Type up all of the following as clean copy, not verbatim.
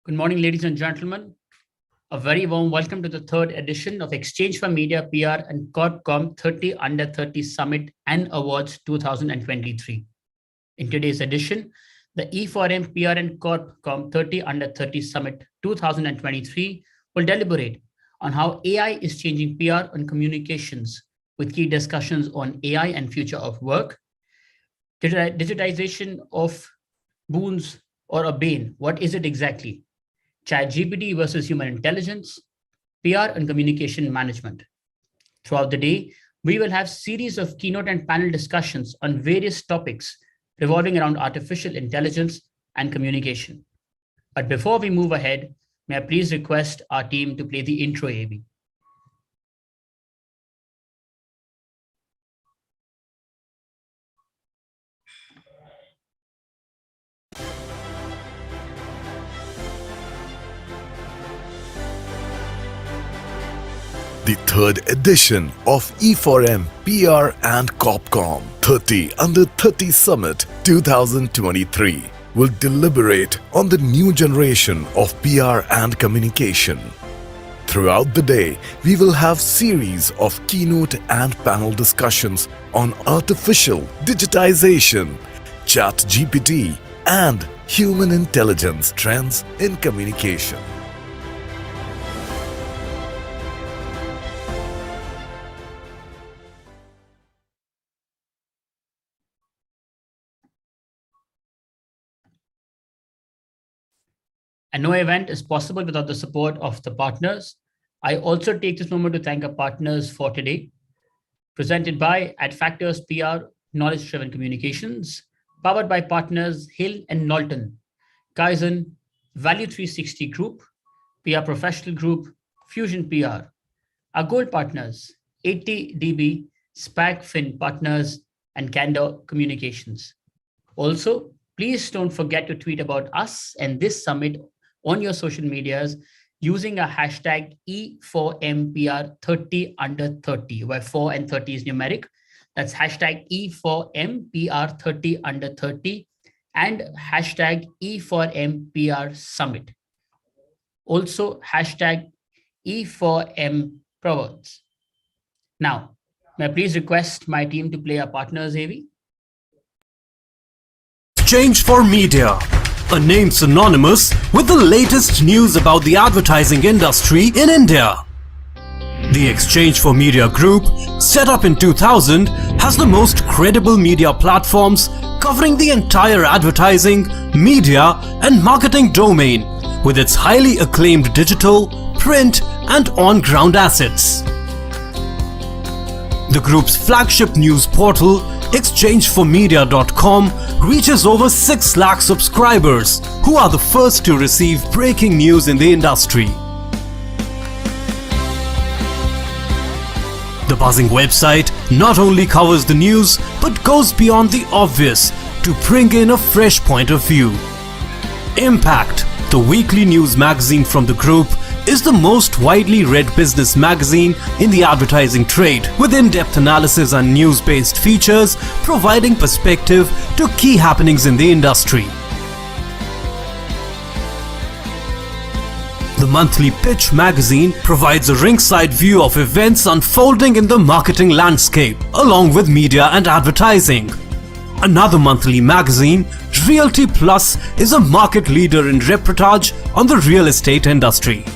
Good morning, ladies and gentlemen. A very warm welcome to the third edition of exchange4media PR and Corp Comm 30 Under 30 Summit and Awards 2023. In today's edition, the E4M PR and Corp Comm 30 Under 30 Summit 2023 will deliberate on how AI is changing PR and communications with key discussions on AI and future of work, digitization of boons or a bane. What is it exactly? ChatGPT versus human intelligence, PR and communication management. Throughout the day, we will have series of keynote and panel discussions on various topics revolving around artificial intelligence and communication. But before we move ahead, may I please request our team to play the intro, AV. The third edition of E4M PR and Corp Comm 30 Under 30 Summit 2023 will deliberate on the new generation of PR and communication. Throughout the day, we will have series of keynote and panel discussions on artificial digitization, ChatGPT, and human intelligence trends in communication. And no event is possible without the support of the partners. I also take this moment to thank our partners for today. Presented by Adfactors PR, Knowledge-Driven Communications, powered by partners Hill and Knowlton, Kaizen, Value 360 Group, PR Professional Group, Fusion PR. Our gold partners, 80DB, SPAC Fin Partners, and Candor Communications. Also, please don't forget to tweet about us and this summit on your social medias using a hashtag E4MPR30 under 30, where 4 and 30 is numeric. That's hashtag E4MPR30 under 30 and hashtag E4MPR Summit. Also hashtag E4M Proverbs. Now, may I please request my team to play our partners, AV? exchange4media, a name synonymous with the latest news about the advertising industry in India. The exchange4media group, set up in 2000, has the most credible media platforms covering the entire advertising, media and marketing domain with its highly acclaimed digital, print and on-ground assets. The group's flagship news portal, exchange4media.com, reaches over 6 lakh subscribers who are the first to receive breaking news in the industry. The buzzing website not only covers the news but goes beyond the obvious to bring in a fresh point of view. Impact, the weekly news magazine from the group, is the most widely read business magazine in the advertising trade, with in-depth analysis and news-based features providing perspective to key happenings in the industry. The monthly Pitch magazine provides a ringside view of events unfolding in the marketing landscape, along with media and advertising. Another monthly magazine, Realty Plus, is a market leader in reportage on the real estate industry.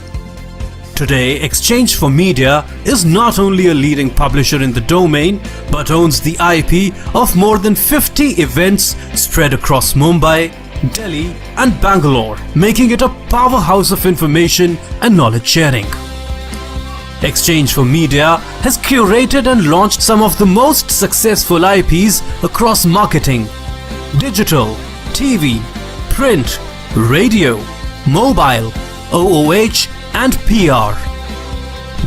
Today, exchange4media is not only a leading publisher in the domain, but owns the IP of more than 50 events spread across Mumbai, Delhi and Bangalore, making it a powerhouse of information and knowledge sharing. exchange4media has curated and launched some of the most successful IPs across marketing, digital, TV, print, radio, mobile, OOH and PR.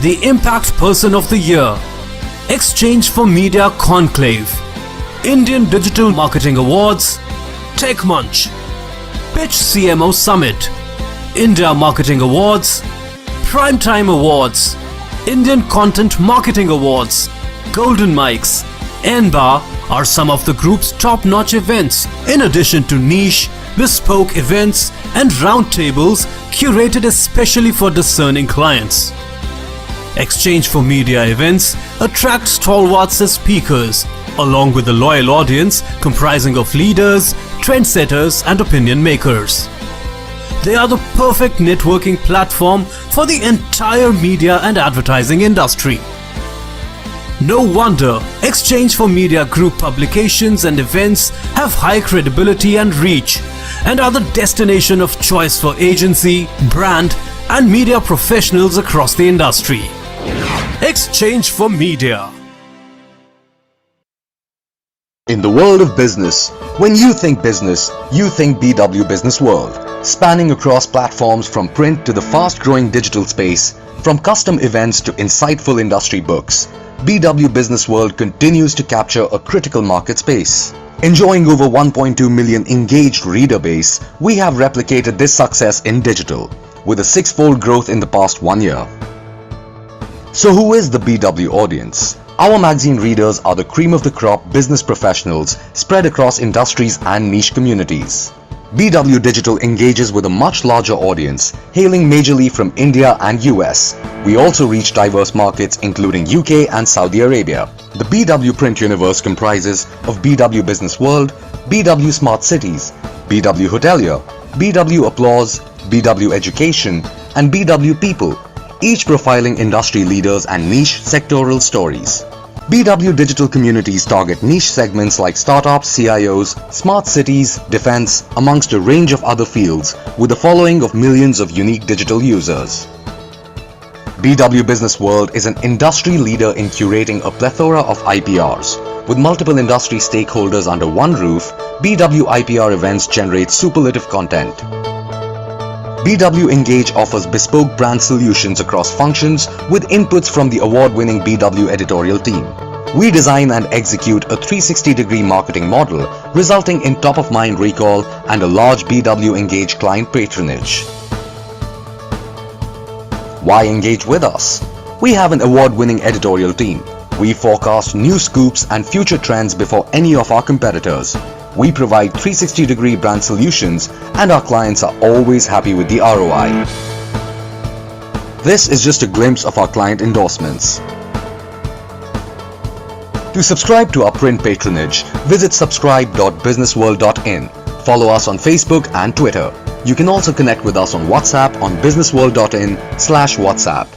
The Impact Person of the Year, exchange4media Conclave, Indian Digital Marketing Awards, Tech Munch, Pitch CMO Summit, India Marketing Awards, Primetime Awards, Indian Content Marketing Awards, Golden Mics, NBAR are some of the group's top-notch events, in addition to niche, bespoke events, and roundtables curated especially for discerning clients. exchange4media events attract stalwarts as speakers, along with a loyal audience comprising of leaders, trendsetters, and opinion makers. They are the perfect networking platform for the entire media and advertising industry. No wonder exchange4media group publications and events have high credibility and reach and are the destination of choice for agency, brand, and media professionals across the industry. exchange4media. In the world of business, when you think BW Business World. Spanning across platforms from print to the fast-growing digital space, from custom events to insightful industry books, BW Business World continues to capture a critical market space. Enjoying over 1.2 million engaged reader base, we have replicated this success in digital, with a six-fold growth in the past 1 year. So who is the BW audience? Our magazine readers are the cream of the crop business professionals spread across industries and niche communities. BW Digital engages with a much larger audience, hailing majorly from India and US. We also reach diverse markets including UK and Saudi Arabia. The BW Print universe comprises of BW Business World, BW Smart Cities, BW Hotelier, BW Applause, BW Education, and BW People, each profiling industry leaders and niche sectoral stories. BW Digital communities target niche segments like startups, CIOs, smart cities, defense, amongst a range of other fields, with a following of millions of unique digital users. BW Business World is an industry leader in curating a plethora of IPRs. With multiple industry stakeholders under one roof, BW IPR events generate superlative content. BW Engage offers bespoke brand solutions across functions with inputs from the award-winning BW editorial team. We design and execute a 360-degree marketing model, resulting in top-of-mind recall and a large BW Engage client patronage. Why engage with us? We have an award-winning editorial team. We forecast new scoops and future trends before any of our competitors. We provide 360-degree brand solutions and our clients are always happy with the ROI. This is just a glimpse of our client endorsements. To subscribe to our print patronage, visit subscribe.businessworld.in. Follow us on Facebook and Twitter. You can also connect with us on WhatsApp on businessworld.in/WhatsApp.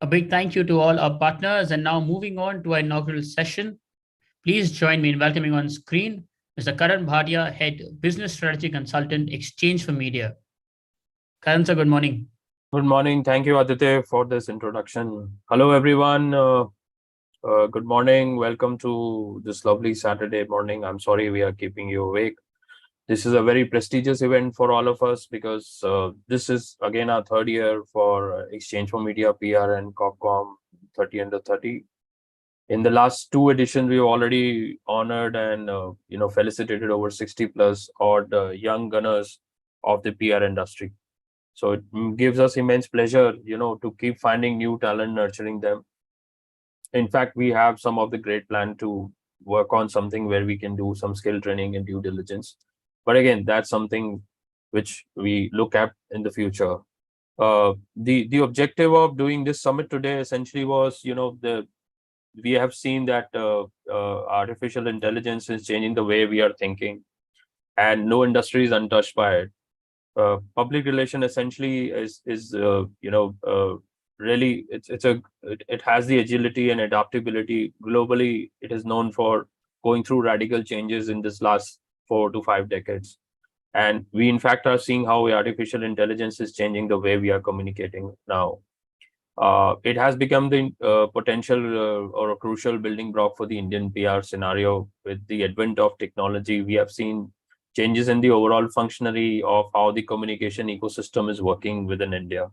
A big thank you to all our partners. And now moving on to our inaugural session, please join me in welcoming on screen Mr. Karan Bhatia, Head Business Strategy Consultant, exchange4media. Karan sir, good morning. Good morning. Thank you, Aditya, for this introduction. Hello, everyone. Good morning. Welcome to this lovely Saturday morning. I'm sorry we are keeping you awake. This is a very prestigious event for all of us because this is again our third year for exchange4media PR and Corp Comm 30 under 30. In the last two editions, we've already honored and felicitated over 60 plus odd young gunners of the PR industry. So it gives us immense pleasure, to keep finding new talent, nurturing them. In fact, we have some of the great plan to work on something where we can do some skill training and due diligence. But again, that's something which we look at in the future. The objective of doing this summit today essentially was, we have seen that artificial intelligence is changing the way we are thinking, and no industry is untouched by it. Public relation essentially is really it has the agility and adaptability. Globally, it is known for going through radical changes in this last 4 to 5 decades, and we in fact are seeing how artificial intelligence is changing the way we are communicating now. It has become the potential or a crucial building block for the Indian PR scenario. With the advent of technology, we have seen changes in the overall functionality of how the communication ecosystem is working within India.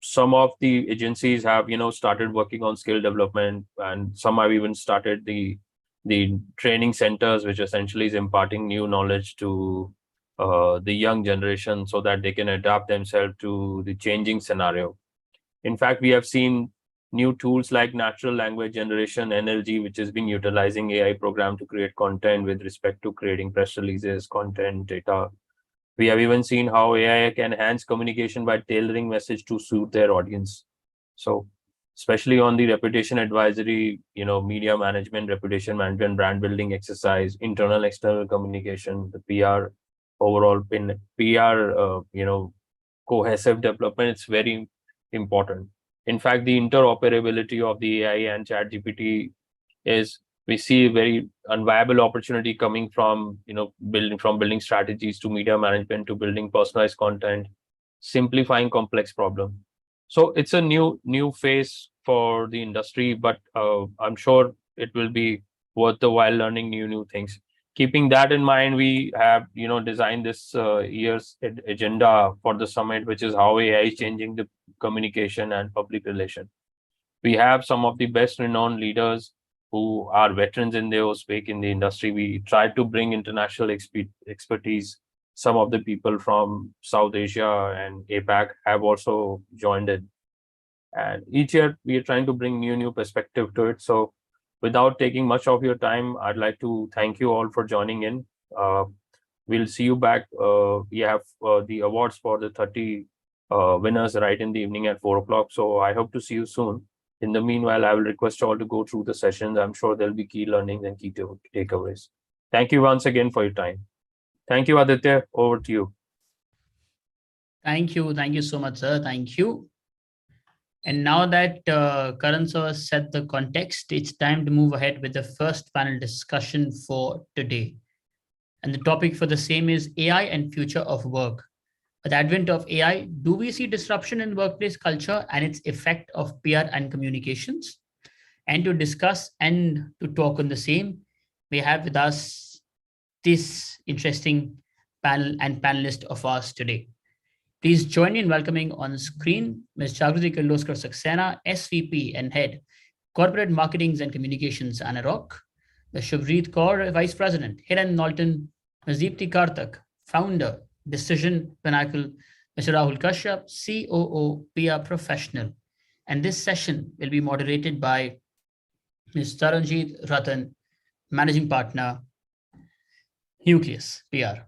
Some of the agencies have, started working on skill development, and some have even started the training centers, which essentially is imparting new knowledge to the young generation so that they can adapt themselves to the changing scenario. In fact, we have seen new tools like natural language generation, NLG, which has been utilizing AI program to create content with respect to creating press releases, content, data. We have even seen how AI can enhance communication by tailoring message to suit their audience. So, especially on the reputation advisory, media management, reputation management, brand building exercise, internal, external communication, the PR, overall PR, cohesive development, it's very important. In fact, the interoperability of the AI and ChatGPT is, we see a very unviable opportunity coming from, building strategies to media management to building personalized content, simplifying complex problem. So it's a new phase for the industry, but I'm sure it will be worth the while learning new things. Keeping that in mind, we have, designed this year's agenda for the summit, which is how AI is changing the communication and public relation. We have some of the best renowned leaders who are veterans in their speak in the industry. We try to bring international expertise. Some of the people from South Asia and APAC have also joined in. And each year we are trying to bring new perspective to it. So without taking much of your time, I'd like to thank you all for joining in. We'll see you back. We have the awards for the 30 winners right in the evening at 4 o'clock. So I hope to see you soon. In the meanwhile, I will request you all to go through the sessions. I'm sure there'll be key learnings and key takeaways. Thank you once again for your time. Thank you, Aditya. Over to you. Thank you. Thank you so much, sir. Thank you. And now that Karan sir set the context, it's time to move ahead with the first panel discussion for today. And the topic for the same is AI and future of work. With the advent of AI, do we see disruption in workplace culture and its effect of PR and communications? And to discuss and to talk on the same, we have with us this interesting panel and panelist of ours today. Please join me in welcoming on screen Ms. Jagruti Kirloskar Saxena, SVP and Head, Corporate Marketing and Communications, Anarok, Ms. Shubhreet Kaur, Vice President, Hiran Knowlton, Ms. Deepthi Karthak, Founder, Decision Pinnacle, Mr. Rahul Kashyap, COO, PR Professional. And this session will be moderated by Ms. Taranjeet Ratan, Managing Partner, Nucleus PR.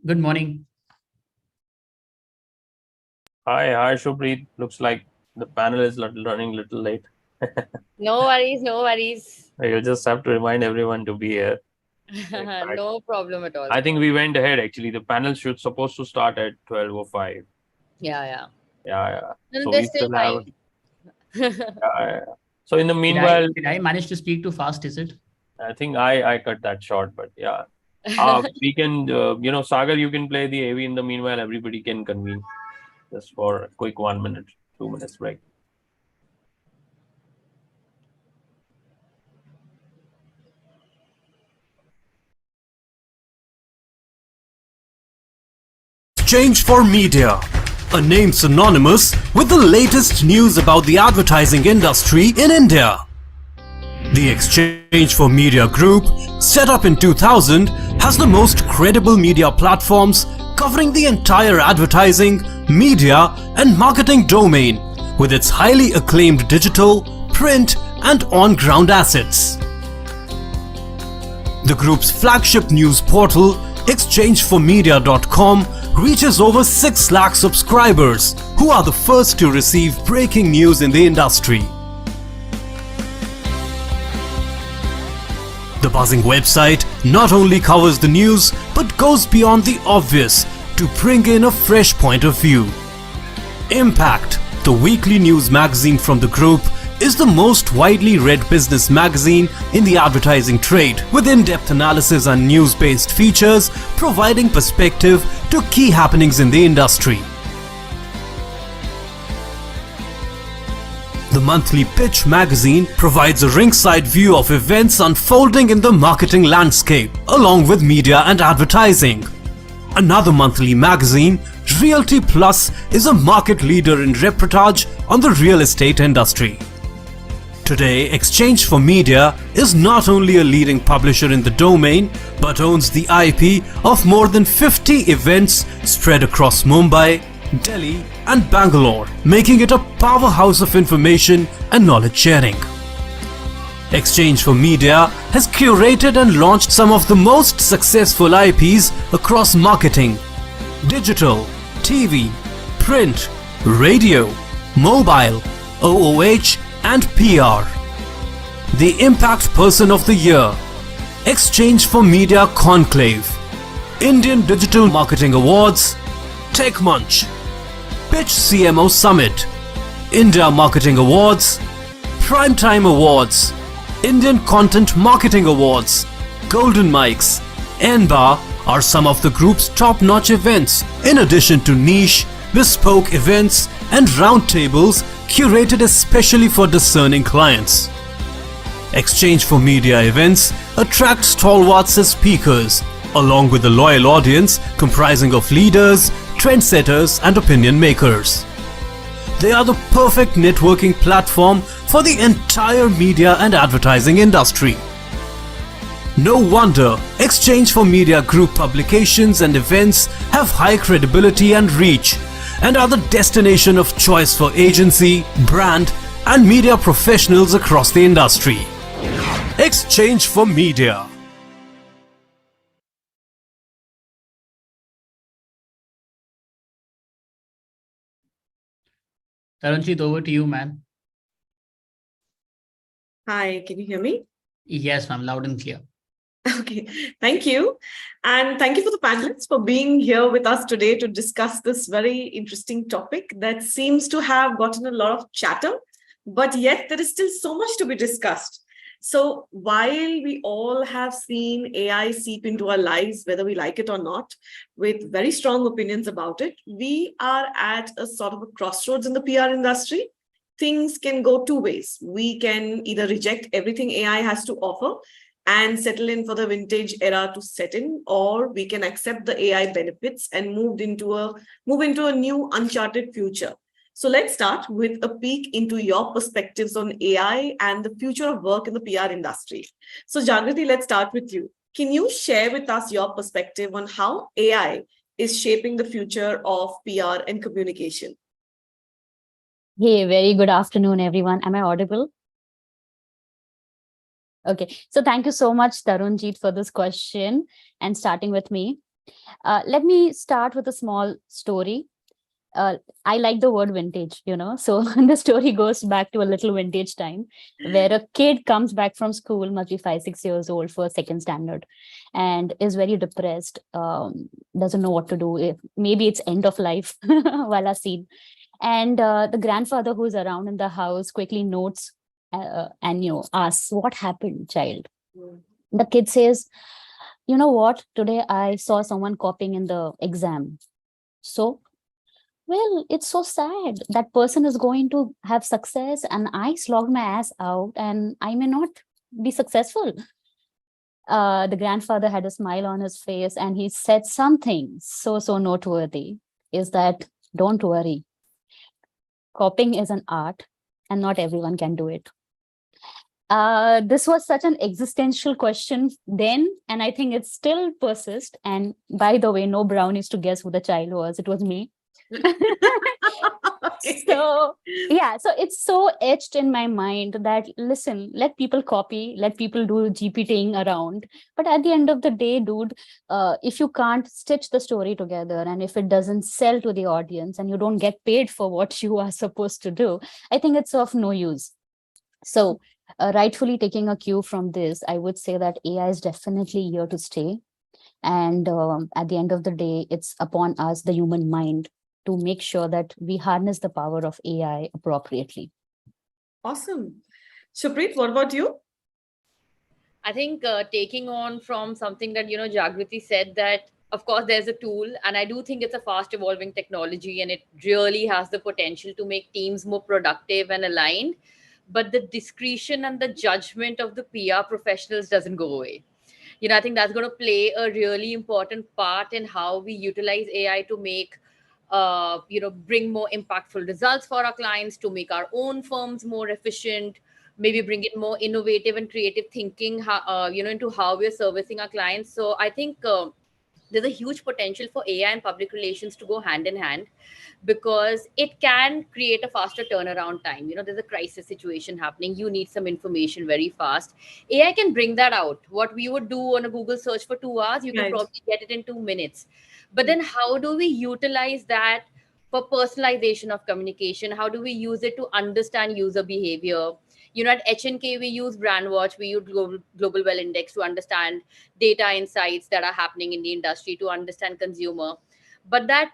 Good morning. Hi, Shubhreet. Looks like the panel is running a little late. No worries. You'll just have to remind everyone to be here. No problem at all. I think we went ahead actually. The panel supposed to start at 12:05. Yeah. Yeah. No, So they're we still still have. fine. Yeah. So in the Did I meanwhile, did I manage to speak too fast? Is it? I think I cut that short, but yeah. We can, Sagar, you can play the AV. In the meanwhile, everybody can convene just for a quick 1 minute, 2 minutes break. exchange4media, a name synonymous with the latest news about the advertising industry in India. The exchange4media Group, set up in 2000, has the most credible media platforms covering the entire advertising, media and marketing domain with its highly acclaimed digital, print and on-ground assets. The group's flagship news portal, exchange4media.com, reaches over 6 lakh subscribers who are the first to receive breaking news in the industry. The buzzing website not only covers the news but goes beyond the obvious to bring in a fresh point of view. Impact, the weekly news magazine from the group, is the most widely read business magazine in the advertising trade, with in-depth analysis and news-based features providing perspective to key happenings in the industry. The monthly Pitch magazine provides a ringside view of events unfolding in the marketing landscape, along with media and advertising. Another monthly magazine, Realty Plus, is a market leader in reportage on the real estate industry. Today, exchange4media is not only a leading publisher in the domain, but owns the IP of more than 50 events spread across Mumbai, Delhi and Bangalore, making it a powerhouse of information and knowledge sharing. exchange4media has curated and launched some of the most successful IPs across marketing, digital, TV, print, radio, mobile, OOH and PR. The Impact Person of the Year, exchange4media Conclave, Indian Digital Marketing Awards, Tech Munch, Pitch CMO Summit, India Marketing Awards, Primetime Awards, Indian Content Marketing Awards, Golden Mics, NBAR are some of the group's top-notch events, in addition to niche, bespoke events and roundtables curated especially for discerning clients. exchange4media events attract stalwarts as speakers, along with a loyal audience comprising of leaders, trendsetters and opinion makers. They are the perfect networking platform for the entire media and advertising industry. No wonder exchange4media Group publications and events have high credibility and reach, and are the destination of choice for agency, brand and media professionals across the industry. exchange4media. Taranjit, over to you, man. Hi, can you hear me? Yes, ma'am, loud and clear. Okay, thank you. And thank you for the panelists for being here with us today to discuss this very interesting topic that seems to have gotten a lot of chatter, but yet there is still so much to be discussed. So while we all have seen AI seep into our lives, whether we like it or not, with very strong opinions about it, we are at a sort of a crossroads in the PR industry. Things can go two ways. We can either reject everything AI has to offer and settle in for the vintage era to set in, or we can accept the AI benefits and move into a new uncharted future. So let's start with a peek into your perspectives on AI and the future of work in the PR industry. So Jagriti, let's start with you. Can you share with us your perspective on how AI is shaping the future of PR and communication? Hey, very good afternoon, everyone. Am I audible? Okay, so thank you so much, Tarunjit, for this question and starting with me. Let me start with a small story. I like the word vintage, So the story goes back to a little vintage time where a kid comes back from school, must be 5, 6 years old for second standard, and is very depressed, doesn't know what to do. Maybe it's end of life, wala scene. And the grandfather who's around in the house quickly notes and asks, "What happened, child?" The kid says, "You know what? Today I saw someone copying in the exam. So, well, it's so sad. That person is going to have success, and I slogged my ass out, and I may not be successful." The grandfather had a smile on his face, and he said something so noteworthy, is that, "Don't worry. Copying is an art, and not everyone can do it." This was such an existential question then, and I think it still persists. And by the way, no brownies to guess who the child was. It was me. So it's so etched in my mind that, listen, let people copy, let people do GPTing around, but at the end of the day, dude, if you can't stitch the story together, and if it doesn't sell to the audience, and you don't get paid for what you are supposed to do, I think it's of no use. So rightfully taking a cue from this, I would say that AI is definitely here to stay, and at the end of the day, it's upon us, the human mind, to make sure that we harness the power of AI appropriately. Awesome. Supreet, what about you? I think taking on from something that, Jagriti said, that of course there's a tool, and I do think it's a fast evolving technology, and it really has the potential to make teams more productive and aligned. But the discretion and the judgment of the PR professionals doesn't go away. I think that's going to play a really important part in how we utilize AI to make bring more impactful results for our clients, to make our own firms more efficient, maybe bring in more innovative and creative thinking, into how we're servicing our clients. So I think there's a huge potential for AI and public relations to go hand in hand, because it can create a faster turnaround time. There's a crisis situation happening, you need some information very fast. AI can bring that out. What we would do on a Google search for 2 hours, you can Right. probably get it in 2 minutes. But then how do we utilize that for personalization of communication? How do we use it to understand user behavior? At HNK, we use Brandwatch, we use Global Well Index to understand data insights that are happening in the industry, to understand consumer. But that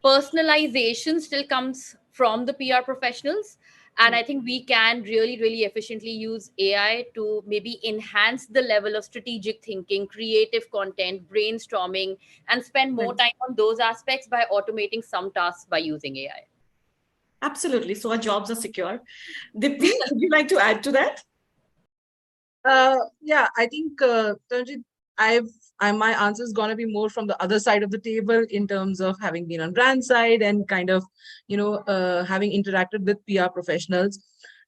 personalization still comes from the PR professionals. And I think we can really, really efficiently use AI to maybe enhance the level of strategic thinking, creative content, brainstorming, and spend more time on those aspects by automating some tasks by using AI. Absolutely. So our jobs are secure. Dipti, would you like to add to that? Yeah, I think Tanjit, my answer is going to be more from the other side of the table, in terms of having been on brand side and kind of, having interacted with PR professionals.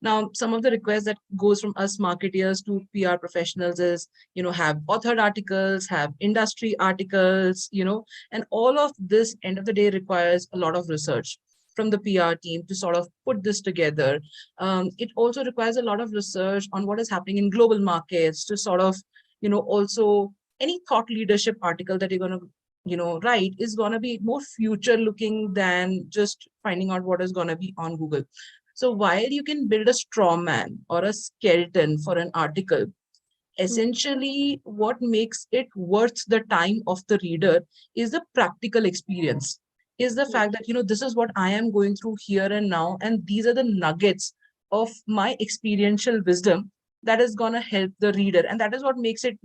Now, some of the requests that goes from us marketeers to PR professionals is, have authored articles, have industry articles, and all of this end of the day requires a lot of research from the PR team to sort of put this together. It also requires a lot of research on what is happening in global markets to sort of, also any thought leadership article that you're going to, write is going to be more future looking than just finding out what is going to be on Google. So while you can build a straw man or a skeleton for an article, essentially what makes it worth the time of the reader is the practical experience, is the fact that, this is what I am going through here and now, and these are the nuggets of my experiential wisdom that is going to help the reader. And that is what makes it,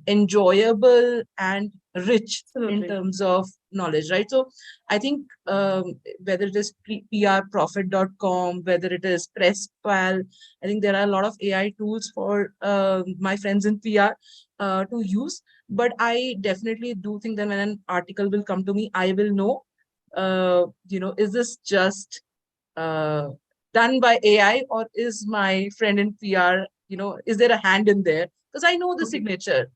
enjoyable and rich in terms of knowledge, right? So I think whether it is prprofit.com, whether it is PressPal, I think there are a lot of AI tools for my friends in PR to use. But I definitely do think that when an article will come to me, I will know, is this just done by AI, or is my friend in PR, is there a hand in there? Because I know the signature.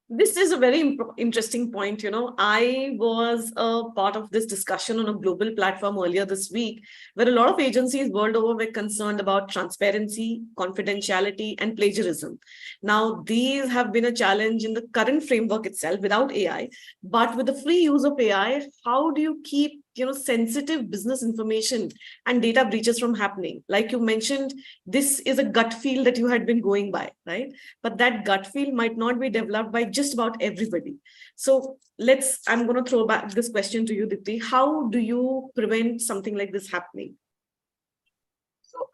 This is a very interesting point. I was a part of this discussion on a global platform earlier this week, where a lot of agencies world over were concerned about transparency, confidentiality, and plagiarism. Now, these have been a challenge in the current framework itself without AI, but with the free use of AI, how do you keep sensitive business information and data breaches from happening? Like you mentioned, this is a gut feel that you had been going by, right? But that gut feel might not be developed by just about everybody. So I'm going to throw back this question to you, Dipti. How do you prevent something like this happening? So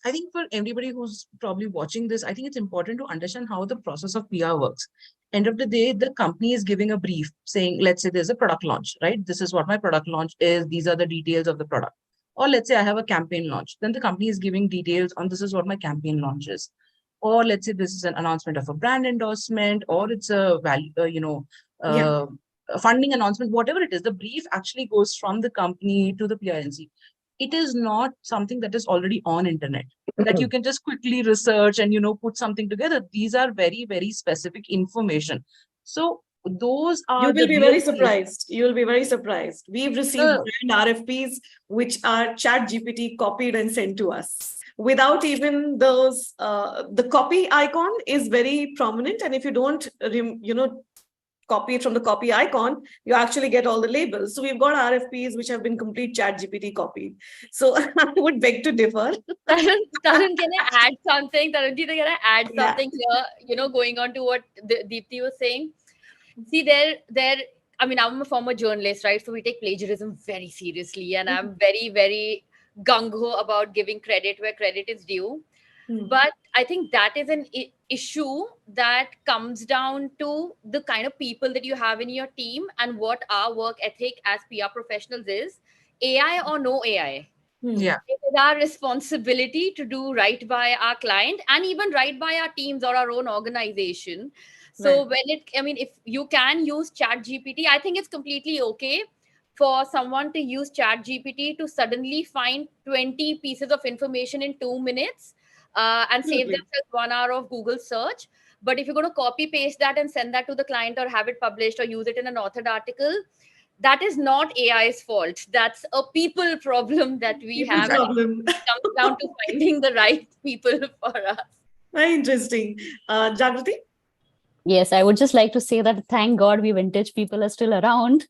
I think for everybody who's probably watching this, I think it's important to understand how the process of PR works. End of the day, the company is giving a brief saying, let's say there's a product launch, right? This is what my product launch is. These are the details of the product. Or let's say I have a campaign launch. Then the company is giving details on this is what my campaign launch is. Or let's say this is an announcement of a brand endorsement, or it's a value, a funding announcement, whatever it is. The brief actually goes from the company to the PRNC. It is not something that is already on internet that you can just quickly research and put something together. These are very, very specific information. So those are you will be very surprised. You will be very surprised. We've received brand RFPs which are ChatGPT copied and sent to us without even those. The copy icon is very prominent, and if you don't copy it from the copy icon, you actually get all the labels. So we've got RFPs which have been complete ChatGPT copied. So I would beg to differ. Tarun, can I add something? Tarunji, can I add something here? Going on to what Deepti was saying. See, I'm a former journalist, right? So we take plagiarism very seriously, and I'm very, very gung-ho about giving credit where credit is due. But I think that is an issue that comes down to the kind of people that you have in your team and what our work ethic as PR professionals is. AI or no AI. Yeah. It is our responsibility to do right by our client and even right by our teams or our own organization. So if you can use ChatGPT, I think it's completely okay for someone to use ChatGPT to suddenly find 20 pieces of information in 2 minutes. And save themselves 1 hour of Google search. But if you're going to copy paste that and send that to the client or have it published or use it in an authored article, that is not AI's fault. That's a people problem that we have. Problem. It comes down to finding the right people for us. Very interesting. Jagrati? Yes, I would just like to say that thank God we vintage people are still around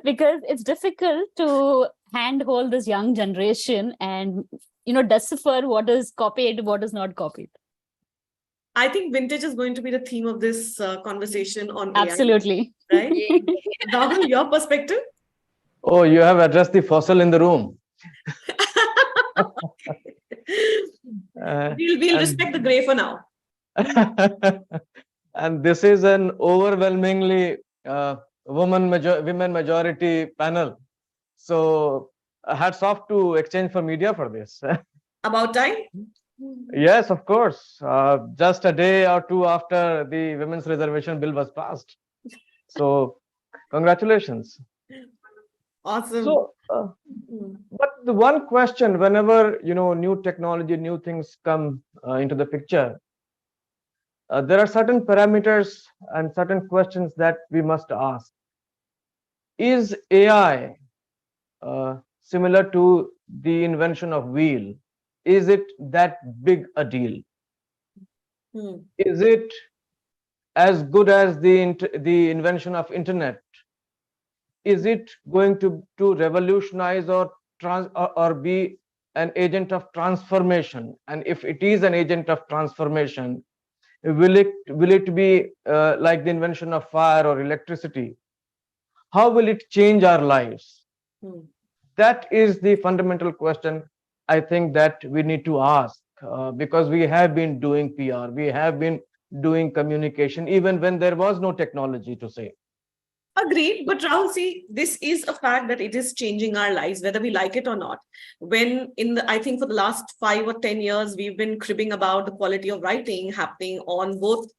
because it's difficult to handhold this young generation and decipher what is copied, what is not copied. I think vintage is going to be the theme of this conversation on Absolutely. AI. Right? Rahul, your perspective? Oh, you have addressed the fossil in the room. We'll respect the gray for now. And this is an overwhelmingly women majority panel. So hats off to exchange4media for this. About time? Yes, of course. Just a day or two after the women's reservation bill was passed. So congratulations. Awesome. So, but the one question, whenever new technology, new things come into the picture, there are certain parameters and certain questions that we must ask. Is AI similar to the invention of wheel? Is it that big a deal? Is it as good as the invention of internet? Is it going to revolutionize or be an agent of transformation? And if it is an agent of transformation, will it be like the invention of fire or electricity? How will it change our lives? That is the fundamental question I think that we need to ask, because we have been doing PR, we have been doing communication, even when there was no technology to say. Agreed. But Rahul, see, this is a fact that it is changing our lives, whether we like it or not. When I think for the last 5 or 10 years, we've been cribbing about the quality of writing happening on both,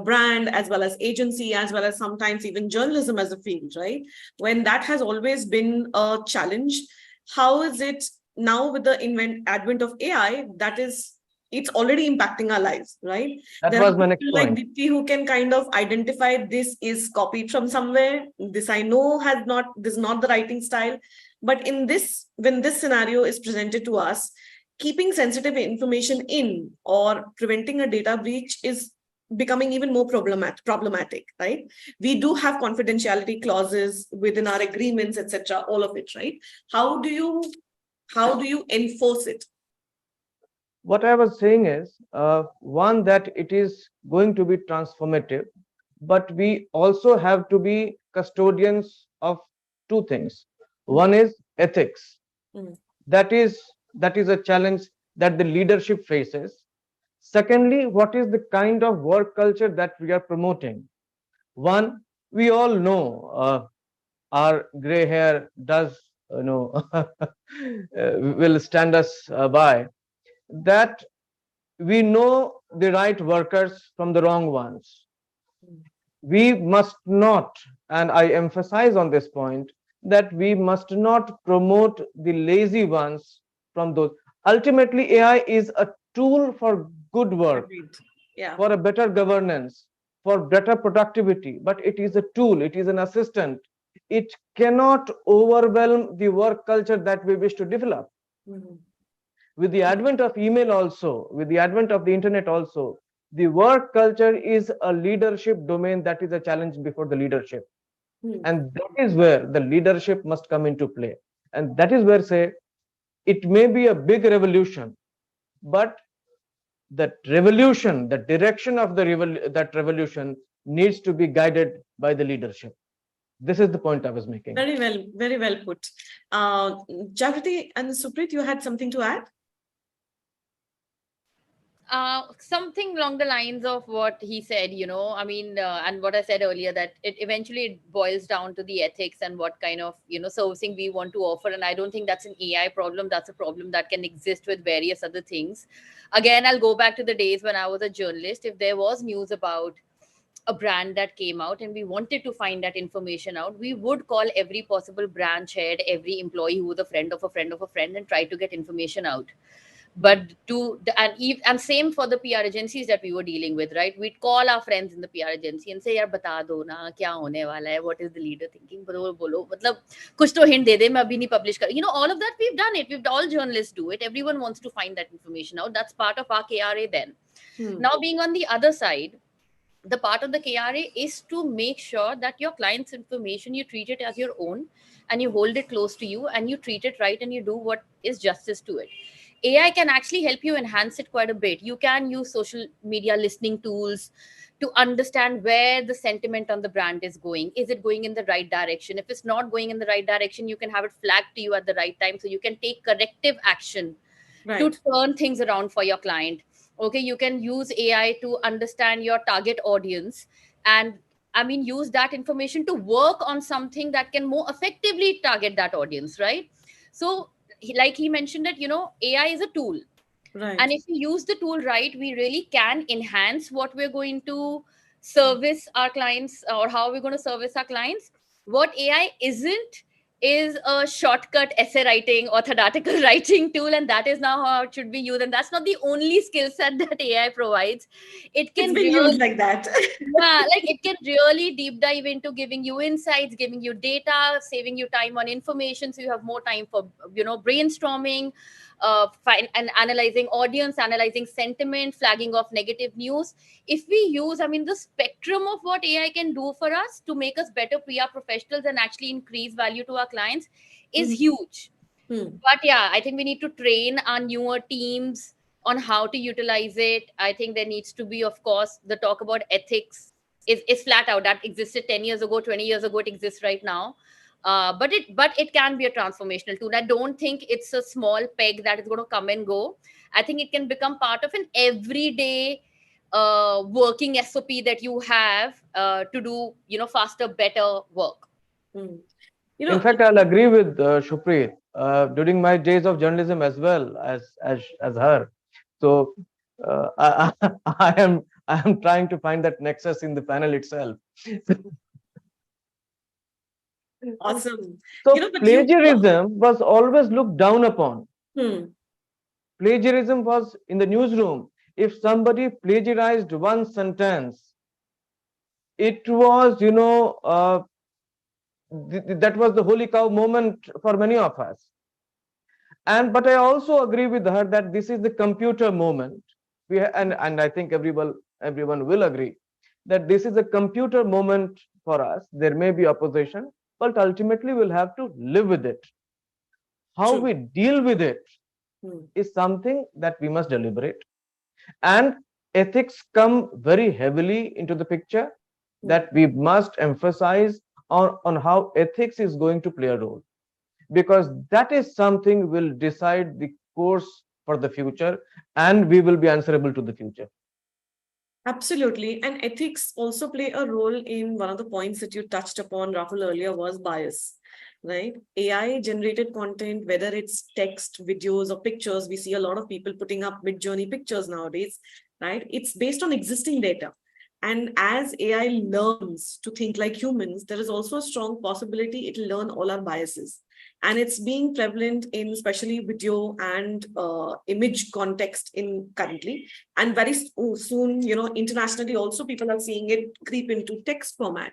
brand as well as agency, as well as sometimes even journalism as a field, right? When that has always been a challenge, how is it now with the advent of AI, it's already impacting our lives, right? That was my next point. Like Dipti who can kind of identify this is copied from somewhere. This I know this is not the writing style. But when this scenario is presented to us, keeping sensitive information in or preventing a data breach is becoming even more problematic, right? We do have confidentiality clauses within our agreements, etc., all of it, right? How do you enforce it? What I was saying is, one, that it is going to be transformative, but we also have to be custodians of two things. One is ethics. Mm. That is a challenge that the leadership faces. Secondly, what is the kind of work culture that we are promoting? One, we all know our gray hair does, will stand us by that. We know the right workers from the wrong ones. We must not, and I emphasize on this point, that we must not promote the lazy ones from those. Ultimately, AI is a tool for good work, Agreed. Yeah. for a better governance, for better productivity, but it is a tool, it is an assistant. It cannot overwhelm the work culture that we wish to develop. Mhm. With the advent of email also, with the advent of the internet also, the work culture is a leadership domain that is a challenge before the leadership. Hmm. And that is where the leadership must come into play. And that is where, say, it may be a big revolution, but that revolution, the direction of that revolution needs to be guided by the leadership. This is the point I was making. Very well put. Jagriti and Suprit, you had something to add? Something along the lines of what he said, I mean, and what I said earlier, that it eventually boils down to the ethics and what kind of, servicing we want to offer. And I don't think that's an AI problem. That's a problem that can exist with various other things. Again, I'll go back to the days when I was a journalist. If there was news about a brand that came out and we wanted to find that information out, we would call every possible branch head, every employee who was a friend of a friend of a friend, and try to get information out. But and same for the PR agencies that we were dealing with, right? We'd call our friends in the PR agency and say, yaar bata do na kya hone wala hai, what is the leader thinking, bolo matlab kuch to hint de de, main abhi nahi publish kar, all of that we've done it. We've all journalists do it. Everyone wants to find that information out. That's part of our KRA then. Now being on the other side, the part of the KRA is to make sure that your client's information, you treat it as your own and you hold it close to you and you treat it right and you do what is justice to it. AI can actually help you enhance it quite a bit. You can use social media listening tools to understand where the sentiment on the brand is going. Is it going in the right direction? If it's not going in the right direction, you can have it flagged to you at the right time so you can take corrective action to turn things around for your client. Okay, you can use AI to understand your target audience and, I mean, use that information to work on something that can more effectively target that audience, right? So like he mentioned that, AI is a tool. Right. And if we use the tool right, we really can enhance what we're going to service our clients, or how we're going to service our clients. What AI isn't is a shortcut essay writing or theoretical writing tool, and that is now how it should be used. And that's not the only skill set that AI provides. It It's can been really, used like that. yeah, like it can really deep dive into giving you insights, giving you data, saving you time on information, so you have more time for brainstorming, and analyzing audience, analyzing sentiment, flagging of negative news. If we use, I mean, the spectrum of what AI can do for us to make us better PR professionals and actually increase value to our clients is huge. But yeah, I think we need to train our newer teams on how to utilize it. I think there needs to be, of course, the talk about ethics is flat out. That existed 10 years ago, 20 years ago, it exists right now. But it can be a transformational tool. I don't think it's a small peg that is going to come and go. I think it can become part of an everyday working SOP that you have to do, faster, better work. In fact, I'll agree with Shuprit. During my days of journalism as well as her, so I am trying to find that nexus in the panel itself. Awesome. So But plagiarism was always looked down upon. Hmm. Plagiarism was in the newsroom. If somebody plagiarized one sentence, it was, that was the holy cow moment for many of us. But I also agree with her that this is the computer moment. And I think everyone will agree that this is a computer moment for us. There may be opposition, but ultimately we'll have to live with it. How True. we deal with it is something that we must deliberate. And ethics come very heavily into the picture, that we must emphasize on how ethics is going to play a role, because that is something will decide the course for the future, and we will be answerable to the future. Absolutely. And ethics also play a role in one of the points that you touched upon, Rahul, earlier was bias, right? AI generated content, whether it's text, videos, or pictures, we see a lot of people putting up mid-journey pictures nowadays, right? It's based on existing data. And as AI learns to think like humans, there is also a strong possibility it'll learn all our biases. And it's being prevalent in especially video and image context in currently. And very soon, internationally also people are seeing it creep into text format.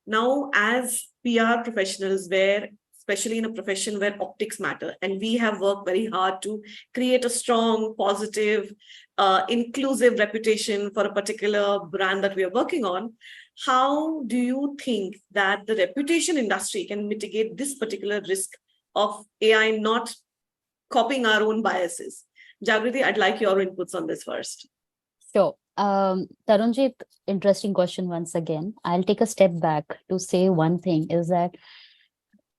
Now, as PR professionals, where especially in a profession where optics matter, and we have worked very hard to create a strong, positive, inclusive reputation for a particular brand that we are working on, how do you think that the reputation industry can mitigate this particular risk of AI not copying our own biases? Jagriti, I'd like your inputs on this first. Sure. Tarunjit, interesting question once again. I'll take a step back to say one thing is that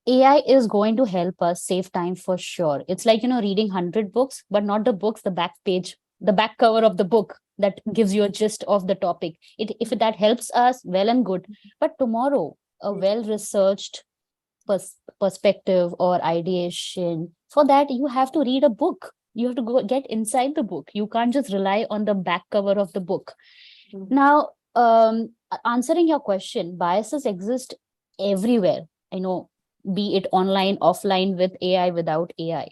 AI is going to help us save time for sure. It's like, reading 100 books, but not the books, the back page, the back cover of the book that gives you a gist of the topic. If that helps us, well and good. But tomorrow, a well-researched perspective or ideation, for that, you have to read a book. You have to go get inside the book. You can't just rely on the back cover of the book. Now, answering your question, biases exist everywhere. I know, be it online, offline, with AI, without AI.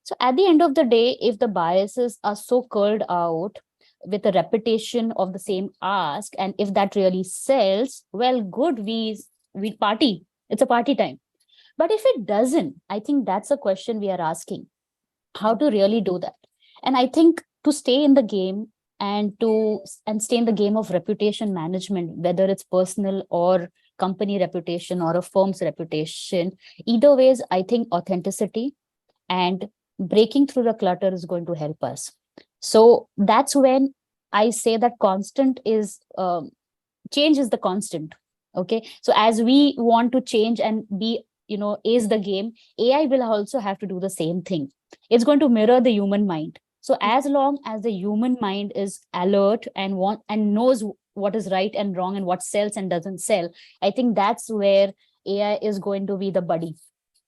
So at the end of the day, if the biases are so curled out with a repetition of the same ask, and if that really sells, well, good, we party. It's a party time. But if it doesn't, I think that's a question we are asking. How to really do that? And I think to stay in the game and stay in the game of reputation management, whether it's personal or company reputation or a firm's reputation, either ways, I think authenticity and breaking through the clutter is going to help us. So that's when I say that constant is change is the constant. Okay, so as we want to change and be, ace the game, AI will also have to do the same thing. It's going to mirror the human mind. So as long as the human mind is alert and knows what is right and wrong and what sells and doesn't sell, I think that's where AI is going to be the buddy.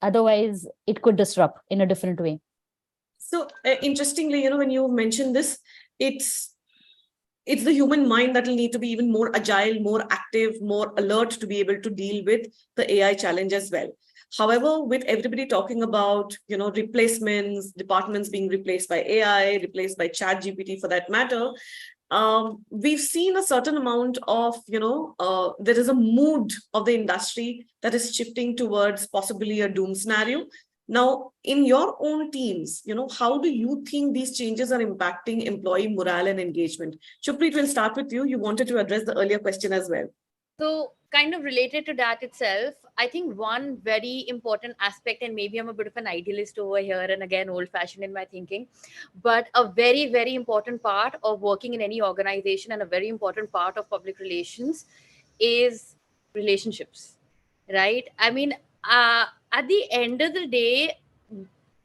Otherwise, it could disrupt in a different way. So interestingly, when you mentioned this, it's the human mind that will need to be even more agile, more active, more alert to be able to deal with the AI challenge as well. However, with everybody talking about, replacements, departments being replaced by AI, replaced by ChatGPT for that matter, we've seen a certain amount of, there is a mood of the industry that is shifting towards possibly a doom scenario. Now, in your own teams, how do you think these changes are impacting employee morale and engagement? Shuprit, we'll start with you. You wanted to address the earlier question as well. So kind of related to that itself, I think one very important aspect, and maybe I'm a bit of an idealist over here and again old-fashioned in my thinking, but a very, very important part of working in any organization and a very important part of public relations is relationships, right? I mean, at the end of the day,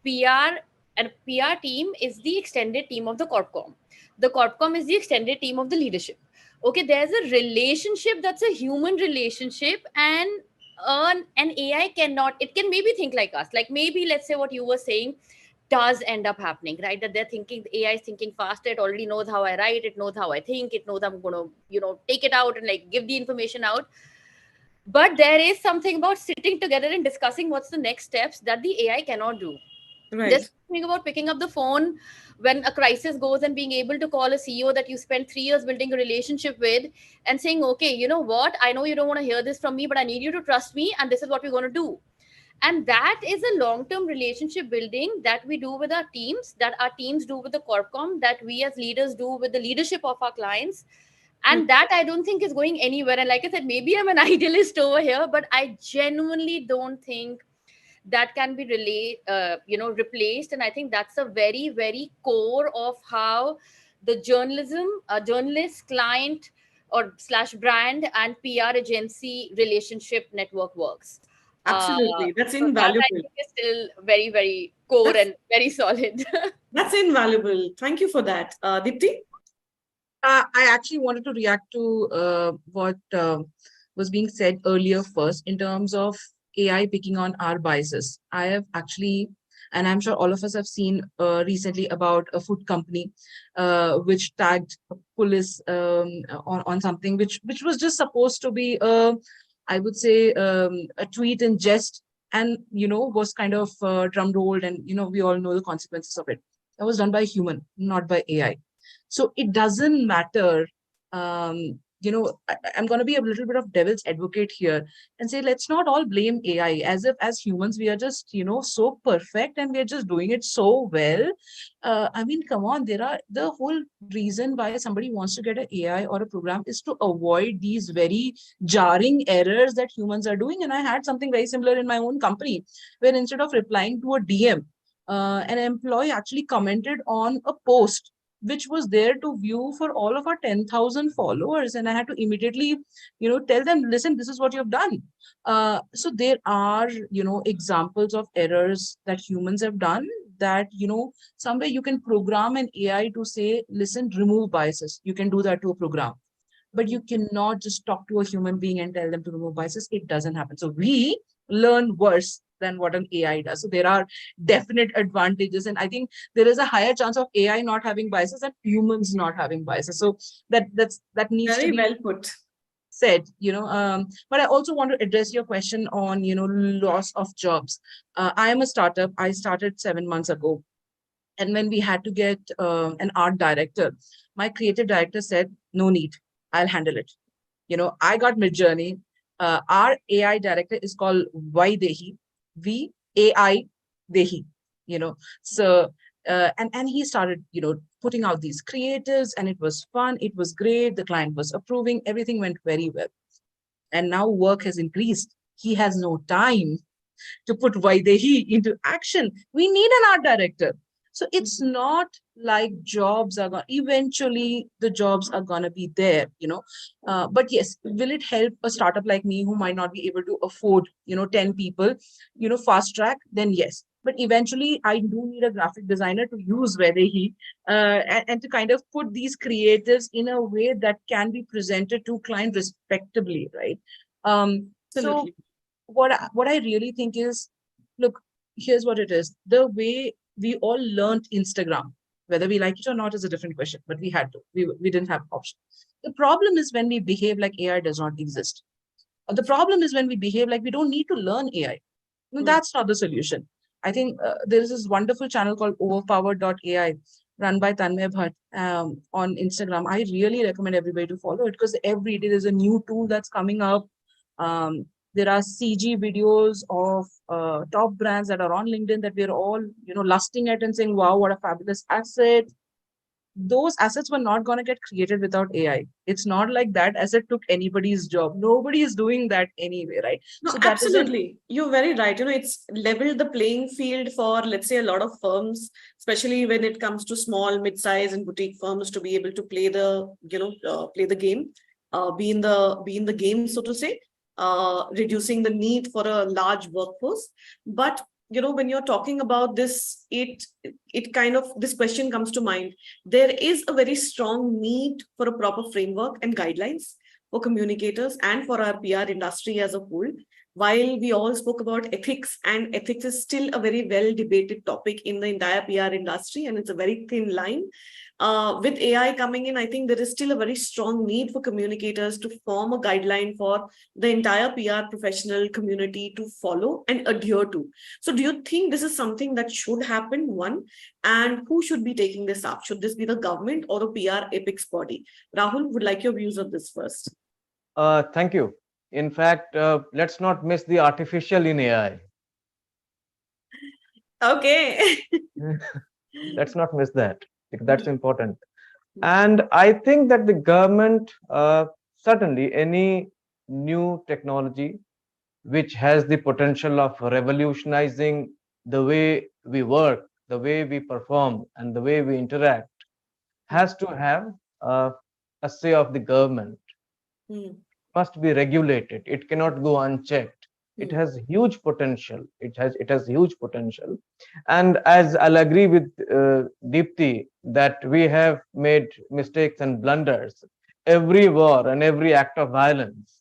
PR and PR team is the extended team of the CorpCom. The CorpCom is the extended team of the leadership. Okay, there's a relationship that's a human relationship, and an AI cannot, it can maybe think like us. Like maybe, let's say what you were saying does end up happening, right? That they're thinking, the AI is thinking faster, it already knows how I write, it knows how I think, it knows I'm going to, take it out and like give the information out. But there is something about sitting together and discussing what's the next steps that the AI cannot do. Right. There's something about picking up the phone when a crisis goes and being able to call a CEO that you spent 3 years building a relationship with and saying, okay, you know what? I know you don't want to hear this from me, but I need you to trust me. And this is what we're going to do. And that is a long-term relationship building that we do with our teams, that our teams do with the corpcom, that we as leaders do with the leadership of our clients. And that I don't think is going anywhere. And like I said, maybe I'm an idealist over here, but I genuinely don't think that can be replaced. And I think that's a very, very core of how the journalism, journalist, client, or slash brand and PR agency relationship network works. Absolutely. That's So that I invaluable. think is still very, very core That's, and very solid. that's invaluable. Thank you for that. Dipti? I actually wanted to react to what was being said earlier first in terms of AI picking on our biases. I have actually, and I'm sure all of us have seen recently about a food company which tagged police on something which was just supposed to be I would say a tweet in jest, and was kind of drum rolled, and we all know the consequences of it. That was done by a human, not by AI. So it doesn't matter. I'm going to be a little bit of devil's advocate here and say, let's not all blame AI as if as humans we are just, so perfect and we are just doing it so well. I mean, come on, the whole reason why somebody wants to get an AI or a program is to avoid these very jarring errors that humans are doing. And I had something very similar in my own company, where instead of replying to a DM, an employee actually commented on a post which was there to view for all of our 10,000 followers. And I had to immediately, tell them, listen, this is what you've done. So there are, examples of errors that humans have done that, somewhere you can program an AI to say, listen, remove biases. You can do that to a program. But you cannot just talk to a human being and tell them to remove biases. It doesn't happen. So we learn worse than what an AI does. So there are definite advantages. And I think there is a higher chance of AI not having biases than humans not having biases. So that needs Very to be well put. said. But I also want to address your question on, loss of jobs. I am a startup. I started 7 months ago. And when we had to get an art director, my creative director said, no need, I'll handle it. I got Midjourney. Our AI director is called Vaidehi, VAI Dehi. So and he started, putting out these creatives, and it was fun. It was great. The client was approving. Everything went very well. And now work has increased. He has no time to put Vaidehi into action. We need an art director. So it's not like jobs are going, eventually the jobs are going to be there, but yes, will it help a startup like me who might not be able to afford, 10 people, fast track? Then yes. But eventually I do need a graphic designer to use Vaidehi and to kind of put these creatives in a way that can be presented to client respectably, right? So what I really think is, look, here's what it is. The way we all learned Instagram, whether we like it or not is a different question, but we had to. We didn't have option. The problem is when we behave like AI does not exist. The problem is when we behave like we don't need to learn AI. That's not the solution. I think there is this wonderful channel called overpowered.ai run by Tanmay Bhatt on Instagram. I really recommend everybody to follow it because every day there's a new tool that's coming up. There are CG videos of top brands that are on LinkedIn that we're all, lusting at and saying, wow, what a fabulous asset. Those assets were not going to get created without AI. It's not like that asset took anybody's job. Nobody is doing that anyway, right? No, So that absolutely. You're very right. It's leveled the playing field for, let's say, a lot of firms, especially when it comes to small, mid-size and boutique firms to be able to play the, play the game, be in the game, so to say, reducing the need for a large workforce. But when you're talking about this, it kind of, this question comes to mind. There is a very strong need for a proper framework and guidelines for communicators and for our PR industry as a whole. While we all spoke about ethics, and ethics is still a very well debated topic in the entire PR industry, and it's a very thin line. With AI coming in, I think there is still a very strong need for communicators to form a guideline for the entire PR professional community to follow and adhere to. So do you think this is something that should happen, one? And who should be taking this up? Should this be the government or a PR apex body? Rahul, would like your views on this first. Thank you. In fact, let's not miss the artificial in AI. Okay. Let's not miss that. That's important. And I think that the government, certainly any new technology which has the potential of revolutionizing the way we work, the way we perform, and the way we interact, has to have a say of the government. Must be regulated. It cannot go unchecked. It has huge potential. It has huge potential. And as I'll agree with Deepti that we have made mistakes and blunders. Every war and every act of violence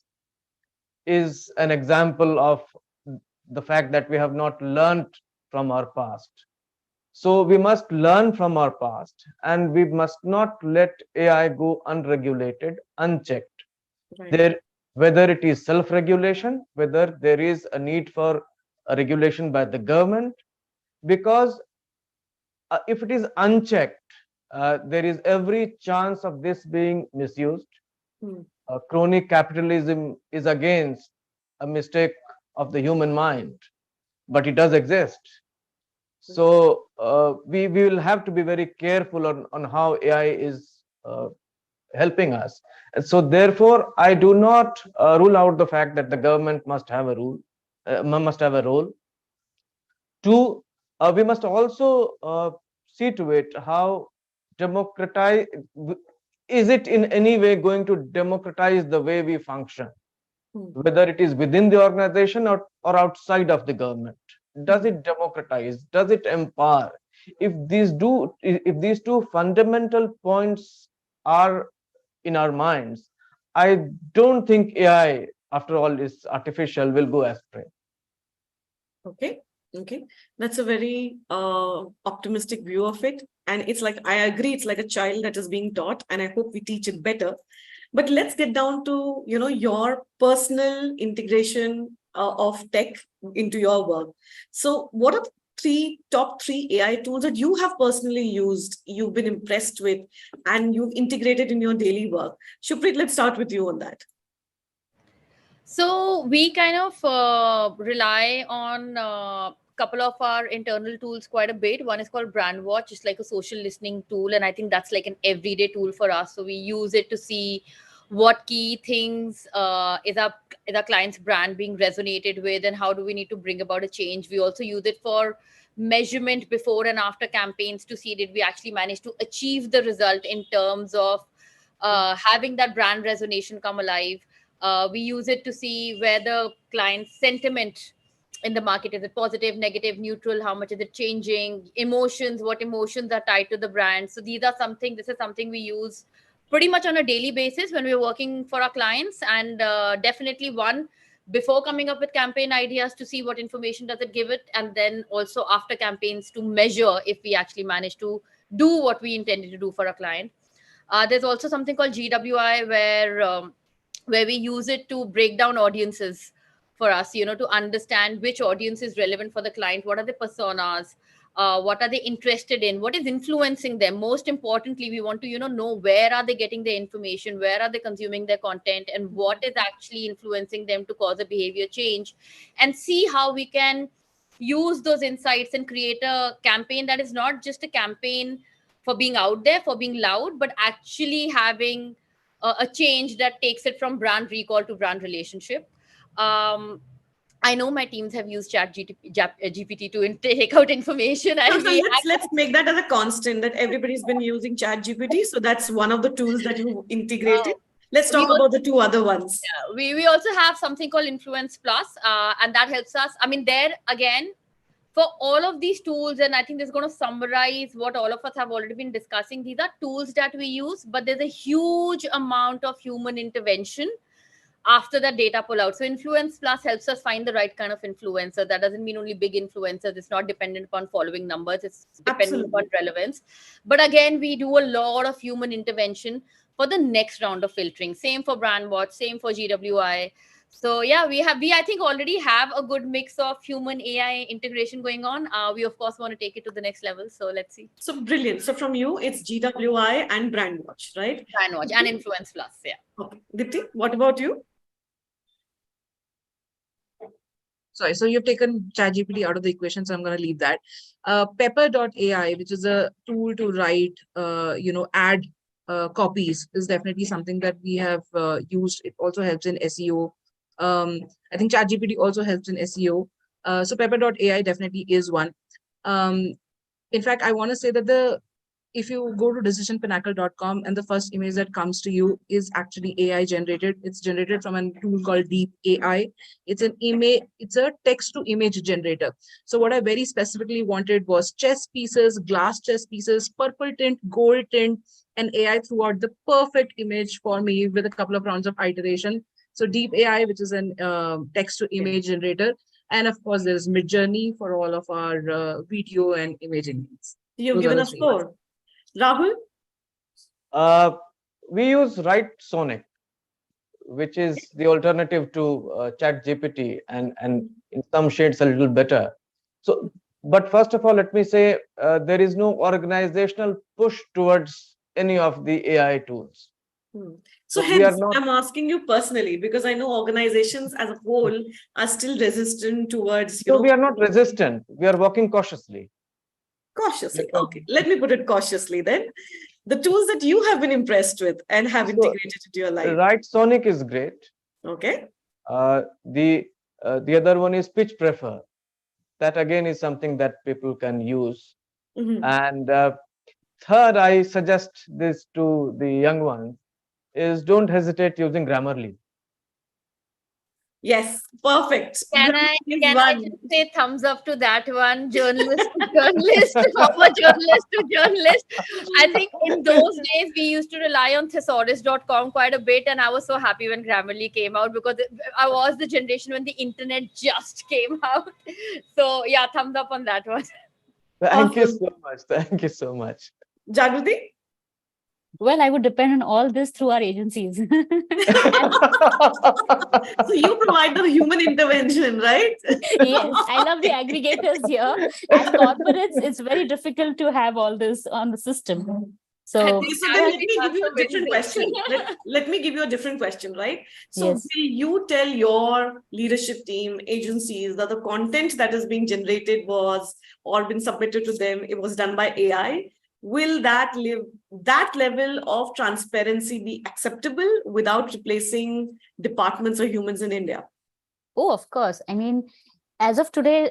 is an example of the fact that we have not learned from our past. So we must learn from our past, and we must not let AI go unregulated, unchecked. Right. There, whether it is self-regulation, whether there is a need for a regulation by the government, because if it is unchecked, there is every chance of this being misused. Crony capitalism is against a mistake of the human mind, but it does exist. So we will have to be very careful on how AI is helping us. And so therefore, I do not rule out the fact that the government must have a role. Two, we must also see to it how democratize, is it in any way going to democratize the way we function, whether it is within the organization or outside of the government. Does it democratize? Does it empower? If these two fundamental points are in our minds, I don't think AI, after all, is artificial, will go astray. Okay. That's a very optimistic view of it. And it's like, I agree, it's like a child that is being taught, and I hope we teach it better. But let's get down to, your personal integration of tech into your work. So what are the top three AI tools that you have personally used, you've been impressed with, and you've integrated in your daily work? Shuprit, let's start with you on that. So we kind of rely on couple of our internal tools quite a bit. One is called Brand Watch. It's like a social listening tool, and I think that's like an everyday tool for us. So we use it to see what key things is our client's brand being resonated with, and how do we need to bring about a change. We also use it for measurement before and after campaigns to see did we actually manage to achieve the result in terms of having that brand resonation come alive. We use it to see where the client's sentiment in the market is. It positive, negative, neutral? How much is it changing? Emotions, what emotions are tied to the brand? So this is something we use pretty much on a daily basis when we're working for our clients. And definitely one, before coming up with campaign ideas, to see what information does it give it, and then also after campaigns to measure if we actually manage to do what we intended to do for a client. There's also something called GWI where we use it to break down audiences for us, to understand which audience is relevant for the client, what are the personas, what are they interested in, what is influencing them. Most importantly, we want to know where are they getting their information, where are they consuming their content, and what is actually influencing them to cause a behavior change, and see how we can use those insights and create a campaign that is not just a campaign for being out there, for being loud, but actually having a change that takes it from brand recall to brand relationship. I know my teams have used GPT to take out information, and So let's make that as a constant that everybody's been using ChatGPT. So that's one of the tools that you integrated. Let's talk about the two other ones. Yeah, we also have something called Influence Plus, and that helps us. I mean, there again, for all of these tools, and I think this is going to summarize what all of us have already been discussing. These are tools that we use, but there's a huge amount of human intervention after that data pull out. So Influence Plus helps us find the right kind of influencer. That doesn't mean only big influencers. It's not dependent upon following numbers. It's dependent upon relevance. But again, we do a lot of human intervention for the next round of filtering. Same for Brand Watch, same for GWI. So yeah, we I think already have a good mix of human AI integration going on. We of course want to take it to the next level. So let's see. So brilliant. So from you, it's GWI and Brand Watch, right? Brand Watch and Influence Plus. Yeah. Okay. Dipti, what about you? Sorry, so you've taken ChatGPT out of the equation, so I'm going to leave that. Pepper.ai, which is a tool to write, ad copies, is definitely something that we have used. It also helps in SEO. I think ChatGPT also helps in SEO. So Pepper.ai definitely is one. In fact, I want to say that if you go to decisionpinnacle.com and the first image that comes to you is actually AI generated. It's generated from a tool called Deep AI. It's a text to image generator. So what I very specifically wanted was chess pieces, glass chess pieces, purple tint, gold tint, and AI threw out the perfect image for me with a couple of rounds of iteration. So Deep AI, which is an text to image generator. And of course, there's Midjourney for all of our video and imaging needs. You've Those given are a the three. score. Rahul? We use Write Sonic, which is the alternative to ChatGPT, and in some shades a little better. So, but first of all, let me say there is no organizational push towards any of the AI tools. So we are hence, not. I'm asking you personally, because I know organizations as a whole are still resistant towards, So we are not resistant. We are working cautiously. Cautiously. Okay, let me put it cautiously then. The tools that you have been impressed with and have integrated into your life. Write Sonic is great. Okay. The other one is Pitch Prefer. That again is something that people can use. And third, I suggest this to the young ones, is don't hesitate using Grammarly. Yes, perfect. Can I just say thumbs up to that one? Journalist to journalist, former journalist to journalist. I think in those days we used to rely on thesaurus.com quite a bit, and I was so happy when Grammarly came out because I was the generation when the internet just came out. So yeah, thumbs up on that one. Thank you so much. Thank you so much. Jagrati? Well, I would depend on all this through our agencies. So you provide the human intervention, right? Yes, I love the aggregators here. As corporates, it's very difficult to have all this on the system. So then let me give you a different question. Let me give you a different question, right? So yes. Will you tell your leadership team, agencies, that the content that is being generated was or been submitted to them, it was done by AI? Will that level of transparency be acceptable without replacing departments or humans in India? Oh, of course. I mean, as of today,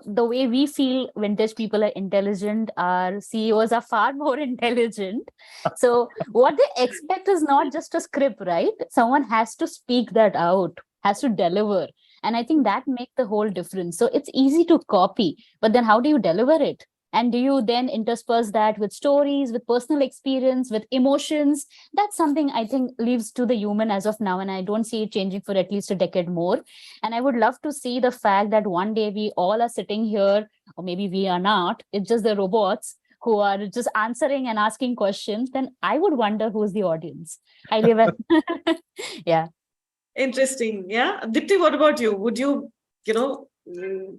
the way we feel vintage people are intelligent, our CEOs are far more intelligent. So what they expect is not just a script, right? Someone has to speak that out, has to deliver. And I think that makes the whole difference. So it's easy to copy, but then how do you deliver it? And do you then intersperse that with stories, with personal experience, with emotions? That's something I think leaves to the human as of now. And I don't see it changing for at least a decade more. And I would love to see the fact that one day we all are sitting here, or maybe we are not, it's just the robots who are just answering and asking questions. Then I would wonder who's the audience. I live at, yeah. Interesting. Yeah. Dipti, what about you? Would you,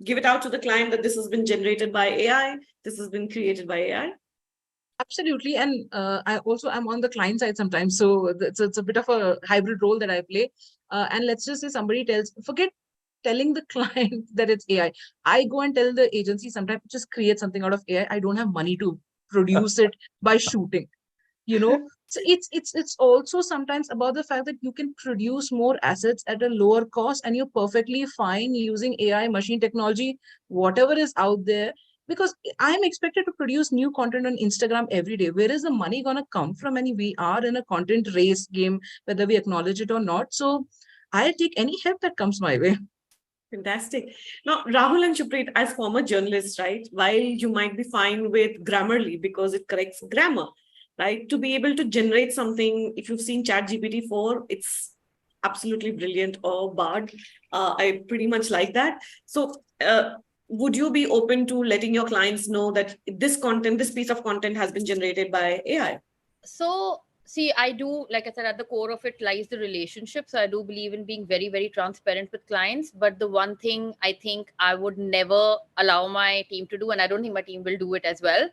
give it out to the client that this has been generated by AI, this has been created by AI? Absolutely. And I'm on the client side sometimes. So it's a bit of a hybrid role that I play. And let's just say somebody forget telling the client that it's AI. I go and tell the agency sometimes just create something out of AI. I don't have money to produce it by shooting. So it's also sometimes about the fact that you can produce more assets at a lower cost, and you're perfectly fine using AI, machine technology, whatever is out there, because I'm expected to produce new content on Instagram every day. Where is the money going to come from? And we are in a content race game, whether we acknowledge it or not. So I'll take any help that comes my way. Fantastic. Now, Rahul and Shuprit, as former journalists, right, while you might be fine with Grammarly because it corrects grammar, right, to be able to generate something, if you've seen ChatGPT 4, it's absolutely brilliant, or Bard. I pretty much like that. So would you be open to letting your clients know that this piece of content has been generated by AI? So see, I do, like I said, at the core of it lies the relationship. So I do believe in being very, very transparent with clients. But the one thing I think I would never allow my team to do, and I don't think my team will do it as well,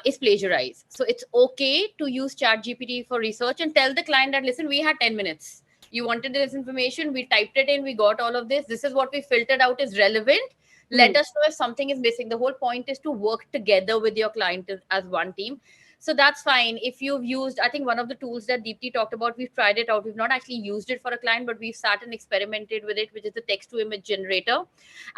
is plagiarize. So it's okay to use ChatGPT for research and tell the client that, listen, we had 10 minutes. You wanted this information, we typed it in, we got all of this. This is what we filtered out is relevant. Let us know if something is missing. The whole point is to work together with your client as one team. So that's fine. If you've used, I think one of the tools that Deepti talked about, we've tried it out. We've not actually used it for a client, but we've sat and experimented with it, which is the text to image generator.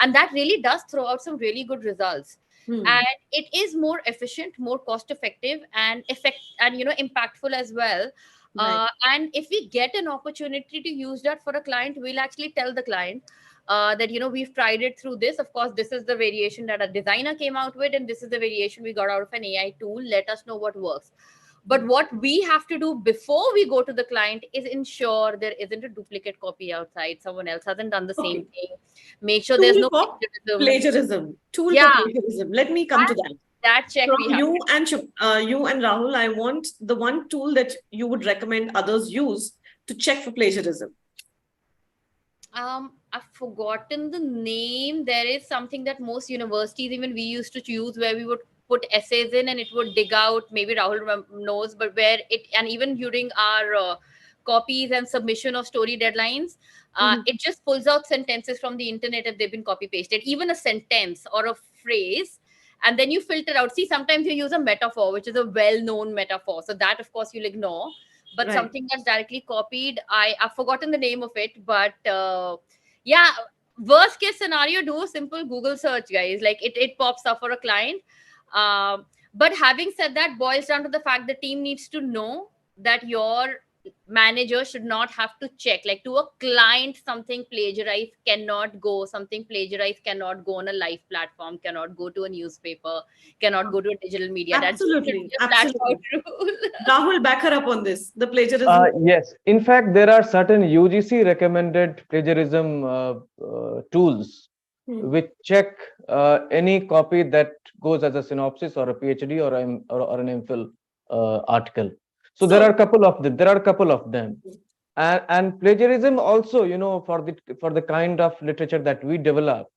And that really does throw out some really good results. And it is more efficient, more cost effective, and impactful as well. Right. And if we get an opportunity to use that for a client, we'll actually tell the client that we've tried it through this. Of course, this is the variation that a designer came out with, and this is the variation we got out of an AI tool. Let us know what works. But what we have to do before we go to the client is ensure there isn't a duplicate copy outside. Someone else hasn't done the same thing. Make sure there's no plagiarism. Tool Yeah. for plagiarism. Let me come to that. That check From we have. You and Rahul, I want the one tool that you would recommend others use to check for plagiarism. I've forgotten the name. There is something that most universities, even we used to use, where we would put essays in and it would dig out. Maybe Rahul knows, but where it, and even during our copies and submission of story deadlines, it just pulls out sentences from the internet if they've been copy pasted, even a sentence or a phrase. And then you filter out. See, sometimes you use a metaphor, which is a well-known metaphor. So that, of course, you'll ignore. But Right. something that's directly copied, I've forgotten the name of it. But yeah, worst case scenario, do a simple Google search, guys. Like it pops up for a client. But having said that, boils down to the fact the team needs to know that your manager should not have to check. Like to a client, something plagiarized cannot go. Something plagiarized cannot go on a live platform, cannot go to a newspaper, cannot go to a digital media. Absolutely. That's just flat out rule. Rahul, back her up on this. The plagiarism. Yes, in fact, there are certain UGC recommended plagiarism tools which check any copy that goes as a synopsis or a PhD or an MPhil article. So there are a couple of them. And plagiarism also, for the kind of literature that we develop,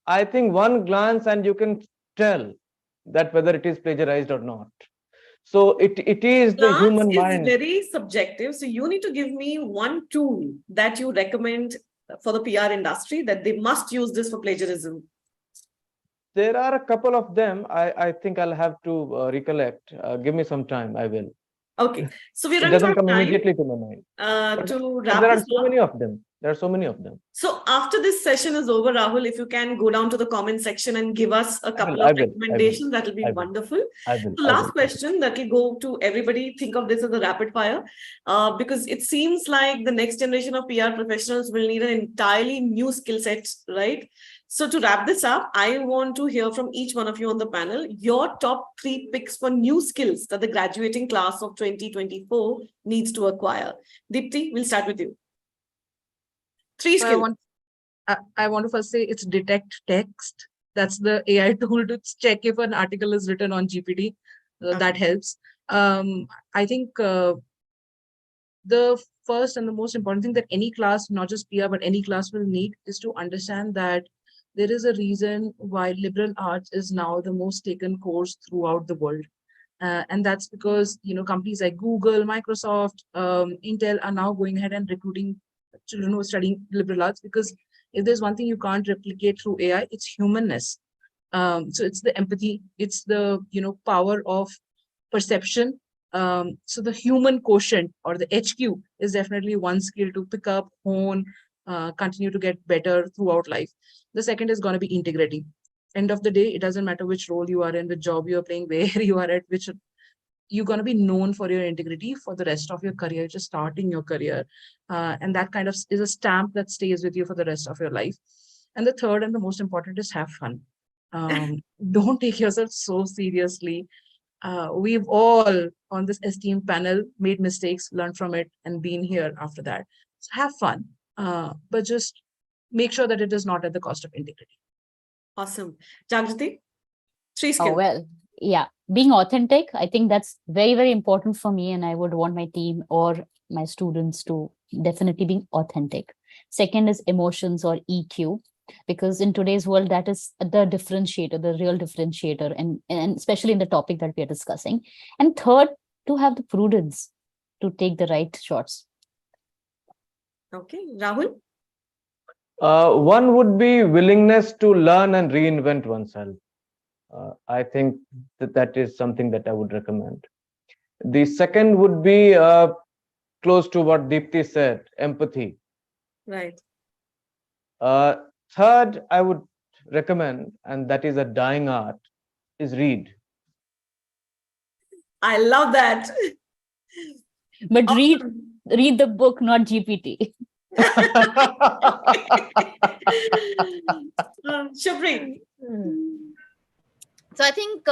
I think one glance and you can tell that whether it is plagiarized or not. So it is the human mind. Is very subjective. So you need to give me one tool that you recommend for the PR industry that they must use this for plagiarism. There are a couple of them. I think I'll have to recollect. Give me some time. I will. Okay. So we're It doesn't come immediately to my mind. To But wrap there are this so up. many of them. There are so many of them. So after this session is over, Rahul, if you can go down to the comment section and give us a couple of recommendations, that will be wonderful. The last question that will go to everybody, think of this as a rapid fire, because it seems like the next generation of PR professionals will need an entirely new skill set, right? So to wrap this up, I want to hear from each one of you on the panel, your top 3 picks for new skills that the graduating class of 2024 needs to acquire. Deepti, we'll start with you. 3 skills. I want to first say it's detect text. That's the AI tool to check if an article is written on GPT. That helps. I think the first and the most important thing that any class, not just PR, but any class will need is to understand that there is a reason why liberal arts is now the most taken course throughout the world. And that's because, companies like Google, Microsoft, Intel are now going ahead and recruiting children who are studying liberal arts, because if there's one thing you can't replicate through AI, it's humanness. So it's the empathy, it's the power of perception. So the human quotient or the HQ is definitely one skill to pick up, hone, continue to get better throughout life. The second is going to be integrity. End of the day, it doesn't matter which role you are in, which job you are playing, where you are at, which you're going to be known for your integrity for the rest of your career, just starting your career. And that kind of is a stamp that stays with you for the rest of your life. And the third and the most important is have fun. Don't take yourself so seriously. We've all on this esteemed panel made mistakes, learned from it, and been here after that. So have fun, but just make sure that it is not at the cost of integrity. Awesome. Jagriti, 3 skills. Oh, well, yeah. Being authentic, I think that's very, very important for me. And I would want my team or my students to definitely be authentic. Second is emotions or EQ, because in today's world, that is the differentiator, the real differentiator, and especially in the topic that we are discussing. And third, to have the prudence to take the right shots. Okay, Rahul? One would be willingness to learn and reinvent oneself. I think that is something that I would recommend. The second would be close to what Deepti said, empathy. Right. Third, I would recommend, and that is a dying art, is read. I love that. But Awesome. read the book, not GPT. Shubhri. So I think,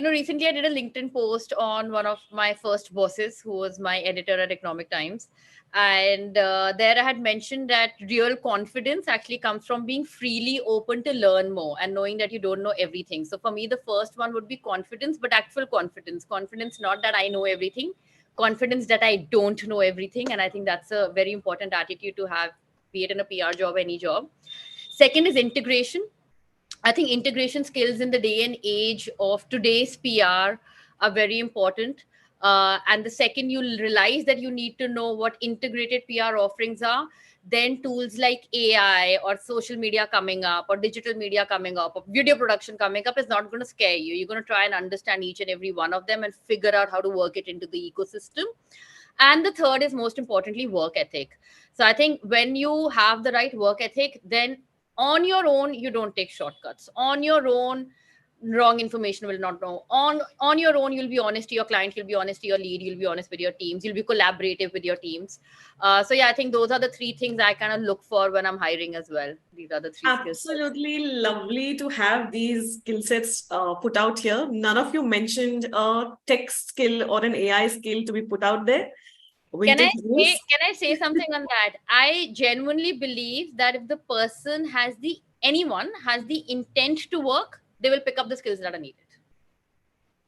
recently I did a LinkedIn post on one of my first bosses, who was my editor at Economic Times. And there I had mentioned that real confidence actually comes from being freely open to learn more and knowing that you don't know everything. So for me, the first one would be confidence, but actual confidence. Confidence, not that I know everything, confidence that I don't know everything. And I think that's a very important attitude to have, be it in a PR job or any job. Second is integration. I think integration skills in the day and age of today's PR are very important. And the second you realize that you need to know what integrated PR offerings are, then tools like AI or social media coming up or digital media coming up or video production coming up is not going to scare you. You're going to try and understand each and every one of them and figure out how to work it into the ecosystem. And the third is most importantly, work ethic. So I think when you have the right work ethic, then on your own you don't take shortcuts. On your own, wrong information will not know. On your own, you'll be honest to your client, you'll be honest to your lead, you'll be honest with your teams, you'll be collaborative with your teams. So yeah, I think those are the three things I kind of look for when I'm hiring as well. These are the three skills. Absolutely lovely to have these skill sets put out here. None of you mentioned a tech skill or an AI skill to be put out there. Can I say something on that? I genuinely believe that if the person anyone has the intent to work, they will pick up the skills that are needed.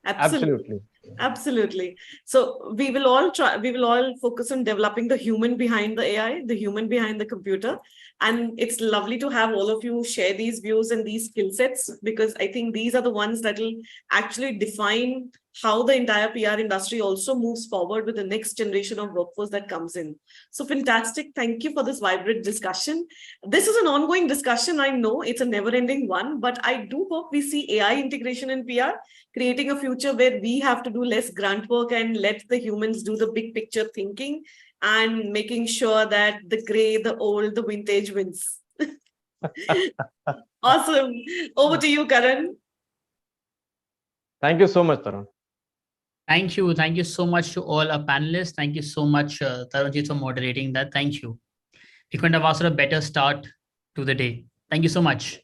Absolutely. So we will all focus on developing the human behind the AI, the human behind the computer. And it's lovely to have all of you share these views and these skill sets, because I think these are the ones that will actually define how the entire PR industry also moves forward with the next generation of workforce that comes in. So fantastic. Thank you for this vibrant discussion. This is an ongoing discussion. I know it's a never-ending one, but I do hope we see AI integration in PR, creating a future where we have to do less grunt work and let the humans do the big picture thinking and making sure that the gray, the old, the vintage wins. Awesome. Over to you, Karan. Thank you so much, Tarun. Thank you. Thank you so much to all our panelists. Thank you so much, Tarunjit, for moderating that. Thank you. We couldn't have asked for a better start to the day. Thank you so much.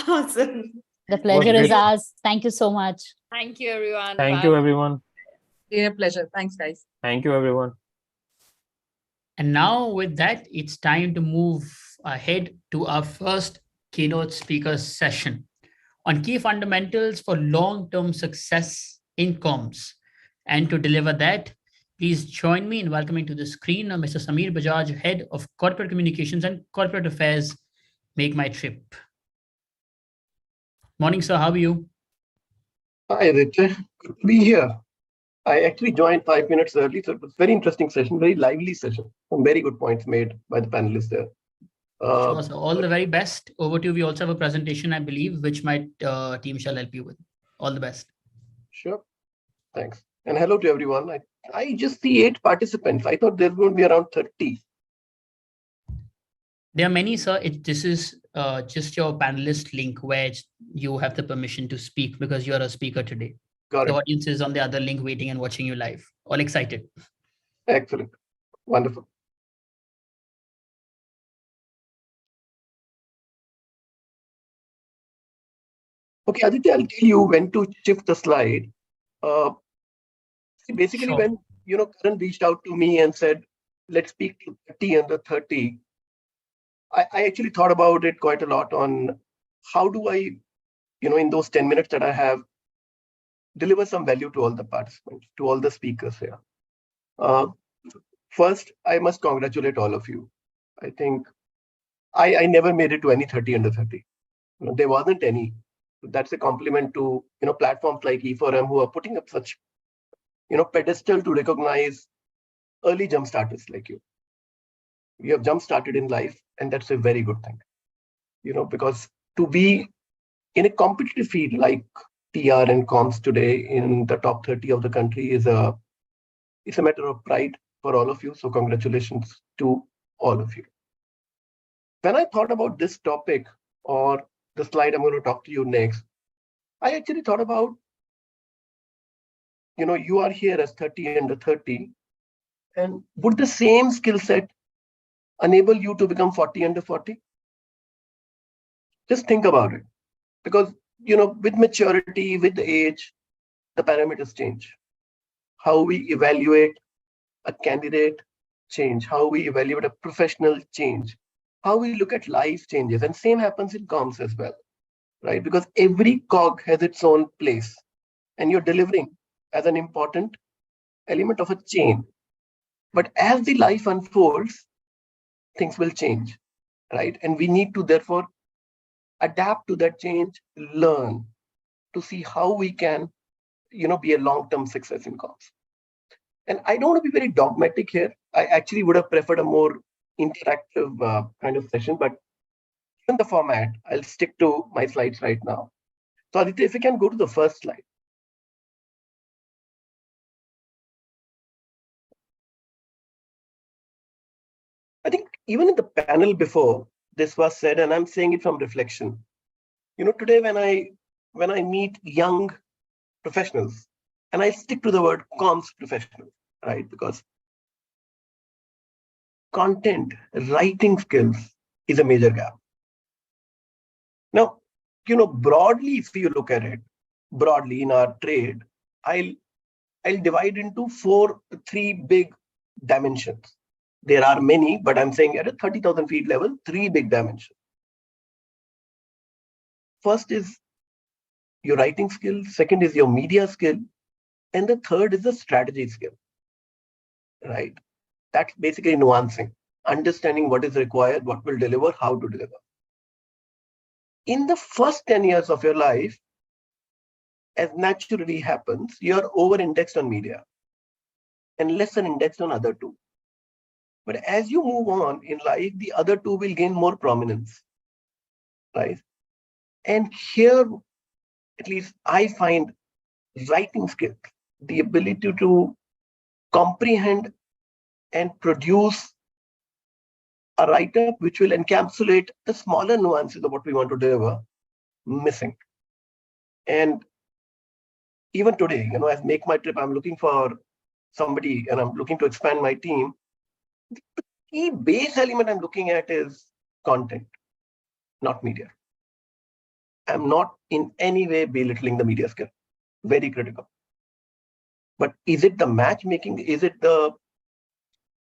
Awesome. The pleasure is ours. Thank you so much. Thank you, everyone. Thank you, everyone. Yeah, pleasure. Thanks, guys. Thank you, everyone. And now with that, it's time to move ahead to our first keynote speaker session on key fundamentals for long-term success in comms. And to deliver that, please join me in welcoming to the screen Mr. Sameer Bajaj, Head of Corporate Communications and Corporate Affairs, Make My Trip. Morning, sir. How are you? Hi, Richard. Good to be here. I actually joined 5 minutes early, so it was a very interesting session, very lively session. Some very good points made by the panelists there. Sure, so all the very best. Over to you. We also have a presentation, I believe, which my team shall help you with. All the best. Sure. Thanks. And hello to everyone. I just see 8 participants. I thought there would be around 30. There are many, sir. This is just your panelist link where you have the permission to speak because you're a speaker today. Got the it. audience is on the other link waiting and watching you live. All excited. Excellent. Wonderful. Okay, Aditya, I'll tell you when to shift the slide. Basically, Sure. when Karan reached out to me and said, let's speak to 30 under 30, I actually thought about it quite a lot on how do I, in those 10 minutes that I have, deliver some value to all the participants, to all the speakers here. First, I must congratulate all of you. I think I never made it to any 30 under 30. There wasn't any. That's a compliment to platforms like E4M who are putting up such pedestal to recognize early jump starters like you. You have jump started in life, and that's a very good thing. Because to be in a competitive field like PR and comms today in the top 30 of the country it's a matter of pride for all of you. So congratulations to all of you. When I thought about this topic or the slide I'm going to talk to you next, I actually thought about, you are here as 30 under 30, and would the same skill set enable you to become 40 under 40? Just think about it. Because, with maturity, with age, the parameters change. How we evaluate a candidate change, how we evaluate a professional change, how we look at life changes. And same happens in comms as well, right? Because every cog has its own place, and you're delivering as an important element of a chain. But as the life unfolds, things will change, right? And we need to therefore adapt to that change, learn to see how we can, be a long-term success in comms. And I don't want to be very dogmatic here. I actually would have preferred a more interactive kind of session, but in the format, I'll stick to my slides right now. So Aditya, if you can go to the first slide. I think even in the panel before, this was said, and I'm saying it from reflection. Today when I meet young professionals, and I stick to the word comms professionals, right? Because content, writing skills is a major gap. Now, broadly, if you look at it, broadly in our trade, I'll divide into three big dimensions. There are many, but I'm saying at a 30,000 feet level, three big dimensions. First is your writing skill, second is your media skill, and the third is the strategy skill, right? That's basically nuancing, understanding what is required, what will deliver, how to deliver. In the first 10 years of your life, as naturally happens, you're over-indexed on media and less than indexed on other two. But as you move on in life, the other two will gain more prominence, right? And here, at least I find writing skills, the ability to comprehend and produce a write-up which will encapsulate the smaller nuances of what we want to deliver, missing. And even today, as Make My Trip, I'm looking for somebody and I'm looking to expand my team. The key base element I'm looking at is content, not media. I'm not in any way belittling the media skill, very critical. But is it the matchmaking? Is it the,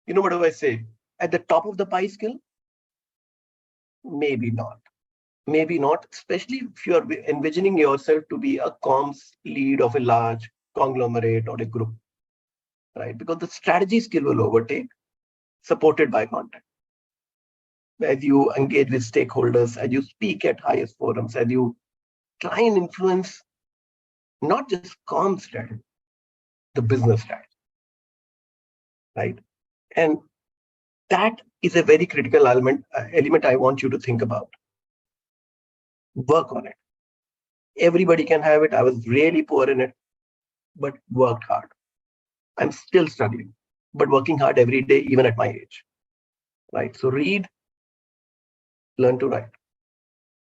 what do I say, at the top of the pie skill? Maybe not. Maybe not, especially if you're envisioning yourself to be a comms lead of a large conglomerate or a group, right? Because the strategy skill will overtake, supported by content. As you engage with stakeholders, as you speak at highest forums, as you try and influence not just comms strategy, the business strategy, right? And that is a very critical element I want you to think about. Work on it. Everybody can have it. I was really poor in it, but worked hard. I'm still struggling, but working hard every day, even at my age, right? So read, learn to write.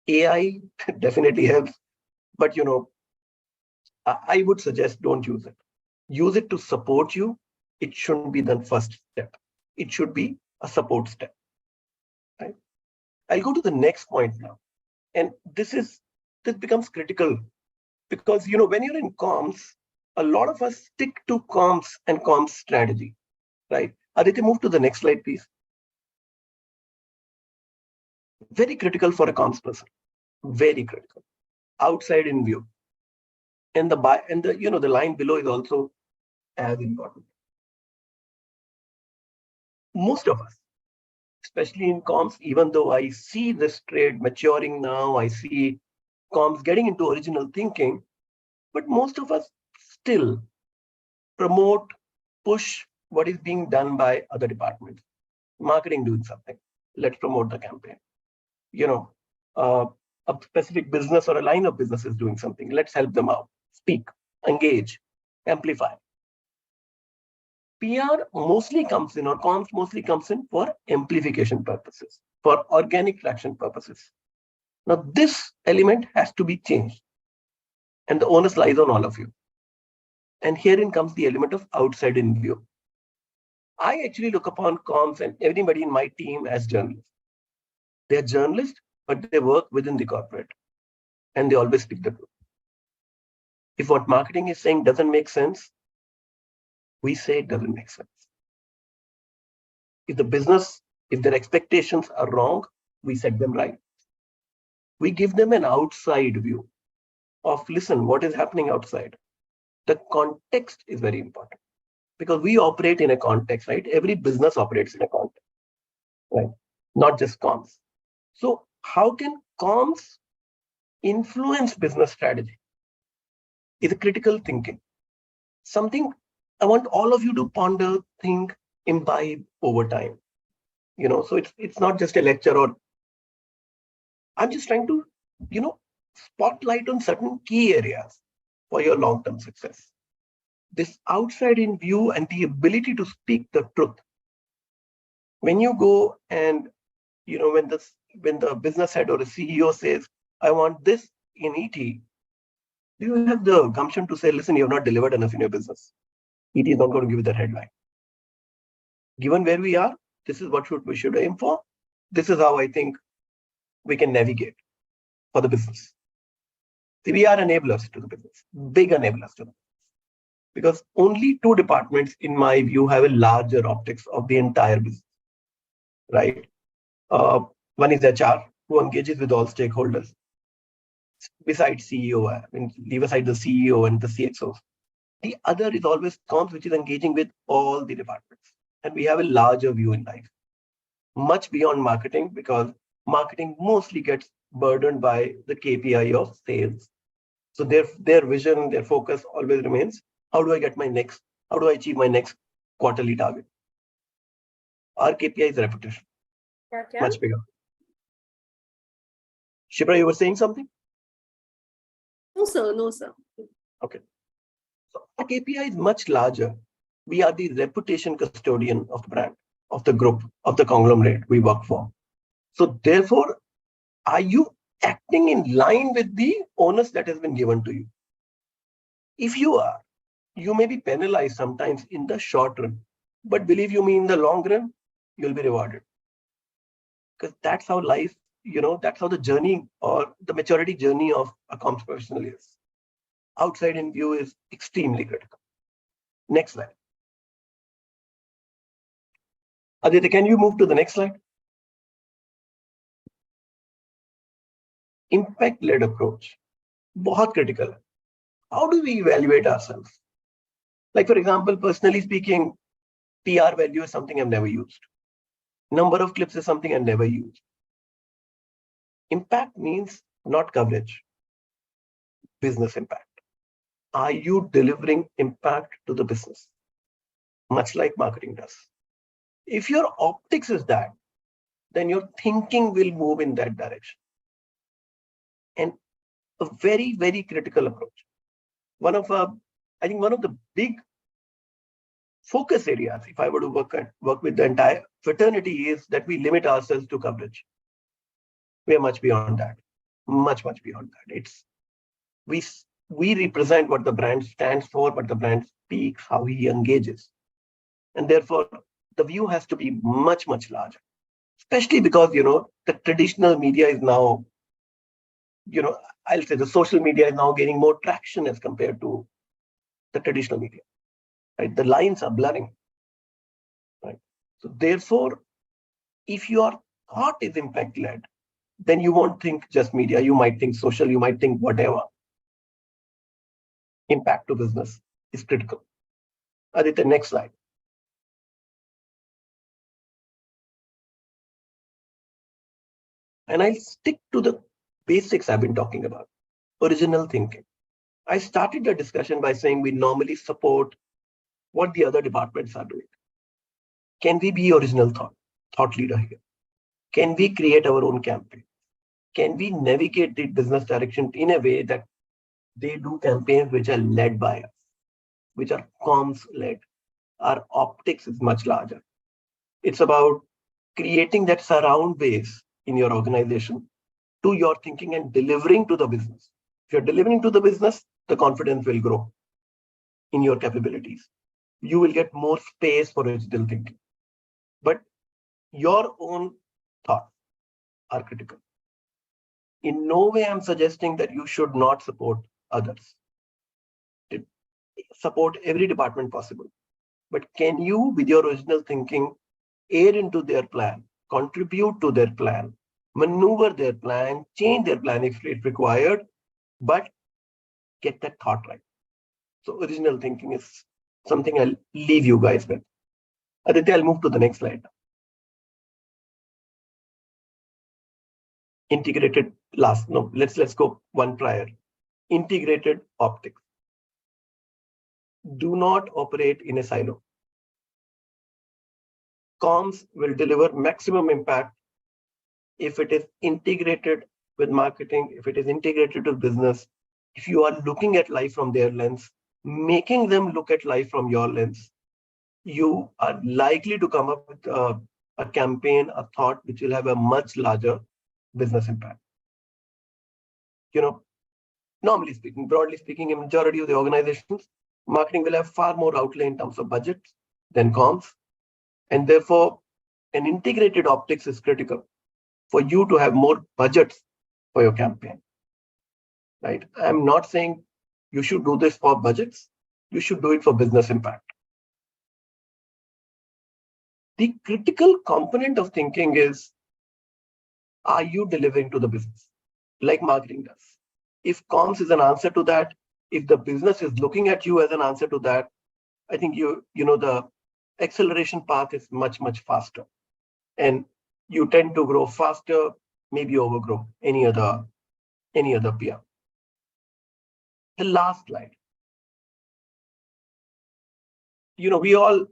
AI definitely helps, but I would suggest don't use it. Use it to support you. It shouldn't be the first step. It should be a support step, right? I'll go to the next point now. And this becomes critical because, when you're in comms, a lot of us stick to comms and comms strategy, right? Aditya, move to the next slide, please. Very critical for a comms person, very critical. Outside in view. And the line below is also as important. Most of us, especially in comms, even though I see this trade maturing now, I see comms getting into original thinking, but most of us still promote, push what is being done by other departments. marketing doing something. Let's promote the campaign. A specific business or a line of business is doing something. Let's help them out. Speak, engage, amplify. PR mostly comes in, or comms mostly comes in for amplification purposes, for organic traction purposes. Now, this element has to be changed, and the onus lies on all of you. And herein comes the element of outside in view. I actually look upon comms and everybody in my team as journalists. They're journalists, but they work within the corporate, and they always speak the truth. If what marketing is saying doesn't make sense, we say it doesn't make sense. If the business, if their expectations are wrong, we set them right. We give them an outside view of, listen, what is happening outside? The context is very important because we operate in a context, right? Every business operates in a context, right? Not just comms. So how can comms influence business strategy? Is a critical thinking. Something I want all of you to ponder, think, imbibe over time. So it's not just a lecture, or I'm just trying to, spotlight on certain key areas for your long-term success. This outside in view and the ability to speak the truth. When you go and, when the business head or the CEO says, I want this in ET, do you have the gumption to say, listen, you have not delivered enough in your business? ET is not going to give you that headline. Given where we are, this is what we should aim for. This is how I think we can navigate for the business. See, we are enablers to the business, big enablers to the business. Because only two departments, in my view, have a larger optics of the entire business, right? One is HR, who engages with all stakeholders. Besides CEO, leave aside the CEO and the CXOs. The other is always comms, which is engaging with all the departments. And we have a larger view in life, much beyond marketing, because marketing mostly gets burdened by the KPI of sales. So their vision, their focus always remains, how do I achieve my next quarterly target? Our KPI is reputation, much bigger. Shipra, you were saying something? No, sir. Okay. So our KPI is much larger. We are the reputation custodian of the brand, of the group, of the conglomerate we work for. So therefore, are you acting in line with the onus that has been given to you? If you are, you may be penalized sometimes in the short run, but believe you me, in the long run, you'll be rewarded. Because that's how life, that's how the journey or the maturity journey of a comms professional is. Outside in view is extremely critical. Next slide. Aditya, can you move to the next slide? Impact-led approach, बहुत critical. How do we evaluate ourselves? Like, for example, personally speaking, PR value is something I've never used. Number of clips is something I've never used. Impact means not coverage, business impact. Are you delivering impact to the business? Much like marketing does. If your optics is that, then your thinking will move in that direction. And a very, very critical approach. One of the big focus areas, if I were to work with the entire fraternity, is that we limit ourselves to coverage. We are much beyond that. Much, much beyond that. We represent what the brand stands for, what the brand speaks, how he engages. And therefore, the view has to be much, much larger. Especially because, the traditional media is now, I'll say the social media is now gaining more traction as compared to the traditional media. Right? The lines are blurring. Right? So therefore, if your thought is impact-led, then you won't think just media. You might think social, you might think whatever. Impact to business is critical. Aditya, next slide. And I'll stick to the basics I've been talking about. Original thinking. I started the discussion by saying we normally support what the other departments are doing. Can we be original thought? thought leader here. Can we create our own campaign? Can we navigate the business direction in a way that they do campaigns which are led by us, which are comms led? Our optics is much larger. It's about creating that surround base in your organization to your thinking and delivering to the business. If you're delivering to the business, the confidence will grow in your capabilities. You will get more space for original thinking. But your own thoughts are critical. In no way I'm suggesting that you should not support others. Support every department possible. But can you, with your original thinking, aid into their plan, contribute to their plan, maneuver their plan, change their plan if required, but get that thought right. So original thinking is something I'll leave you guys with. Aditya, I'll move to the next slide. Integrated let's go one prior. Integrated optics. Do not operate in a silo. Comms will deliver maximum impact if it is integrated with marketing, if it is integrated with business, if you are looking at life from their lens, making them look at life from your lens, you are likely to come up with a campaign, a thought which will have a much larger business impact. Normally speaking, broadly speaking, in majority of the organizations, marketing will have far more outlay in terms of budgets than comms. And therefore, an integrated optics is critical for you to have more budgets for your campaign. Right? I'm not saying you should do this for budgets. You should do it for business impact. The critical component of thinking is, are you delivering to the business like marketing does? If comms is an answer to that, if the business is looking at you as an answer to that, I think the acceleration path is much, much faster. And you tend to grow faster, maybe overgrow any other peer. The last slide. We all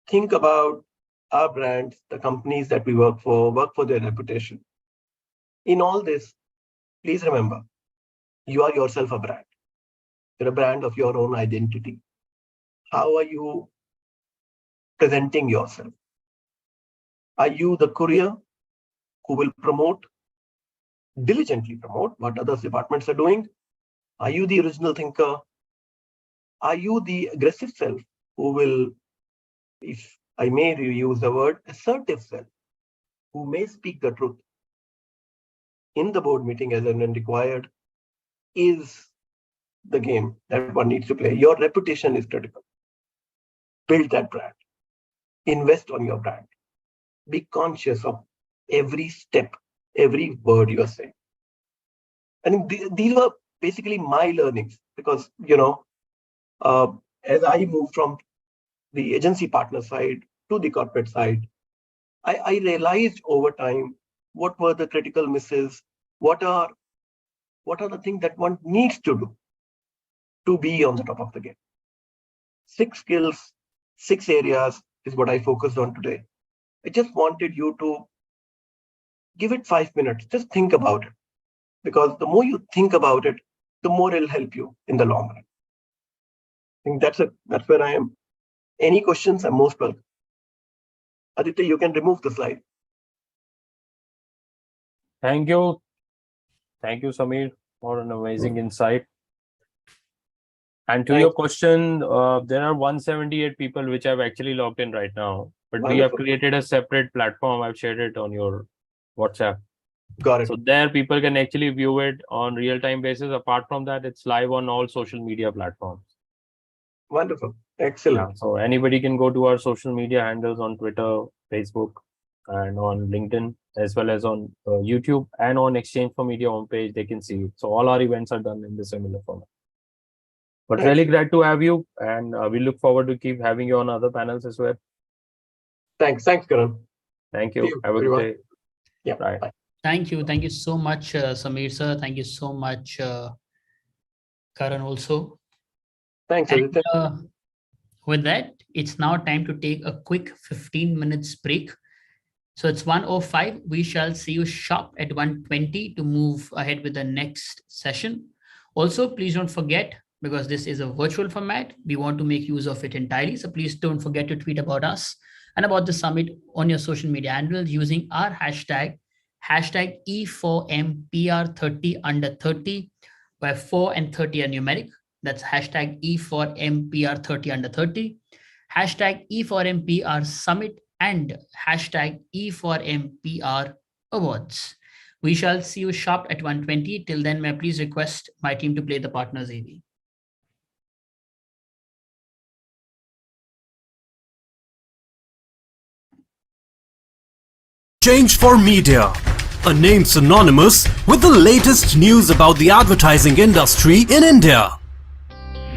think about our brands, the companies that we work for their reputation. In all this, please remember, you are yourself a brand. You're a brand of your own identity. How are you presenting yourself? Are you the courier who will diligently promote what other departments are doing? Are you the original thinker? Are you the aggressive self who will, if I may use the word, assertive self, who may speak the truth in the board meeting as and when required, is the game that one needs to play. Your reputation is critical. Build that brand. Invest on your brand. Be conscious of every step, every word you are saying. I think these were basically my learnings because, as I moved from the agency partner side to the corporate side, I realized over time what were the critical misses, what are the things that one needs to do to be on the top of the game. 6 skills, 6 areas is what I focused on today. I just wanted you to give it 5 minutes. Just think about it. Because the more you think about it, the more it'll help you in the long run. I think that's where I am. Any questions? I'm most welcome. Aditya, you can remove the slide. Thank you. Thank you, Samir, for an amazing insight. And to your question, there are 178 people which have actually logged in right now, but we have created a separate platform. I've shared it on your WhatsApp. Got it. So there people can actually view it on real-time basis. Apart from that, it's live on all social media platforms. Wonderful. Excellent. Yeah, so anybody can go to our social media handles on Twitter, Facebook, and on LinkedIn, as well as on YouTube and on exchange4media homepage. They can see it. So all our events are done in the similar format. But really glad to have you, and we look forward to keep having you on other panels as well. Thanks, Karan. Thank you. Have a good day. Yeah. Bye. Thank you so much, Samir sir. Thank you so much, Karan also. Thanks, Aditya. With that, it's now time to take a quick 15 minutes break. So it's 1:05. We shall see you sharp at 1:20 to move ahead with the next session. Also, please don't forget, because this is a virtual format, we want to make use of it entirely. So please don't forget to tweet about us and about the summit on your social media handles using our hashtag E4MPR30under30, where 4 and 30 are numeric. That's hashtag E4MPR30under30, hashtag E4MPR summit, and hashtag E4MPR awards. We shall see you sharp at 1:20. Till then, may I please request my team to play the partners AV. Exchange4media, a name synonymous with the latest news about the advertising industry in India.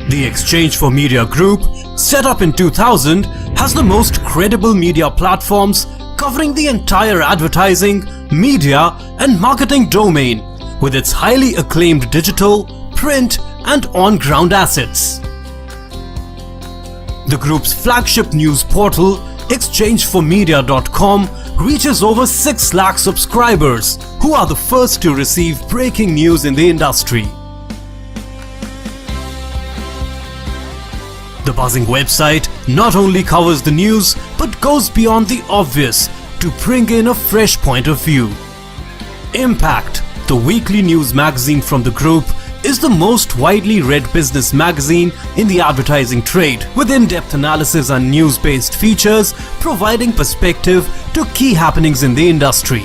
The Exchange4media Group, set up in 2000, has the most credible media platforms covering the entire advertising, media and marketing domain with its highly acclaimed digital, print and on-ground assets. The group's flagship news portal, exchange4media.com, reaches over 6 lakh subscribers who are the first to receive breaking news in the industry. The buzzing website not only covers the news but goes beyond the obvious to bring in a fresh point of view. Impact, the weekly news magazine from the group, is the most widely read business magazine in the advertising trade, with in-depth analysis and news-based features providing perspective to key happenings in the industry.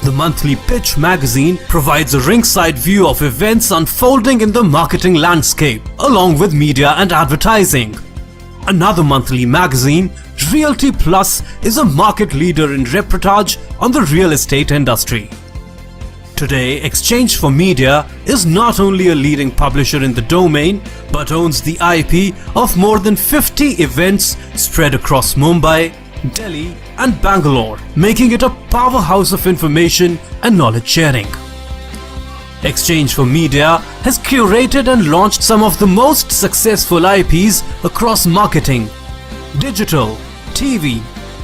The monthly Pitch magazine provides a ringside view of events unfolding in the marketing landscape, along with media and advertising. Another monthly magazine, Realty Plus, is a market leader in reportage on the real estate industry. Today, Exchange4media is not only a leading publisher in the domain, but owns the IP of more than 50 events spread across Mumbai, Delhi and Bangalore, making it a powerhouse of information and knowledge sharing. Exchange4media has curated and launched some of the most successful IPs across marketing, digital, TV,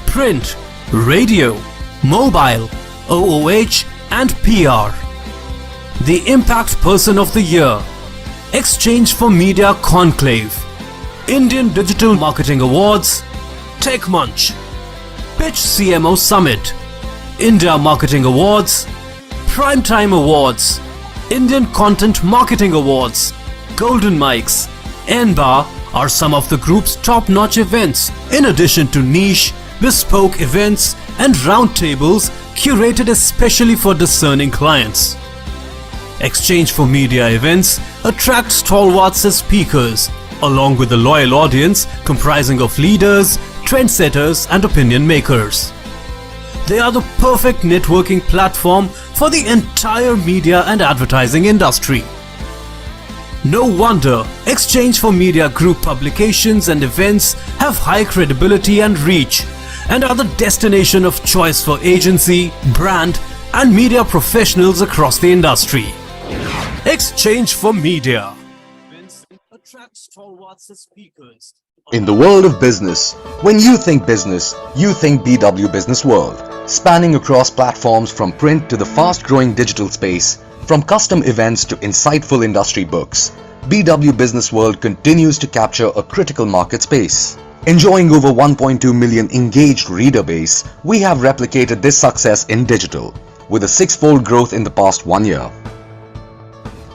print, radio, mobile, OOH and PR. The Impact Person of the Year, Exchange4media Conclave, Indian Digital Marketing Awards, Tech Munch, Pitch CMO Summit, India Marketing Awards, Primetime Awards, Indian Content Marketing Awards, Golden Mics, NBAR are some of the group's top-notch events, in addition to niche, bespoke events and roundtables curated especially for discerning clients. Exchange4media events attract stalwarts as speakers, along with a loyal audience comprising of leaders, trendsetters and opinion makers. They are the perfect networking platform for the entire media and advertising industry. No wonder Exchange4media Group publications and events have high credibility and reach, and are the destination of choice for agency, brand and media professionals across the industry. Exchange4media attracts stalwarts as speakers. In the world of business, when you think BW Business World. Spanning across platforms from print to the fast-growing digital space, from custom events to insightful industry books, BW Business World continues to capture a critical market space. Enjoying over 1.2 million engaged reader base, we have replicated this success in digital, with a 6-fold growth in the past 1 year.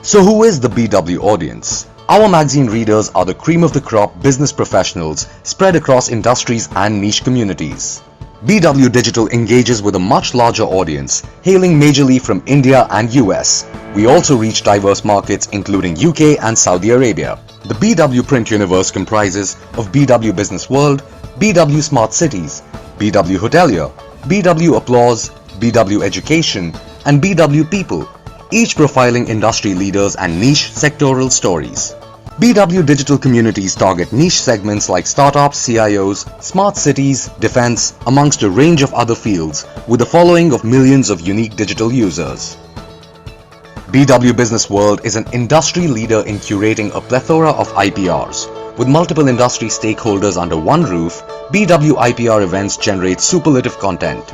So who is the BW audience? Our magazine readers are the cream of the crop business professionals spread across industries and niche communities. BW Digital engages with a much larger audience, hailing majorly from India and US. We also reach diverse markets including UK and Saudi Arabia. The BW Print universe comprises of BW Business World, BW Smart Cities, BW Hotelier, BW Applause, BW Education, and BW People, each profiling industry leaders and niche sectoral stories. BW Digital communities target niche segments like startups, CIOs, smart cities, defense, amongst a range of other fields, with a following of millions of unique digital users. BW Business World is an industry leader in curating a plethora of IPRs, With multiple industry stakeholders under one roof, BW IPR events generate superlative content.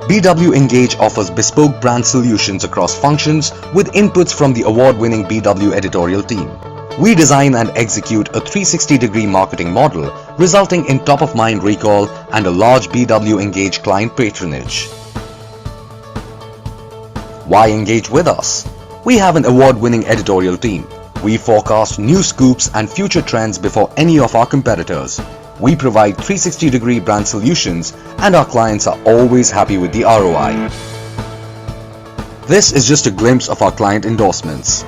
BW Engage offers bespoke brand solutions across functions with inputs from the award-winning BW editorial team. We design and execute a 360-degree marketing model, resulting in top-of-mind recall and a large BW Engage client patronage. Why engage with us? We have an award-winning editorial team. We forecast new scoops and future trends before any of our competitors. We provide 360-degree brand solutions and our clients are always happy with the ROI. This is just a glimpse of our client endorsements.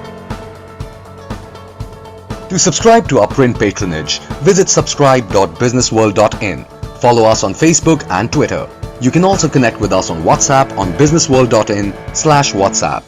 To subscribe to our print patronage, visit subscribe.businessworld.in. Follow us on Facebook and Twitter. You can also connect with us on WhatsApp on businessworld.in/WhatsApp.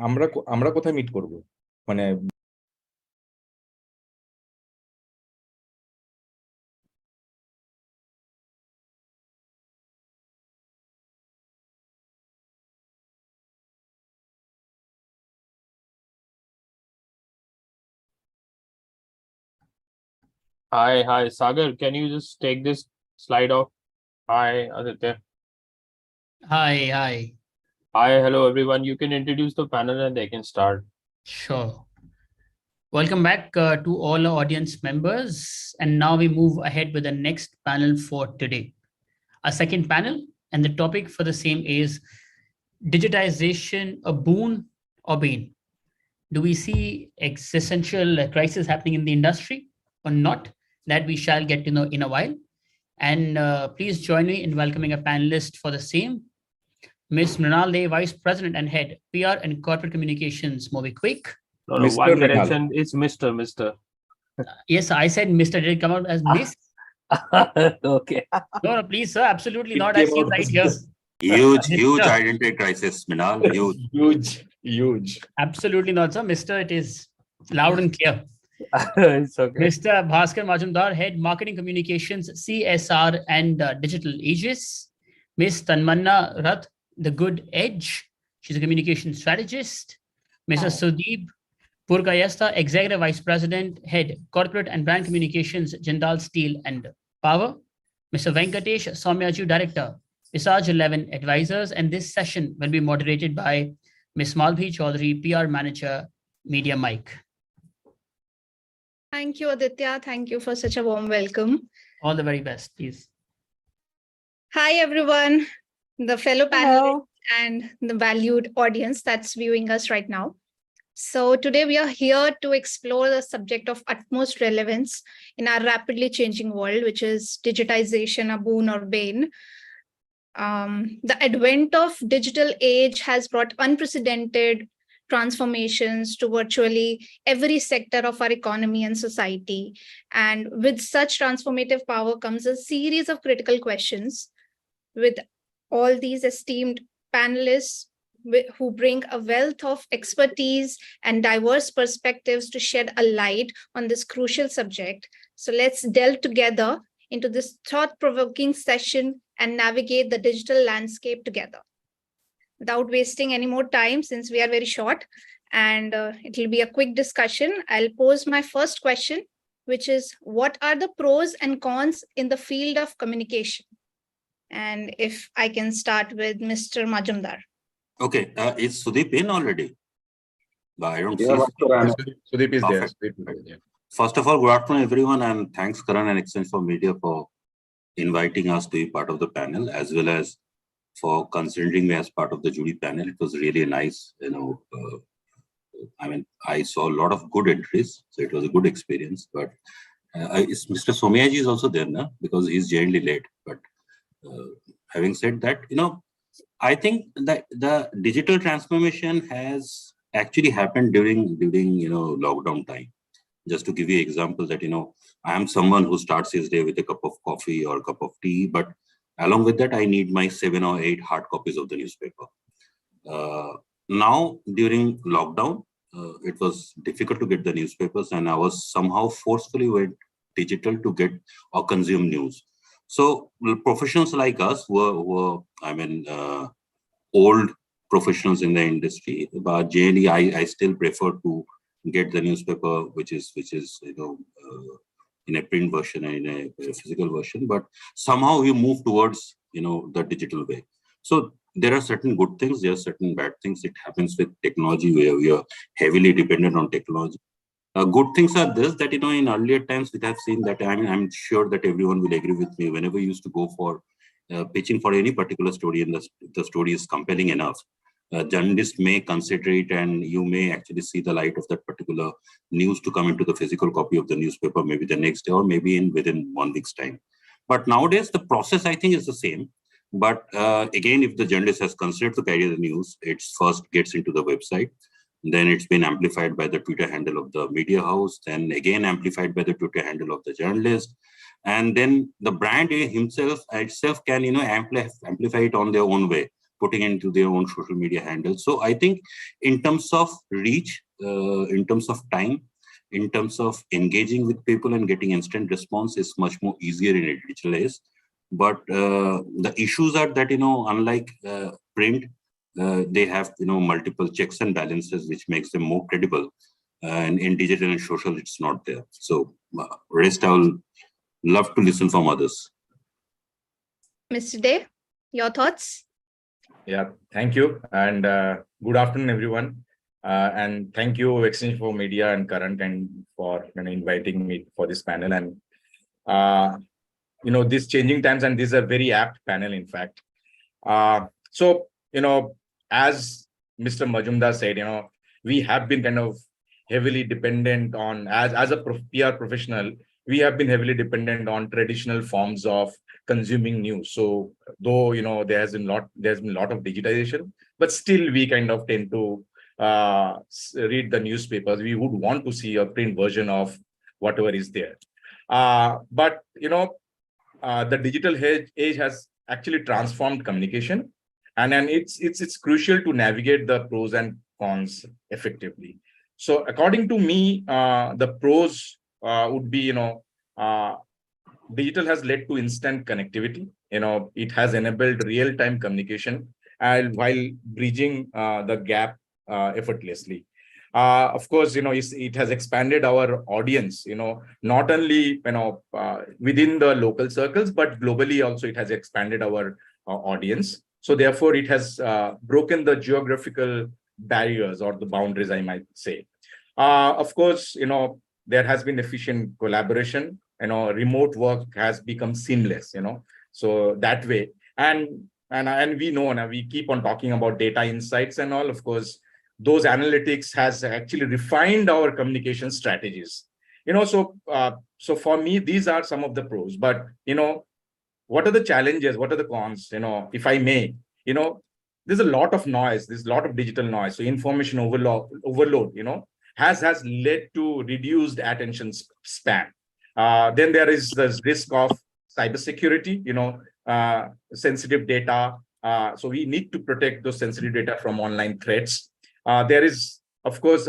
আমরা কোথায় meet করব মানে Hi, Sagar. Can you just take this slide off? Hi, Aditya. Hi. Hi, hello, everyone. You can introduce the panel and they can start. Sure. Welcome back to all our audience members. And now we move ahead with the next panel for today. Our second panel, and the topic for the same is digitization, a boon or bane? Do we see existential crisis happening in the industry or not? That we shall get to know in a while. And please join me in welcoming a panelist for the same, Ms. Mrinal Day, Vice President and Head, PR and Corporate Communications, MobiQuick. No, one correction. It's Mr. Yes, I said Mr. Did it come out as Miss? Okay. No, please, sir. Absolutely not. I see right here. Huge identity crisis, Minal. Huge. Absolutely not, sir. Mr. It is loud and clear. It's okay. Mr. Bhaskar Majumdar, Head Marketing Communications, CSR and Digital Aegis. Ms. Tanmanna Rath, The Good Edge. She's a communication strategist. Mr. Sudeep Purkayastha, Executive Vice President, Head Corporate and Brand Communications, Jindal Steel and Power. Mr. Venkatesh Soumyaju, Director, Visage 11 Advisors. And this session will be moderated by Ms. Malbhi Chaudhary, PR Manager, Media Mike. Thank you, Aditya. Thank you for such a warm welcome. All the very best, please. Hi, everyone, the fellow panelists and the valued audience that's viewing us right now. So today we are here to explore the subject of utmost relevance in our rapidly changing world, which is digitization, a boon or bane. The advent of digital age has brought unprecedented transformations to virtually every sector of our economy and society. And with such transformative power comes a series of critical questions. With all these esteemed panelists who bring a wealth of expertise and diverse perspectives to shed a light on this crucial subject. So let's delve together into this thought-provoking session and navigate the digital landscape together. Without wasting any more time, since we are very short, and it will be a quick discussion, I'll pose my first question, which is, what are the pros and cons in the field of communication? And if I can start with Mr. Majumdar. Okay, is Sudeep in already? but I don't Yeah, see. Sudeep is there. Perfect. Sudeep is there, yeah. First of all, good afternoon, everyone, and thanks, Karan and exchange4media, for inviting us to be part of the panel, as well as for considering me as part of the jury panel. It was really nice, I saw a lot of good entries, so it was a good experience. But Mr. Somiyaji is also there now, because he's generally late. But having said that, I think that the digital transformation has actually happened during lockdown time. Just to give you an example that, I am someone who starts his day with a cup of coffee or a cup of tea, but along with that, I need my 7 or 8 hard copies of the newspaper. Now, during lockdown, it was difficult to get the newspapers, and I was somehow forcefully went digital to get or consume news. So professionals like us were old professionals in the industry, but generally I still prefer to get the newspaper, which is in a print version and in a physical version. But somehow we move towards the digital way. So there are certain good things, there are certain bad things. It happens with technology, where we are heavily dependent on technology. Good things are this, that in earlier times we have seen that, I'm sure that everyone will agree with me, whenever you used to go for pitching for any particular story, and the story is compelling enough, journalists may consider it, and you may actually see the light of that particular news to come into the physical copy of the newspaper, maybe the next day or maybe within 1 week's time. But nowadays the process, I think, is the same. But again, if the journalist has considered to carry the news, it first gets into the website, then it's been amplified by the Twitter handle of the media house, then again amplified by the Twitter handle of the journalist, and then the brand itself can amplify it on their own way, putting into their own social media handles. So I think in terms of reach, in terms of time, in terms of engaging with people and getting instant response, is much more easier in a digital age. But the issues are that, unlike print, they have multiple checks and balances, which makes them more credible. And in digital and social, it's not there. So rest, I will love to listen from others. Mr. Day, your thoughts? Yeah, thank you, and good afternoon, everyone. And thank you, exchange4media and Karan, and for inviting me for this panel. And these changing times, and this is a very apt panel, in fact. So as Mr. Majumdar said, we have been kind of heavily dependent on, as a PR professional, we have been heavily dependent on traditional forms of consuming news. So though there's been a lot of digitization, but still we kind of tend to read the newspapers. We would want to see a print version of whatever is there. But the digital age has actually transformed communication, and it's crucial to navigate the pros and cons effectively. So according to me, the pros would be, digital has led to instant connectivity. It has enabled real-time communication, and while bridging the gap effortlessly. Of course, it has expanded our audience, not only, within the local circles, but globally also it has expanded our audience. So therefore, it has broken the geographical barriers or the boundaries, I might say. Of course, there has been efficient collaboration. Remote work has become seamless. So that way, and we know now, we keep on talking about data insights and all. Of course, those analytics has actually refined our communication strategies. So for me, these are some of the pros. But what are the challenges? What are the cons? If I may, there's a lot of noise. There's a lot of digital noise. So information overload, has led to reduced attention span. Then there is this risk of cybersecurity, sensitive data. So we need to protect those sensitive data from online threats. There is, of course,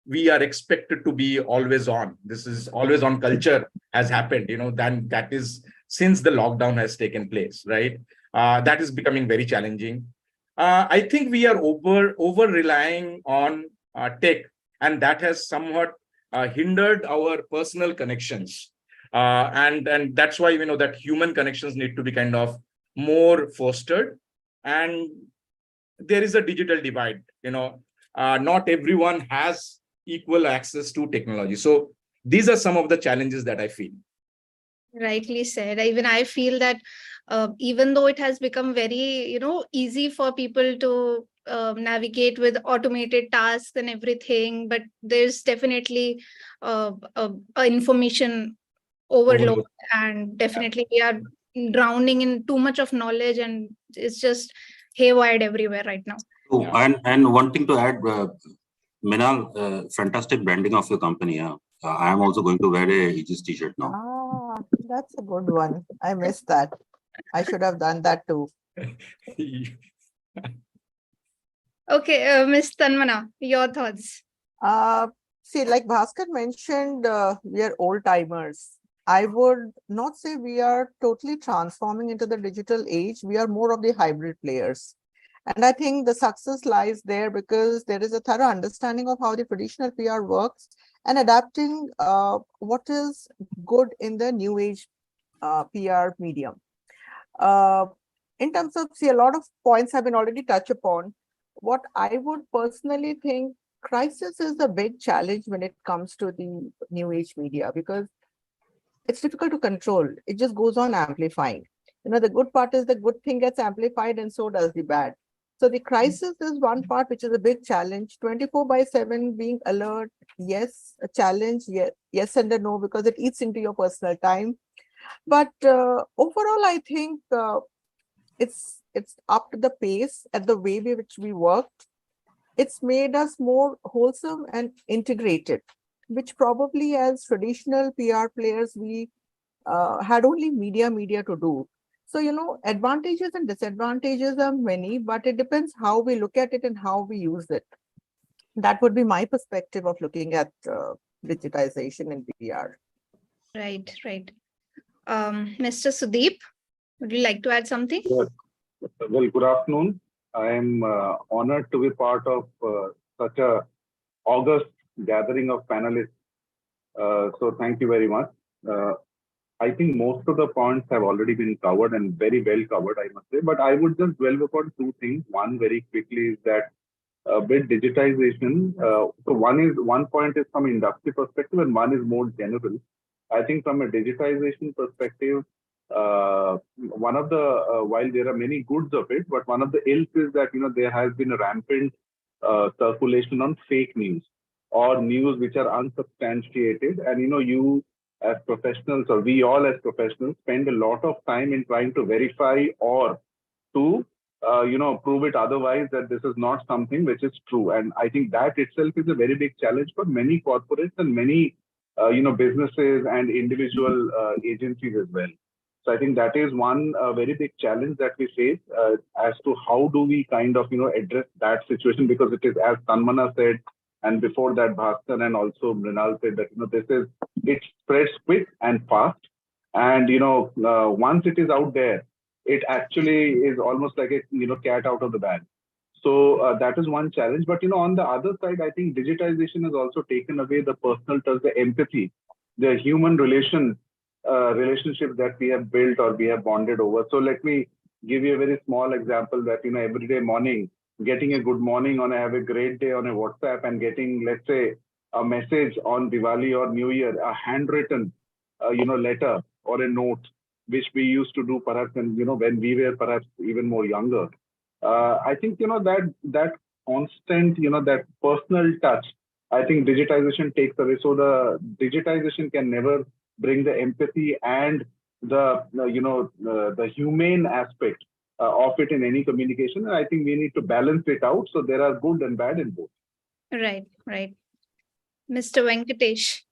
we are expected to be always on. This is always on culture has happened, then that is since the lockdown has taken place, right? That is becoming very challenging. I think we are over relying on tech, and that has somewhat hindered our personal connections. And that's why, that human connections need to be kind of more fostered. And there is a digital divide, not everyone has equal access to technology. So these are some of the challenges that I feel. Rightly said. Even I feel that even though it has become very, easy for people to navigate with automated tasks and everything, but there's definitely information overload, and definitely we are drowning in too much of knowledge, and it's just haywired everywhere right now. Oh, and one thing to add, Minal, fantastic branding of your company. I am also going to wear a Aegis t-shirt now. Ah, that's a good one. I missed that. I should have done that too. Okay, Ms. Tanmana, your thoughts. See, like Bhaskar mentioned, we are old timers. I would not say we are totally transforming into the digital age. We are more of the hybrid players. And I think the success lies there because there is a thorough understanding of how the traditional PR works and adapting what is good in the new age PR medium. In terms of, see, a lot of points have been already touched upon. What I would personally think, crisis is a big challenge when it comes to the new age media because it's difficult to control. It just goes on amplifying. The good part is the good thing gets amplified and so does the bad. So the crisis is one part, which is a big challenge. 24/7 being alert, yes, a challenge, yes and a no, because it eats into your personal time. But overall, I think it's up to the pace at the way which we worked. It's made us more wholesome and integrated, which probably as traditional PR players, we had only media to do. So, advantages and disadvantages are many, but it depends how we look at it and how we use it. That would be my perspective of looking at digitization in PR. Right. Mr. Sudeep, would you like to add something? Yes. Well, good afternoon. I am honored to be part of such a august gathering of panelists. So thank you very much. I think most of the points have already been covered and very well covered, I must say. But I would just dwell upon two things. One very quickly is that with digitization, so one point is from industry perspective and one is more general. I think from a digitization perspective, one of the while there are many goods of it, but one of the ills is that there has been a rampant circulation on fake news or news which are unsubstantiated, and you as professionals, or we all as professionals, spend a lot of time in trying to verify or to prove it otherwise that this is not something which is true. And I think that itself is a very big challenge for many corporates and many businesses and individual agencies as well. So I think that is one very big challenge that we face as to how do we kind of address that situation, because it is, as Tanmana said, and before that Bhaskar and also Mrinal said, that it spreads quick and fast, and once it is out there, it actually is almost like a cat out of the bag. So that is one challenge. But on the other side, I think digitization has also taken away the personal touch, the empathy, the human relationship that we have built or we have bonded over. So let me give you a very small example that every day morning, getting a good morning on a have a great day on a WhatsApp, and getting, let's say, a message on Diwali or New Year, a handwritten letter or a note, which we used to do perhaps when we were perhaps even more younger. I think that constant that personal touch, I think digitization takes away. So the digitization can never bring the empathy and the humane aspect of it in any communication. And I think we need to balance it out. So there are good and bad in both. Right. Mr. Venkatesh.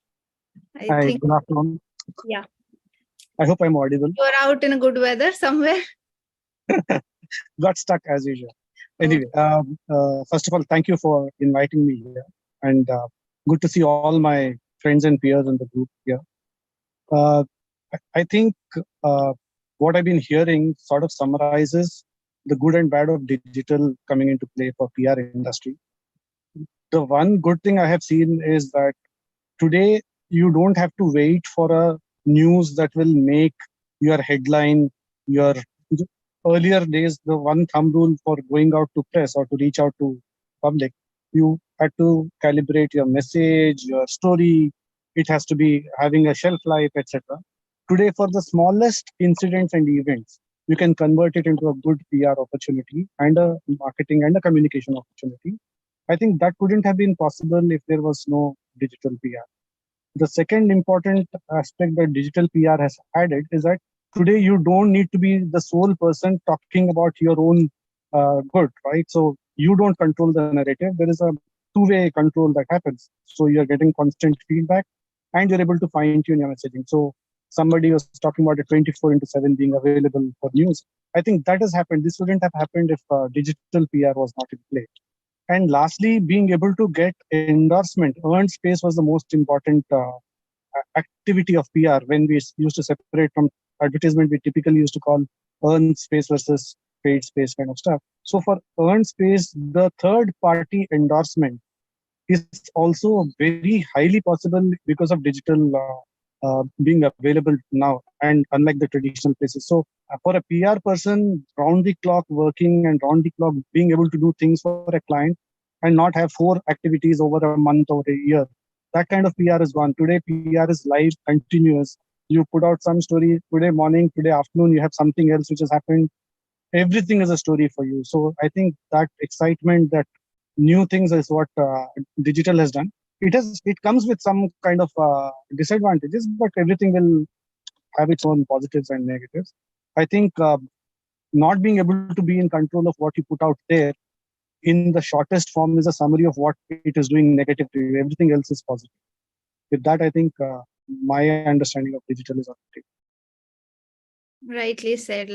Hi, good afternoon. Yeah. I hope I'm audible. You're out in a good weather somewhere. Got stuck as usual. Anyway, first of all, thank you for inviting me here, and good to see all my friends and peers in the group here. I think what I've been hearing sort of summarizes the good and bad of digital coming into play for PR industry. The one good thing I have seen is that today you don't have to wait for a news that will make your headline. Your earlier days, the one thumb rule for going out to press or to reach out to public You had to calibrate your message, your story. It has to be having a shelf life, etc. Today, for the smallest incidents and events, you can convert it into a good PR opportunity and a marketing and a communication opportunity. I think that couldn't have been possible if there was no digital PR. The second important aspect that digital PR has added is that today you don't need to be the sole person talking about your own good, right? So you don't control the narrative. There is a two-way control that happens. So you're getting constant feedback and you're able to fine-tune your messaging. So somebody was talking about a 24/7 being available for news. I think that has happened. This wouldn't have happened if digital PR was not in play. And lastly, being able to get endorsement, earned space was the most important activity of PR. When we used to separate from advertisement, we typically used to call earned space versus paid space kind of stuff. So for earned space, the third party endorsement is also very highly possible because of digital being available now, and unlike the traditional places. So for a PR person, round the clock working and round the clock being able to do things for a client and not have 4 activities over a month or a year, that kind of PR is gone. Today, PR is live, continuous. You put out some story today morning, today afternoon, you have something else which has happened. Everything is a story for you. So I think that excitement, that new things is what digital has done. It comes with some kind of disadvantages, but everything will have its own positives and negatives. I think not being able to be in control of what you put out there in the shortest form is a summary of what it is doing negative to you. Everything else is positive. With that, I think my understanding of digital is okay. Rightly said.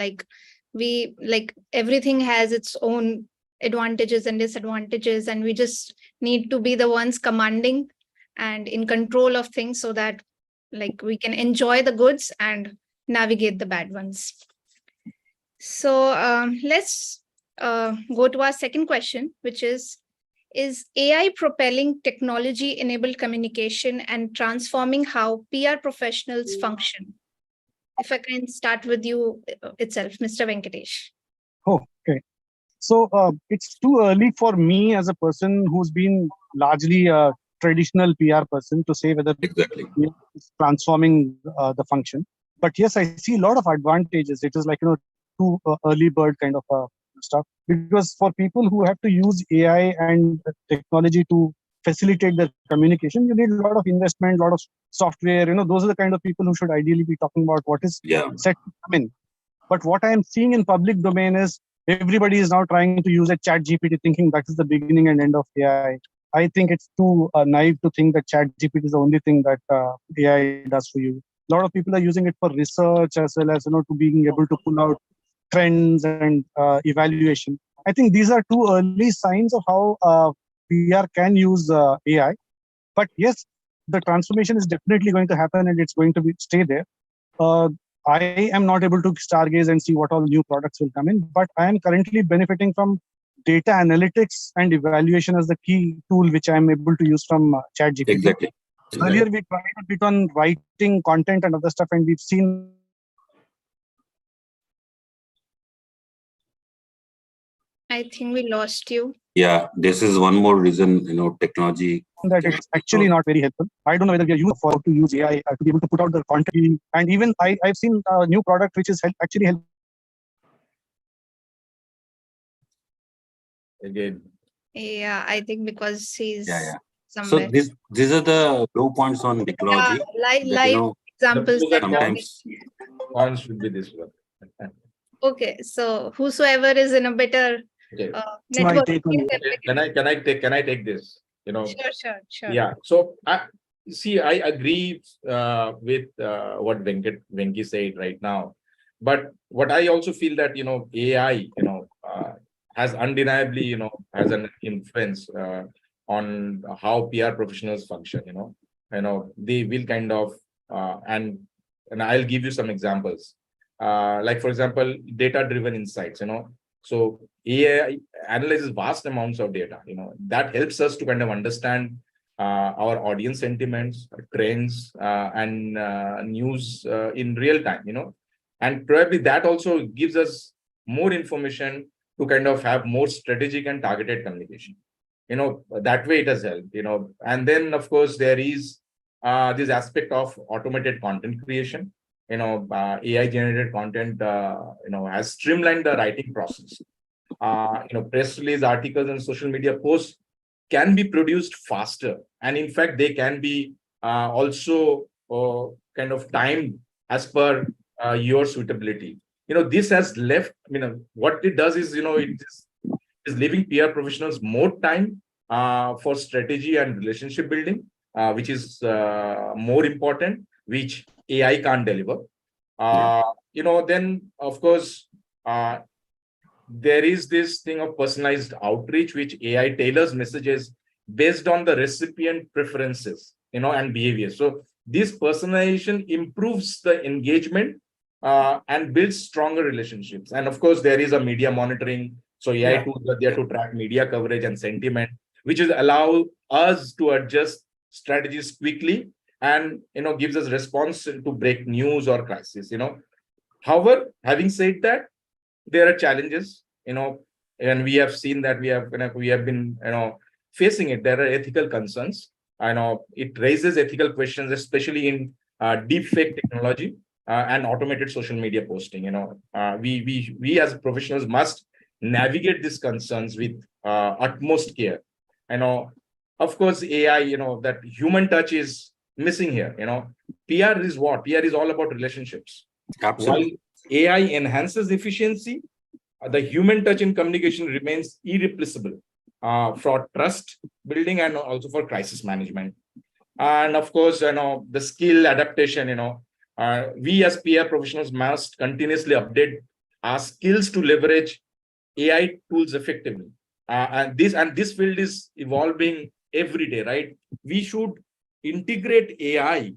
Everything has its own advantages and disadvantages, and we just need to be the ones commanding and in control of things so that we can enjoy the goods and navigate the bad ones. So let's go to our second question, which is AI propelling technology-enabled communication and transforming how PR professionals function? If I can start with you itself, Mr. Venkatesh. Oh, okay. So it's too early for me as a person who's been largely a traditional PR person to say whether it's transforming the function. But yes, I see a lot of advantages. It is like, too early bird kind of stuff. Because for people who have to use AI and technology to facilitate their communication, you need a lot of investment, a lot of software. Those are the kind of people who should ideally be talking about what is set to come in. But what I am seeing in public domain is everybody is now trying to use a chat GPT, thinking that is the beginning and end of AI. I think it's too naive to think that chat GPT is the only thing that AI does for you. A lot of people are using it for research as well as, to being able to pull out trends and evaluation. I think these are two early signs of how PR can use AI. But yes, the transformation is definitely going to happen and it's going to stay there. I am not able to stargaze and see what all new products will come in, but I am currently benefiting from data analytics and evaluation as the key tool which I am able to use from ChatGPT. Exactly. Earlier, we tried a bit on writing content and other stuff, and we've seen. I think we lost you. Yeah, this is one more reason, technology. That it's actually not very helpful. I don't know whether we are used for to use AI to be able to put out the content. And even I've seen a new product which is actually helping. Again. Yeah, I think because he's So somewhere. these are the low points on technology. Live examples. Sometimes one should be this one. Okay, so whosoever is in a better network. Can I take this? Sure. Yeah. So I agree with what Venki said right now, but what I also feel that AI has undeniably has an influence on how PR professionals function. They will kind of and I'll give you some examples. Like for example, data-driven insights. So AI analyzes vast amounts of data. That helps us to kind of understand our audience sentiments, trends, and news in real time. And probably that also gives us more information to kind of have more strategic and targeted communication. that way it has helped, and then of course there is this aspect of automated content creation. AI generated content, has streamlined the writing process. Press release articles and social media posts can be produced faster, and in fact they can be also kind of timed as per your suitability. This has left, what it does is, is leaving PR professionals more time for strategy and relationship building, which is more important, which AI can't deliver. Then of course, there is this thing of personalized outreach, which AI tailors messages based on the recipient preferences, and behavior. So this personalization improves the engagement and builds stronger relationships. And of course, there is a media monitoring. So AI tools are there to track media coverage and sentiment, which is allow us to adjust strategies quickly, and gives us response to break news or crisis. However, having said that, there are challenges, and we have seen that we have been facing it. There are ethical concerns. I know it raises ethical questions, especially in deep fake technology and automated social media posting. We as professionals must navigate these concerns with utmost care. Of course, AI, that human touch is missing here. PR is what? PR is all about relationships. Absolutely. While AI enhances efficiency, the human touch in communication remains irreplaceable for trust building and also for crisis management. And of course, the skill adaptation, we as PR professionals must continuously update our skills to leverage AI tools effectively. And this field is evolving every day, right? We should integrate AI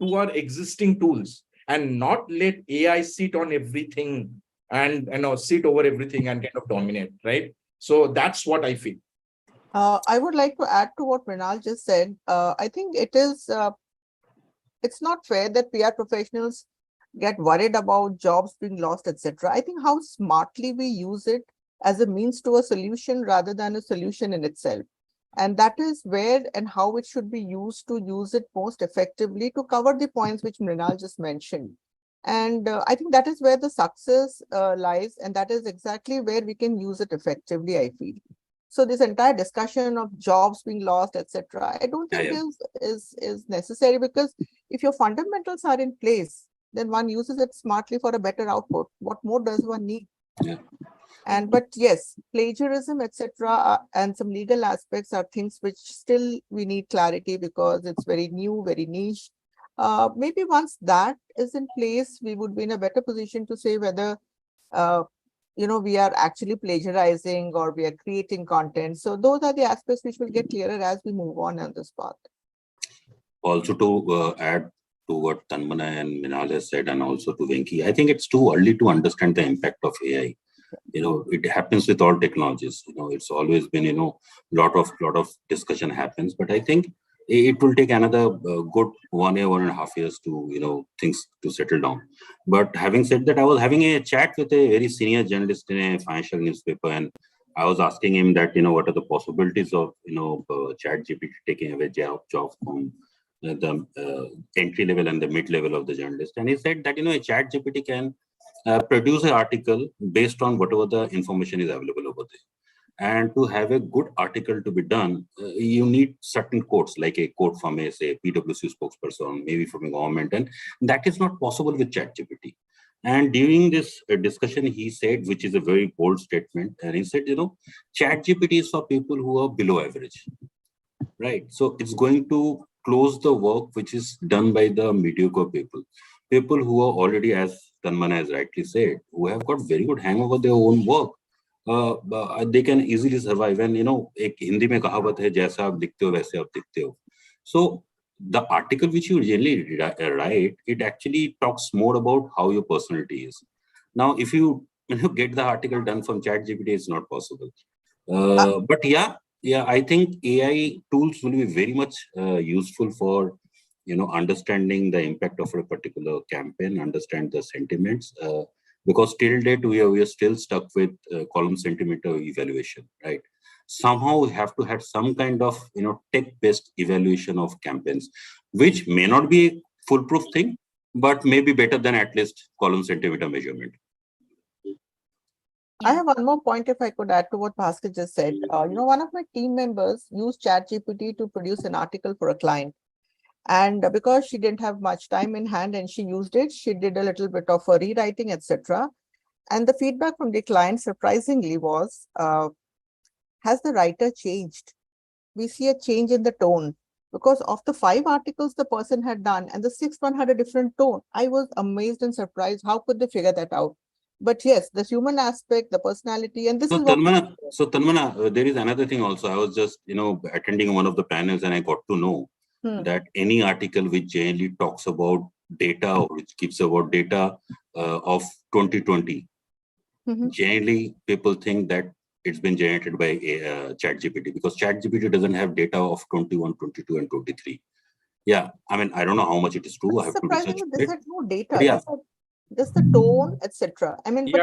to our existing tools and not let AI sit on everything and sit over everything and kind of dominate, right? So that's what I feel. I would like to add to what Mrinal just said. I think it's not fair that PR professionals get worried about jobs being lost, etc. I think how smartly we use it as a means to a solution rather than a solution in itself. And that is where and how it should be used to use it most effectively to cover the points which Mrinal just mentioned. And I think that is where the success lies, and that is exactly where we can use it effectively, I feel. So this entire discussion of jobs being lost, etc., I don't think is necessary, because if your fundamentals are in place, then one uses it smartly for a better output. What more does one need? But yes, plagiarism, etc., and some legal aspects are things which still we need clarity, because it's very new, very niche. Maybe once that is in place, we would be in a better position to say whether we are actually plagiarizing or we are creating content. So those are the aspects which will get clearer as we move on this path. Also, to add to what Tanmana and Minal has said, and also to Venki, I think it's too early to understand the impact of AI. It happens with all technologies. It's always been, lot of discussion happens, but I think it will take another good 1 year, 1.5 years to, things to settle down. But having said that, I was having a chat with a very senior journalist in a financial newspaper, and I was asking him that, what are the possibilities of, ChatGPT taking away jobs from the entry level and the mid level of the journalist. And he said that, a ChatGPT can produce an article based on whatever the information is available over there. And to have a good article to be done, you need certain quotes, like a quote from a, say, PwC spokesperson, maybe from a government, and that is not possible with ChatGPT. And during this discussion, he said, which is a very bold statement, and he said, ChatGPT is for people who are below average, right? So it's going to close the work which is done by the mediocre people who are already, as Tanmana has rightly said, who have got very good hang over their own work. They can easily survive. And एक हिंदी में कहावत है, जैसा आप दिखते हो वैसे आप दिखते हो. So the article which you generally write, it actually talks more about how your personality is. Now, if you get the article done from ChatGPT, it's not possible. But yeah, I think AI tools will be very much useful for understanding the impact of a particular campaign, understand the sentiments. Because till date we are still stuck with column centimeter evaluation, right? somehow we have to have some kind of tech-based evaluation of campaigns, which may not be a foolproof thing, but may be better than at least column centimeter measurement. I have one more point if I could add to what Bhaskar just said. One of my team members used ChatGPT to produce an article for a client. And because she didn't have much time in hand and she used it, she did a little bit of a rewriting, etc. And the feedback from the client surprisingly was, has the writer changed? We see a change in the tone. Because of the 5 articles the person had done and the 6th one had a different tone. I was amazed and surprised. How could they figure that out? But yes, the human aspect, the personality, and this is what... Tanmana, there is another thing also. I was just, attending one of the panels and I got to know that any article which generally talks about data or which gives about data of 2020, generally people think that it's been generated by ChatGPT, because ChatGPT doesn't have data of 21, 22, and 23. Yeah, I mean, I don't know how much it is true. I have to research it. This had no data. But yeah. Just the tone, etc. I mean, but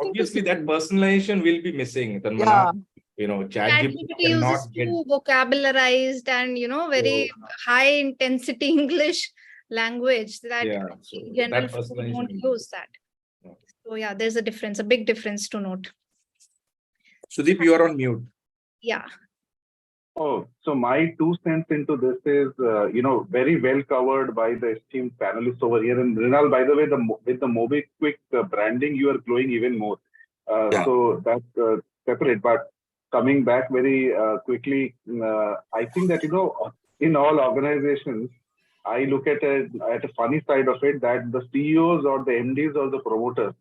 obviously that personalization will be missing. Tanmana. ChatGPT uses too vocabularized and very high intensity English language that general people won't use that. So yeah, there's a difference, a big difference to note. Sudeep, you are on mute. Yeah. Oh, so my 2 cents into this is, very well covered by the esteemed panelists over here. And Rinal, by the way, with the MobiQuick branding, you are glowing even more. So that's separate. But coming back very quickly, I think that, in all organizations, I look at a funny side of it, that the CEOs or the MDs or the promoters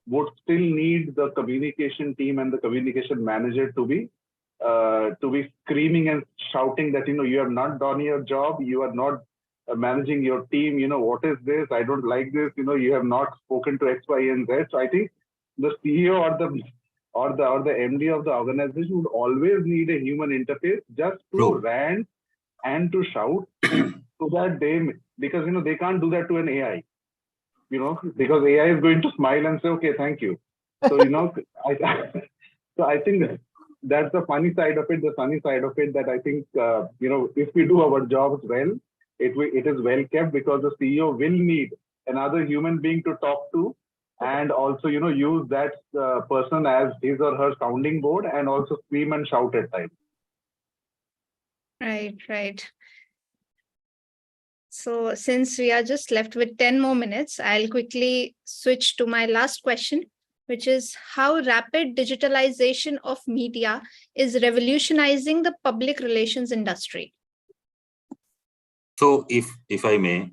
would still need the communication team and the communication manager to be screaming and shouting that, you have not done your job, you are not managing your team, what is this, I don't like this, you have not spoken to X, Y, and Z. So I think the CEO or the MD of the organization would always need a human interface just to rant and to shout so that because they can't do that to an AI, because AI is going to smile and say, okay, thank you. So, so I think that's the funny side of it. The sunny side of it, that I think, if we do our jobs well, it is well kept, because the CEO will need another human being to talk to, and also, use that person as his or her sounding board, and also scream and shout at times. Right. So since we are just left with 10 more minutes, I'll quickly switch to my last question, which is how rapid digitalization of media is revolutionizing the public relations industry. So if I may,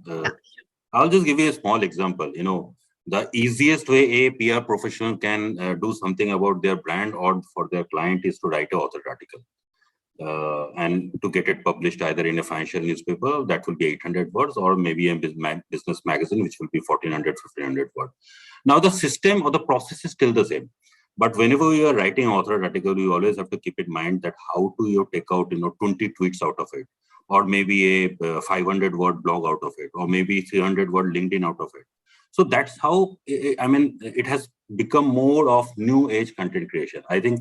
I'll just give you a small example. The easiest way a PR professional can do something about their brand or for their client is to write an authored article. And to get it published either in a financial newspaper, that will be 800 words, or maybe a business magazine, which will be 1400, 1500 words. Now, the system or the process is still the same. But whenever you are writing an authored article, you always have to keep in mind that how do you take out 20 tweets out of it, or maybe a 500-word blog out of it, or maybe 300-word LinkedIn out of it. So that's how, it has become more of new age content creation. I think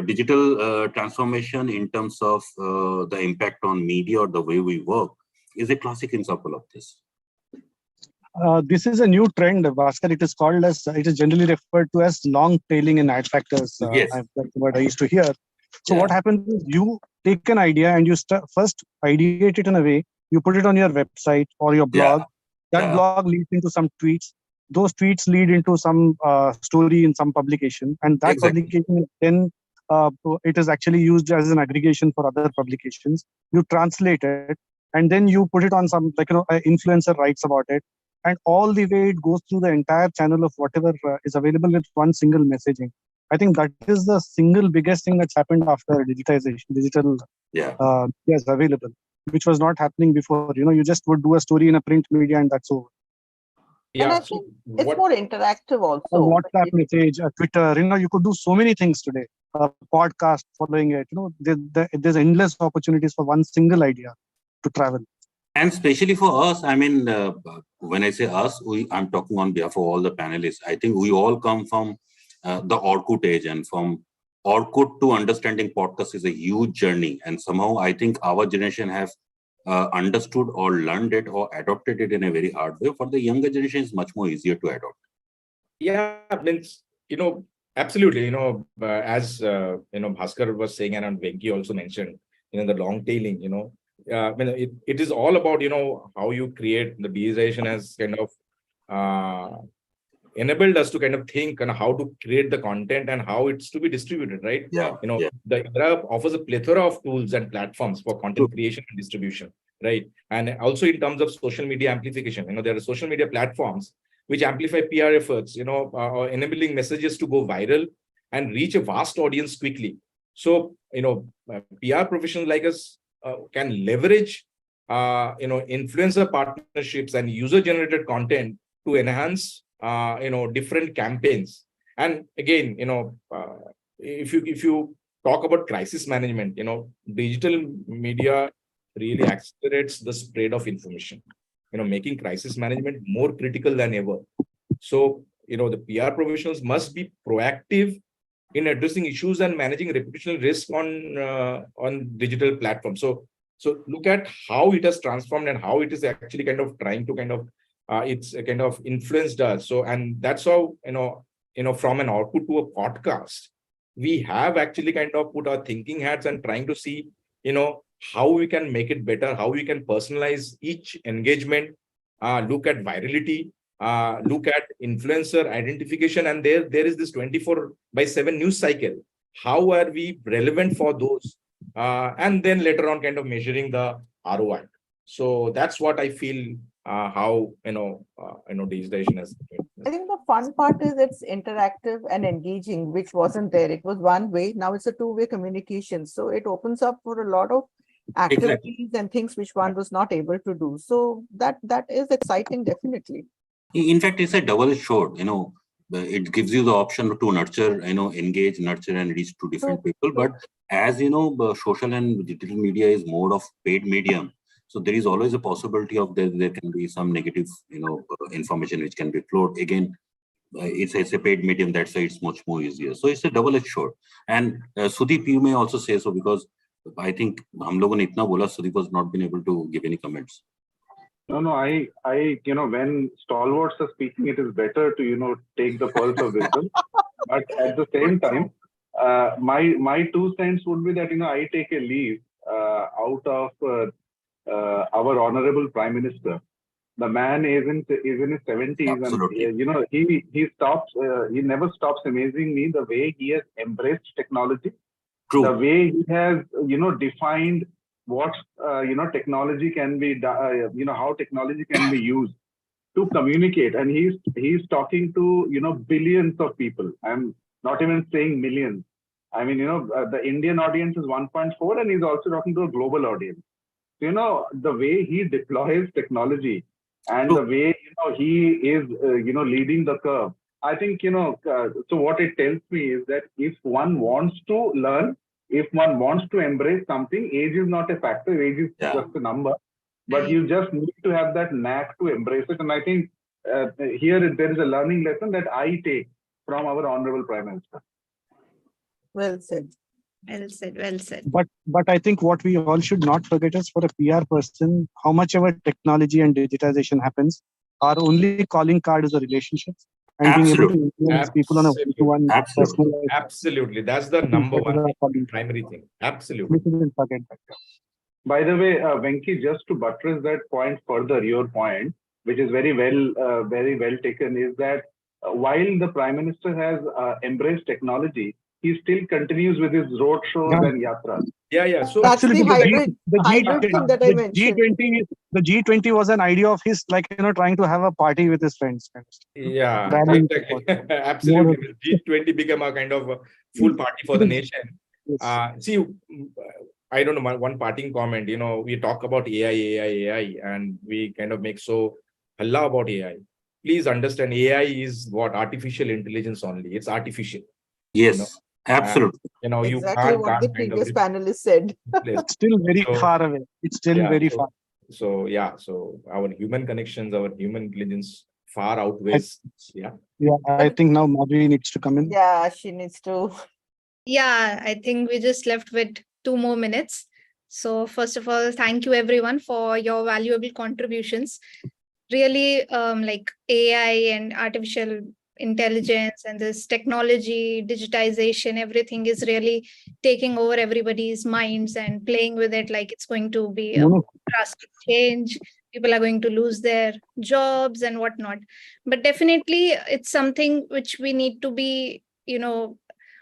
digital transformation in terms of the impact on media or the way we work is a classic example of this. This is a new trend, Bhaskar. It is generally referred to as long tailing in ad factors. Yes. That's what I used to hear. So what happens is you take an idea and you first ideate it in a way, you put it on your website or your blog. That blog leads into some tweets. Those tweets lead into some story in some publication, and that publication then it is actually used as an aggregation for other publications. You translate it, and then you put it on some an influencer writes about it, and all the way it goes through the entire channel of whatever is available with one single messaging. I think that is the single biggest thing that's happened after digitization. Digital is available, which was not happening before. You just would do a story in a print media and that's over. And I think it's more interactive also. A WhatsApp message, a Twitter, you could do so many things today. A podcast following it, there's endless opportunities for one single idea to travel. And especially for us, when I say us, I'm talking on behalf of all the panelists. I think we all come from the Orkut age and from Orkut to understanding podcast is a huge journey, and somehow I think our generation have understood or learned it or adopted it in a very hard way. For the younger generation, it's much more easier to adopt. Yeah, means, absolutely, as Bhaskar was saying, and Venki also mentioned, the long tailing, it is all about, how you create the digitization has kind of enabled us to kind of think on how to create the content and how it's to be distributed, right? Yeah. The era offers a plethora of tools and platforms for content creation and distribution, right? And also in terms of social media amplification, there are social media platforms which amplify PR efforts, enabling messages to go viral and reach a vast audience quickly. So, PR professionals like us can leverage, influencer partnerships and user-generated content to enhance, different campaigns. And again, if you talk about crisis management, digital media really accelerates the spread of information, making crisis management more critical than ever. So, the PR professionals must be proactive in addressing issues and managing reputational risk on digital platforms. So look at how it has transformed and how it is actually kind of trying to kind of it's a kind of influenced us. So, and that's how, from an output to a podcast, we have actually kind of put our thinking hats and trying to see, how we can make it better, how we can personalize each engagement, look at virality, look at influencer identification, and there is this 24/7 news cycle. How are we relevant for those? And then later on kind of measuring the ROI. So that's what I feel how digitization has. I think the fun part is it's interactive and engaging, which wasn't there. It was one way. Now it's a two-way communication. So it opens up for a lot of activities and things which one was not able to do. So that is exciting, definitely. In fact, it's a double-edged sword. It gives you the option to nurture, engage, nurture, and reach to different people. But as social and digital media is more of paid medium. So there is always a possibility of there can be some negative, information which can be flowed. Again, it's a paid medium. That's why it's much more easier. So it's a double-edged sword. And Sudeep, you may also say so, because I think hum logon ne itna bola, Sudeep was not been able to give any comments. No, I, when stalwarts are speaking, it is better to, take the pulse of wisdom. But at the same time, my 2 cents would be that, I take a leave out of our honorable Prime Minister. The man is in his 70s. Absolutely. And, he never stops amazing me the way he has embraced technology. True. The way he has, defined what technology can be, how technology can be used to communicate, and he's talking to billions of people. I'm not even saying millions. I mean, the Indian audience is 1.4, and he's also talking to a global audience. The way he deploys technology and the way he is leading the curve. I think so what it tells me is that if one wants to learn, if one wants to embrace something, age is not a factor, age is just a number, but you just need to have that knack to embrace it. And I think here there is a learning lesson that I take from our Honorable Prime Minister. Well said. Well said, well said. But I think what we all should not forget is, for a PR person, how much ever technology and digitization happens, our only calling card is a relationship. And being able to influence people on a one-to-one personal life. Absolutely. That's the number one primary thing. Absolutely. By the way, Venki, just to buttress that point further, your point, which is very well taken, is that while the Prime Minister has embraced technology, he still continues with his road shows and yatras. Yeah. So that's the hybrid thing that I mentioned. The G20 was an idea of his, trying to have a party with his friends. Yeah, absolutely. G20 became a kind of a full party for the nation. See, I don't know, one parting comment, we talk about AI, and we kind of make so halla about AI. Please understand, AI is what? Artificial intelligence only. It's artificial. Yes. Absolutely. You exactly can't what the previous panelist said. It's still very far away. It's still very far. So our human connections, our human intelligence far outweighs. I think now Madhuri needs to come in. Yeah, she needs to Yeah, I think we just left with 2 more minutes. So first of all, thank you everyone for your valuable contributions. Really, like AI and artificial intelligence and this technology, digitization, everything is really taking over everybody's minds and playing with it like it's going to be a drastic change. People are going to lose their jobs and whatnot. But definitely, it's something which we need to be,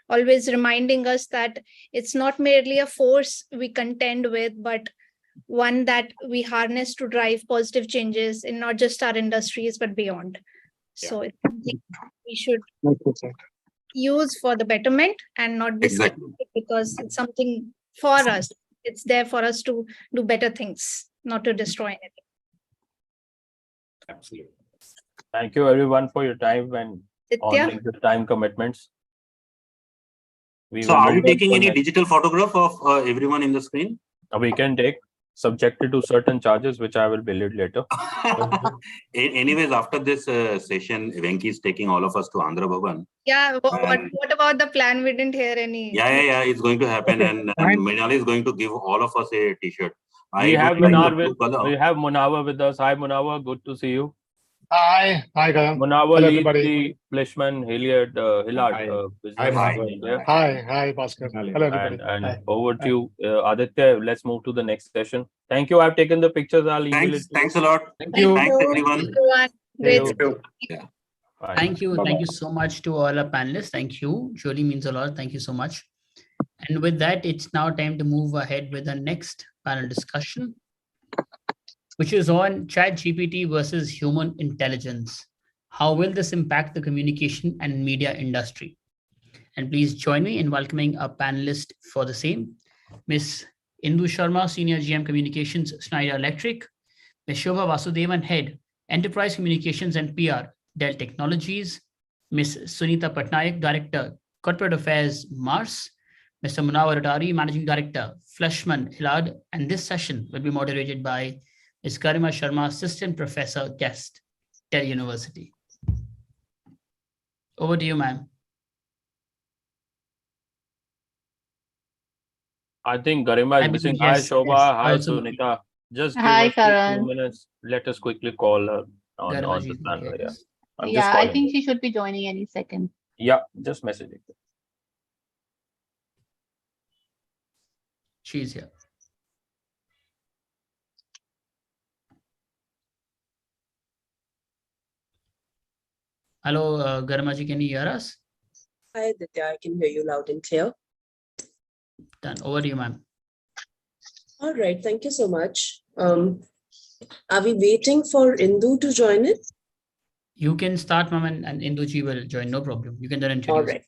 always reminding us that it's not merely a force we contend with, but one that we harness to drive positive changes in not just our industries, but beyond. So it's something we should use for the betterment and not be scared because it's something for us. It's there for us to do better things, not to destroy anything. Absolutely. Thank you everyone for your time and honoring the time commitments. So are you taking any digital photograph of everyone in the screen? We can take, subjected to certain charges, which I will bill it later. Anyways, after this session, Venki is taking all of us to Andhra Bhavan. Yeah, what about the plan? We didn't hear any. Yeah, it's going to happen, and Mrinali is going to give all of us a T-shirt. We have Munawar with us. Hi, Munawar. Good to see you. Hi, Karan. Munawar Hello, leads everybody. the Fleshman Hillard business. Hi, Bhaskar. Hello, everybody. And over to you, Aditya. Let's move to the next session. Thank you. I've taken the pictures. I'll email it. Thanks a lot. Thank you. Thanks everyone. Thank you. Thank you so much to all our panelists. Thank you. Surely means a lot. Thank you so much. And with that, it's now time to move ahead with the next panel discussion, which is on ChatGPT versus human intelligence. How will this impact the communication and media industry? And please join me in welcoming a panelist for the same, Ms. Indu Sharma, Senior GM Communications, Schneider Electric, Ms. Shobha Vasudevan, Head, Enterprise Communications and PR, Dell Technologies, Ms. Sunita Patnaik, Director, Corporate Affairs, Mars, Mr. Munawar Attari, Managing Director, Fleshman Hillard, and this session will be moderated by Ms. Garima Sharma, Assistant Professor, Guest, Dell University. Over to you, ma'am. I think Garima is missing. Hi, Shobha. Hi, Sunita. Just give us a few minutes. Let us quickly call her on the panel. Yeah, I think she should be joining any second. Yeah, just messaging. She's here. Hello, Garima ji, can you hear us? Hi, Aditya. I can hear you loud and clear. Done. Over to you, ma'am. All right. Thank you so much. Are we waiting for Indu to join it? You can start, ma'am, and Indu ji will join. No problem. You can then introduce. All right.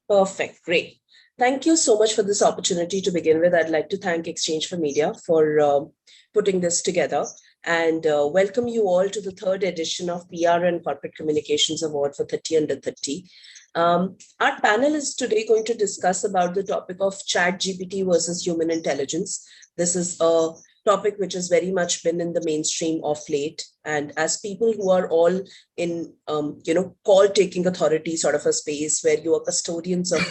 Perfect. Great. Thank you so much for this opportunity to begin with. I'd like to thank exchange4media for putting this together and welcome you all to the third edition of PR and Corporate Communications Award for 30 Under 30. Our panel is today going to discuss about the topic of ChatGPT versus human intelligence. This is a topic which has very much been in the mainstream of late. And as people who are all in, call-taking authority sort of a space where you are custodians of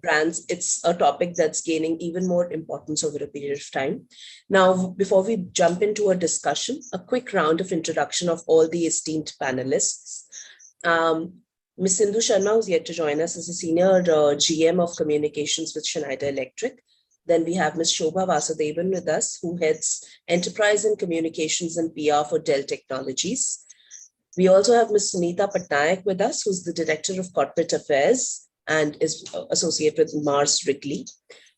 brands, it's a topic that's gaining even more importance over a period of time. Now, before we jump into a discussion, a quick round of introduction of all the esteemed panelists. Ms. Indu Sharma, who's yet to join us, is a senior GM of communications with Schneider Electric. Then we have Ms. Shobha Vasudevan with us, who heads Enterprise and Communications and PR for Dell Technologies. We also have Ms. Sunita Patnaik with us, who's the Director of Corporate Affairs and is associated with Mars Wrigley.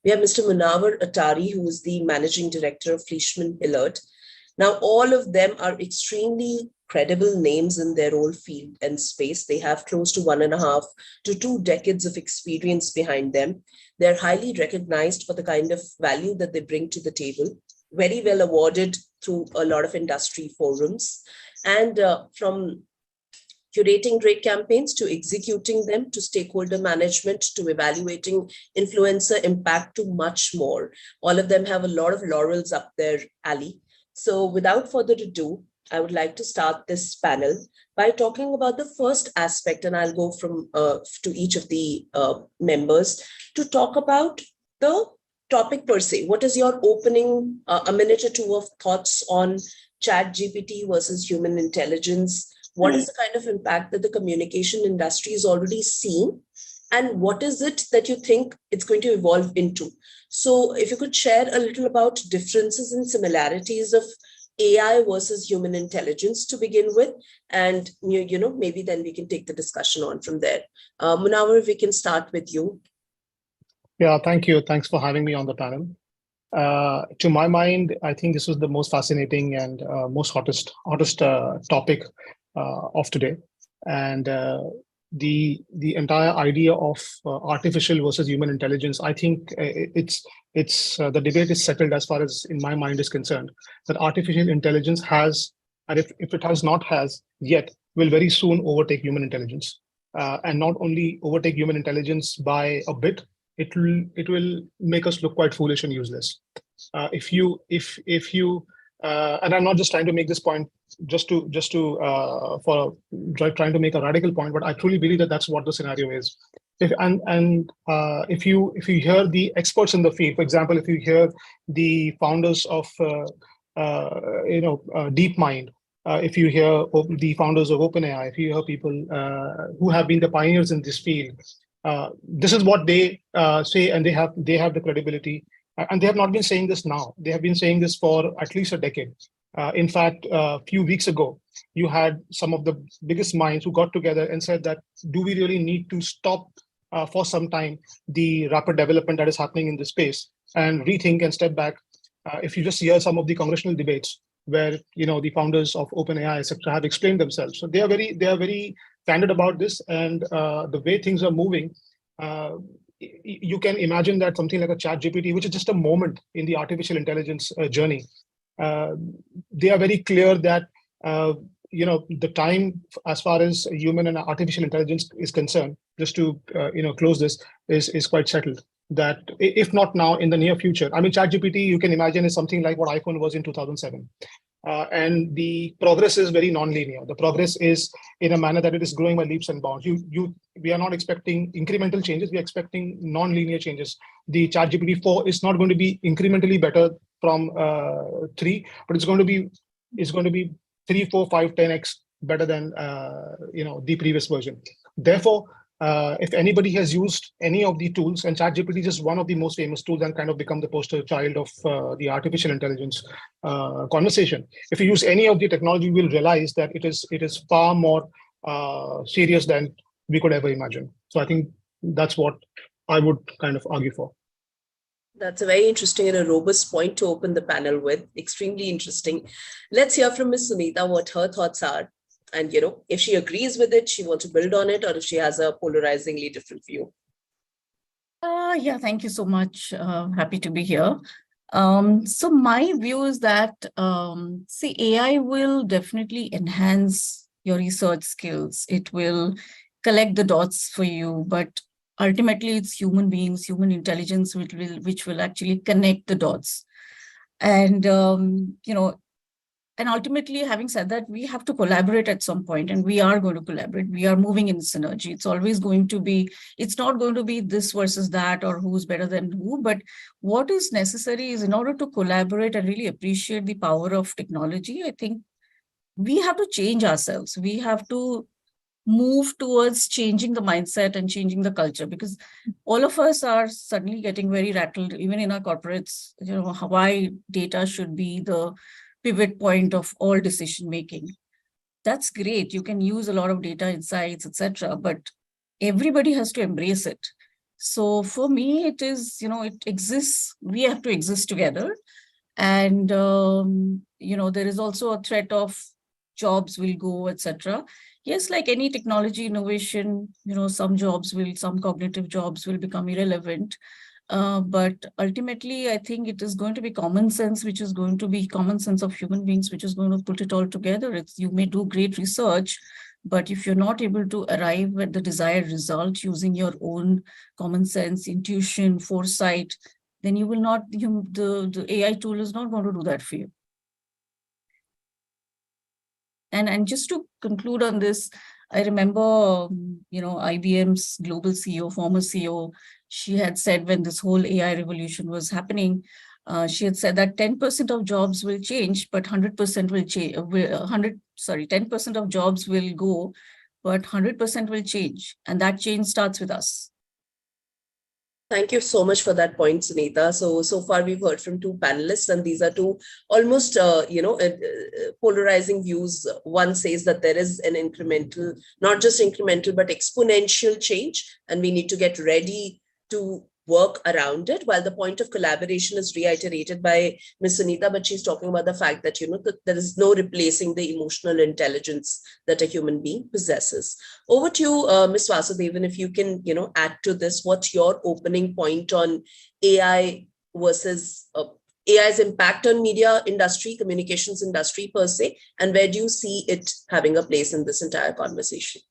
We have Mr. Munawar Attari, who is the Managing Director of Fleshman Hillard. Now, all of them are extremely credible names in their own field and space. They have close to 1.5 to 2 decades of experience behind them. They're highly recognized for the kind of value that they bring to the table, very well awarded through a lot of industry forums. And from curating great campaigns to executing them, to stakeholder management, to evaluating influencer impact, to much more. All of them have a lot of laurels up their alley. So without further ado, I would like to start this panel by talking about the first aspect, and I'll go from to each of the members to talk about the topic per se. What is your opening, a minute or two of thoughts on Chat GPT versus human intelligence? What is the kind of impact that the communication industry is already seeing? And what is it that you think it's going to evolve into? So if you could share a little about differences and similarities of AI versus human intelligence to begin with, and maybe then we can take the discussion on from there. Munawar, we can start with you. Yeah, thank you. Thanks for having me on the panel. To my mind, I think this was the most fascinating and most hottest topic of today. And the entire idea of artificial versus human intelligence, I think it's the debate is settled as far as in my mind is concerned, that artificial intelligence has, and if it has not has yet, will very soon overtake human intelligence. And not only overtake human intelligence by a bit, it will make us look quite foolish and useless. If you and I'm not just trying to make this point just to trying to make a radical point, but I truly believe that that's what the scenario is. If you hear the experts in the field, for example, if you hear the founders of DeepMind, if you hear the founders of OpenAI, if you hear people who have been the pioneers in this field, this is what they say, and they have the credibility. And they have not been saying this now. They have been saying this for at least a decade. In fact, a few weeks ago, you had some of the biggest minds who got together and said that, do we really need to stop for some time the rapid development that is happening in this space and rethink and step back? If you just hear some of the congressional debates where the founders of OpenAI, etc., have explained themselves. So they are very candid about this, and the way things are moving. You can imagine that something like a Chat GPT, which is just a moment in the artificial intelligence journey, they are very clear that the time as far as human and artificial intelligence is concerned, just to close this, is quite settled. That if not now, in the near future. I mean, Chat GPT, you can imagine, is something like what iPhone was in 2007. And the progress is very non-linear. The progress is in a manner that it is growing by leaps and bounds. We are not expecting incremental changes. We are expecting non-linear changes. The ChatGPT 4 is not going to be incrementally better from 3, but it's going to be 3, 4, 5, 10x better than the previous version. Therefore, if anybody has used any of the tools, and ChatGPT is just one of the most famous tools and kind of become the poster child of the artificial intelligence conversation. If you use any of the technology, you will realize that it is far more serious than we could ever imagine. So I think that's what I would kind of argue for. That's a very interesting and a robust point to open the panel with. Extremely interesting. Let's hear from Ms. Sunita what her thoughts are. And, if she agrees with it, she wants to build on it, or if she has a polarizingly different view. Yeah, thank you so much. Happy to be here. So my view is that, AI will definitely enhance your research skills. It will collect the dots for you, but ultimately it's human beings, human intelligence, which will actually connect the dots. And, and ultimately, having said that, we have to collaborate at some point, and we are going to collaborate. We are moving in synergy. It's always going to be, it's not going to be this versus that or who's better than who, but what is necessary is, in order to collaborate and really appreciate the power of technology, I think we have to change ourselves. We have to move towards changing the mindset and changing the culture, because all of us are suddenly getting very rattled, even in our corporates, why data should be the pivot point of all decision making. That's great. You can use a lot of data insights, etc., but everybody has to embrace it. So for me, it is, it exists. We have to exist together. And, there is also a threat of jobs will go, etc. Yes, like any technology innovation, some cognitive jobs will become irrelevant. But ultimately, I think it is going to be common sense, which is going to be common sense of human beings, which is going to put it all together. You may do great research, but if you're not able to arrive at the desired result using your own common sense, intuition, foresight, then you will not, the AI tool is not going to do that for you. And just to conclude on this, I remember, IBM's global CEO, former CEO, she had said when this whole AI revolution was happening, she had said that 10% of jobs will change, but 100% will change. 10% of jobs will go, but 100% will change, and that change starts with us. Thank you so much for that point, Sunita. So far we've heard from two panelists, and these are two almost, polarizing views. One says that there is an incremental, not just incremental, but exponential change, and we need to get ready to work around it, while the point of collaboration is reiterated by Ms. Sunita, but she's talking about the fact that, that there is no replacing the emotional intelligence that a human being possesses. Over to you, Ms. Vasudevan, if you can, add to this, what's your opening point on AI versus AI's impact on media industry, communications industry per se, and where do you see it having a place in this entire conversation?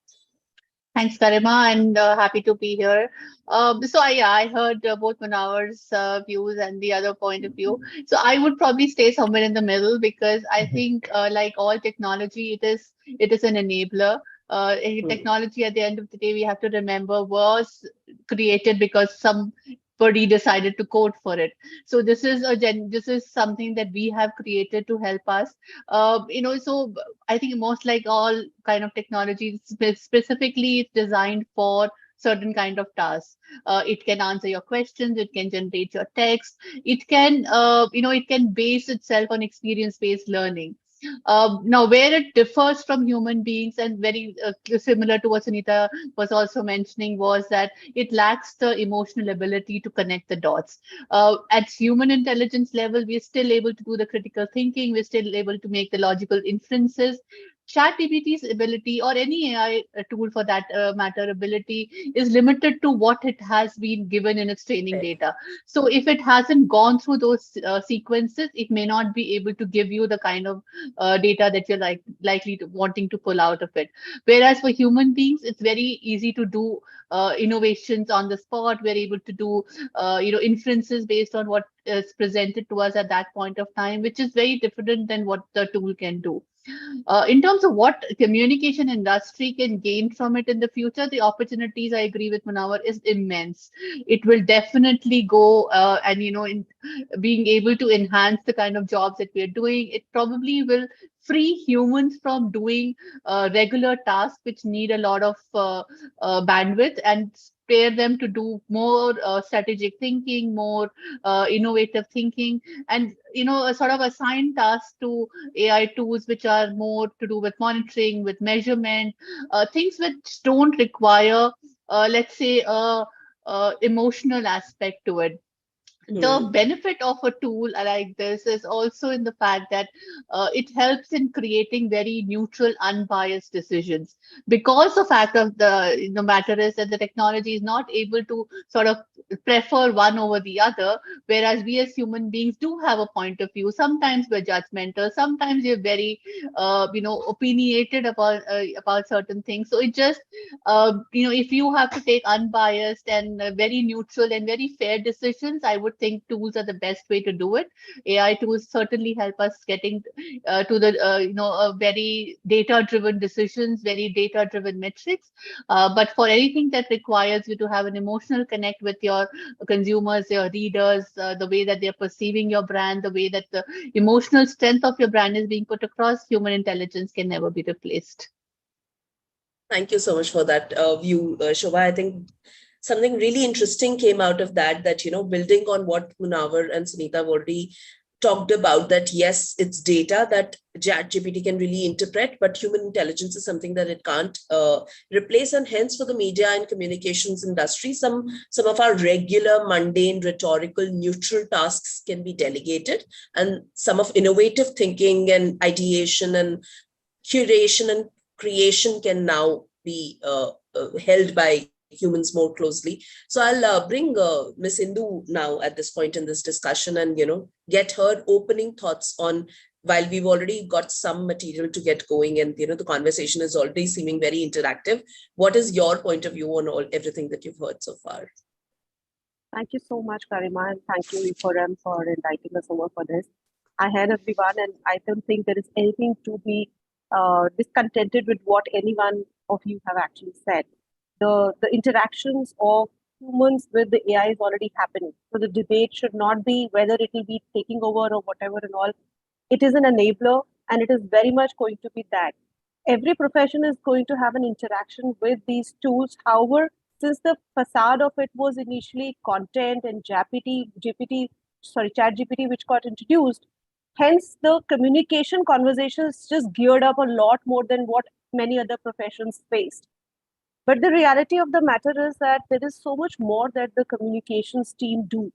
Thanks, Garima, and happy to be here. I heard both Munawwar's views and the other point of view. So I would probably stay somewhere in the middle, because I think, like all technology, it is an enabler. Technology, at the end of the day, we have to remember, was created because somebody decided to code for it. So this is something that we have created to help us. So I think most like all kind of technology, specifically it's designed for certain kind of tasks. It can answer your questions, it can generate your text, it can it can base itself on experience-based learning. Now, where it differs from human beings, and very similar to what Sunita was also mentioning, was that it lacks the emotional ability to connect the dots. At human intelligence level, we're still able to do the critical thinking, we're still able to make the logical inferences. ChatGPT's ability, or any AI tool for that matter ability, is limited to what it has been given in its training data. So if it hasn't gone through those sequences, it may not be able to give you the kind of data that you're likely to wanting to pull out of it. Whereas for human beings, it's very easy to do innovations on the spot. We're able to do inferences based on what is presented to us at that point of time, which is very different than what the tool can do. In terms of what communication industry can gain from it in the future, the opportunities, I agree with Munawwar, is immense. It will definitely go in being able to enhance the kind of jobs that we're doing. It probably will free humans from doing regular tasks which need a lot of bandwidth, and spare them to do more strategic thinking, more innovative thinking, and sort of assign tasks to AI tools which are more to do with monitoring, with measurement, things which don't require, let's say, emotional aspect to it. The benefit of a tool like this is also in the fact that it helps in creating very neutral, unbiased decisions. Because the fact of the matter is that the technology is not able to sort of prefer one over the other, whereas we as human beings do have a point of view. Sometimes we're judgmental, sometimes we're very, opinionated about certain things. So it just, if you have to take unbiased and very neutral and very fair decisions, I would think tools are the best way to do it. AI tools certainly help us getting to the very data-driven decisions, very data-driven metrics. But for anything that requires you to have an emotional connect with your consumers, your readers, the way that they're perceiving your brand, the way that the emotional strength of your brand is being put across, human intelligence can never be replaced. Thank you so much for that view, Shobha. I think something really interesting came out of that, building on what Munawwar and Sunita have already talked about, that yes, it's data that ChatGPT can really interpret, but human intelligence is something that it can't replace. And hence, for the media and communications industry, some of our regular, mundane, rhetorical, neutral tasks can be delegated, and some of innovative thinking and ideation and curation and creation can now be held by humans more closely. So I'll bring Ms. Indu now at this point in this discussion, and get her opening thoughts on, while we've already got some material to get going, and the conversation is already seeming very interactive. What is your point of view on everything that you've heard so far? Thank you so much, Garima, and thank you, Forum, for inviting us over for this. I heard everyone, and I don't think there is anything to be discontented with what any one of you have actually said. The interactions of humans with the AI is already happening. So the debate should not be whether it will be taking over or whatever and all. It is an enabler, and it is very much going to be that. Every profession is going to have an interaction with these tools. However, since the facade of it was initially content and ChatGPT, which got introduced, hence the communication conversations just geared up a lot more than what many other professions faced. But the reality of the matter is that there is so much more that the communications team do.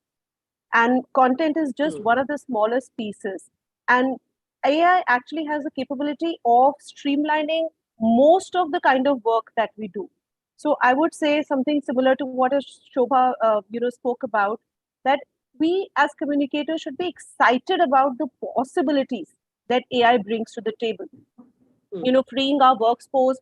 And content is just one of the smallest pieces. And AI actually has the capability of streamlining most of the kind of work that we do. So I would say something similar to what Shobha spoke about, that we as communicators should be excited about the possibilities that AI brings to the table. Freeing our workforce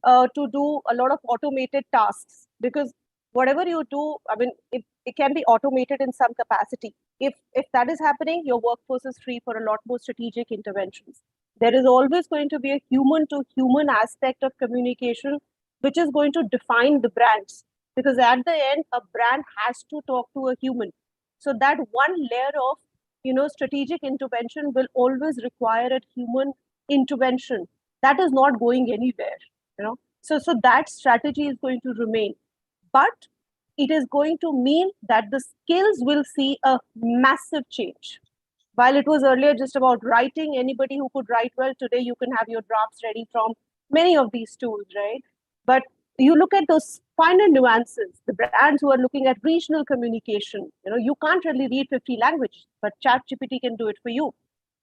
to do a lot of automated tasks, because whatever you do, I mean, it can be automated in some capacity. If that is happening, your workforce is free for a lot more strategic interventions. There is always going to be a human to human aspect of communication, which is going to define the brands, because at the end, a brand has to talk to a human. So that one layer of strategic intervention will always require a human intervention. That is not going anywhere. So that strategy is going to remain, but it is going to mean that the skills will see a massive change. While it was earlier just about writing, anybody who could write well, today you can have your drafts ready from many of these tools, right? But you look at those finer nuances, the brands who are looking at regional communication, you can't really read 50 languages, but ChatGPT can do it for you.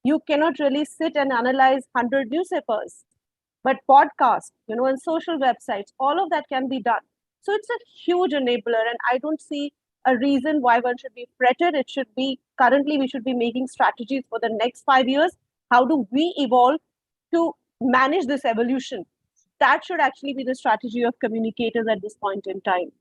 You cannot really sit and analyze 100 newspapers, but podcasts, and social websites, all of that can be done. So it's a huge enabler, and I don't see a reason why one should be fretted. It should be, currently we should be making strategies for the next 5 years. How do we evolve to manage this evolution? That should actually be the strategy of communicators at this point in time.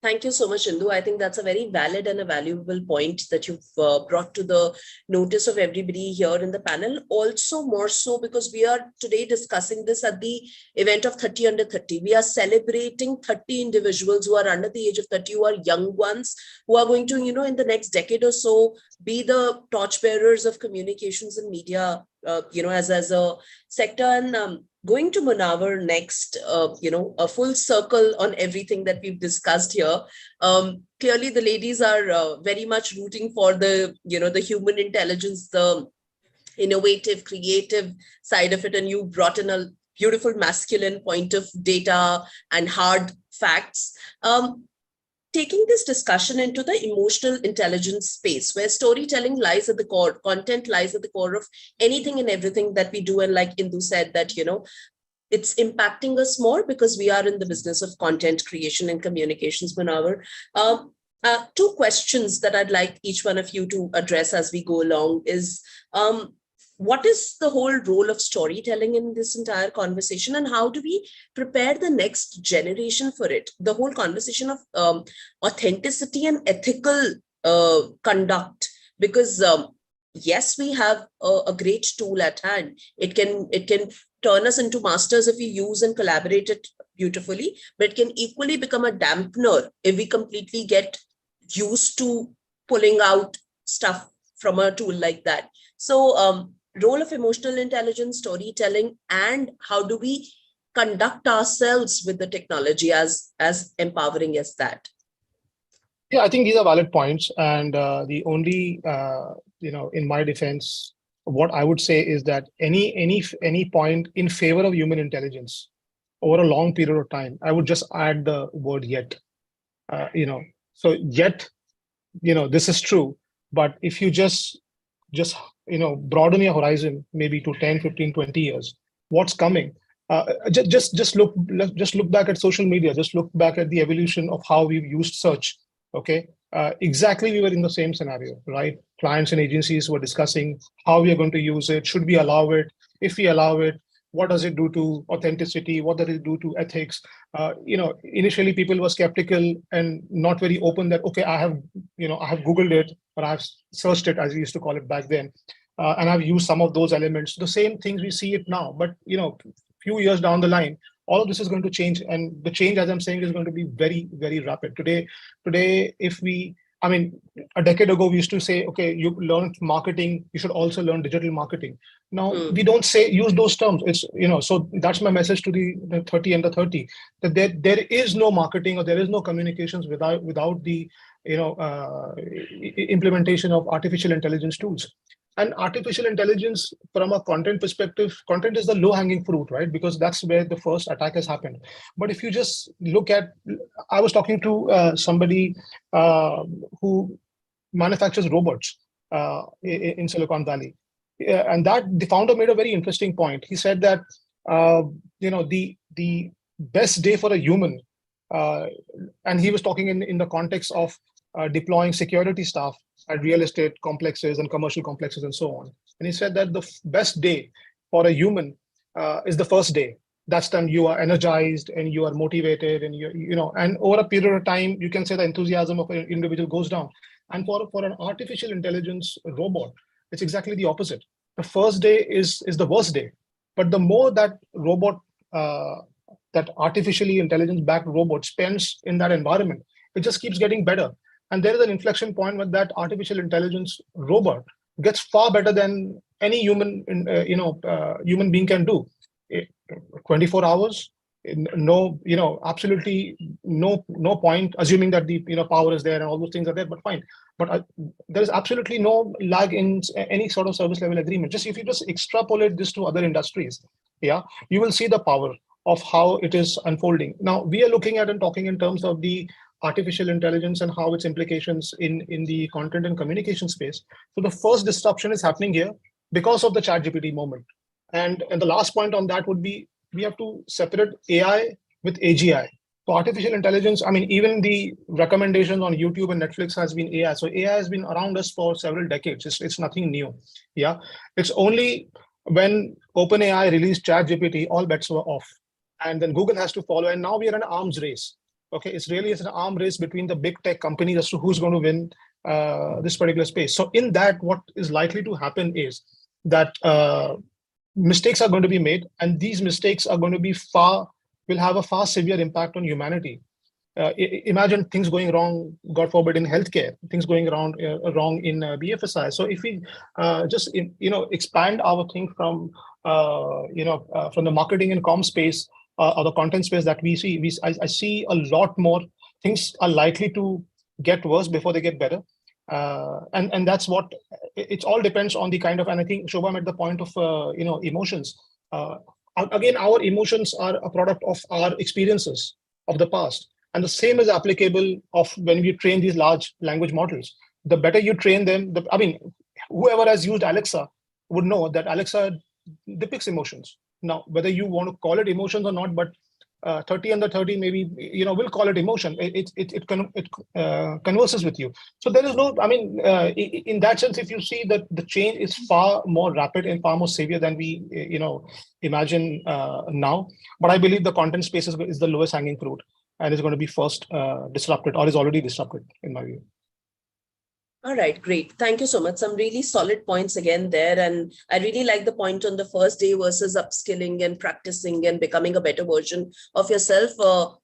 Thank you so much, Indu. I think that's a very valid and a valuable point that you've brought to the notice of everybody here in the panel. Also, more so because we are today discussing this at the event of 30 under 30. We are celebrating 30 individuals who are under the age of 30, who are young ones, who are going to, in the next decade or so, be the torchbearers of communications and media, as a sector. And going to Munawar next, a full circle on everything that we've discussed here. Clearly, the ladies are very much rooting for the human intelligence, the innovative, creative side of it. And you brought in a beautiful masculine point of data and hard facts. Taking this discussion into the emotional intelligence space, where storytelling lies at the core, content lies at the core of anything and everything that we do. And like Indu said, that, it's impacting us more because we are in the business of content creation and communications, Munawar. Two questions that I'd like each one of you to address as we go along is, what is the whole role of storytelling in this entire conversation, and how do we prepare the next generation for it? The whole conversation of authenticity and ethical conduct, because yes, we have a great tool at hand. It can turn us into masters if we use and collaborate it beautifully, but it can equally become a dampener if we completely get used to pulling out stuff from a tool like that. So role of emotional intelligence, storytelling, and how do we conduct ourselves with the technology as empowering as that? Yeah, I think these are valid points. And the only, in my defense, what I would say is that any point in favor of human intelligence over a long period of time, I would just add the word yet. So yet, this is true. But if you just broaden your horizon, maybe to 10, 15, 20 years, what's coming? Just look back at social media. Just look back at the evolution of how we've used search. Okay, exactly, we were in the same scenario, right? Clients and agencies were discussing how we are going to use it. Should we allow it? If we allow it, what does it do to authenticity? What does it do to ethics? Initially people were skeptical and not very open that, okay, I have Googled it, or I have searched it, as we used to call it back then. and I've used some of those elements. The same things we see it now, but few years down the line, all of this is going to change, and the change, as I'm saying, is going to be very, very rapid. Today, a decade ago, we used to say, okay, you learn marketing, you should also learn digital marketing. Now, we don't use those terms. It's, so that's my message to the 30 and the 30, that there is no marketing or there is no communications without the, implementation of artificial intelligence tools. And artificial intelligence, from a content perspective, content is the low-hanging fruit, right? Because that's where the first attack has happened. But if you just look at, I was talking to somebody who manufactures robots in Silicon Valley, and that the founder made a very interesting point. He said that the best day for a human, and he was talking in the context of deploying security staff at real estate complexes and commercial complexes and so on. And he said that the best day for a human is the first day. That's time you are energized and you are motivated, and and over a period of time, you can say the enthusiasm of an individual goes down. And for an artificial intelligence robot, it's exactly the opposite. The first day is the worst day. But the more that robot, that artificially intelligence-backed robot spends in that environment, it just keeps getting better. And there is an inflection point where that artificial intelligence robot gets far better than any human being can do. 24 hours, absolutely no point assuming that the power is there and all those things are there, but fine. But there is absolutely no lag in any sort of service level agreement. If you just extrapolate this to other industries, you will see the power of how it is unfolding. Now, we are looking at and talking in terms of the artificial intelligence and how its implications in the content and communication space. So the first disruption is happening here because of the ChatGPT moment. And the last point on that would be, we have to separate AI with AGI. So artificial intelligence, even the recommendations on YouTube and Netflix has been AI. So AI has been around us for several decades. It's nothing new. Yeah, it's only when OpenAI released ChatGPT, all bets were off. And then Google has to follow. And now we are in an arms race. Okay, it's an arms race between the big tech companies as to who's going to win this particular space. So in that, what is likely to happen is that mistakes are going to be made, and these mistakes are going to be will have a far severe impact on humanity. Imagine things going wrong, God forbid, in healthcare, things going wrong in BFSI. So if we just expand our thing from the marketing and comm space or the content space that we see, I see a lot more things are likely to get worse before they get better. And that's what it all depends on the kind of, and I think Shobha made the point of emotions. Again, our emotions are a product of our experiences of the past, and the same is applicable of when we train these large language models. The better you train them, whoever has used Alexa would know that Alexa depicts emotions. Now, whether you want to call it emotions or not, but 30 under 30 maybe we'll call it emotion. It converses with you. So there is no, in that sense, if you see that the change is far more rapid and far more severe than we imagine now. But I believe the content space is the lowest hanging fruit and is going to be first disrupted, or is already disrupted in my view. All right, great. Thank you so much. Some really solid points again there. And I really like the point on the first day versus upskilling and practicing and becoming a better version of yourself,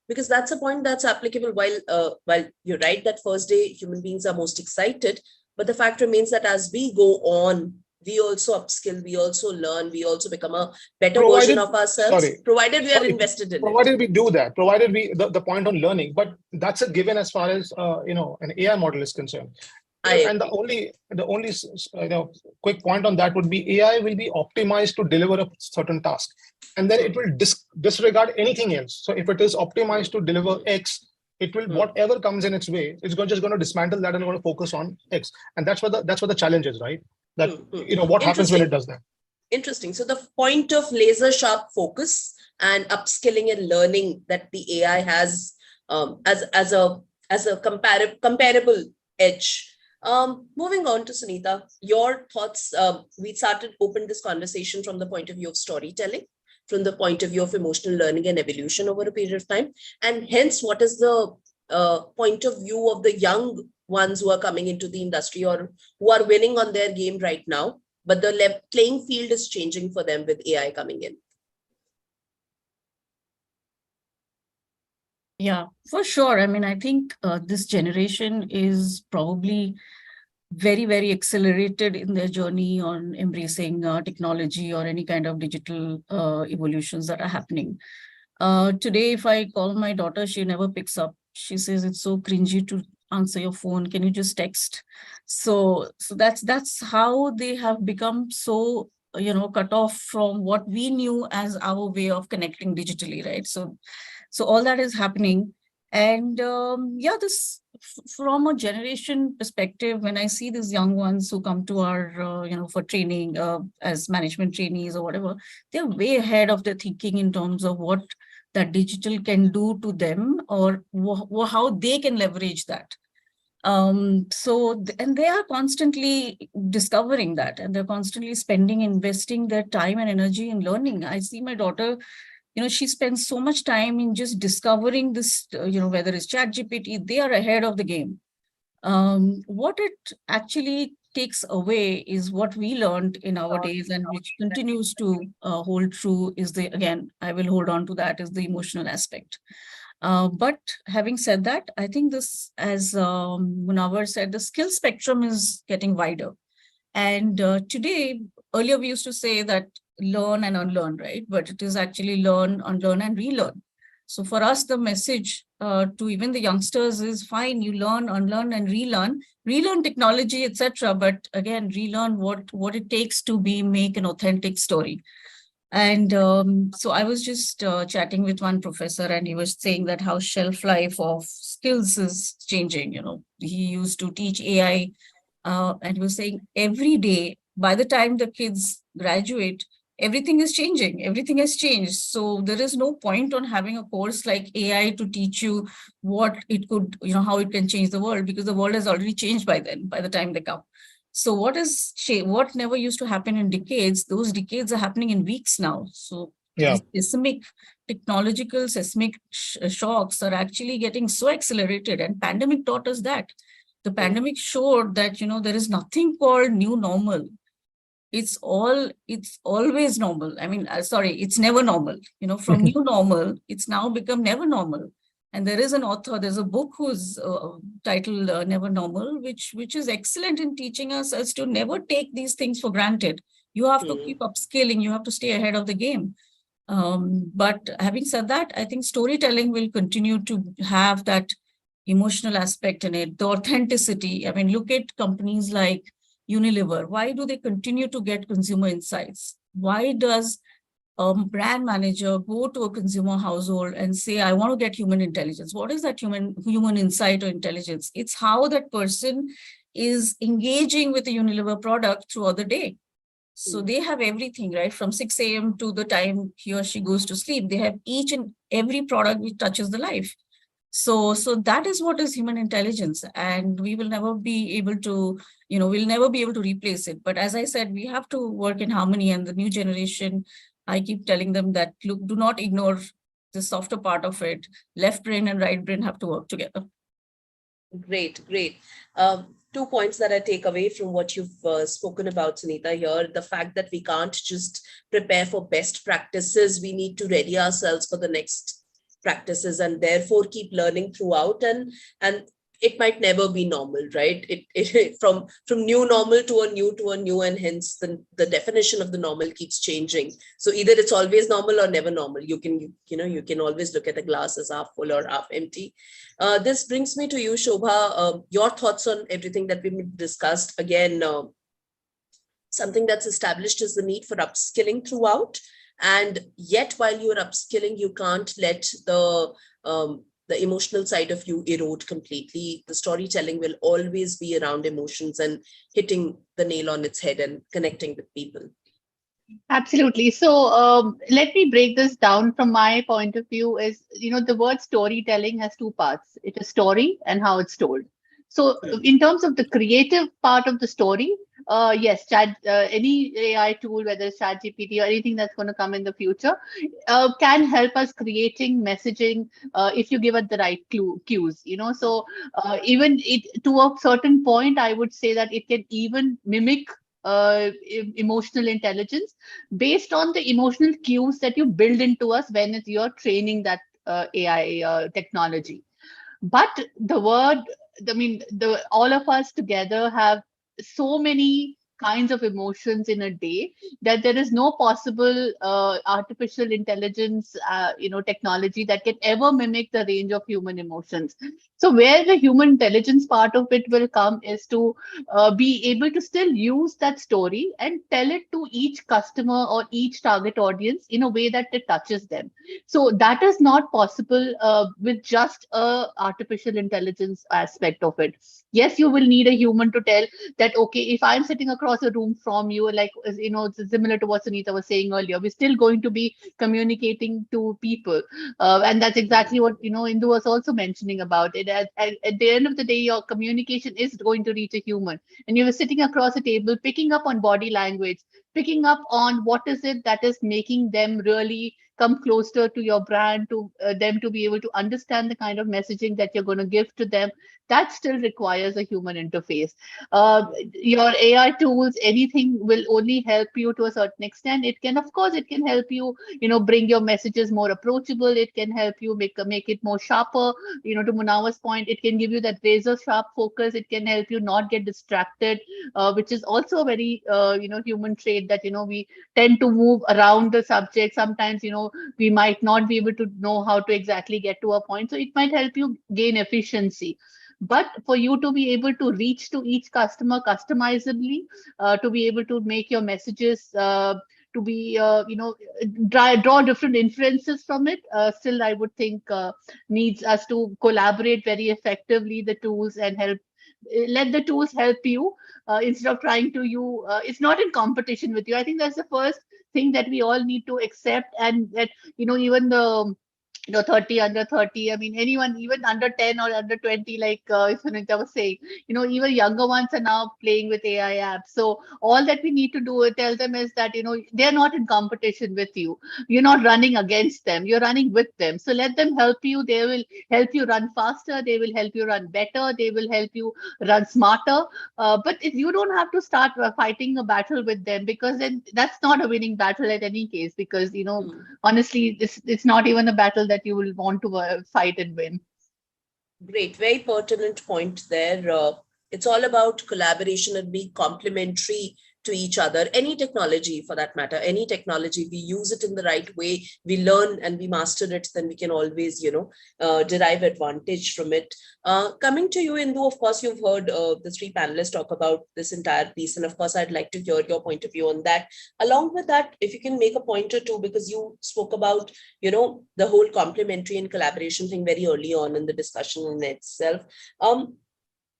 because that's a point that's applicable. While you're right that first day human beings are most excited, but the fact remains that as we go on, we also upskill, we also learn, we also become a better version of ourselves, provided we are invested in provided it. We do that, provided the point on learning, but that's a given as far as an AI model is concerned. And the only quick point on that would be AI will be optimized to deliver a certain task, and then it will disregard anything else. So if it is optimized to deliver X, it will whatever comes in its way, it's just going to dismantle that and going to focus on X. And that's what the challenge is, right? That what happens when it does that. Interesting. So the point of laser sharp focus and upskilling and learning that the AI has as a comparable edge. Moving on to Sunita, your thoughts. We opened this conversation from the point of view of storytelling, from the point of view of emotional learning and evolution over a period of time. And hence, what is the point of view of the young ones who are coming into the industry or who are winning on their game right now? but the playing field is changing for them with AI coming in. Yeah, for sure. I mean, I think this generation is probably very, very accelerated in their journey on embracing technology or any kind of digital evolutions that are happening. Today, if I call my daughter, she never picks up. She says it's so cringy to answer your phone. Can you just text? So that's how they have become so, cut off from what we knew as our way of connecting digitally, right? So all that is happening. And yeah, this from a generation perspective, when I see these young ones who come to our, for training as management trainees or whatever, they're way ahead of their thinking in terms of what that digital can do to them or how they can leverage that. And they are constantly discovering that, and they're constantly investing their time and energy in learning. I see my daughter, she spends so much time in just discovering this, whether it's ChatGPT, they are ahead of the game. What it actually takes away is what we learned in our days and which continues to hold true is I will hold on to that, is the emotional aspect. But having said that, I think this, as Munawar said, the skill spectrum is getting wider. And today, earlier we used to say that learn and unlearn, right? But it is actually learn, unlearn, and relearn. So for us, the message to even the youngsters is fine, you learn, unlearn, and relearn technology, etc. But again, relearn what it takes to make an authentic story. And so I was just chatting with one professor, and he was saying that how shelf life of skills is changing. He used to teach AI, and he was saying every day, by the time the kids graduate, everything is changing. Everything has changed. So there is no point on having a course like AI to teach you what it could, how it can change the world, because the world has already changed by then, by the time they come. So what never used to happen in decades, those decades are happening in weeks now. So technological seismic shocks are actually getting so accelerated, and pandemic taught us that. The pandemic showed that, there is nothing called new normal. It's always normal. I mean, it's never normal. From new normal, it's now become never normal. And there is an author, there's a book whose titled Never Normal, which is excellent in teaching us as to never take these things for granted. You have to keep upskilling, you have to stay ahead of the game. But having said that, I think storytelling will continue to have that emotional aspect in it, the authenticity. I mean, look at companies like Unilever. Why do they continue to get consumer insights? Why does a brand manager go to a consumer household and say, I want to get human intelligence? What is that human insight or intelligence? It's how that person is engaging with the Unilever product throughout the day. So they have everything, right? From 6 a.m. to the time he or she goes to sleep. They have each and every product which touches the life. So that is what is human intelligence, and we will never be able to, we'll never be able to replace it. But as I said, we have to work in harmony, and the new generation, I keep telling them that, look, do not ignore the softer part of it. Left brain and right brain have to work together. Great. 2 points that I take away from what you've spoken about, Sunita, here. The fact that we can't just prepare for best practices. We need to ready ourselves for the next practices, and therefore keep learning throughout, and it might never be normal, right? It from new normal to a new, and hence the definition of the normal keeps changing. So either it's always normal or never normal. You can always look at the glass as half full or half empty. This brings me to you, Shobha. Your thoughts on everything that we've discussed. Again, something that's established is the need for upskilling throughout. And yet, while you're upskilling, you can't let the emotional side of you erode completely. The storytelling will always be around emotions and hitting the nail on its head and connecting with people. Absolutely. So let me break this down from my point of view. Is, the word storytelling has two parts. It is story and how it's told. So in terms of the creative part of the story, yes, any AI tool, whether it's ChatGPT or anything that's going to come in the future, can help us creating messaging if you give it the right cues. So even to a certain point, I would say that it can even mimic emotional intelligence based on the emotional cues that you build into us when you're training that AI technology. But all of us together have so many kinds of emotions in a day that there is no possible artificial intelligence technology that can ever mimic the range of human emotions. So where the human intelligence part of it will come is to be able to still use that story and tell it to each customer or each target audience in a way that it touches them. So that is not possible with just a artificial intelligence aspect of it. Yes, you will need a human to tell that, okay, if I'm sitting across a room from you, like, it's similar to what Sunita was saying earlier, we're still going to be communicating to people. And that's exactly what, Indu was also mentioning about it. At the end of the day, your communication is going to reach a human. And you were sitting across a table, picking up on body language, picking up on what is it that is making them really come closer to your brand, to them to be able to understand the kind of messaging that you're going to give to them. That still requires a human interface. Your AI tools, anything will only help you to a certain extent. It can, of course, it can help you, bring your messages more approachable. It can help you make it more sharper. To Munawar's point, it can give you that razor sharp focus. It can help you not get distracted, which is also a very, human trait that, we tend to move around the subject. Sometimes, we might not be able to know how to exactly get to a point. So it might help you gain efficiency. But for you to be able to reach to each customer customizably, to be able to make your messages, to be, draw different inferences from it, still I would think needs us to collaborate very effectively, the tools, and let the tools help you instead of trying to it's not in competition with you. I think that's the first thing that we all need to accept, and that, even the 30, under 30, I mean, anyone, even under 10 or under 20, like Sunita was saying, even younger ones are now playing with AI apps. So all that we need to do, tell them, is that, they're not in competition with you. You're not running against them. You're running with them. So let them help you. They will help you run faster. They will help you run better. They will help you run smarter. But if you don't have to start fighting a battle with them, because then that's not a winning battle at any case, because, honestly, it's not even a battle that you will want to fight and win. Great, very pertinent point there. It's all about collaboration and being complementary to each other. Any technology, for that matter, any technology, we use it in the right way, we learn and we master it, then we can always, derive advantage from it. Coming to you, Indu, of course, you've heard the three panelists talk about this entire piece. And of course, I'd like to hear your point of view on that. Along with that, if you can make a point or two, because you spoke about, the whole complementary and collaboration thing very early on in the discussion in itself.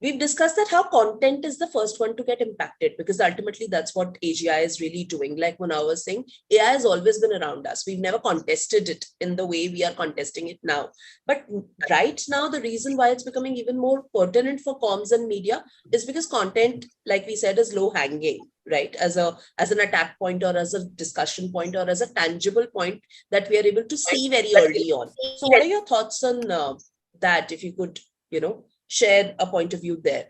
We've discussed that how content is the first one to get impacted, because ultimately that's what AGI is really doing. Like when I was saying, AI has always been around us. We've never contested it in the way we are contesting it now. But right now, the reason why it's becoming even more pertinent for comms and media is because content, like we said, is low hanging, right? As an attack point, or as a discussion point, or as a tangible point that we are able to see very early on. So what are your thoughts on that? If you could, share a point of view there.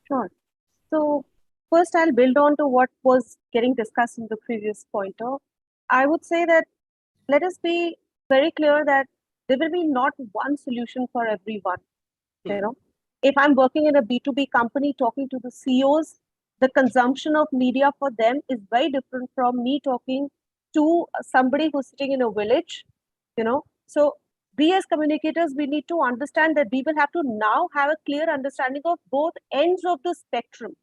Sure. So first, I'll build on to what was getting discussed in the previous pointer. I would say that let us be very clear that there will be not one solution for everyone. If I'm working in a B2B company talking to the CEOs, the consumption of media for them is very different from me talking to somebody who's sitting in a village. So we as communicators, we need to understand that we will have to now have a clear understanding of both ends of the spectrum,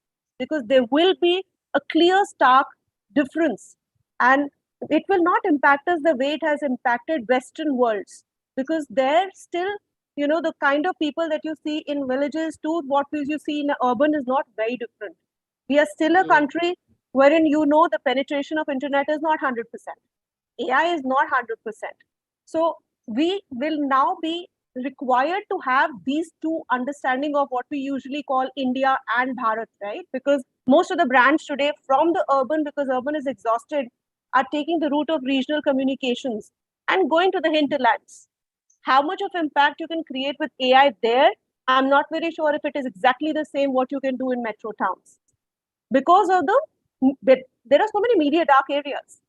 because there will be a clear, stark difference. And it will not impact us the way it has impacted Western worlds, because they're still, the kind of people that you see in villages to what you see in urban is not very different. We are still a country wherein, the penetration of internet is not 100%. AI is not 100%. So we will now be required to have these two understanding of what we usually call India and Bharat, right? Because most of the brands today from the urban, because urban is exhausted, are taking the route of regional communications and going to the hinterlands. How much of impact you can create with AI there, I'm not very sure if it is exactly the same what you can do in metro towns. because of there are so many media dark areas.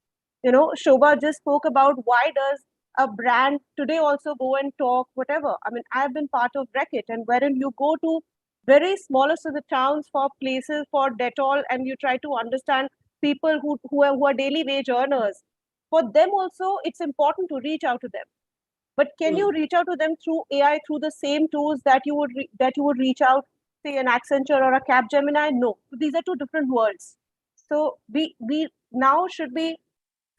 Shobha just spoke about why does a brand today also go and talk whatever. I mean, I have been part of Reckitt, and wherein you go to very smallest of the towns for places for Dettol, and you try to understand people who are daily wage earners. For them also, it's important to reach out to them. But can you reach out to them through AI, through the same tools that you would reach out, say, an Accenture or a Capgemini? No. So these are two different worlds. So we now should be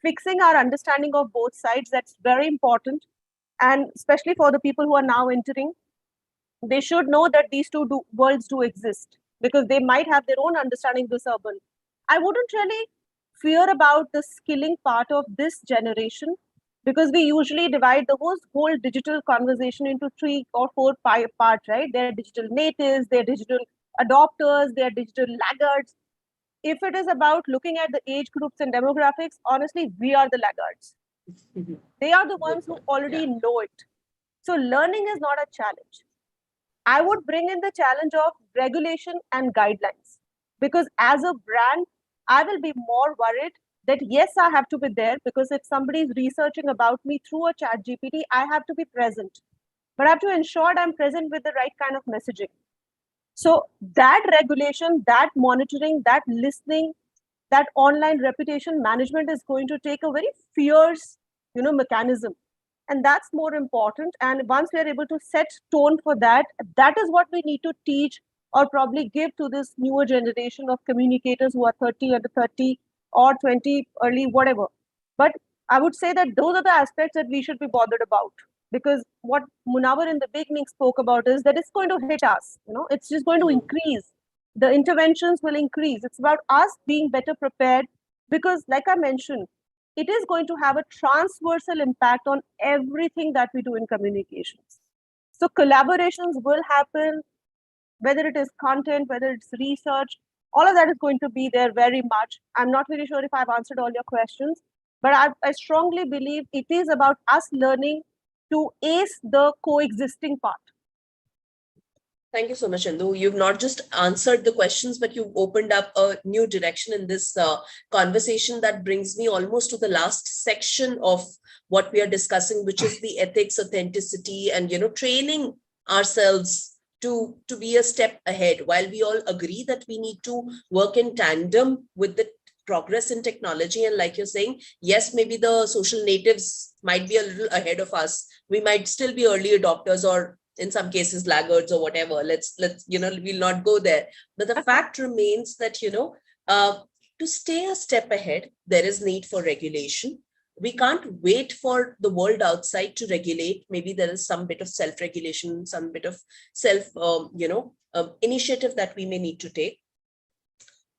fixing our understanding of both sides. That's very important. And especially for the people who are now entering, they should know that these two worlds do exist, because they might have their own understanding of this urban. I wouldn't really fear about the skilling part of this generation, because we usually divide the whole digital conversation into 3 or 4 parts, right? They're digital natives, they're digital adopters, they're digital laggards. If it is about looking at the age groups and demographics, honestly, we are the laggards. They are the ones who already know it. So learning is not a challenge. I would bring in the challenge of regulation and guidelines, because as a brand, I will be more worried that yes, I have to be there, because if somebody is researching about me through a chat GPT, I have to be present. But I have to ensure I'm present with the right kind of messaging. So that regulation, that monitoring, that listening, that online reputation management is going to take a very fierce, mechanism. And that's more important. And once we are able to set tone for that, that is what we need to teach or probably give to this newer generation of communicators who are 30, under 30 or 20, early, whatever. But I would say that those are the aspects that we should be bothered about. Because what Munawar in the beginning spoke about is that it's going to hit us. It's just going to increase. The interventions will increase. It's about us being better prepared, because like I mentioned, it is going to have a transversal impact on everything that we do in communications. So collaborations will happen, whether it is content, whether it's research, all of that is going to be there very much. I'm not very sure if I've answered all your questions, but I strongly believe it is about us learning to ace the coexisting part. Thank you so much, Indu. You've not just answered the questions, but you've opened up a new direction in this conversation that brings me almost to the last section of what we are discussing, which is the ethics, authenticity, and training ourselves to be a step ahead. While we all agree that we need to work in tandem with the progress in technology, and like you're saying, yes, maybe the social natives might be a little ahead of us. We might still be early adopters, or in some cases laggards, or whatever. Let's we'll not go there. But the fact remains that to stay a step ahead, there is need for regulation. We can't wait for the world outside to regulate. Maybe there is some bit of self-regulation, some bit of self initiative that we may need to take.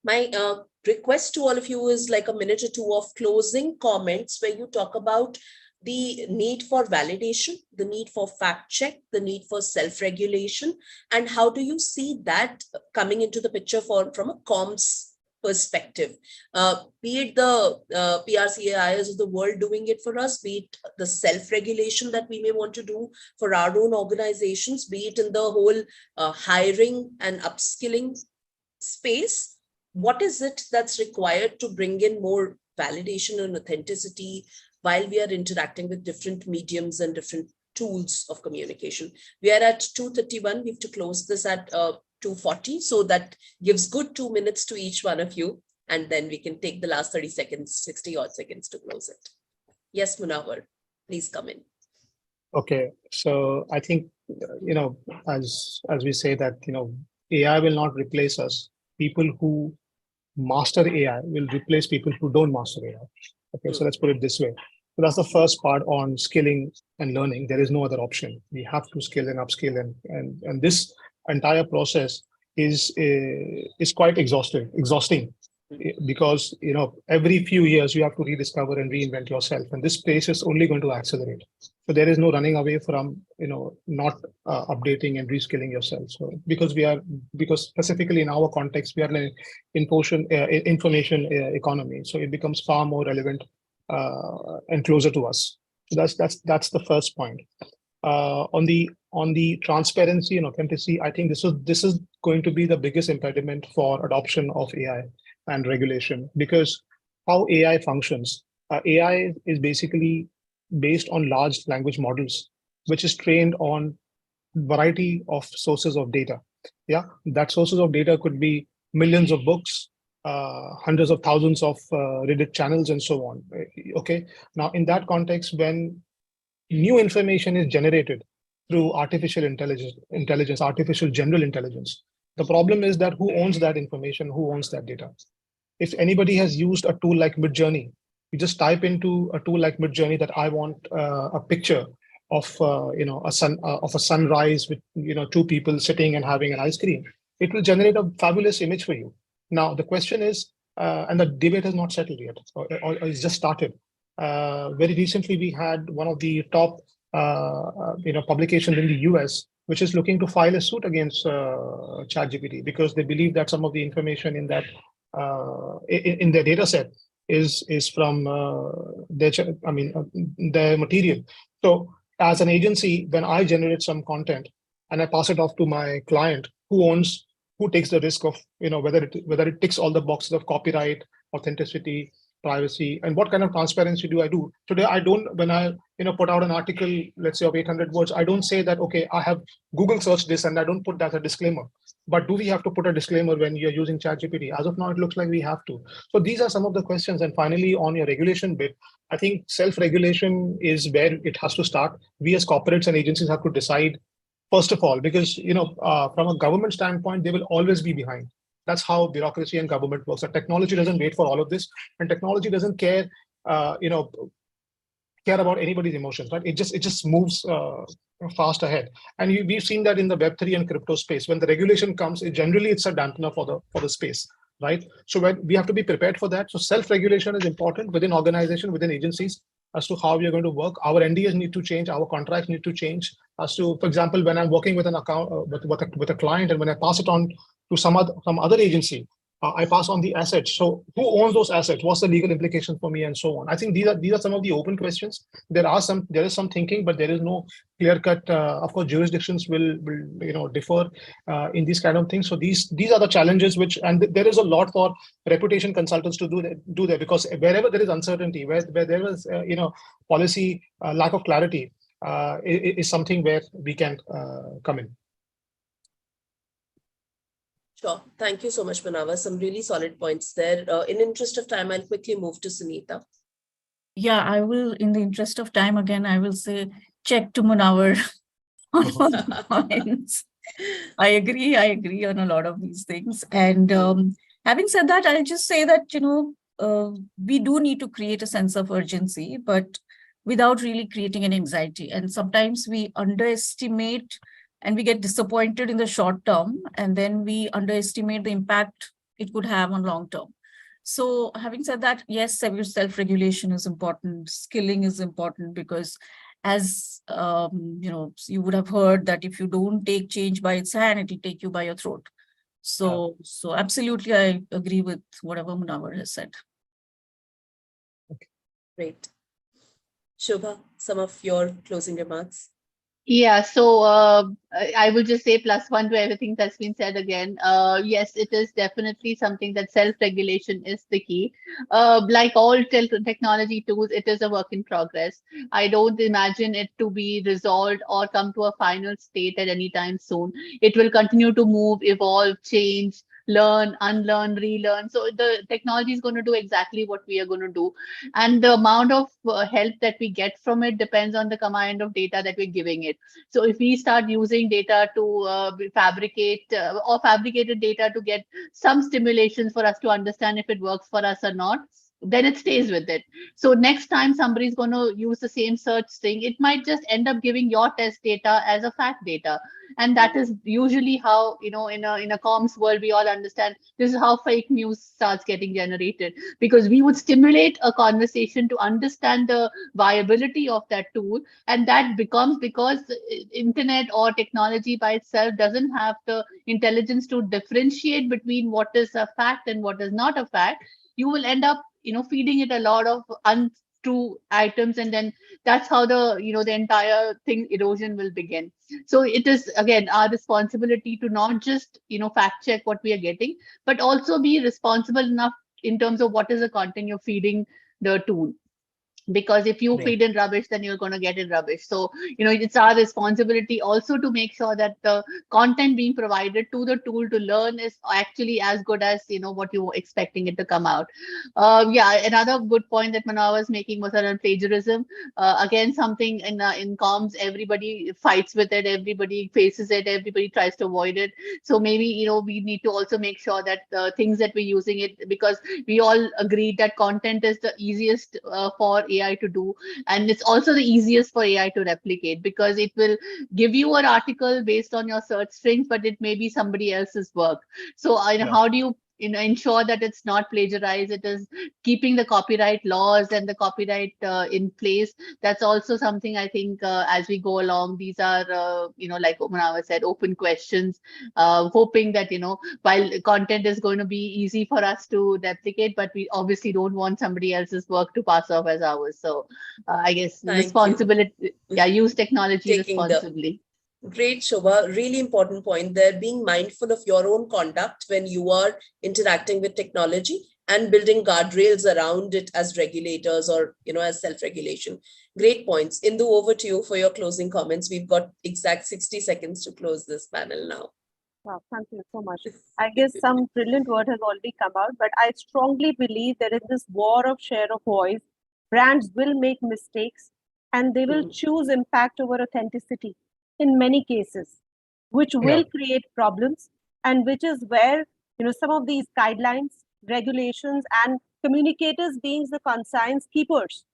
My request to all of you is like a minute or two of closing comments, where you talk about the need for validation, the need for fact check, the need for self-regulation, and how do you see that coming into the picture from a comms perspective? Be it the PRCAIs of the world doing it for us, be it the self-regulation that we may want to do for our own organizations, be it in the whole hiring and upskilling space. What is it that's required to bring in more validation and authenticity while we are interacting with different mediums and different tools of communication? We are at 2:31. We have to close this at 2:40. So that gives good 2 minutes to each one of you. And then we can take the last 30 seconds, 60 odd seconds to close it. Yes, Munawar, please come in. Okay. So I think, as we say that, AI will not replace us. People who master AI will replace people who don't master AI. Okay, so let's put it this way. So that's the first part on skilling and learning. There is no other option. We have to skill and upskill, and this entire process is quite exhausting, because every few years you have to rediscover and reinvent yourself, and this space is only going to accelerate. So there is no running away from not updating and reskilling yourself. So because specifically in our context, we are in an information economy, so it becomes far more relevant and closer to us. So that's the first point. On the on the transparency and authenticity, I think this is going to be the biggest impediment for adoption of AI and regulation, because how AI functions. AI is basically based on large language models, which is trained on variety of sources of data. Yeah, that sources of data could be millions of books, hundreds of thousands of Reddit channels, and so on. Okay, now in that context, when new information is generated through artificial intelligence, artificial general intelligence, the problem is that who owns that information, who owns that data? If anybody has used a tool like Midjourney, you just type into a tool like Midjourney that I want a picture of a sunrise with two people sitting and having an ice cream. It will generate a fabulous image for you. Now the question is, and the debate has not settled yet, or it's just started. Very recently, we had one of the top publications in the US, which is looking to file a suit against ChatGPT because they believe that some of the information in that in their data set is from their material. So as an agency, when I generate some content and I pass it off to my client, who takes the risk of whether it ticks all the boxes of copyright, authenticity, privacy, and what kind of transparency do I do? Today, I don't, when I put out an article, let's say of 800 words, I don't say that, okay, I have Google searched this and I don't put that as a disclaimer. But do we have to put a disclaimer when you're using ChatGPT? As of now, it looks like we have to. So these are some of the questions. And finally, on your regulation bit, I think self-regulation is where it has to start. We as corporates and agencies have to decide, first of all, because from a government standpoint, they will always be behind. That's how bureaucracy and government works. So technology doesn't wait for all of this, and technology doesn't care, care about anybody's emotions, right? It just moves fast ahead. And we've seen that in the Web3 and crypto space. When the regulation comes, generally it's a dampener for the space, right? So we have to be prepared for that. So self-regulation is important within organization, within agencies, as to how we are going to work. Our NDAs need to change, our contracts need to change. As to, for example, when I'm working with an account with a client, and when I pass it on to some other agency, I pass on the assets. So who owns those assets? What's the legal implication for me, and so on? I think these are some of the open questions. There is some thinking, but there is no clear cut. Of course, jurisdictions will differ in these kind of things. So these are the challenges and there is a lot for reputation consultants to do there, because wherever there is uncertainty, where there is policy lack of clarity, is something where we can come in. Sure. Thank you so much, Munawar. Some really solid points there. In interest of time, I'll quickly move to Sunita. Yeah, I will, in the interest of time, again, I will say check to Munawar on all the points. I agree on a lot of these things. And having said that, I'll just say that, we do need to create a sense of urgency, but without really creating an anxiety. And sometimes we underestimate and we get disappointed in the short term, and then we underestimate the impact it could have on long term. So having said that, yes, self-regulation is important. Skilling is important, because as you would have heard that if you don't take change by its hand, it will take you by your throat. So absolutely, I agree with whatever Munawar has said. Okay. Great. Shobha, some of your closing remarks. Yeah, so I will just say +1 to everything that's been said again. Yes, it is definitely something that self-regulation is the key. Like all technology tools, it is a work in progress. I don't imagine it to be resolved or come to a final state at any time soon. It will continue to move, evolve, change, learn, unlearn, relearn. So the technology is going to do exactly what we are going to do. And the amount of help that we get from it depends on the kind of data that we're giving it. So if we start using data to fabricate or fabricated data to get some stimulations for us to understand if it works for us or not, then it stays with it. So next time somebody's going to use the same search thing, it might just end up giving your test data as a fact data. And that is usually how, in a comms world, we all understand this is how fake news starts getting generated, because we would stimulate a conversation to understand the viability of that tool. And that becomes because internet or technology by itself doesn't have the intelligence to differentiate between what is a fact and what is not a fact. You will end up feeding it a lot of true items, and then that's how the the entire thing erosion will begin. So it is again our responsibility to not just fact check what we are getting, but also be responsible enough in terms of what is the content you're feeding the tool. Because if you feed in rubbish, then you're going to get in rubbish. So it's our responsibility also to make sure that the content being provided to the tool to learn is actually as good as what you're expecting it to come out. Yeah, another good point that Manav was making was around plagiarism. Again, something in comms, everybody fights with it, everybody faces it, everybody tries to avoid it. So maybe we need to also make sure that the things that we're using it, because we all agree that content is the easiest for AI to do, and it's also the easiest for AI to replicate, because it will give you an article based on your search strings, but it may be somebody else's work. So how do you ensure that it's not plagiarized? It is keeping the copyright laws and the copyright in place. That's also something I think as we go along, these are like Manav said, open questions, hoping that while content is going to be easy for us to replicate, but we obviously don't want somebody else's work to pass off as ours. So I guess responsibility, use technology responsibly. Great, Shobha. Really important point there. Being mindful of your own conduct when you are interacting with technology and building guardrails around it as regulators or, as self-regulation. Great points. Indu, over to you for your closing comments. We've got exact 60 seconds to close this panel now. Wow, thank you so much. I guess some brilliant word has already come out, but I strongly believe that in this war of share of voice, brands will make mistakes and they will choose impact over authenticity in many cases, which will create problems, and which is where some of these guidelines, regulations, and communicators being the conscience keepers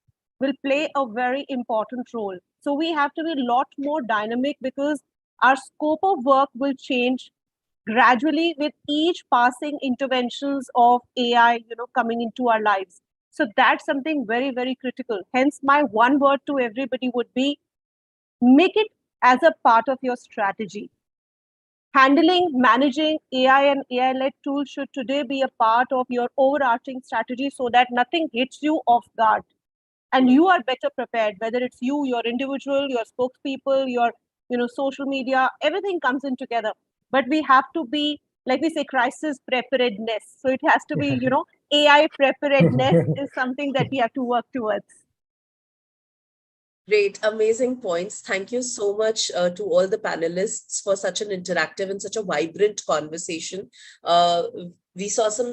will play a very important role. So we have to be a lot more dynamic, because our scope of work will change gradually with each passing interventions of AI coming into our lives. So that's something very, very critical. Hence, my one word to everybody would be, make it as a part of your strategy. Handling, managing AI and AI-led tools should today be a part of your overarching strategy, so that nothing hits you off guard and you are better prepared, whether it's you, your individual, your spokespeople, your social media, everything comes in together. But we have to be, like we say, crisis preparedness. So it has to be, AI preparedness is something that we have to work towards. Great, amazing points. Thank you so much to all the panelists for such an interactive and such a vibrant conversation. We saw some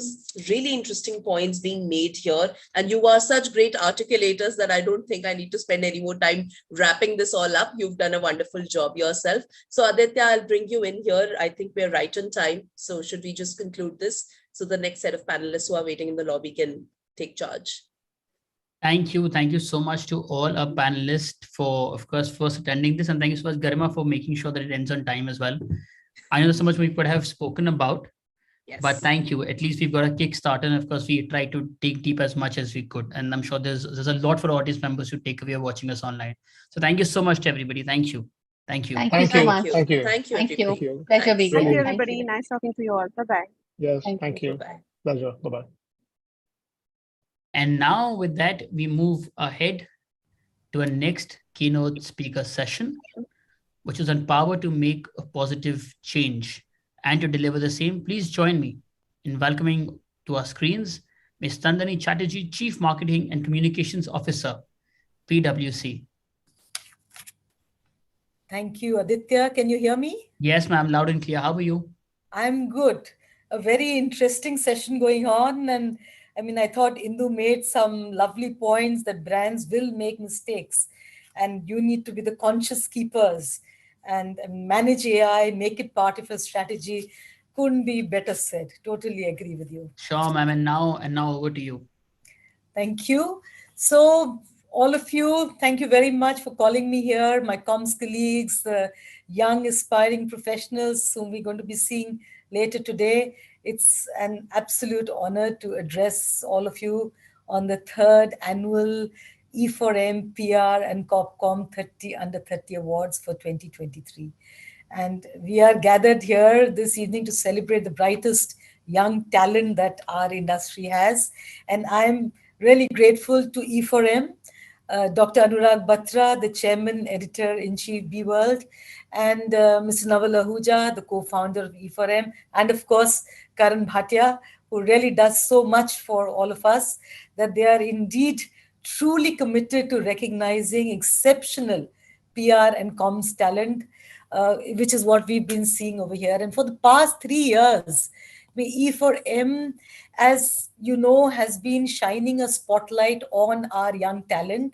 really interesting points being made here, and you are such great articulators that I don't think I need to spend any more time wrapping this all up. You've done a wonderful job yourself. So Aditya, I'll bring you in here. I think we're right on time. So should we just conclude this so the next set of panelists who are waiting in the lobby can take charge? Thank you. Thank you so much to all our panelists for, of course, first attending this. And thank you so much, Garima, for making sure that it ends on time as well. I know there's so much we could have spoken about, but thank you. At least we've got a kickstart. And of course, we try to dig deep as much as we could. And I'm sure there's a lot for audience members who take away watching us online. So thank you so much to everybody. Thank you. Thank you. Thank you so much. Thank you. Thank you. Thank you. Pleasure being Thank here. you, everybody. Nice talking to you all. Bye-bye. Yes, thank you. Bye-bye. Pleasure. Bye-bye. And now with that, we move ahead to a next keynote speaker session, which is on power to make a positive change. And to deliver the same, please join me in welcoming to our screens, Ms. Tandani Chatterjee, Chief Marketing and Communications Officer, PwC. Thank you, Aditya. Can you hear me? Yes, ma'am, loud and clear. How are you? I'm good. A very interesting session going on. And I mean, I thought Indu made some lovely points that brands will make mistakes and you need to be the conscious keepers and manage AI, make it part of your strategy. Couldn't be better said. Totally agree with you. Sure, ma'am. And now over to you. Thank you. So all of you, thank you very much for calling me here, my comms colleagues, the young aspiring professionals whom we're going to be seeing later today. It's an absolute honor to address all of you on the 3rd annual E4M PR and Corp Comm 30 Under 30 Awards for 2023. And we are gathered here this evening to celebrate the brightest young talent that our industry has. And I'm Really grateful to E4M, Dr. Anurag Batra, the Chairman, Editor-in-Chief, B World, and Mr. Naval Ahuja, the co-founder of E4M, and of course, Karan Bhatia, who really does so much for all of us, that they are indeed truly committed to recognizing exceptional PR and comms talent, which is what we've been seeing over here. And for the past 3 years, E4M, as you know, has been shining a spotlight on our young talent,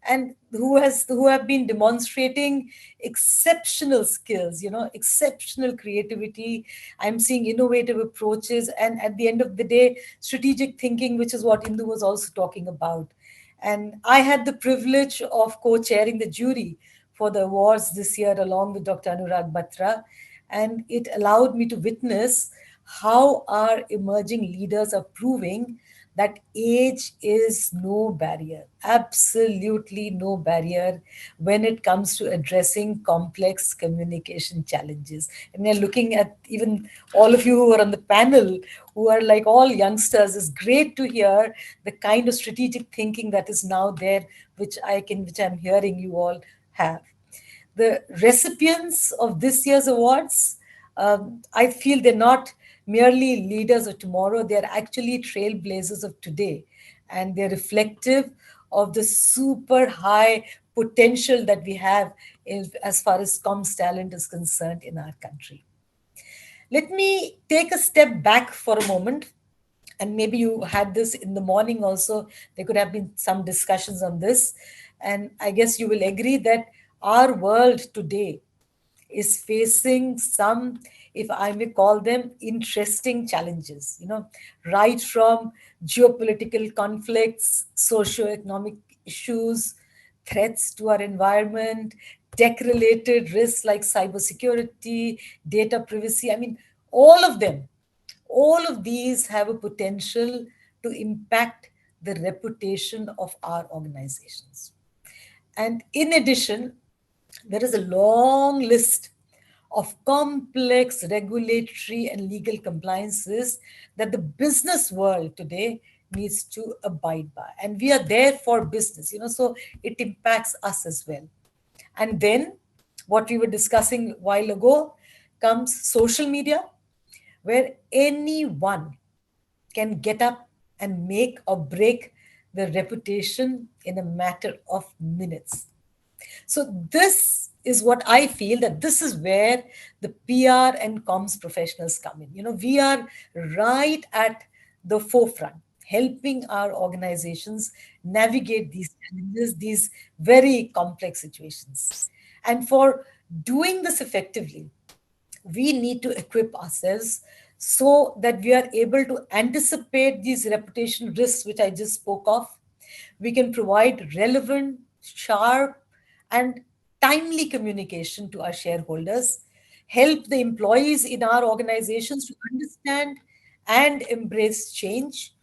and who have been demonstrating exceptional skills, exceptional creativity. I'm seeing innovative approaches, and at the end of the day, strategic thinking, which is what Indu was also talking about. And I had the privilege of co-chairing the jury for the awards this year along with Dr. Anurag Batra. And it allowed me to witness how our emerging leaders are proving that age is no barrier, absolutely no barrier when it comes to addressing complex communication challenges. And we're looking at even all of you who are on the panel, who are like all youngsters. It's great to hear the kind of strategic thinking that is now there, which I'm hearing you all have. The recipients of this year's awards, I feel they're not merely leaders of tomorrow, they're actually trailblazers of today. And they're reflective of the super high potential that we have as far as comms talent is concerned in our country. Let me take a step back for a moment. And maybe you had this in the morning also. There could have been some discussions on this. And I guess you will agree that our world today is facing some, if I may call them, interesting challenges, right from geopolitical conflicts, socio-economic issues, threats to our environment, tech-related risks like cybersecurity, data privacy. I mean, all of these have a potential to impact the reputation of our organizations. And in addition, there is a long list of complex regulatory and legal compliances that the business world today needs to abide by. And we are there for business, so it impacts us as well. And then what we were discussing a while ago comes social media, where anyone can get up and make or break the reputation in a matter of minutes. So this is what I feel, that this is where the PR and comms professionals come in. We are right at the forefront, helping our organizations navigate these challenges, these very complex situations. And for doing this effectively, we need to equip ourselves so that we are able to anticipate these reputation risks, which I just spoke of. We can provide relevant, sharp, and timely communication to our shareholders, help the employees in our organizations to understand and embrace change.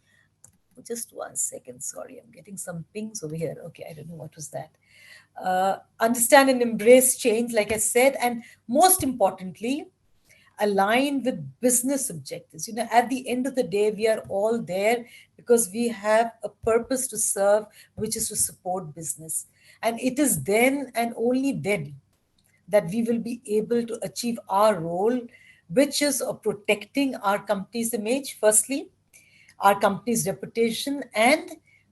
Just 1 second, sorry, I'm getting some pings over here. Okay, I don't know what was that. Understand and embrace change, like I said, and most importantly, align with business objectives. At the end of the day, we are all there because we have a purpose to serve, which is to support business. And it is then and only then that we will be able to achieve our role, which is of protecting our company's image, firstly, our company's reputation, and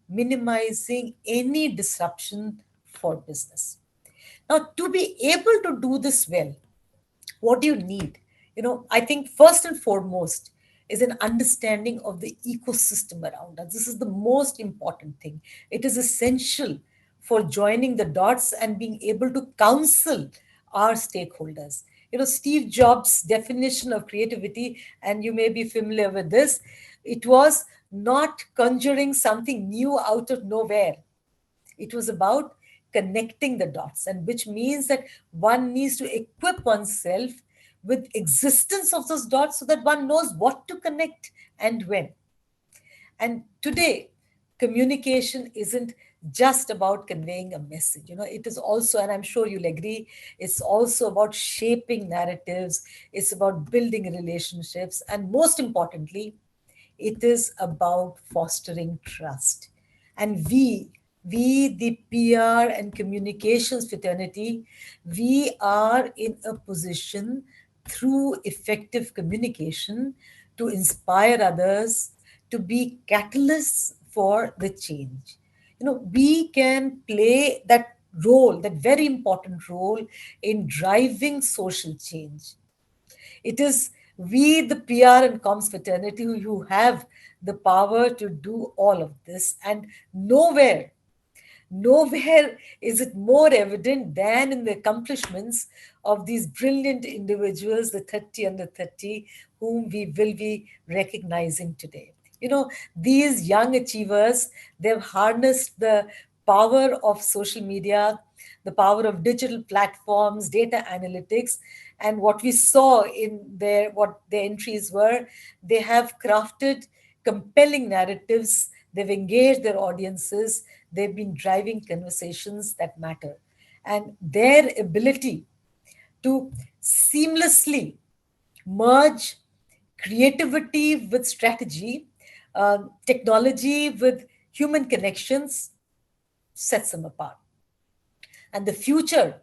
minimizing any disruption for business. Now, to be able to do this well, what do you need? I think first and foremost is an understanding of the ecosystem around us. This is the most important thing. It is essential for joining the dots and being able to counsel our stakeholders. Steve Jobs' definition of creativity, and you may be familiar with this, it was not conjuring something new out of nowhere. It was about connecting the dots, and which means that one needs to equip oneself with existence of those dots so that one knows what to connect and when. And today, communication isn't just about conveying a message. It is also, and I'm sure you'll agree, it's also about shaping narratives, it's about building relationships, and most importantly, it is about fostering trust. And we, the PR and communications fraternity, we are in a position through effective communication to inspire others, to be catalysts for the change. We can play that role, that very important role in driving social change. It is we, the PR and comms fraternity, who have the power to do all of this. And nowhere is it more evident than in the accomplishments of these brilliant individuals, the 30 under 30, whom we will be recognizing today. These young achievers, they've harnessed the power of social media, the power of digital platforms, data analytics, and what we saw in what their entries were, they have crafted compelling narratives, they've engaged their audiences, they've been driving conversations that matter. And their ability to seamlessly merge creativity with strategy, technology with human connections, sets them apart. And the future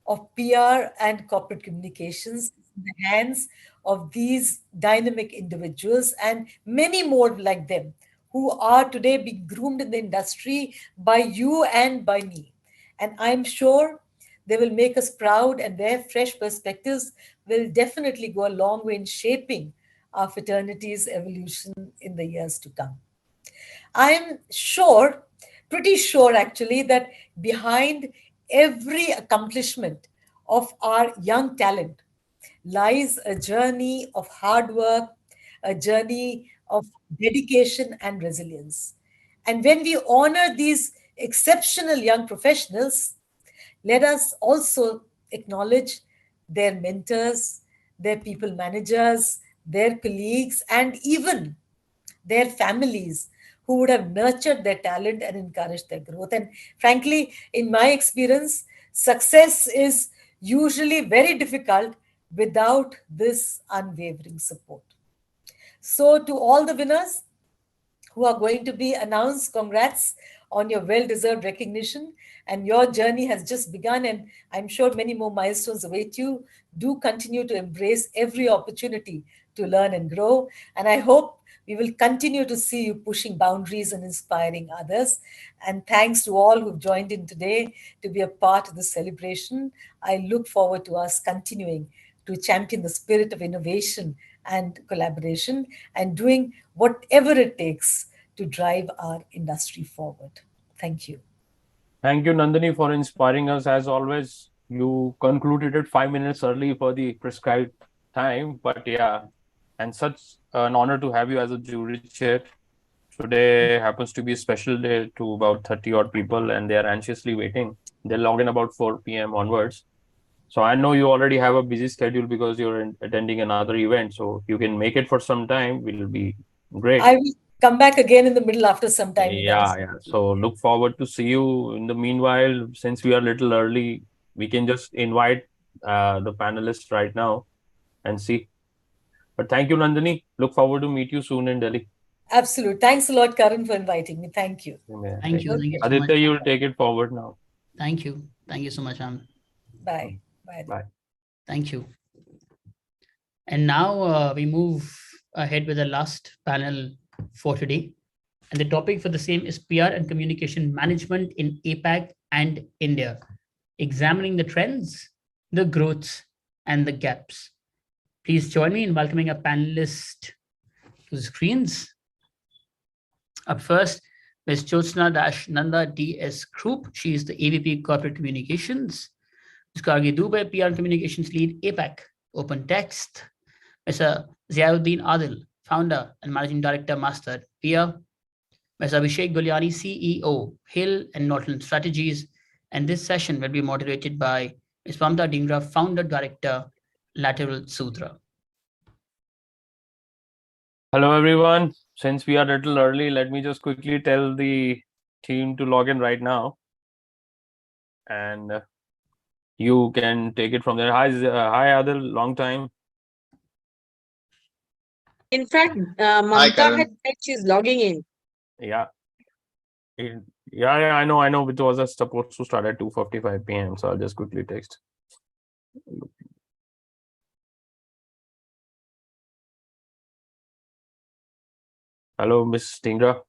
of PR and corporate communications in the hands of these dynamic individuals and many more like them who are today being groomed in the industry by you and by me. And I'm sure they will make us proud, and their fresh perspectives will definitely go a long way in shaping our fraternity's evolution in the years to come. I'm sure, pretty sure actually, that behind every accomplishment of our young talent lies a journey of hard work, a journey of dedication and resilience. And when we honor these exceptional young professionals, let us also acknowledge their mentors, their people managers, their colleagues, and even their families who would have nurtured their talent and encouraged their growth. And frankly, in my experience, success is usually very difficult without this unwavering support. So, to all the winners who are going to be announced, congrats on your well deserved recognition. And your journey has just begun, and I'm sure many more milestones await you. Do continue to embrace every opportunity to learn and grow. And I hope we will continue to see you pushing boundaries and inspiring others. And thanks to all who've joined in today to be a part of the celebration. I look forward to us continuing to champion the spirit of innovation and collaboration and doing whatever it takes to drive our industry forward. Thank you. Thank you, Nandini, for inspiring us as always. You concluded it 5 minutes early for the prescribed time, but yeah, and such an honor to have you as a jury chair. Today happens to be a special day to about 30 odd people, and they are anxiously waiting. They'll log in about 4 p.m. onwards. So I know you already have a busy schedule because you're attending another event. So if you can make it for some time, will be great. I will come back again in the middle after some time. Yeah. So look forward to see you. In the meanwhile, since we are a little early, we can just invite the panelists right now and see. But thank you, Nandini. Look forward to meet you soon in Delhi. Absolutely. Thanks a lot, Karan, for inviting me. Thank you. Thank you. Thank you so Aditya, much. you'll take it forward now. Thank you. Thank you so much, Bye. Bye. Bye. Thank you. And now we move ahead with the last panel for today. And the topic for the same is PR and communication management in APAC and India, examining the trends, the growths, and the gaps. Please join me in welcoming a panelist to the screens. Up first, Ms. Jyotsna Nanda DS Group. She is the AVP Corporate Communications. Ms. Gargi Dubey, PR and Communications Lead, APAC, Open Text. Mr. Ziauddin Adil, Founder and Managing Director, Master PR. Mr. Abhishek Guliani, CEO, Hill and Norton Strategies. And this session will be moderated by Ms. Mamta Dhingra, Founder Director, Lateral Sutra. Hello, everyone. Since we are a little early, let me just quickly tell the team to log in right now. And you can take it from there. Hi, Adil, long time. In fact, Mamta had said she's logging in. Yeah. Yeah, I know. It was supposed to start at 2:45 p.m. So I'll just quickly text. Hello, Miss Stingra.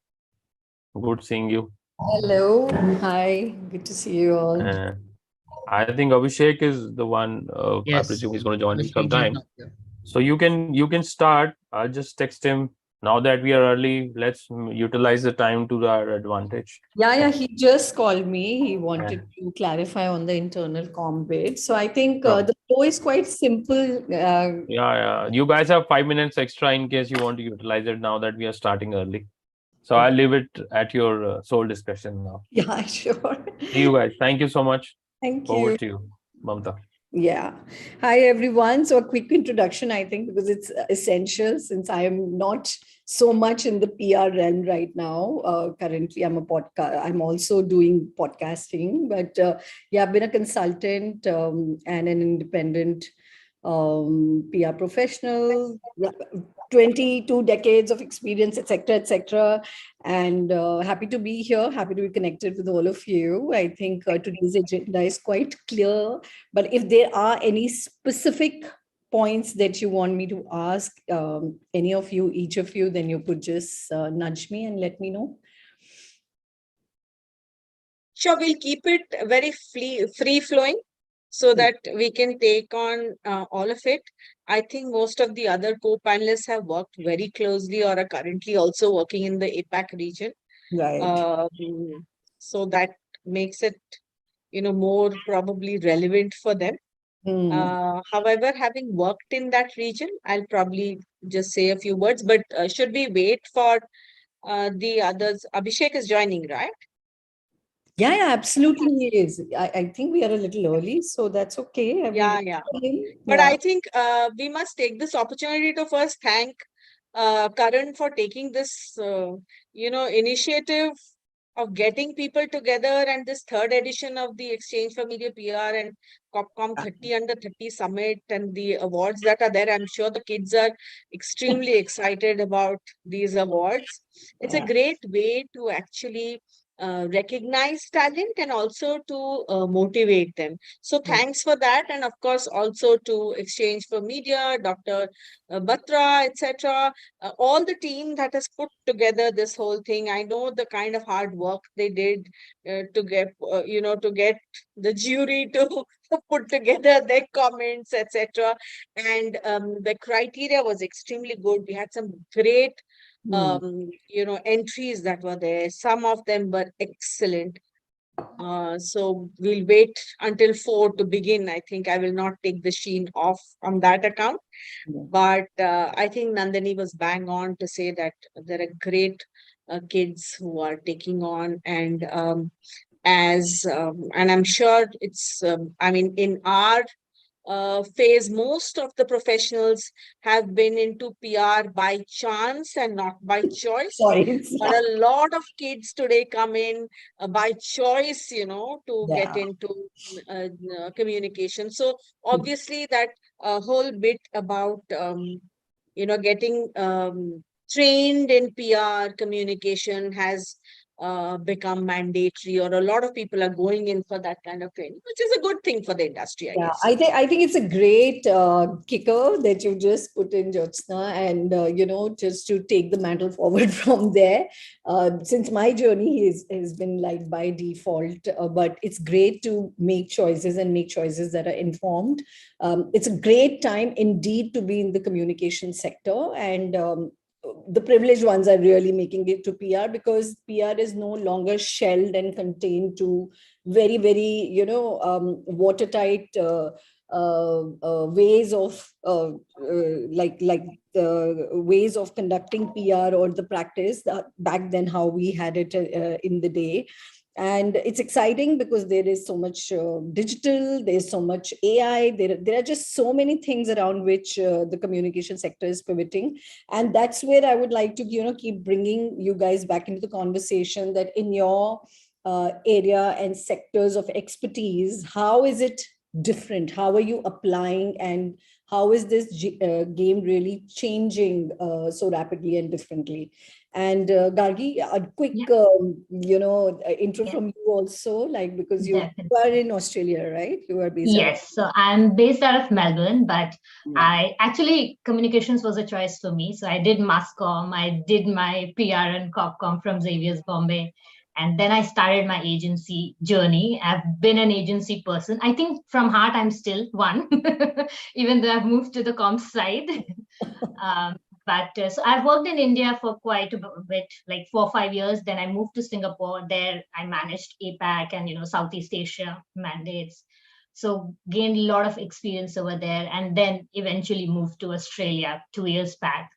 Good seeing you. Hello. Hi. Good to see you all. I think Abhishek is the one. I Yes. presume he's going to join in Abhishek is sometime. not here. So you can start. I'll just text him. Now that we are early, let's utilize the time to our advantage. Yeah, he just called me. He wanted to clarify on the internal comm bit. So I think the flow is quite simple. Yeah. You guys have 5 minutes extra in case you want to utilize it now that we are starting early. So I'll leave it at your sole discretion now. Yeah, sure. See you guys. Thank you so much. Thank Over you. to you, Mamta. Yeah. Hi, everyone. So a quick introduction, I think, because it's essential since I am not so much in the PR realm right now. Currently, I'm also doing podcasting, but I've been a consultant and an independent PR professional, 22 decades of experience, etc. And happy to be here, happy to be connected with all of you. I think today's agenda is quite clear, but if there are any specific points that you want me to ask any of you, each of you, then you could just nudge me and let me know. Sure, we'll keep it very free flowing so that we can take on all of it. I think most of the other co-panelists have worked very closely or are currently also working in the APAC region. Right. So that makes it, more probably relevant for them. However, having worked in that region, I'll probably just say a few words, but should we wait for the others? Abhishek is joining, right? Yeah, absolutely he is. I think we are a little early, so that's okay. But I think we must take this opportunity to first thank Karan for taking this, initiative of getting people together and this third edition of the Exchange for Media PR and Corp Comm 30 under 30 Summit and the awards that are there. I'm sure the kids are extremely excited about these awards. It's a great way to actually recognize talent and also to motivate them. So thanks for that. And of course, also to Exchange for Media, Dr. Batra, etc. All the team that has put together this whole thing. I know the kind of hard work they did to get, to get the jury to put together their comments, etc. And the criteria was extremely good. We had some great entries that were there. Some of them were excellent. So we'll wait until 4 to begin. I think I will not take the sheen off on that account. But I think Nandini was bang on to say that there are great kids who are taking on and and I'm sure it's, in our phase, most of the professionals have been into PR by chance and not by choice. But a lot of kids today come in by choice, to get into communication. So obviously that whole bit about, getting trained in PR communication has become mandatory, or a lot of people are going in for that kind of training, which is a good thing for the industry, I guess. I think it's a great kicker that you just put in, Jyotsna, and just to take the mantle forward from there. Since my journey has been like by default, but it's great to make choices and make choices that are informed. It's a great time indeed to be in the communication sector, and the privileged ones are really making it to PR, because PR is no longer shelled and contained to very, very, watertight ways of ways of conducting PR, or the practice back then how we had it in the day. And it's exciting because there is so much digital, there's so much AI, there are just so many things around which the communication sector is pivoting. And that's where I would like to, keep bringing you guys back into the conversation, that in your area and sectors of expertise, how is it different? How are you applying and how is this game really changing so rapidly and differently? And Gargi, a quick, intro from you also, like, because you are in Australia, right? You are based out of so I'm based out of Melbourne, but I actually, communications was a choice for me. So I did mass comm, I did my PR and Corp Comm from Xavier's Bombay. And then I started my agency journey. I've been an agency person. I think from heart, I'm still one, even though I've moved to the comms side. So I've worked in India for quite a bit, like 4 or 5 years. Then I moved to Singapore. There I managed APAC and Southeast Asia mandates. So gained a lot of experience over there, and then eventually moved to Australia 2 years back.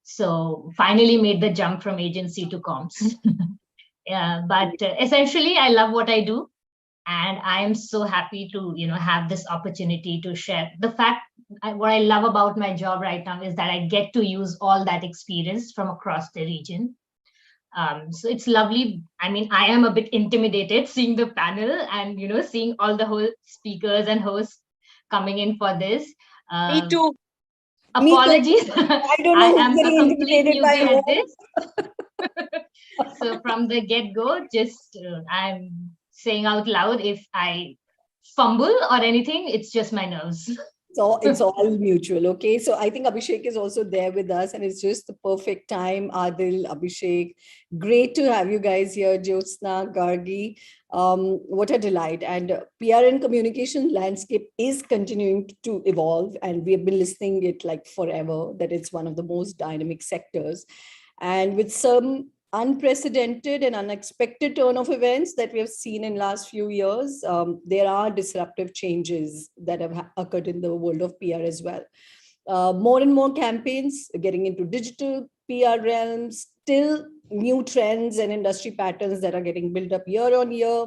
So finally made the jump from agency to comms. Essentially, I love what I do, and I am so happy to have this opportunity to share. What I love about my job right now is that I get to use all that experience from across the region. So it's lovely. I mean, I am a bit intimidated seeing the panel and seeing all the whole speakers and hosts coming in for this. Me too. Apologies. I don't know. I am a complete newbie at this. So from the get-go, just I'm saying out loud, if I fumble or anything, it's just my nerves. So it's all mutual. Okay. So I think Abhishek is also there with us, and it's just the perfect time. Adil, Abhishek, great to have you guys here. Jyotsna, Gargi, what a delight. And PR and communication landscape is continuing to evolve, and we have been listening it like forever, that it's one of the most dynamic sectors. And with some unprecedented and unexpected turn of events that we have seen in last few years, there are disruptive changes that have occurred in the world of PR as well. More and more campaigns getting into digital PR realms, still new trends and industry patterns that are getting built up year on year.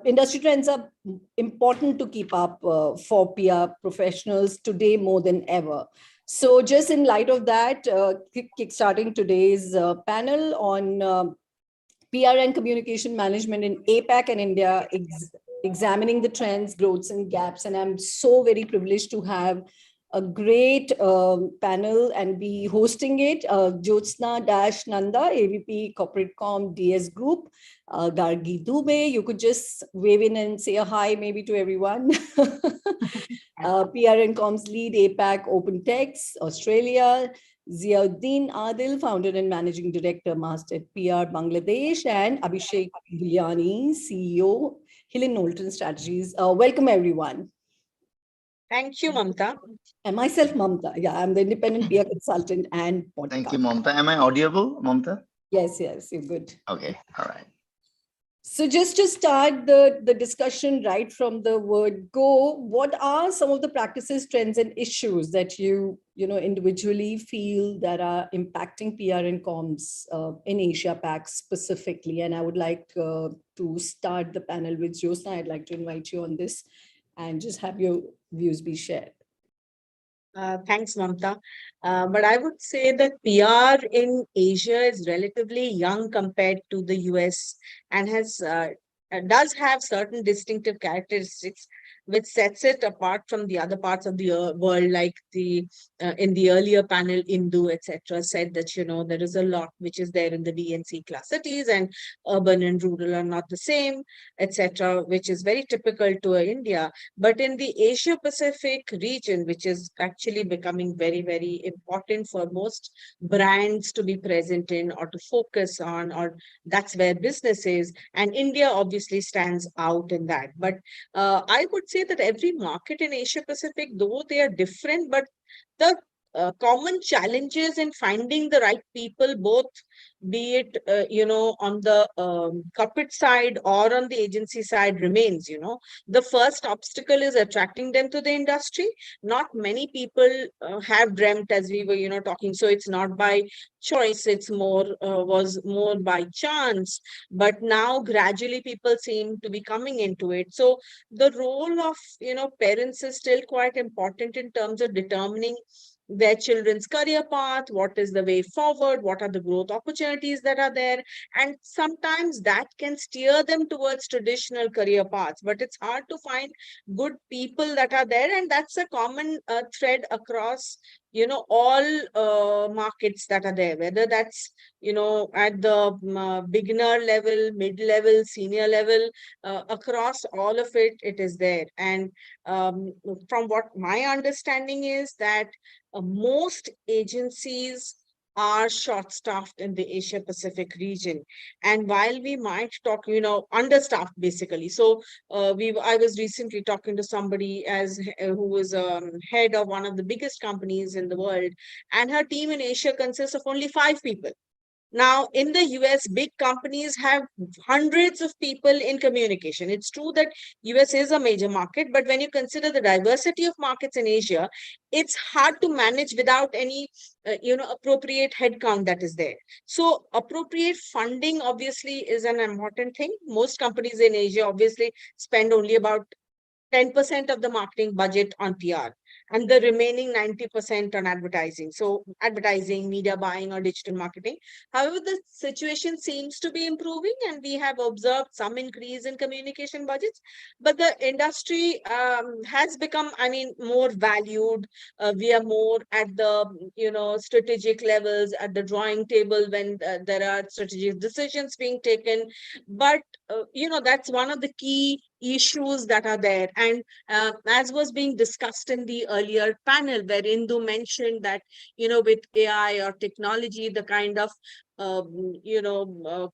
Industry trends are important to keep up for PR professionals today more than ever. So just in light of that, kickstarting today's panel on PR and communication management in APAC and India, examining the trends, growths, and gaps. And I'm so very privileged to have a great panel and be hosting it. Jyotsna Nanda, AVP Corporate Comm DS Group. Gargi Dubey, you could just wave in and say a hi maybe to everyone. PR and Comms Lead, APAC OpenText, Australia. Ziauddin Adil, Founder and Managing Director, Master at PR Bangladesh, and Abhishek Giuliani, CEO, Hill & Knowlton Strategies. Welcome, everyone. Thank you, Mamta. And myself, Mamta. Yeah, I'm the independent PR consultant and podcast. Thank you, Mamta. Am I audible, Mamta? Yes, you're good. Okay, all right. So just to start the discussion right from the word go, what are some of the practices, trends, and issues that you individually feel that are impacting PR and comms in Asia Pac specifically? And I would like to start the panel with Jyotsna. I'd like to invite you on this and just have your views be shared. Thanks, Mamta. But I would say that PR in Asia is relatively young compared to the US and does have certain distinctive characteristics which sets it apart from the other parts of the world, like in the earlier panel, Indu, etc., said that, there is a lot which is there in the B and C class cities, and urban and rural are not the same, etc., which is very typical to India. But in the Asia Pacific region, which is actually becoming very, very important for most brands to be present in or to focus on, or that's where business is. And India obviously stands out in that. But I would say that every market in Asia Pacific, though they are different, but the common challenges in finding the right people, both be it, on the corporate side or on the agency side, remains. The first obstacle is attracting them to the industry. Not many people have dreamt, as we were, talking. So it's not by choice, it's was more by chance. But now gradually people seem to be coming into it. So the role of, parents is still quite important in terms of determining their children's career path, what is the way forward, what are the growth opportunities that are there. And sometimes that can steer them towards traditional career paths, but it's hard to find good people that are there. And that's a common thread across, all markets that are there, whether that's, at the beginner level, mid-level, senior level, across all of it, it is there. And from what my understanding is that most agencies are short-staffed in the Asia Pacific region. And while we might talk, understaffed basically. So I was recently talking to somebody who was head of one of the biggest companies in the world, and her team in Asia consists of only 5 people. Now, in the US, big companies have hundreds of people in communication. It's true that US is a major market, but when you consider the diversity of markets in Asia, it's hard to manage without any, appropriate headcount that is there. So appropriate funding obviously is an important thing. Most companies in Asia obviously spend only about 10% of the marketing budget on PR, and the remaining 90% on advertising. So advertising, media buying, or digital marketing. However, the situation seems to be improving, and we have observed some increase in communication budgets, but the industry has become, more valued. We are more at the, strategic levels, at the drawing table when there are strategic decisions being taken. But, that's one of the key issues that are there. And as was being discussed in the earlier panel, where Indu mentioned that, with AI or technology, the kind of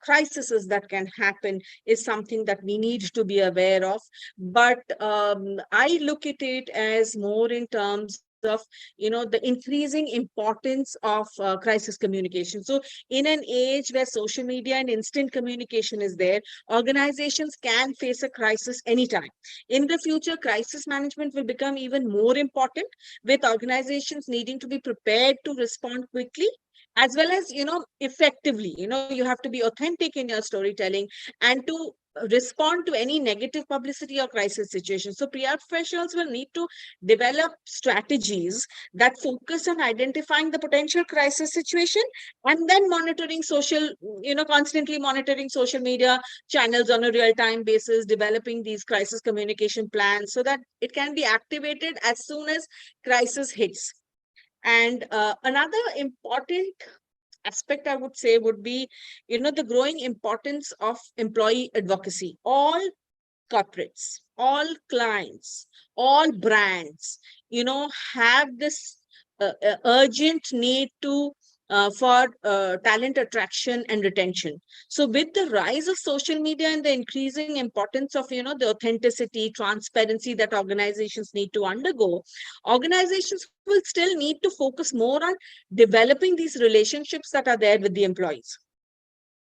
crises that can happen is something that we need to be aware of. But I look at it as more in terms of the increasing importance of crisis communication. So in an age where social media and instant communication is there, organizations can face a crisis anytime. In the future, crisis management will become even more important, with organizations needing to be prepared to respond quickly, as well as effectively. You have to be authentic in your storytelling and to respond to any negative publicity or crisis situation. So PR professionals will need to develop strategies that focus on identifying the potential crisis situation, and then monitoring constantly monitoring social media channels on a real-time basis, developing these crisis communication plans so that it can be activated as soon as crisis hits. And another important aspect I would say would be, the growing importance of employee advocacy. All corporates, all clients, all brands, have this urgent need for talent attraction and retention. So with the rise of social media and the increasing importance of, the authenticity, transparency that organizations need to undergo, organizations will still need to focus more on developing these relationships that are there with the employees,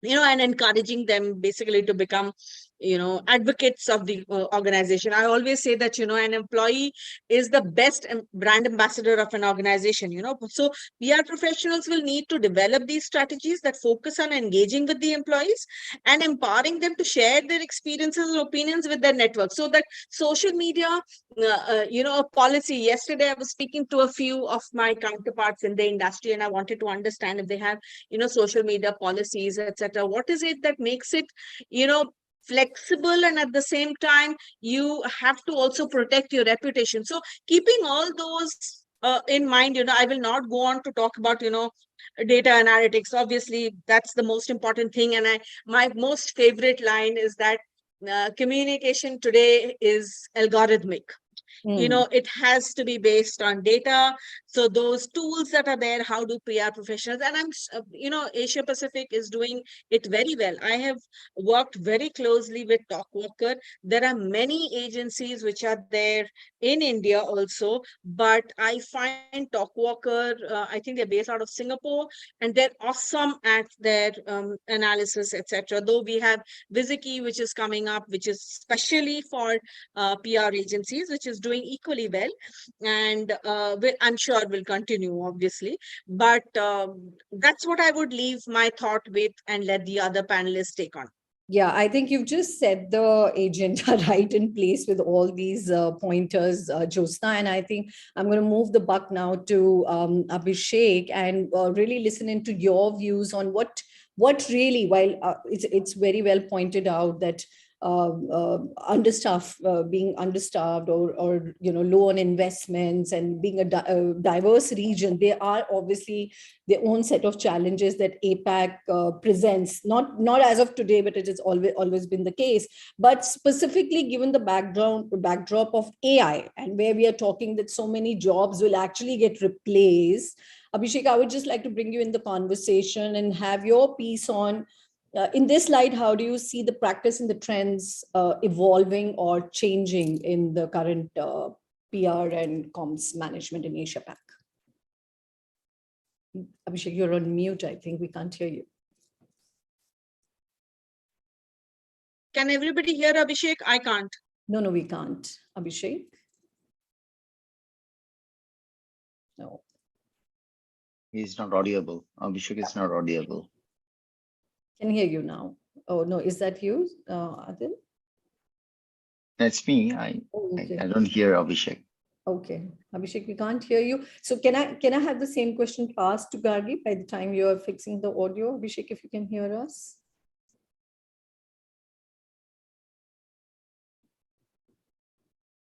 and encouraging them basically to become, advocates of the organization. I always say that, an employee is the best brand ambassador of an organization, So PR professionals will need to develop these strategies that focus on engaging with the employees and empowering them to share their experiences and opinions with their network. So that social media, a policy. Yesterday, I was speaking to a few of my counterparts in the industry, and I wanted to understand if they have, social media policies, etc. What is it that makes it, flexible, and at the same time you have to also protect your reputation? So keeping all those in mind, I will not go on to talk about, data analytics. Obviously, that's the most important thing. And my most favorite line is that communication today is algorithmic. It has to be based on data. So those tools that are there, how do PR professionals, and Asia Pacific is doing it very well. I have worked very closely with Talkwalker. There are many agencies which are there in India also, but I find Talkwalker, I think they're based out of Singapore, and they're awesome at their analysis, etc. Though we have Viziki, which is coming up, which is specially for PR agencies, which is doing equally well, and I'm sure will continue, obviously. But that's what I would leave my thought with and let the other panelists take on. Yeah, I think you've just set the agenda right in place with all these pointers, Jyotsna. And I think I'm going to move the buck now to Abhishek and really listen into your views on what really, while it's very well pointed out that being understaffed or low on investments and being a diverse region, there are obviously their own set of challenges that APAC presents, not as of today, but it has always been the case. But specifically given the backdrop of AI, and where we are talking that so many jobs will actually get replaced, Abhishek, I would just like to bring you in the conversation and have your piece on, in this light, how do you see the practice and the trends evolving or changing in the current PR and comms management in Asia Pac? Abhishek, you're on mute. I think we can't hear you. Can everybody hear Abhishek? I can't. No, we can't. Abhishek? No. He's not audible. Abhishek is not audible. Can hear you now. Oh, no. Is that you, Adil? That's me. Okay. I don't hear Abhishek. Okay. Abhishek, we can't hear you. So can I have the same question passed to Gargi by the time you're fixing the audio? Abhishek, if you can hear us.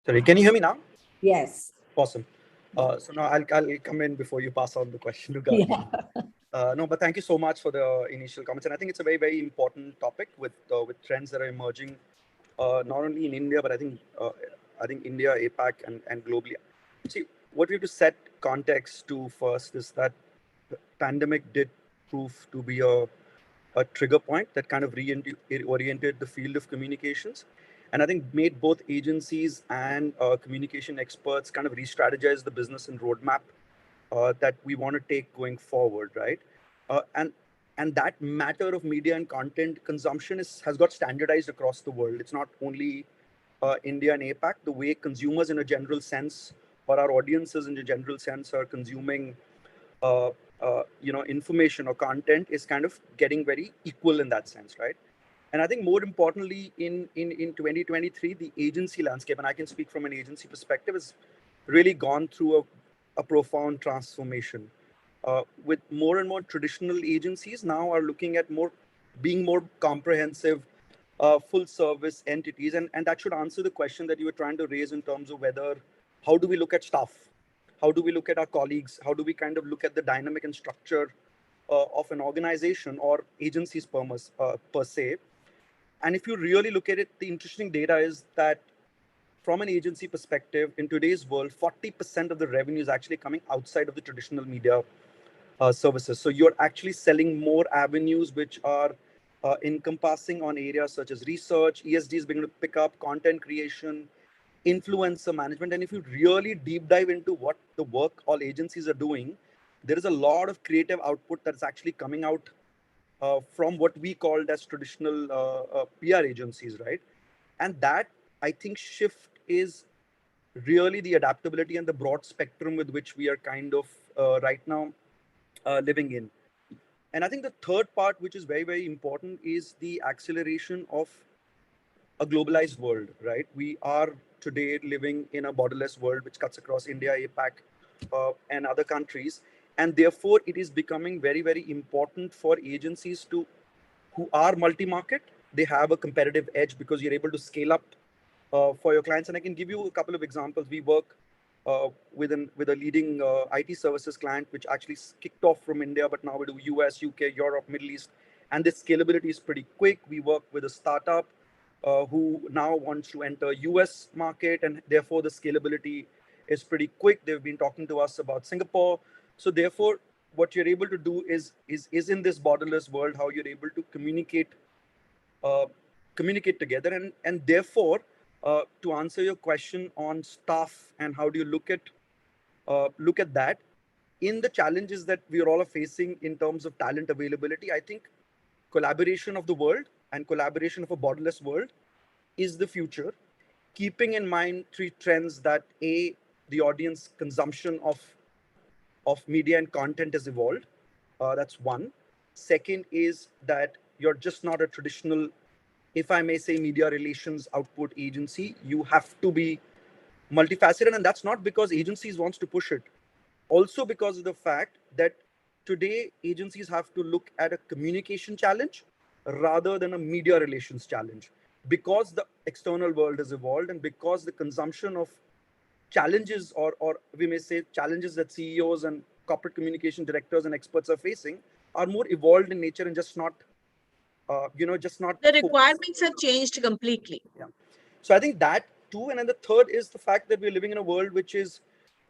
Sorry, can you hear me now? Yes. Awesome. So now I'll come in before you pass on the question to Gargi. Yeah. No, but thank you so much for the initial comments. And I think it's a very, very important topic with trends that are emerging, not only in India, but I think India, APAC, and globally. See, what we have to set context to first is that the pandemic did prove to be a trigger point that kind of reoriented the field of communications. And I think made both agencies and communication experts kind of re-strategize the business and roadmap that we want to take going forward, right? And that matter of media and content consumption has got standardized across the world. It's not only India and APAC. The way consumers in a general sense, or our audiences in a general sense, are consuming information or content is kind of getting very equal in that sense, right? And I think more importantly, in 2023, the agency landscape, and I can speak from an agency perspective, has really gone through a profound transformation. With more and more traditional agencies now are looking at being more comprehensive, full service entities. And that should answer the question that you were trying to raise in terms of how do we look at staff? How do we look at our colleagues? How do we kind of look at the dynamic and structure of an organization or agencies per se? And if you really look at it, the interesting data is that from an agency perspective, in today's world, 40% of the revenue is actually coming outside of the traditional media services. So you're actually selling more avenues which are encompassing on areas such as research, ESG is beginning to pick up, content creation, influencer management. And if you really deep dive into what the work all agencies are doing, there is a lot of creative output that's actually coming out from what we called as traditional PR agencies, right? And that, I think, shift is really the adaptability and the broad spectrum with which we are kind of right now living in. And I think the third part, which is very, very important, is the acceleration of a globalized world, right? We are today living in a borderless world, which cuts across India, APAC, and other countries. And therefore, it is becoming very, very important for agencies who are multi-market. They have a competitive edge because you're able to scale up for your clients. And I can give you a couple of examples. We work with a leading IT services client, which actually kicked off from India, but now we do US, UK, Europe, Middle East. And this scalability is pretty quick. We work with a startup who now wants to enter US market, and therefore the scalability is pretty quick. They've been talking to us about Singapore. So therefore, what you're able to do is in this borderless world, how you're able to communicate together. And therefore, to answer your question on staff and how do you look at that, in the challenges that we are all facing in terms of talent availability, I think collaboration of the world and collaboration of a borderless world is the future, keeping in mind three trends that the audience consumption of media and content has evolved. That's one. Second is that you're just not a traditional if I may say, media relations output agency, you have to be multifaceted. And that's not because agencies wants to push it. Also because of the fact that today agencies have to look at a communication challenge rather than a media relations challenge, because the external world has evolved and because the consumption of challenges, or we may say challenges that CEOs and corporate communication directors and experts are facing, are more evolved in nature and just not just not The requirements have changed completely. Yeah. So I think that too, and then the third is the fact that we're living in a world which is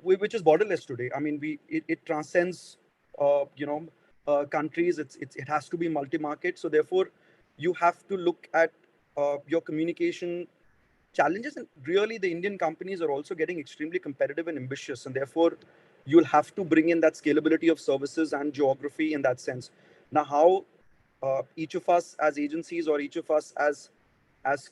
borderless today. I mean, it transcends countries. It has to be multi-market. So therefore, you have to look at your communication challenges, and really the Indian companies are also getting extremely competitive and ambitious, and therefore you'll have to bring in that scalability of services and geography in that sense. Now, how each of us as agencies or each of us as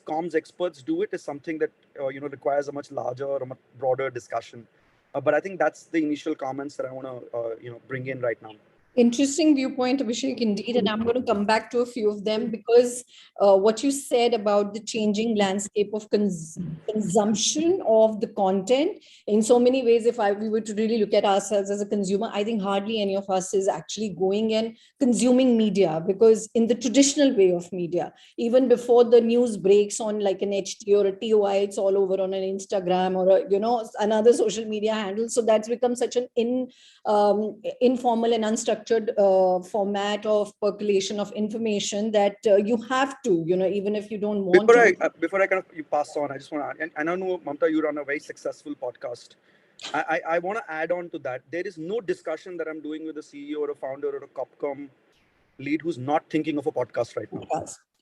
comms experts do it is something that requires a much larger or a much broader discussion. But I think that's the initial comments that I want to bring in right now. Interesting viewpoint, Abhishek, indeed. And I'm going to come back to a few of them, because what you said about the changing landscape of consumption of the content, in so many ways, if we were to really look at ourselves as a consumer, I think hardly any of us is actually going and consuming media, because in the traditional way of media, even before the news breaks on like an HT or a TOI, it's all over on an Instagram or another social media handle. So that's become such an informal and unstructured format of percolation of information that you have to, even if you don't want Before I kind of you pass on, I just want to, and I know, Mamta, you run a very successful podcast. I want to add on to that. There is no discussion that I'm doing with a CEO or a founder or a Copcom lead who's not thinking of a podcast right now.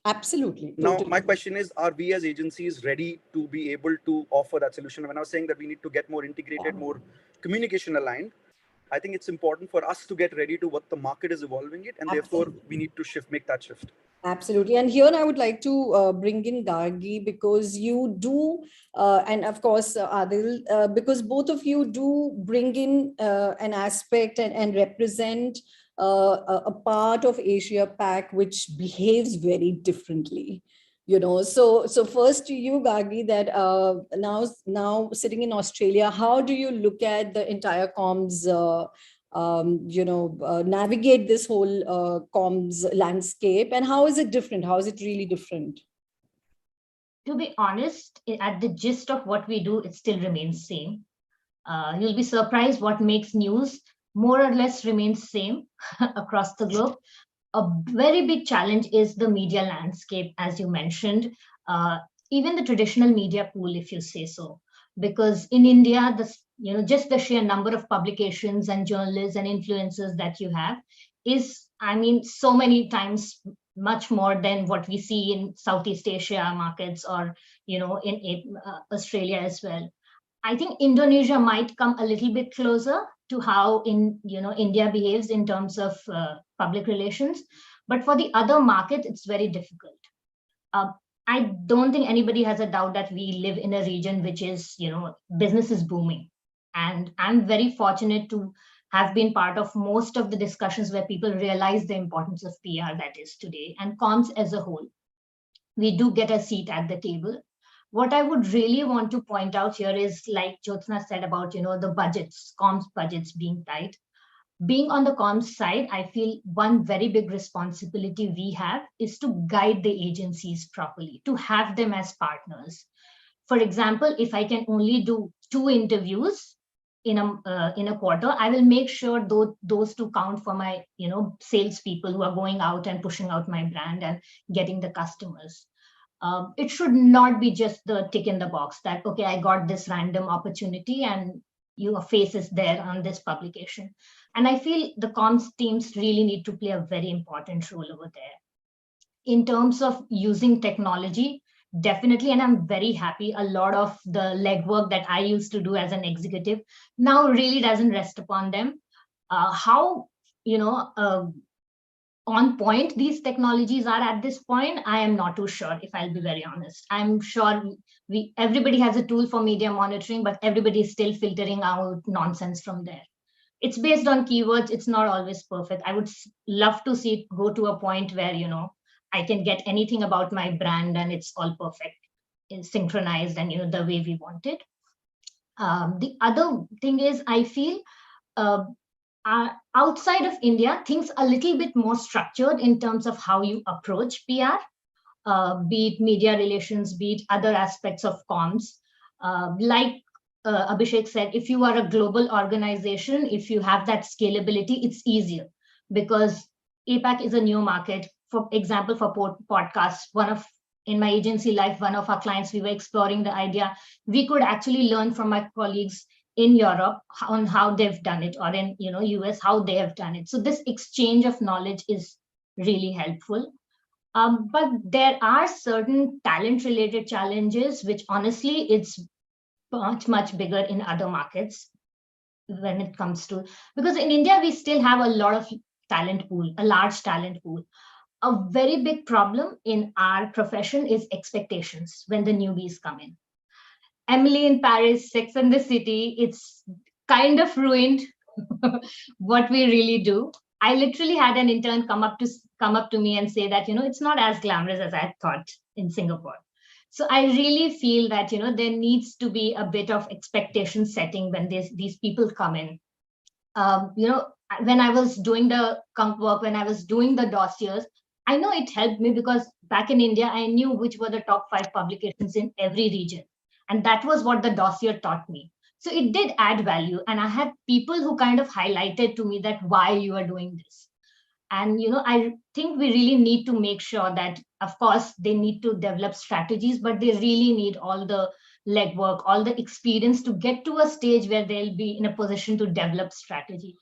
Absolutely. Now, Totally. my question is, are we as agencies ready to be able to offer that solution? When I was saying that we need to get more integrated, more communication aligned, I think it's important for us to get ready to what the market is evolving it, and therefore we need to make that shift. Absolutely. And here I would like to bring in Gargi, because you do, and of course, Adil, because both of you do bring in an aspect and represent a part of Asia Pac which behaves very differently. So first to you, Gargi, that now sitting in Australia, how do you look at the entire comms navigate this whole comms landscape, and how is it different? How is it really different? To be honest, at the gist of what we do, it still remains same. You'll be surprised what makes news more or less remains same across the globe. A very big challenge is the media landscape, as you mentioned, even the traditional media pool, if you say so, because in India, just the sheer number of publications and journalists and influencers that you have is, so many times much more than what we see in Southeast Asia markets or, in Australia as well. I think Indonesia might come a little bit closer to how India behaves in terms of public relations, but for the other markets, it's very difficult. I don't think anybody has a doubt that we live in a region which is, business is booming, and I'm very fortunate to have been part of most of the discussions where people realize the importance of PR that is today, and comms as a whole. We do get a seat at the table. What I would really want to point out here is, like Jyotsna said about, the budgets, comms budgets being tight. Being on the comms side, I feel one very big responsibility we have is to guide the agencies properly, to have them as partners. For example, if I can only do 2 interviews in a quarter, I will make sure those 2 count for my, salespeople who are going out and pushing out my brand and getting the customers. It should not be just the tick in the box that, okay, I got this random opportunity and your face is there on this publication. And I feel the comms teams really need to play a very important role over there. In terms of using technology, definitely, and I'm very happy, a lot of the legwork that I used to do as an executive now really doesn't rest upon them. How, on point these technologies are at this point, I am not too sure, if I'll be very honest. I'm sure everybody has a tool for media monitoring, but everybody is still filtering out nonsense from there. It's based on keywords. It's not always perfect. I would love to see it go to a point where, I can get anything about my brand and it's all perfect, it's synchronized and the way we want it. The other thing is, I feel outside of India, things a little bit more structured in terms of how you approach PR, be it media relations, be it other aspects of comms. Like Abhishek said, if you are a global organization, if you have that scalability, it's easier because APAC is a new market. For example, for podcasts, in my agency life, one of our clients, we were exploring the idea we could actually learn from my colleagues in Europe on how they've done it, or in US how they have done it. So this exchange of knowledge is really helpful. But there are certain talent related challenges, which honestly it's much bigger in other markets when it comes to, because in India we still have a lot of talent pool, a large talent pool. A very big problem in our profession is expectations when the newbies come in. Emily in Paris, Sex and the City, it's kind of ruined what we really do. I literally had an intern come up to me and say that, it's not as glamorous as I thought in Singapore. So I really feel that, there needs to be a bit of expectation setting when these people come in. When I was doing the comp work, when I was doing the dossiers, I know it helped me because back in India, I knew which were the top 5 publications in every region. And that was what the dossier taught me. So it did add value. And I had people who kind of highlighted to me that why you are doing this. And, I think we really need to make sure that, of course, they need to develop strategies, but they really need all the legwork, all the experience to get to a stage where they'll be in a position to develop strategy.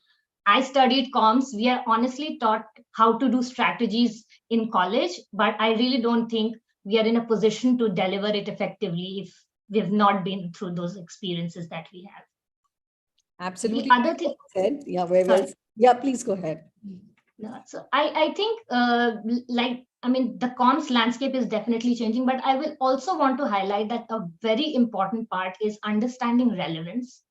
I studied comms. We are honestly taught how to do strategies in college, but I really don't think we are in a position to deliver it effectively if we've not been through those experiences that we have. Absolutely. The other thing, said, yeah, very well. Yeah, please go ahead. No, so I think the comms landscape is definitely changing, but I will also want to highlight that a very important part is understanding relevance.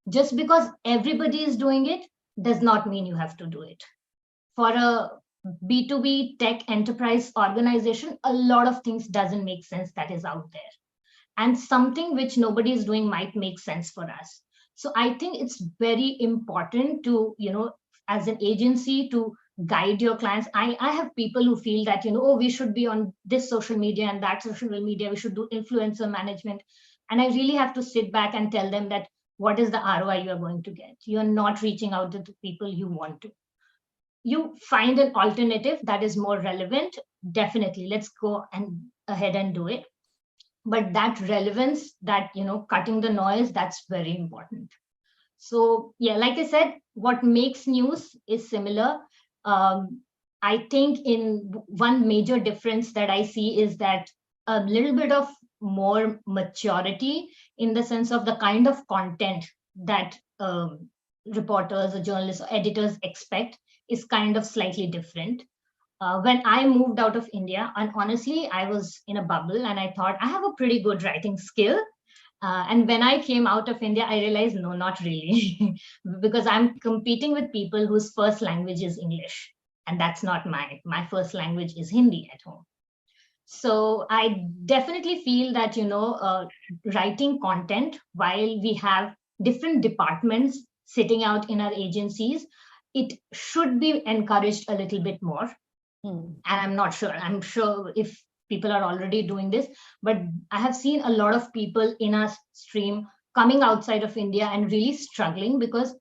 Just because everybody is doing it does not mean you have to do it. For a B2B tech enterprise organization, a lot of things doesn't make sense that is out there. And something which nobody is doing might make sense for us. So I think it's very important to, as an agency, to guide your clients. I have people who feel that, we should be on this social media and that social media, we should do influencer management. And I really have to sit back and tell them that what is the ROI you are going to get? You're not reaching out to the people you want to. You find an alternative that is more relevant. Definitely, let's go ahead and do it. But that relevance, that, cutting the noise, that's very important. So yeah, like I said, what makes news is similar. I think in one major difference that I see is that a little bit of more maturity in the sense of the kind of content that reporters or journalists or editors expect is kind of slightly different. When I moved out of India, and honestly, I was in a bubble and I thought I have a pretty good writing skill. And when I came out of India, I realized, no, not really, because I'm competing with people whose first language is English. And that's not mine. My first language is Hindi at home. So I definitely feel that, writing content while we have different departments sitting out in our agencies, it should be encouraged a little bit more. And I'm sure if people are already doing this, but I have seen a lot of people in our stream coming outside of India and really struggling because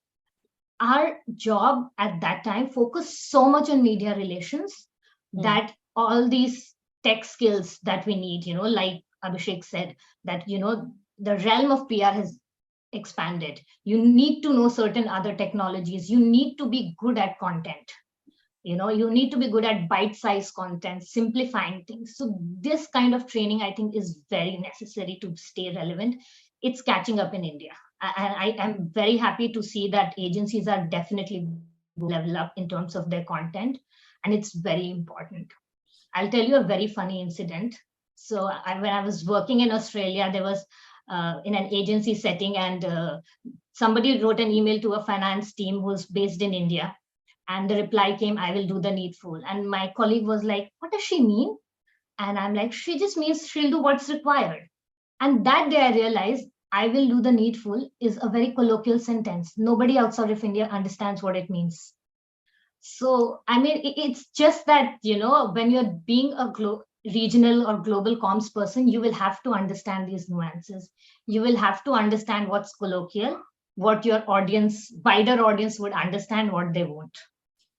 our job at that time focused so much on media relations that all these tech skills that we need, like Abhishek said, that, the realm of PR has expanded. You need to know certain other technologies. You need to be good at content. You need to be good at bite-sized content, simplifying things. So this kind of training, I think, is very necessary to stay relevant. It's catching up in India. And I am very happy to see that agencies are definitely level up in terms of their content. And it's very important. I'll tell you a very funny incident. So when I was working in Australia, there was in an agency setting, and somebody wrote an email to a finance team who's based in India. And the reply came, I will do the needful. And my colleague was like, what does she mean? And I'm like, she just means she'll do what's required. And that day I realized I will do the needful is a very colloquial sentence. Nobody outside of India understands what it means. So, I mean, it's just that, when you're being a regional or global comms person, you will have to understand these nuances. You will have to understand what's colloquial, what your audience, wider audience would understand, what they won't.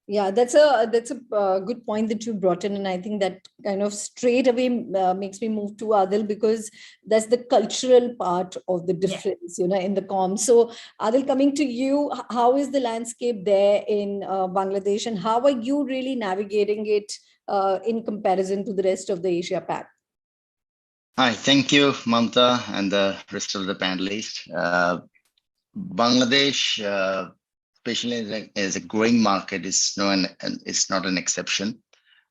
Yeah, that's a good point that you brought in, and I think that kind of straight away makes me move to Adil, because that's the cultural part of the difference, in the comms. So Adil, coming to you, how is the landscape there in Bangladesh, and how are you really navigating it in comparison to the rest of the Asia Pac? Hi, thank you, Mamta, and the rest of the panelists. Bangladesh, especially as a growing market, is not an exception.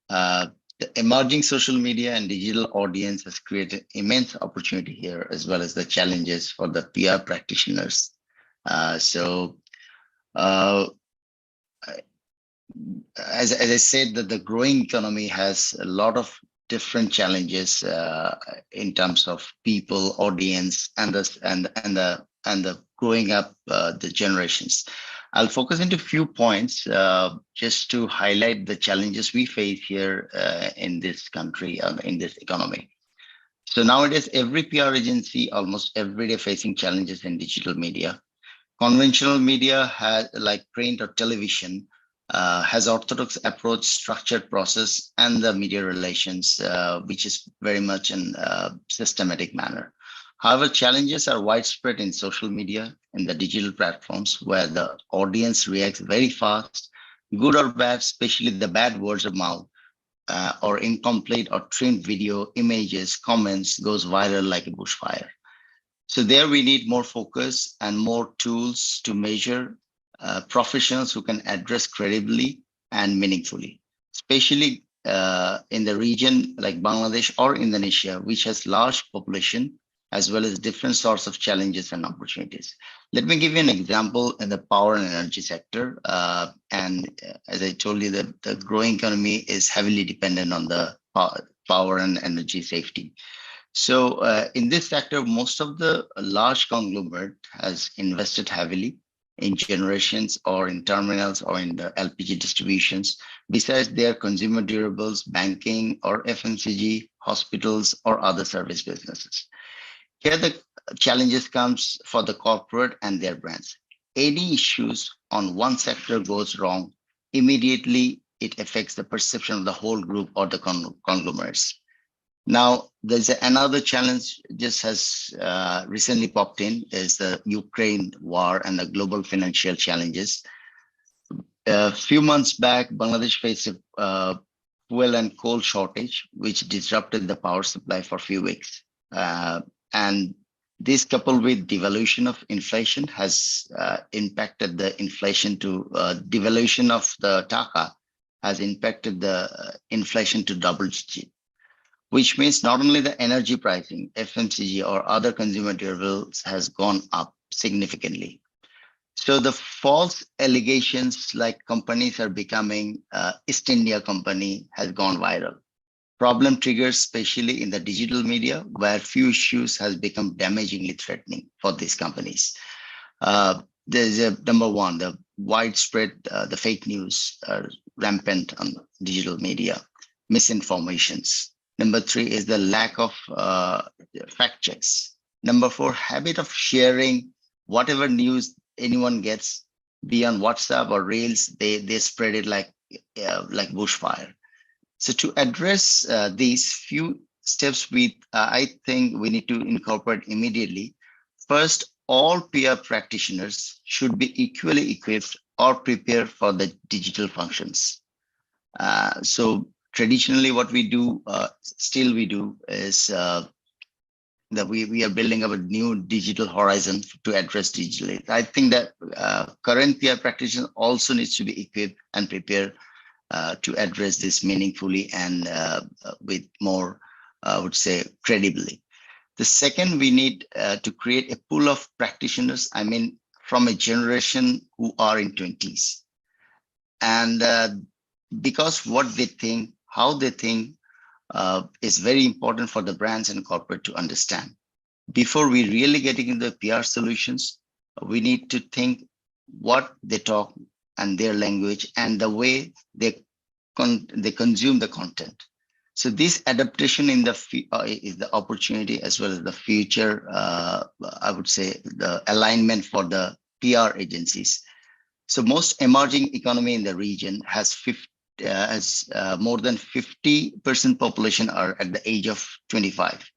The emerging social media and digital audience has created immense opportunity here, as well as the challenges for the PR practitioners. As I said, that the growing economy has a lot of different challenges in terms of people, audience, and the growing up the generations. I'll focus into a few points just to highlight the challenges we face here in this country, in this economy. So nowadays, every PR agency, almost every day, facing challenges in digital media. Conventional media has, like print or television, has orthodox approach, structured process, and the media relations, which is very much in a systematic manner. However, challenges are widespread in social media, in the digital platforms, where the audience reacts very fast, good or bad, especially the bad words of mouth, or incomplete or trimmed video, images, comments goes viral like a bushfire. So there we need more focus and more tools to measure professionals who can address credibly and meaningfully, especially in the region like Bangladesh or Indonesia, which has large population as well as different sorts of challenges and opportunities. Let me give you an example in the power and energy sector. As I told you, the growing economy is heavily dependent on the power and energy safety. So in this sector, most of the large conglomerate has invested heavily in generations or in terminals or in the LPG distributions, besides their consumer durables, banking or FMCG, hospitals or other service businesses. Here the challenges comes for the corporate and their brands. Any issues on one sector goes wrong, immediately it affects the perception of the whole group or the conglomerates. Now, there's another challenge just has recently popped in, is the Ukraine war and the global financial challenges. A few months back, Bangladesh faced a fuel and coal shortage, which disrupted the power supply for a few weeks. And this, coupled with devaluation of inflation, has impacted the inflation to devaluation of the taka has impacted the inflation to double digit, which means not only the energy pricing, FMCG or other consumer durables has gone up significantly. So the false allegations like companies are becoming East India company has gone viral. Problem triggers, especially in the digital media, where few issues has become damagingly threatening for these companies. There's a number one, the widespread, the fake news are rampant on digital media, misinformations. Number three is the lack of fact checks. Number four, habit of sharing whatever news anyone gets, be on WhatsApp or Reels, they spread it like bushfire. So to address these few steps, I think we need to incorporate immediately. First, all PR practitioners should be equally equipped or prepared for the digital functions. So traditionally, what we do, still we do, is that we are building up a new digital horizon to address digitally. I think that current PR practitioners also needs to be equipped and prepared to address this meaningfully and with more, I would say, credibly. The second, we need to create a pool of practitioners, I mean, from a generation who are in 20s. And because what they think, how they think, is very important for the brands and corporate to understand. Before we really getting into the PR solutions, we need to think what they talk and their language and the way they consume the content. So this adaptation in the is the opportunity as well as the future. I would say the alignment for the PR agencies. So most emerging economy in the region has more than 50% population are at the age of 25.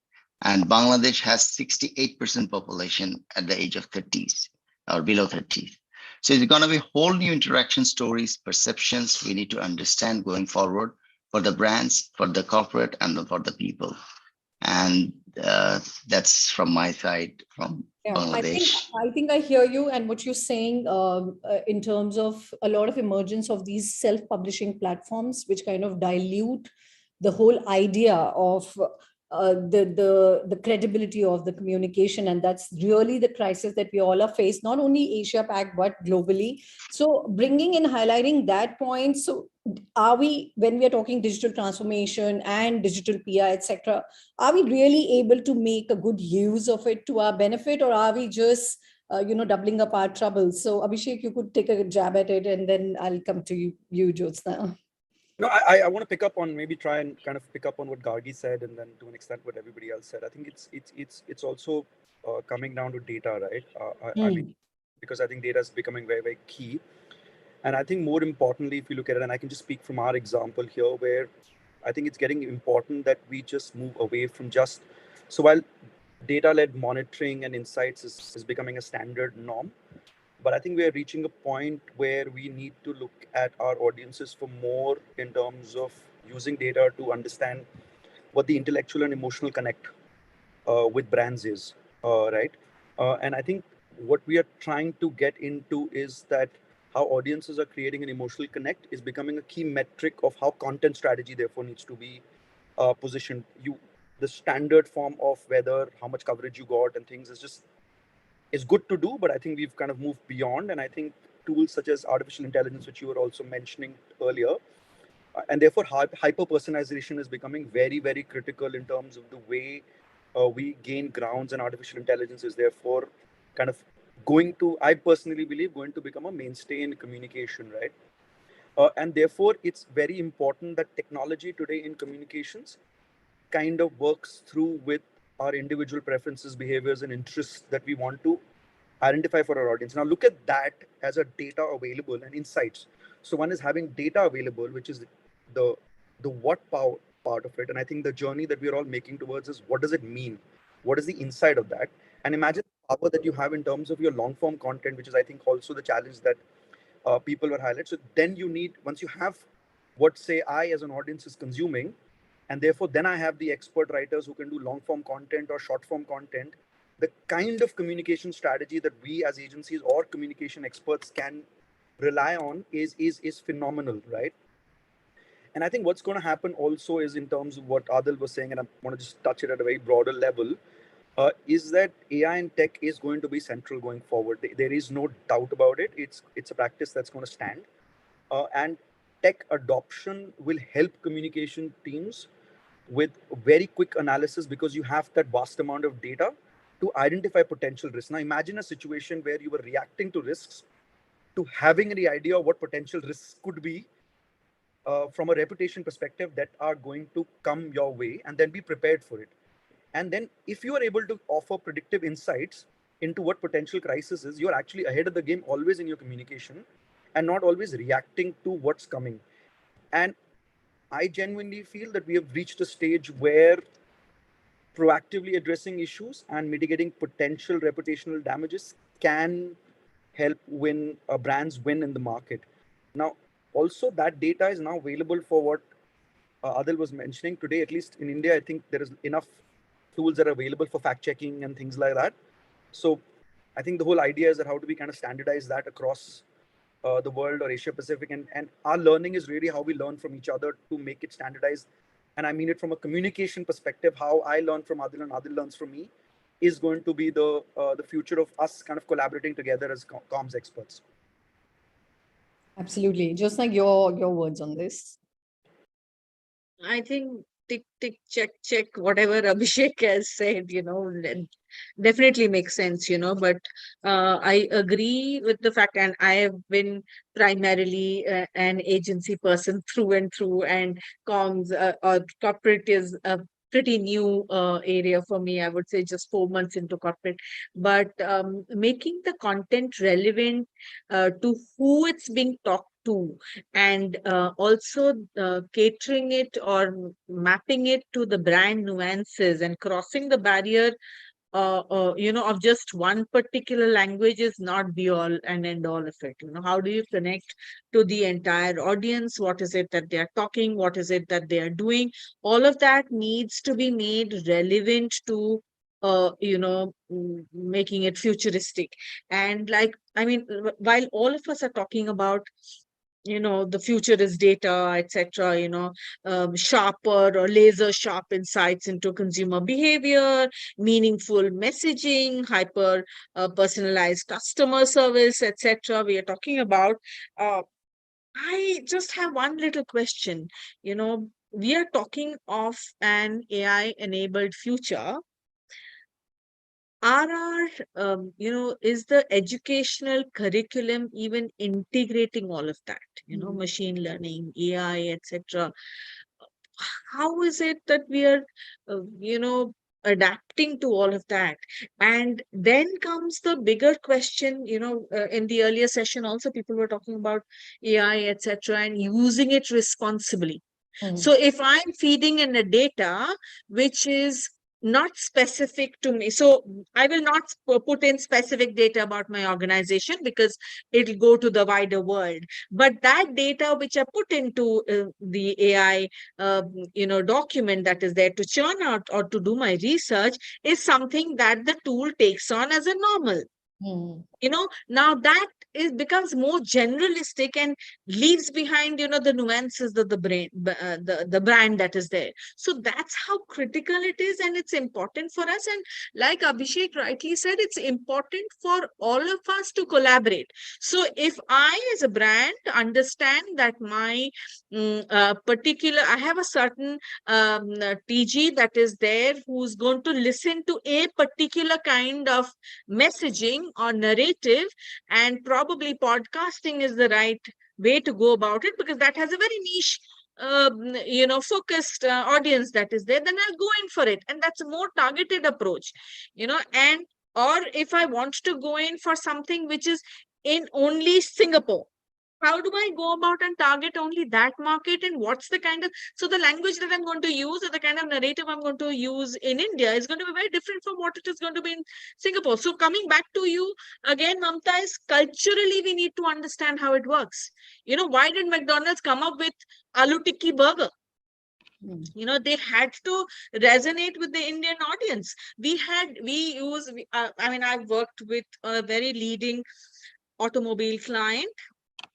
And Bangladesh has 68% population at the age of 30s or below 30s. So it's going to be whole new interaction stories, perceptions we need to understand going forward for the brands, for the corporate, and for the people. And that's from my side, from Bangladesh. I think I hear you and what you're saying in terms of a lot of emergence of these self-publishing platforms, which kind of dilute the whole idea of the credibility of the communication, and that's really the crisis that we all are faced, not only Asia Pac but globally. So bringing in, highlighting that point. So are we, when we are talking digital transformation and digital PR, etc., are we really able to make a good use of it to our benefit, or are we just doubling up our troubles? So Abhishek, you could take a jab at it, and then I'll come to you Jyotsna. No, I want to pick up on, maybe try and kind of pick up on what Gargi said, and then to an extent what everybody else said. I think it's also coming down to data, right? I mean, because I think data is becoming very, very key. And I think more importantly, if you look at it, and I can just speak from our example here, where I think it's getting important that we just move away from just, so while data-led monitoring and insights is becoming a standard norm, but I think we are reaching a point where we need to look at our audiences for more in terms of using data to understand what the intellectual and emotional connect with brands is, right? And I think what we are trying to get into is that how audiences are creating an emotional connect is becoming a key metric of how content strategy therefore needs to be positioned. The standard form of whether how much coverage you got and things is good to do, but I think we've kind of moved beyond. And I think tools such as artificial intelligence, which you were also mentioning earlier, and therefore hyper personalization is becoming very, very critical in terms of the way we gain grounds, and artificial intelligence is therefore kind of going to, I personally believe, going to become a mainstay in communication, right? And therefore it's very important that technology today in communications kind of works through with our individual preferences, behaviors, and interests that we want to identify for our audience. Now look at that as a data available and insights. So one is having data available, which is the what part of it. And I think the journey that we're all making towards is, what does it mean? What is the inside of that? And imagine the power that you have in terms of your long form content, which is I think also the challenge that people were highlighted. So then you need, once you have what say I as an audience is consuming, and therefore then I have the expert writers who can do long form content or short form content, the kind of communication strategy that we as agencies or communication experts can rely on is phenomenal, right? And I think what's going to happen also is, in terms of what Adil was saying, and I want to just touch it at a very broader level, is that AI and tech is going to be central going forward. There is no doubt about it. It's a practice that's going to stand. And tech adoption will help communication teams with very quick analysis, because you have that vast amount of data to identify potential risks. Now imagine a situation where you were reacting to risks, to having the idea of what potential risks could be from a reputation perspective that are going to come your way, and then be prepared for it. And then if you are able to offer predictive insights into what potential crisis is, you're actually ahead of the game always in your communication, and not always reacting to what's coming. And I genuinely feel that we have reached a stage where proactively addressing issues and mitigating potential reputational damages can help brands win in the market. Now, also that data is now available for what Adil was mentioning today. At least in India, I think there is enough tools that are available for fact checking and things like that. So I think the whole idea is that how do we kind of standardize that across the world or Asia Pacific, and our learning is really how we learn from each other to make it standardized. And I mean it from a communication perspective. How I learn from Adil and Adil learns from me is going to be the future of us kind of collaborating together as comms experts. Absolutely. Just like your words on this. I think tick, tick, check, check, whatever Abhishek has said, definitely makes sense, but I agree with the fact, and I have been primarily an agency person through and through, and comms or corporate is a pretty new area for me. I would say just 4 months into corporate, but making the content relevant to who it's being talked to, and also catering it or mapping it to the brand nuances and crossing the barrier of just one particular language is not be all and end all of it. How do you connect to the entire audience? What is it that they are talking? What is it that they are doing? All of that needs to be made relevant to making it futuristic. And while all of us are talking about the future is data, etc., sharper or laser sharp insights into consumer behavior, meaningful messaging, hyper personalized customer service, etc. We are talking about. I just have one little question. We are talking of an AI enabled future. Is the educational curriculum even integrating all of that? Machine learning, AI, etc. How is it that we are, adapting to all of that? And then comes the bigger question. In the earlier session, also people were talking about AI, etc., and using it responsibly. So if I'm feeding in a data which is not specific to me, so I will not put in specific data about my organization because it'll go to the wider world. But that data which I put into the AI, document that is there to churn out or to do my research is something that the tool takes on as a normal. Now that becomes more generalistic and leaves behind the nuances of the brain, the brand that is there. So that's how critical it is, and it's important for us. And like Abhishek rightly said, it's important for all of us to collaborate. So if I as a brand understand that my I have a certain TG that is there who's going to listen to a particular kind of messaging or narrative, and probably podcasting is the right way to go about it because that has a very niche focused audience that is there, then I'll go in for it, and that's a more targeted approach. And or if I want to go in for something which is in only Singapore, how do I go about and target only that market, and what's the kind of, so the language that I'm going to use or the kind of narrative I'm going to use in India is going to be very different from what it is going to be in Singapore. So coming back to you again, Mamta, is culturally we need to understand how it works. Why did McDonald's come up with Aloo Tikki burger? They had to resonate with the Indian audience. I've worked with a very leading automobile client,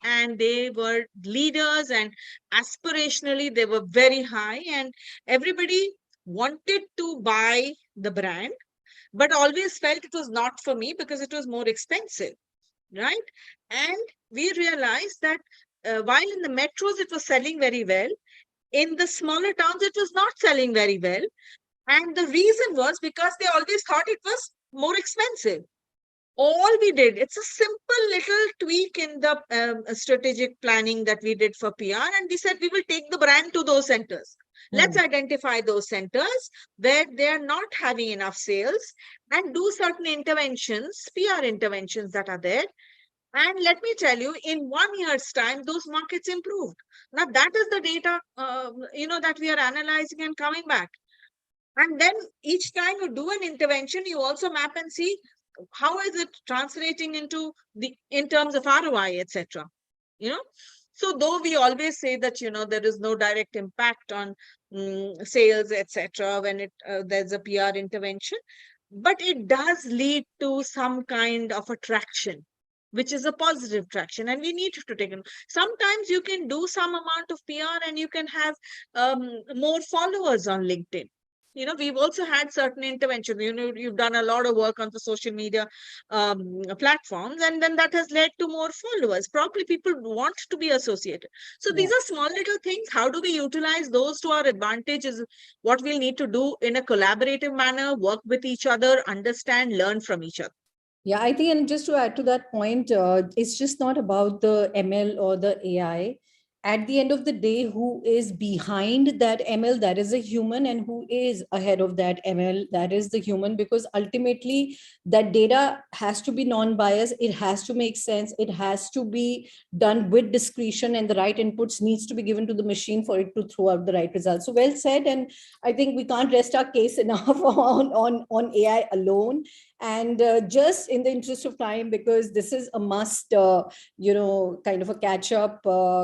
and they were leaders, and aspirationally they were very high, and everybody wanted to buy the brand, but always felt it was not for me because it was more expensive, right? And we realized that while in the metros it was selling very well, in the smaller towns it was not selling very well. And the reason was because they always thought it was more expensive. All we did, it's a simple little tweak in the strategic planning that we did for PR, and we said we will take the brand to those centers. Let's identify those centers where they are not having enough sales and do certain interventions, PR interventions that are there. And let me tell you, in 1 year's time, those markets improved. Now that is the data, that we are analyzing and coming back. And then each time you do an intervention, you also map and see how is it translating in terms of ROI, etc. So though we always say that there is no direct impact on sales, etc., when there's a PR intervention, but it does lead to some kind of attraction, which is a positive traction, and we need to take it. Sometimes you can do some amount of PR and you can have more followers on LinkedIn. we've also had certain interventions. You've done a lot of work on the social media platforms, and then that has led to more followers. Probably people want to be associated. So these are small little things. How do we utilize those to our advantage is what we'll need to do in a collaborative manner, work with each other, understand, learn from each other. Yeah, I think, and just to add to that point, it's just not about the ML or the AI. At the end of the day, who is behind that ML, that is a human, and who is ahead of that ML, that is the human, because ultimately that data has to be non-biased, it has to make sense, it has to be done with discretion, and the right inputs needs to be given to the machine for it to throw out the right results. So well said, and I think we can't rest our case enough on AI alone. And just in the interest of time, because this is a must, kind of a catch-up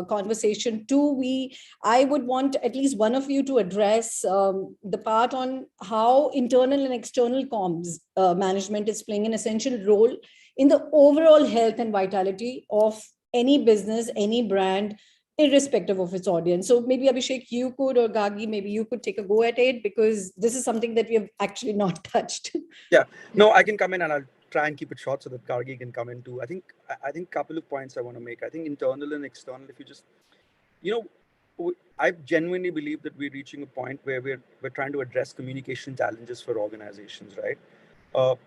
conversation too, I would want at least one of you to address the part on how internal and external comms management is playing an essential role in the overall health and vitality of any business, any brand, irrespective of its audience. So maybe Abhishek, you could, or Gagi, maybe you could take a go at it, because this is something that we have actually not touched. Yeah, no, I can come in, and I'll try and keep it short so that Gargi can come in too. I think couple of points I want to make. I think internal and external, if you just, I genuinely believe that we're reaching a point where we're trying to address communication challenges for organizations, right?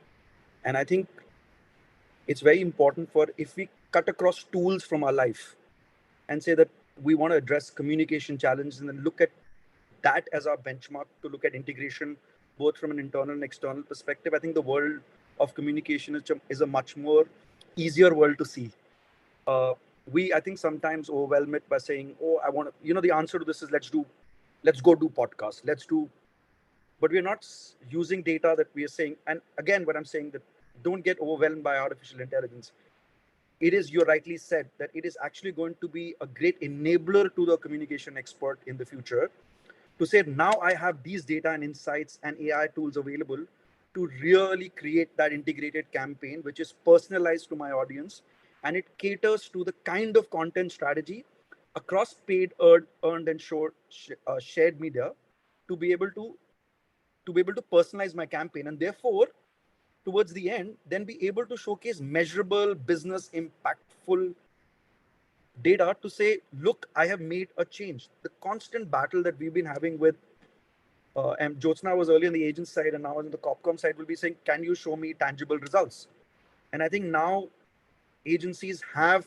And I think it's very important for, if we cut across tools from our life and say that we want to address communication challenges, and then look at that as our benchmark to look at integration, both from an internal and external perspective. I think the world of communication is a much more easier world to see. I think sometimes overwhelm it by saying, oh, I want to, the answer to this is let's go do podcasts, but we're not using data that we are saying. And again, what I'm saying, that don't get overwhelmed by artificial intelligence. It is, you rightly said, that it is actually going to be a great enabler to the communication expert in the future, to say, now I have these data and insights and AI tools available to really create that integrated campaign, which is personalized to my audience, and it caters to the kind of content strategy across paid, earned and shared media, to be able to personalize my campaign, and therefore towards the end then be able to showcase measurable, business impactful data to say, look, I have made a change. The constant battle that we've been having with and Jyotsna was earlier on the agent side, and now on the CorpComm side will be saying, can you show me tangible results? And I think now agencies have,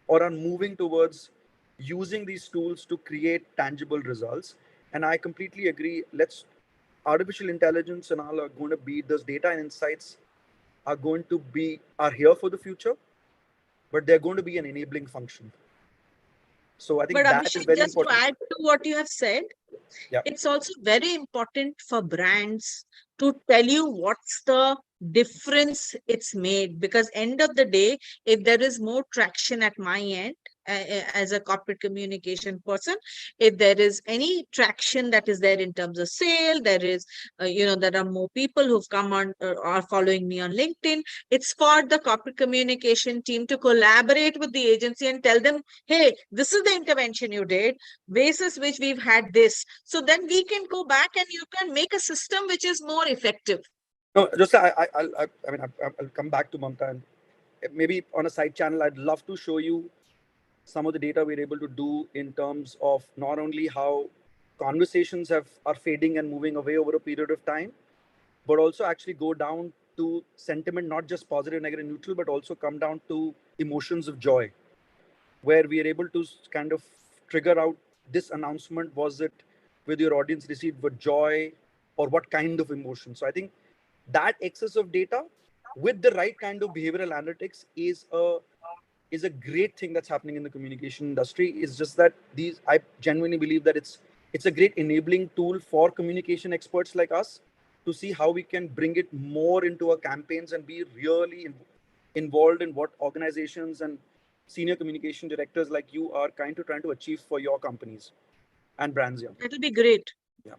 or are moving towards, using these tools to create tangible results. And I completely agree. Artificial intelligence and all are going to be, those data and insights are here for the future, but they're going to be an enabling function. So I think that Abhishek, is very just important. To add to what you have said, it's also very important for brands to tell you what's the difference it's made, because end of the day, if there is more traction at my end as a corporate communication person, if there is any traction that is there in terms of sale, there is there are more people who've come on are following me on LinkedIn, it's for the corporate communication team to collaborate with the agency and tell them, hey, this is the intervention you did, basis which we've had this. So then we can go back and you can make a system which is more effective. No, just I'll come back to Mamta, and maybe on a side channel, I'd love to show you some of the data we're able to do in terms of not only how conversations are fading and moving away over a period of time, but also actually go down to sentiment, not just positive, negative, neutral, but also come down to emotions of joy, where we are able to kind of trigger out this announcement. Was it with your audience received with joy, or what kind of emotion? So I think that excess of data with the right kind of behavioral analytics is a great thing that's happening in the communication industry. It's just that I genuinely believe that it's a great enabling tool for communication experts like us to see how we can bring it more into our campaigns and be really involved in what organizations and senior communication directors like you are trying to achieve for your companies and brands. Yeah, that'll be great. Yeah.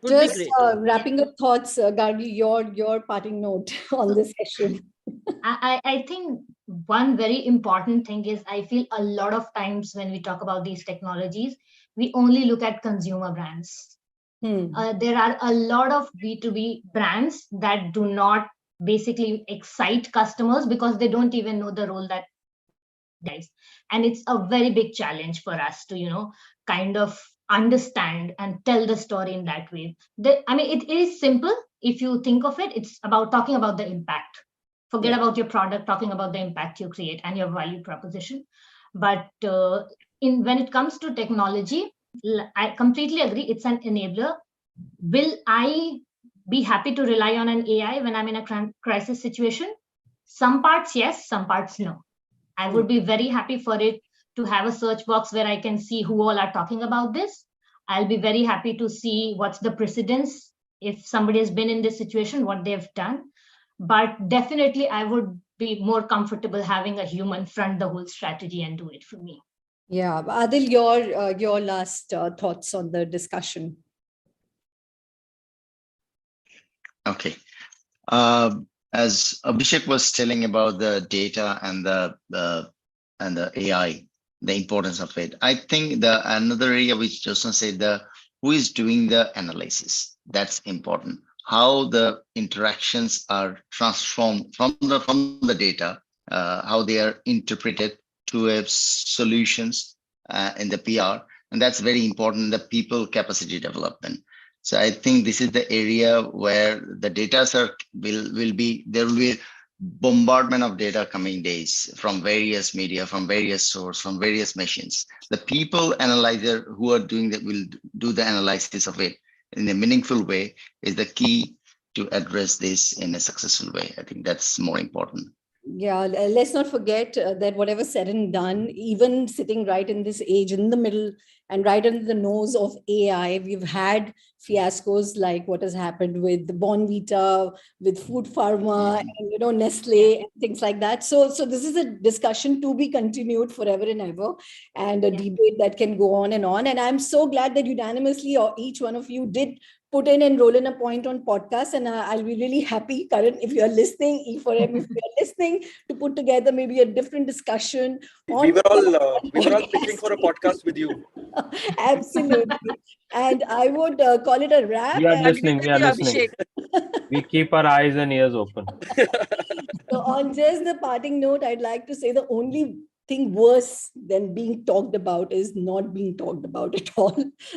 Just wrapping up thoughts, Gargi, your parting note on this session. I think one very important thing is, I feel a lot of times when we talk about these technologies, we only look at consumer brands. There are a lot of B2B brands that do not basically excite customers because they don't even know the role that guys, and it's a very big challenge for us to kind of understand and tell the story in that way. I mean, it is simple if you think of it. It's about talking about the impact. Forget about your product, talking about the impact you create and your value proposition. But when it comes to technology, I completely agree, it's an enabler. Will I be happy to rely on an AI when I'm in a crisis situation? Some parts yes, some parts no. I would be very happy for it to have a search box where I can see who all are talking about this. I'll be very happy to see what's the precedence, if somebody has been in this situation, what they've done. But definitely, I would be more comfortable having a human front the whole strategy and do it for me. Yeah, Adil, your last thoughts on the discussion. Okay. As Abhishek was telling about the data and the AI, the importance of it, I think another area which Josna said, who is doing the analysis, that's important. How the interactions are transformed from the data, how they are interpreted to solutions in the PR, and that's very important. The people capacity development. So I think this is the area where the data will be bombardment of data coming days from various media, from various sources, from various machines. The people analyzer who are doing that will do the analysis of it in a meaningful way is the key to address this in a successful way. I think that's more important. Yeah, let's not forget that whatever said and done, even sitting right in this age, in the middle and right under the nose of AI, we've had fiascos like what has happened with the Bonvita, with Food Pharma, and Nestle and things like that. So this is a discussion to be continued forever and ever, and a debate that can go on. And I'm so glad that unanimously, or each one of you did put in and roll in a point on podcast, and I'll be really happy, Karan, if you're listening, E4M, if you're listening, to put together maybe a different discussion. We were all pitching for a podcast with you. Absolutely. And I would call it a wrap. We are listening. We are listening. We keep our eyes and ears open. So on just the parting note, I'd like to say the only thing worse than being talked about is not being talked about at all.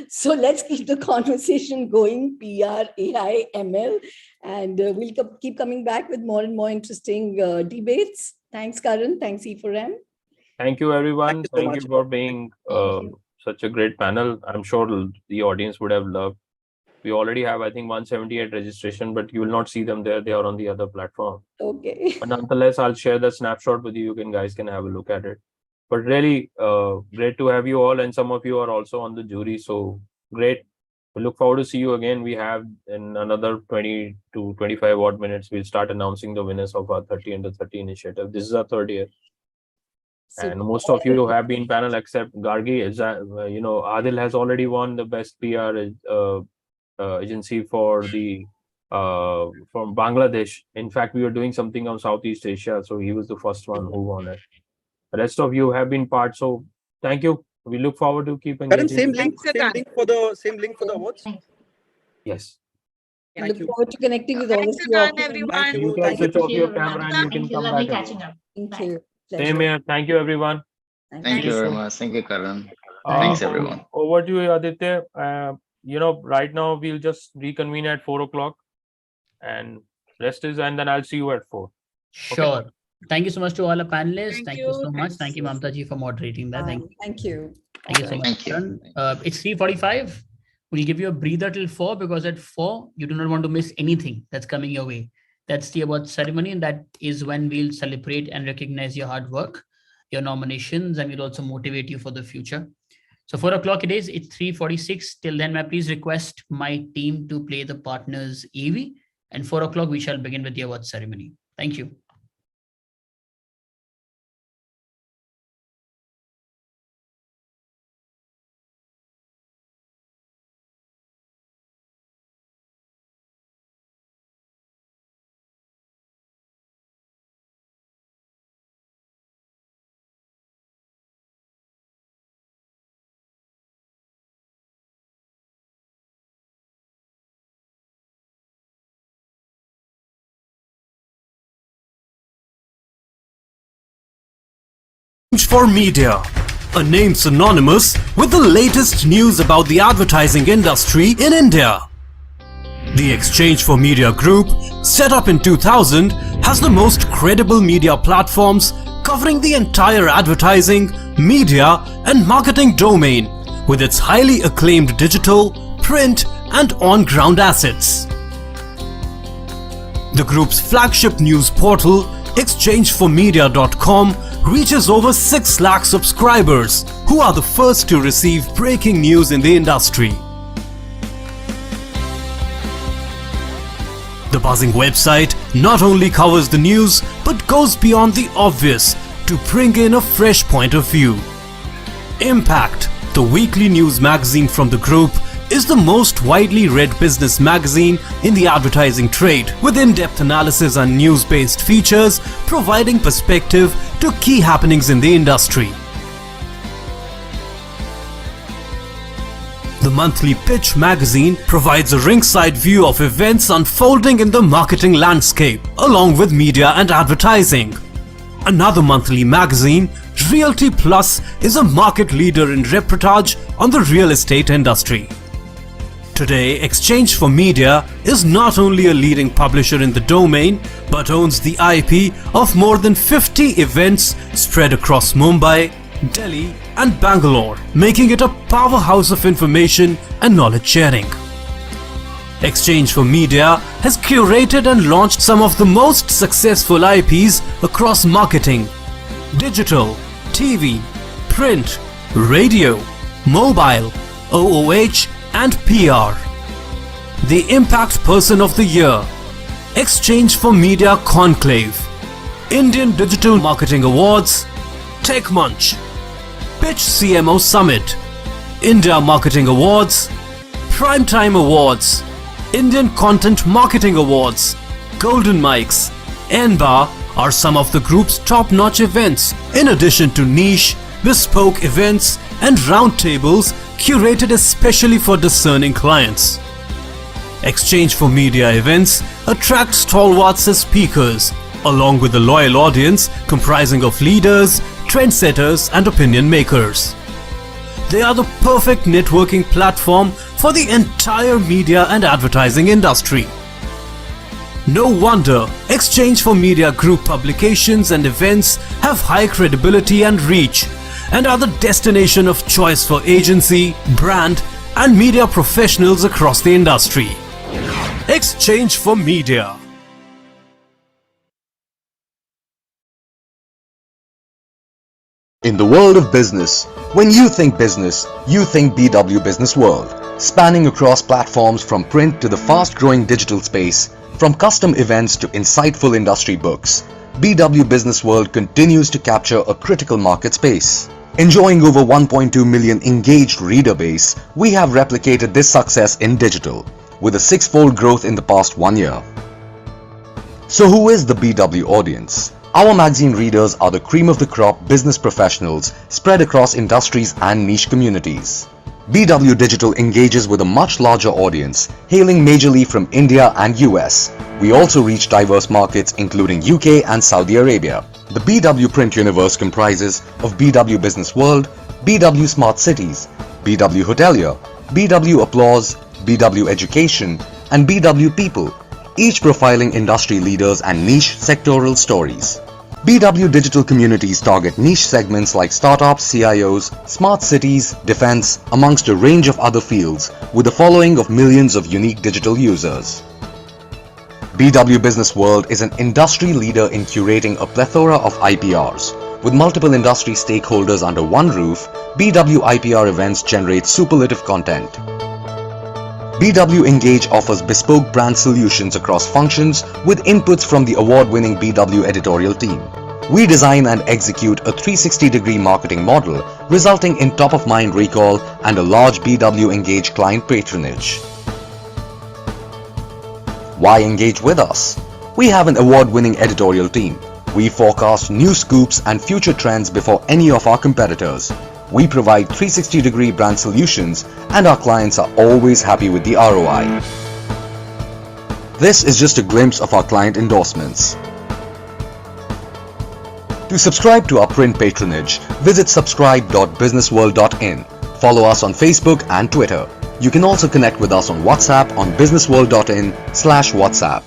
So let's keep the conversation going, PR, AI, ML, and we'll keep coming back with more and more interesting debates. Thanks, Karan. Thanks, E4M. Thank you, everyone. Thank you for being such a great panel. I'm sure the audience would have loved. We already have, I think, 178 registration, but you will not see them there. They are on the other platform. Okay. But nonetheless, I'll share the snapshot with you. You guys can have a look at it. But really great to have you all, and some of you are also on the jury. So great. We look forward to see you again. We have in another 20 to 25 odd minutes, we'll start announcing the winners of our 30 under 30 initiative. This is our third year. And most of you have been panel except Gargi. Adil has already won the best PR agency for the from Bangladesh. In fact, we were doing something on Southeast Asia, so he was the first one who won it. The rest of you have been part, so thank you. We look forward to keep engaging. Same link for the awards. Yes. Look forward to connecting with all of you. Thank you. You can switch off your camera and you can come back. Lovely catching up. Thank you. Same here. Thank you, everyone. Thank you very much. Thank you, Karan. Thanks, everyone. Over to you, Aditya. Right now we'll just reconvene at 4 o'clock, and and then I'll see you at 4. Sure. Okay? Thank you so much to all the panelists. Thank you so much. Thanks. Thank you, Mamta ji, for moderating that. Thank you. Thank you. Thank you so much. It's 3:45. We'll give you a breather till 4, because at 4 you do not want to miss anything that's coming your way. That's the award ceremony, and that is when we'll celebrate and recognize your hard work, your nominations, and we'll also motivate you for the future. So 4 o'clock it is. It's 3:46. Till then, may I please request my team to play the partners AV, and 4 o'clock we shall begin with the award ceremony. Thank you. exchange4media, a name synonymous with the latest news about the advertising industry in India. The exchange4media group, set up in 2000, has the most credible media platforms covering the entire advertising, media and marketing domain with its highly acclaimed digital, print and on-ground assets. The group's flagship news portal, exchange4media.com, reaches over 6 lakh subscribers who are the first to receive breaking news in the industry. The buzzing website not only covers the news but goes beyond the obvious to bring in a fresh point of view. Impact, the weekly news magazine from the group, is the most widely read business magazine in the advertising trade, with in-depth analysis and news-based features providing perspective to key happenings in the industry. The monthly Pitch magazine provides a ringside view of events unfolding in the marketing landscape, along with media and advertising. Another monthly magazine, Realty Plus, is a market leader in reportage on the real estate industry. Today, exchange4media is not only a leading publisher in the domain, but owns the IP of more than 50 events spread across Mumbai, Delhi and Bangalore, making it a powerhouse of information and knowledge sharing. exchange4media has curated and launched some of the most successful IPs across marketing, digital, TV, print, radio, mobile, OOH and PR. The Impact Person of the Year, exchange4media Conclave, Indian Digital Marketing Awards, Tech Munch, Pitch CMO Summit, India Marketing Awards, Primetime Awards, Indian Content Marketing Awards, Golden Mics, NBAR are some of the group's top-notch events, in addition to niche, bespoke events and roundtables curated especially for discerning clients. exchange4media events attract stalwarts as speakers, along with a loyal audience comprising of leaders, trendsetters and opinion makers. They are the perfect networking platform for the entire media and advertising industry. No wonder exchange4media group publications and events have high credibility and reach, and are the destination of choice for agency, brand and media professionals across the industry. exchange4media. In the world of business, when you think BW Business World, spanning across platforms from print to the fast-growing digital space, from custom events to insightful industry books, BW Business World continues to capture a critical market space. Enjoying over 1.2 million engaged reader base, we have replicated this success in digital, with a 6-fold growth in the past 1 year. So who is the BW audience? Our magazine readers are the cream of the crop business professionals spread across industries and niche communities. BW Digital engages with a much larger audience, hailing majorly from India and US. We also reach diverse markets including UK and Saudi Arabia. The BW Print universe comprises of BW Business World, BW Smart Cities, BW Hotelier, BW Applause, BW Education, and BW People, each profiling industry leaders and niche sectoral stories. BW Digital communities target niche segments like startups, CIOs, smart cities, defense, amongst a range of other fields, with a following of millions of unique digital users. BW Business World is an industry leader in curating a plethora of IPRs. With multiple industry stakeholders under one roof, BW IPR events generate superlative content. BW Engage offers bespoke brand solutions across functions with inputs from the award-winning BW editorial team. We design and execute a 360-degree marketing model, resulting in top-of-mind recall and a large BW Engage client patronage. Why engage with us? We have an award-winning editorial team. We forecast new scoops and future trends before any of our competitors. We provide 360-degree brand solutions, and our clients are always happy with the ROI. This is just a glimpse of our client endorsements. To subscribe to our print patronage, visit subscribe.businessworld.in. Follow us on Facebook and Twitter. You can also connect with us on WhatsApp on businessworld.in/WhatsApp.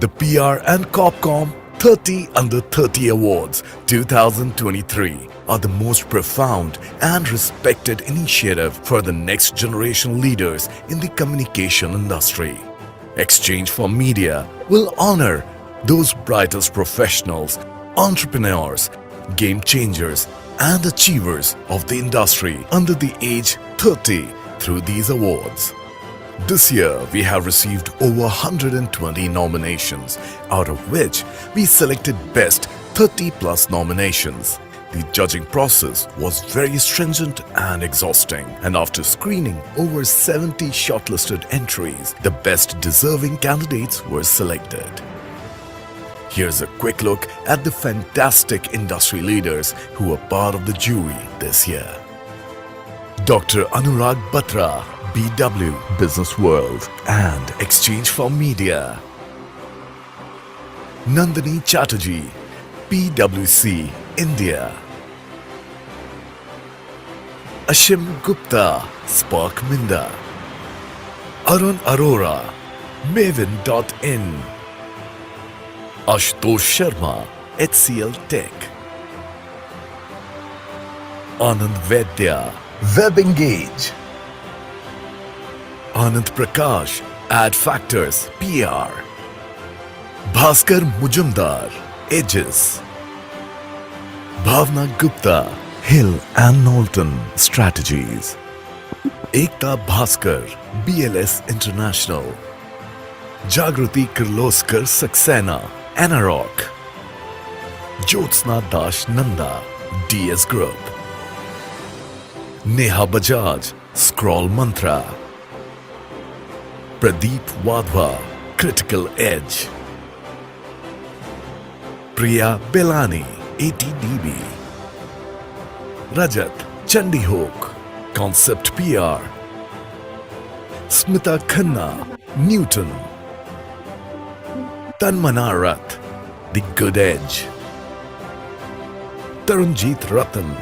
The PR and Corp Comm 30 Under 30 Awards 2023 are the most profound and respected initiative for the next generation leaders in the communication industry. exchange4media will honor those brightest professionals, entrepreneurs, game changers, and achievers of the industry under the age 30 through these awards. This year, we have received over 120 nominations, out of which we selected best 30 plus nominations. The judging process was very stringent and exhausting, and after screening over 70 shortlisted entries, the best deserving candidates were selected. Here's a quick look at the fantastic industry leaders who were part of the jury this year. Dr. Anurag Batra, BW Business World and exchange4media. Nandini Chatterjee, PwC India. Ashim Gupta, Spark Minda. Arun Arora, Maven.in. Ashutosh Sharma, HCL Tech. Anand Vedya, Web Engage. Anand Prakash, Ad Factors PR. Bhaskar Mujumdar, Aegis. Bhavna Gupta, Hill and Knowlton Strategies. Ekta Bhaskar, BLS International. Jagruti Kirloskar Saxena, Anarok. Jyotsna Dash Nanda, DS Group. Neha Bajaj, Scroll Mantra. Pradeep Wadhwa, Critical Edge. Priya Belani, ATDB. Rajat Chandihook, Concept PR. Smita Khanna, Newton. Tanmana Rath, The Good Edge. Tarunjit Ratan,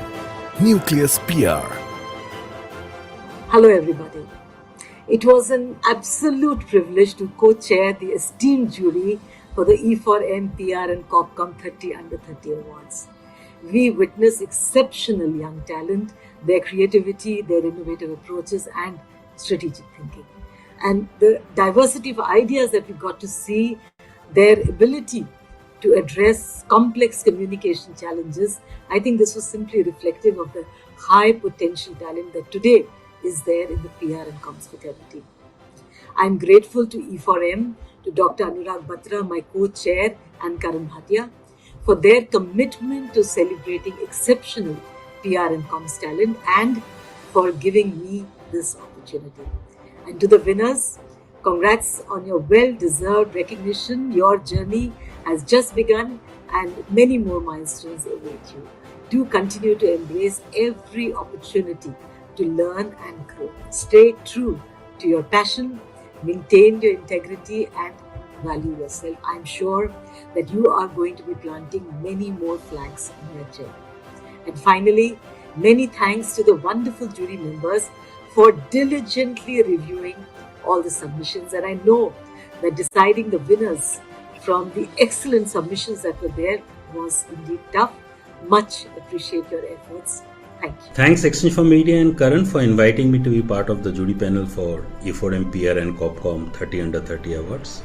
Nucleus PR. Hello, everybody. It was an absolute privilege to co-chair the esteemed jury for the E4M PR and Corp Comm 30 Under 30 Awards. We witnessed exceptional young talent, their creativity, their innovative approaches, and strategic thinking. And the diversity of ideas that we got to see, their ability to address complex communication challenges, I think this was simply reflective of the high potential talent that today is there in the PR and comms fraternity. I'm grateful to E4M, to Dr. Anurag Batra, my co-chair, and Karan Bhatia, for their commitment to celebrating exceptional PR and comms talent and for giving me this opportunity. And to the winners, congrats on your well-deserved recognition. Your journey has just begun and many more milestones await you. Do continue to embrace every opportunity to learn and grow. Stay true to your passion, maintain your integrity, and value yourself. I'm sure that you are going to be planting many more flags in your journey. And finally, many thanks to the wonderful jury members for diligently reviewing all the submissions. And I know that deciding the winners from the excellent submissions that were there was indeed tough. Much appreciate your efforts. Thank you. Thanks exchange4media and Karan for inviting me to be part of the jury panel for E4M PR and Corp Comm 30 Under 30 Awards.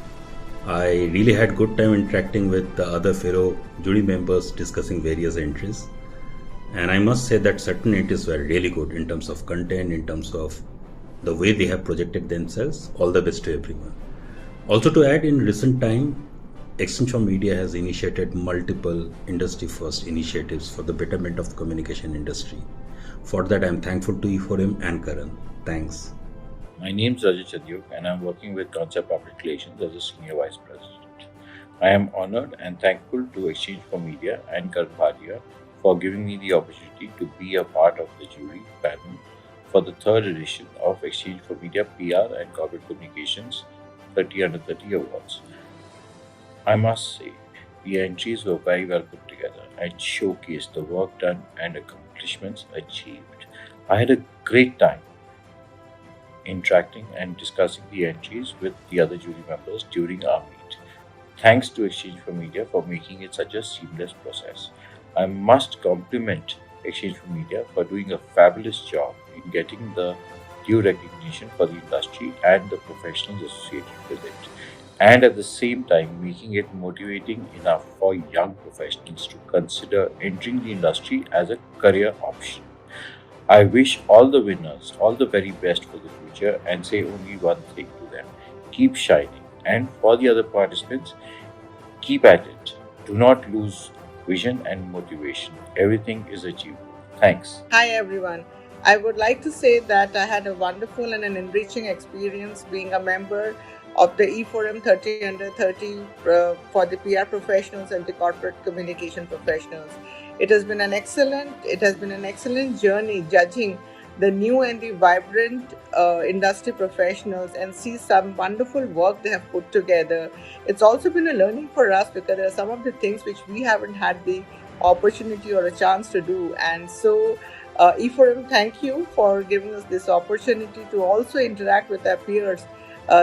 I really had good time interacting with the other fellow jury members discussing various entries. And I must say that certain entries were really good in terms of content, in terms of the way they have projected themselves. All the best to everyone. Also to add, in recent time, exchange4media has initiated multiple industry-first initiatives for the betterment of the communication industry. For that, I am thankful to E4M and Karan. Thanks. My name is Rajat Chadyuk and I am working with Concept Public Relations as a Senior Vice President. I am honored and thankful to exchange4media and Karan Bhatia for giving me the opportunity to be a part of the jury panel for the third edition of exchange4media PR and Corporate Communications 30 Under 30 Awards. I must say, the entries were very well put together and showcased the work done and accomplishments achieved. I had a great time interacting and discussing the entries with the other jury members during our meet. Thanks to exchange4media for making it such a seamless process. I must compliment exchange4media for doing a fabulous job in getting the due recognition for the industry and the professionals associated with it, and at the same time making it motivating enough for young professionals to consider entering the industry as a career option. I wish all the winners all the very best for the future and say only one thing to them: keep shining. And for the other participants, keep at it. Do not lose vision and motivation. Everything is achievable. Thanks. Hi, everyone. I would like to say that I had a wonderful and an enriching experience being a member of the E4M 30 under 30 for the PR professionals and the corporate communication professionals. It has been an excellent journey judging the new and the vibrant industry professionals and see some wonderful work they have put together. It's also been a learning for us because there are some of the things which we haven't had the opportunity or a chance to do. And so E4M, thank you for giving us this opportunity to also interact with our peers,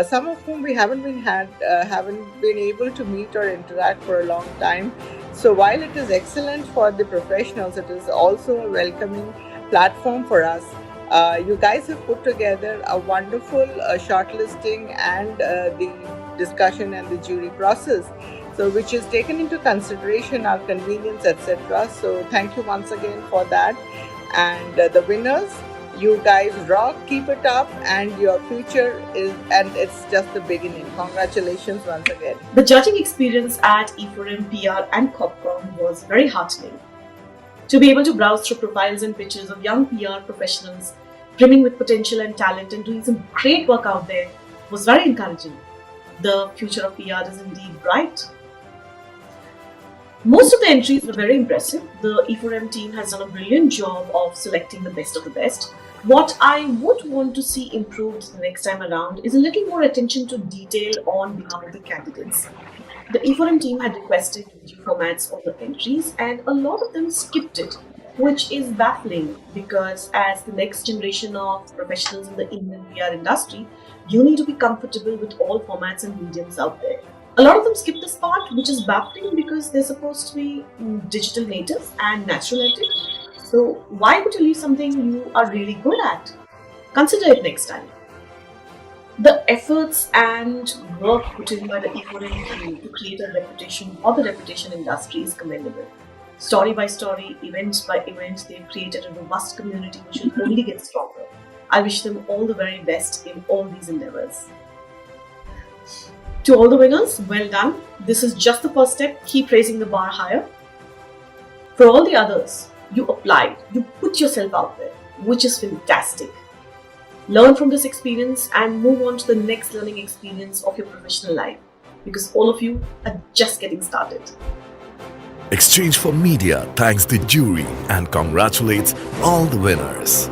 some of whom we haven't been able to meet or interact for a long time. So while it is excellent for the professionals, it is also a welcoming platform for us. You guys have put together a wonderful shortlisting and the discussion and the jury process, so which is taken into consideration our convenience, etc. So thank you once again for that. And the winners, you guys rock, keep it up, and your future it's just the beginning. Congratulations once again. The judging experience at E4M PR and Corp Comm was very heartening. To be able to browse through profiles and pictures of young PR professionals brimming with potential and talent and doing some great work out there was very encouraging. The future of PR is indeed bright. Most of the entries were very impressive. The E4M team has done a brilliant job of selecting the best of the best. What I would want to see improved the next time around is a little more attention to detail on behalf of the candidates. The E4M team had requested video formats of the entries and a lot of them skipped it, which is baffling because as the next generation of professionals in the Indian PR industry, you need to be comfortable with all formats and mediums out there. A lot of them skip this part, which is baffling because they're supposed to be digital natives and natural at it. So why would you leave something you are really good at? Consider it next time. The efforts and work put in by the E4M team to create a reputation for the reputation industry is commendable. Story by story, event by event, they've created a robust community which will only get stronger. I wish them all the very best in all these endeavors. To all the winners, well done. This is just the first step. Keep raising the bar higher. For all the others, you applied, you put yourself out there, which is fantastic. Learn from this experience and move on to the next learning experience of your professional life, because all of you are just getting started. exchange4media thanks the jury and congratulates all the winners.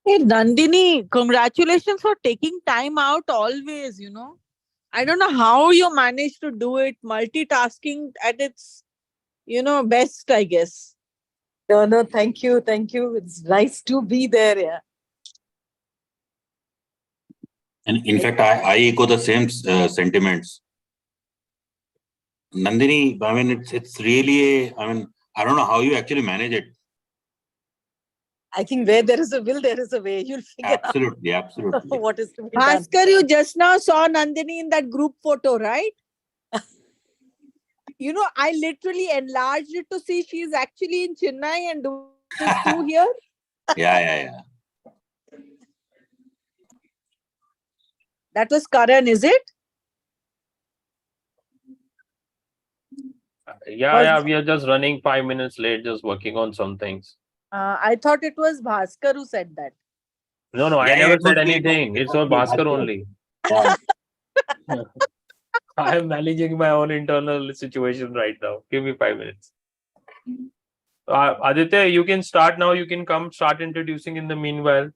Hey, Nandini, congratulations for taking time out always, I don't know how you manage to do it, multitasking at its, best, I guess. No, thank you. It's nice to be there, yeah. And in fact, I echo the same sentiments. Nandini, I mean, it's really, I don't know how you actually manage it. I think where there is a will, there is a way. You'll figure Absolutely. out what is to be done. Bhaskar, you just now saw Nandini in that group photo, right? I literally enlarged it to see she's actually in Chennai and doing this too here. Yeah. That was Karan, is it? Yeah, we are just running 5 minutes late, just working on some things. I thought it was Bhaskar who said that. No, I never said anything. It's all Bhaskar only. I am managing my own internal situation right now. Give me 5 minutes. Aditya, you can start now. You can come start introducing in the meanwhile.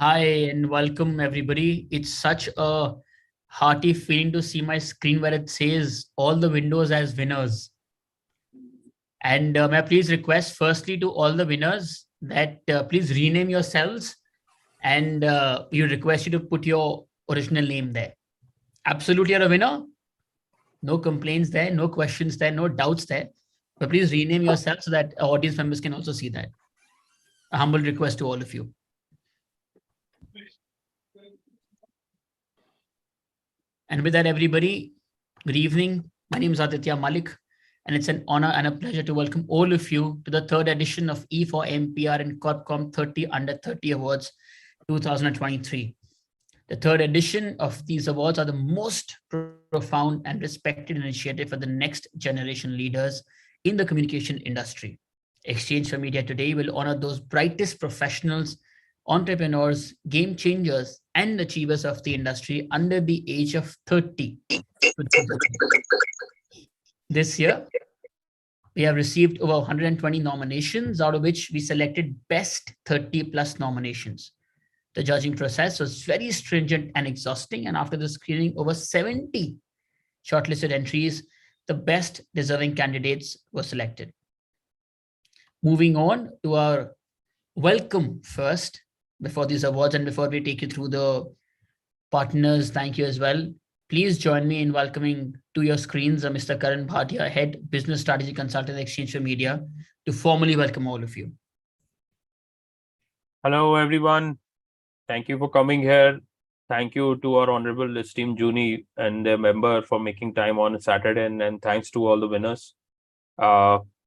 Hi and welcome everybody. It's such a hearty feeling to see my screen where it says all the windows as winners. And may I please request firstly to all the winners that please rename yourselves and we request you to put your original name there. Absolutely you're a winner. No complaints there, no questions there, no doubts there. But please rename yourself so that our audience members can also see that. A humble request to all of you. And with that, everybody, good evening. My name is Aditya Malik, and it's an honor and a pleasure to welcome all of you to the third edition of E4M PR and Corp Comm 30 Under 30 Awards 2023. The third edition of these awards are the most profound and respected initiative for the next generation leaders in the communication industry. exchange4media today will honor those brightest professionals, entrepreneurs, game changers, and achievers of the industry under the age of 30. This year, we have received over 120 nominations, out of which we selected best 30 plus nominations. The judging process was very stringent and exhausting, and after the screening, over 70 shortlisted entries, the best deserving candidates were selected. Moving on to our welcome first, before these awards and before we take you through the partners, thank you as well. Please join me in welcoming to your screens Mr. Karan Bhatia, Head Business Strategy Consultant at exchange4media, to formally welcome all of you. Hello, everyone. Thank you for coming here. Thank you to our honorable esteemed Juni and their member for making time on a Saturday, and thanks to all the winners.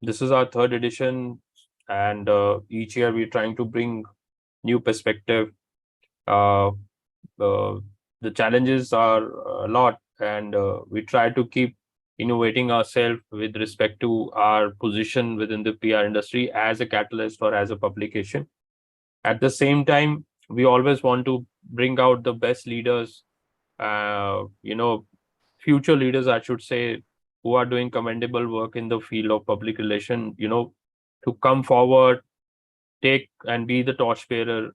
This is our third edition, and each year we're trying to bring new perspective. The challenges are a lot, and we try to keep innovating ourselves with respect to our position within the PR industry as a catalyst or as a publication. At the same time, we always want to bring out the best leaders, future leaders, I should say, who are doing commendable work in the field of public relation, to come forward, take and be the torchbearer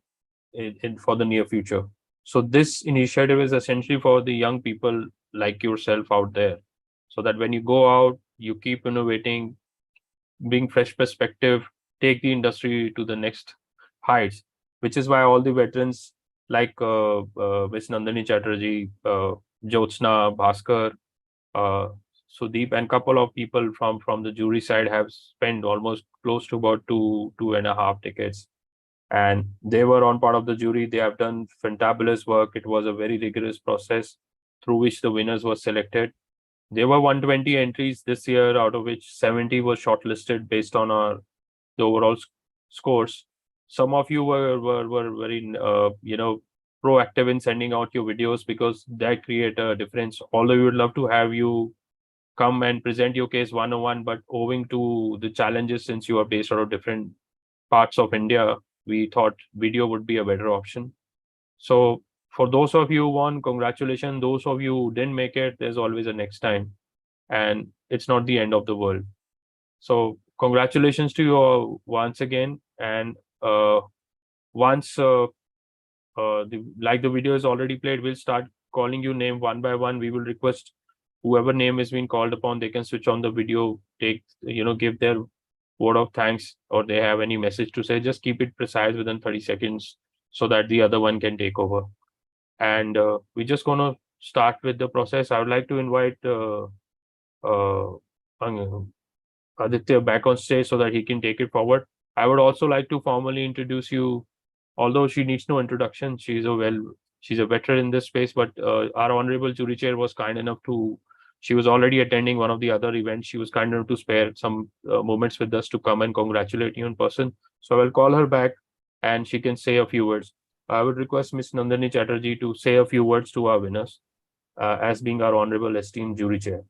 for the near future. So this initiative is essentially for the young people like yourself out there, so that when you go out, you keep innovating, bring fresh perspective, take the industry to the next heights, which is why all the veterans like Ms. Nandini Chatterjee, Jyotsna, Bhaskar, Sudeep, and couple of people from the jury side have spent almost close to about 2.5 decades. And they were on part of the jury. They have done fantabulous work. It was a very rigorous process through which the winners were selected. There were 120 entries this year, out of which 70 were shortlisted based on the overall scores. Some of you were very proactive in sending out your videos, because that create a difference. Although we would love to have you come and present your case one-on-one, but owing to the challenges, since you are based out of different parts of India, we thought video would be a better option. So for those of you who won, congratulations. Those of you who didn't make it, there's always a next time, and it's not the end of the world. So congratulations to you all once again. And once the video is already played, we'll start calling you name one by one. We will request whoever name is being called upon, they can switch on the video, give their word of thanks, or they have any message to say. Just keep it precise within 30 seconds so that the other one can take over. And we're just going to start with the process. I would like to invite Aditya back on stage so that he can take it forward. I would also like to formally introduce you, although she needs no introduction. She's a veteran in this space, but our honorable jury chair was kind enough to, she was already attending one of the other events. She was kind enough to spare some moments with us to come and congratulate you in person. So I will call her back and she can say a few words. I would request Ms. Nandini Chatterjee to say a few words to our winners as being our honorable esteemed jury chair.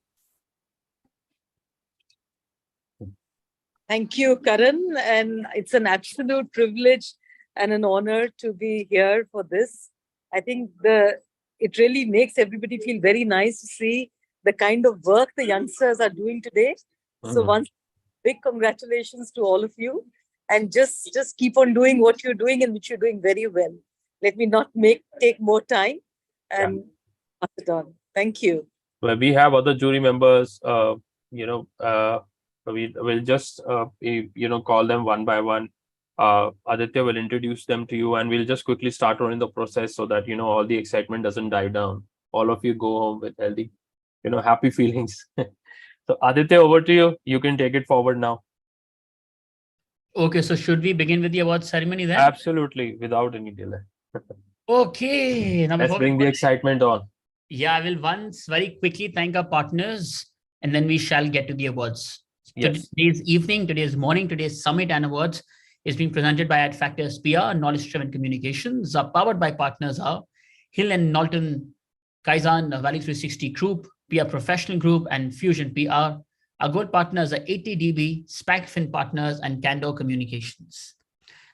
Thank you, Karan. And it's an absolute privilege and an honor to be here for this. I think it really makes everybody feel very nice to see the kind of work the youngsters are doing today. So once, big congratulations to all of you. And just keep on doing what you're doing, and which you're doing very well. let me not take more time and pass it on. Thank you. Well, we have other jury members. We will just call them one by one. Aditya will introduce them to you, and we'll just quickly start running the process so that all the excitement doesn't die down. All of you go home with healthy, happy feelings. So Aditya, over to you. You can take it forward now. Okay, so should we begin with the award ceremony then? Absolutely, without any delay. Okay, now let's bring the excitement on. Yeah, I will once very quickly thank our partners, and then we shall get to the awards. Yes. Today's evening, today's morning, today's summit and awards is being presented by AdFactors PR, knowledge-driven communications, are powered by partners are Hill and Knowlton, Kaizen, Value 360 Group, PR Professional Group, and Fusion PR. Our gold partners are 80DB, SpecFin Partners, and Candor Communications.